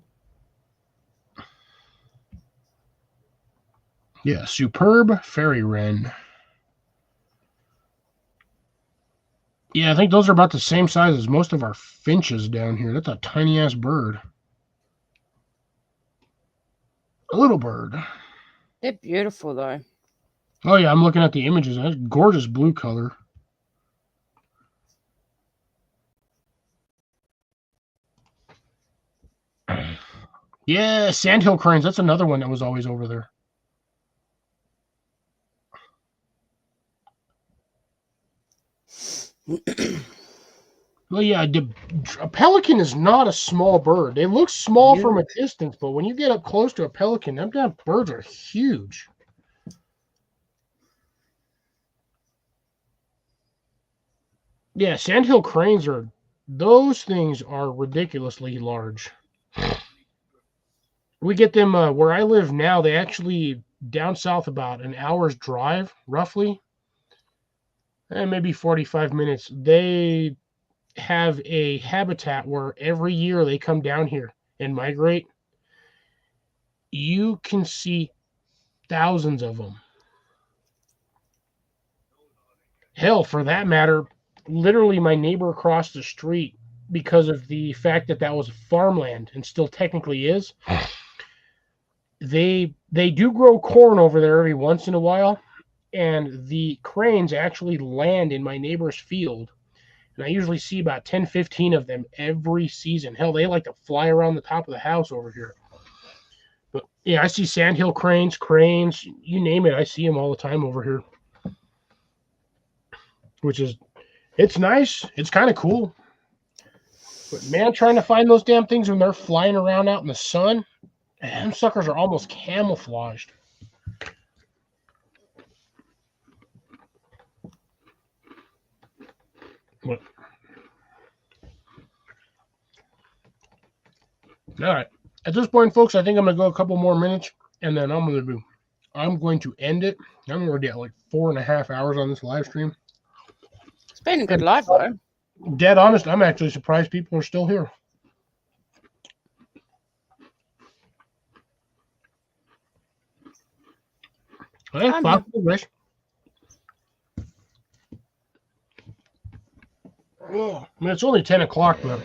Yeah, superb fairy wren. Yeah, I think those are about the same size as most of our finches down here. That's a tiny ass bird. A little bird. They're beautiful though. Oh yeah, I'm looking at the images. That's gorgeous blue color. Yeah, sandhill cranes. That's another one that was always over there. Well, yeah, a pelican is not a small bird. They look small from a distance, but when you get up close to a pelican, them damn birds are huge. Yeah, sandhill cranes those things are ridiculously large. We get them where I live now. They actually down south about an hour's drive, roughly, and maybe 45 minutes. They have a habitat where every year they come down here and migrate. You can see thousands of them. Hell, for that matter, literally my neighbor across the street, because of the fact that was farmland and still technically is, they do grow corn over there every once in a while, and the cranes actually land in my neighbor's field. And I usually see about 10, 15 of them every season. Hell, they like to fly around the top of the house over here. But yeah, I see sandhill cranes, you name it. I see them all the time over here. It's nice. It's kind of cool. But man, trying to find those damn things when they're flying around out in the sun, them suckers are almost camouflaged. What? All right. At this point, folks, I think I'm going to go a couple more minutes, and then I'm going to end it. I'm already at like 4.5 hours on this live stream. It's been a good live, though. Dead honest, I'm actually surprised people are still here. Hey, Wish. Oh, I mean, it's only 10 o'clock, but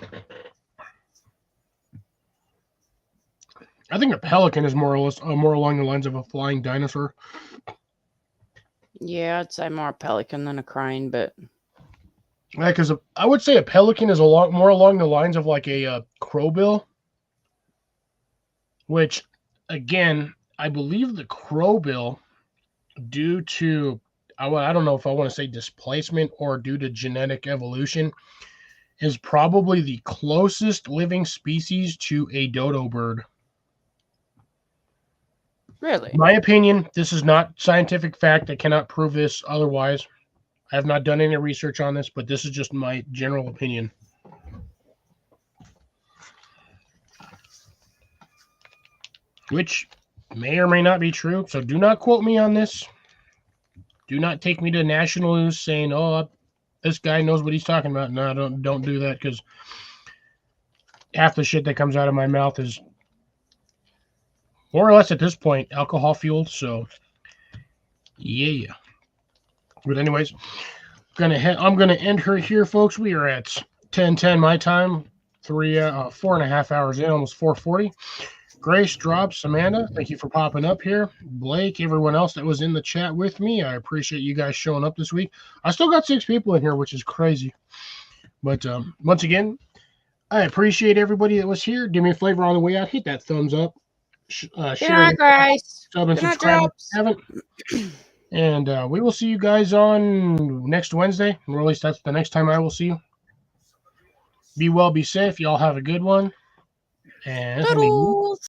I think a pelican is more along the lines of a flying dinosaur. Yeah, I'd say more a pelican than a crane, but yeah, because I would say a pelican is more along the lines of like a crowbill, which, again, I believe the crowbill, due to, I don't know if I want to say displacement or due to genetic evolution, is probably the closest living species to a dodo bird. Really? In my opinion, this is not scientific fact. I cannot prove this otherwise. I have not done any research on this, but this is just my general opinion. Which may or may not be true, so do not quote me on this. Do not take me to national news saying, oh, this guy knows what he's talking about. No, don't do that, because half the shit that comes out of my mouth is more or less at this point, alcohol fueled. So, yeah. But anyways, I'm gonna end her here, folks. We are at 10:10 my time, 4.5 hours in, almost 4:40. Grace, Drops, Amanda, thank you for popping up here. Blake, everyone else that was in the chat with me, I appreciate you guys showing up this week. I still got 6 people in here, which is crazy. But once again, I appreciate everybody that was here. Do me a favor on the way out, hit that thumbs up, Good share, night, Grace. sub, and Good night, subscribe if Drops. you haven't. And we will see you guys on next Wednesday. Or at least that's the next time I will see you. Be well, be safe. Y'all have a good one. And Toodles.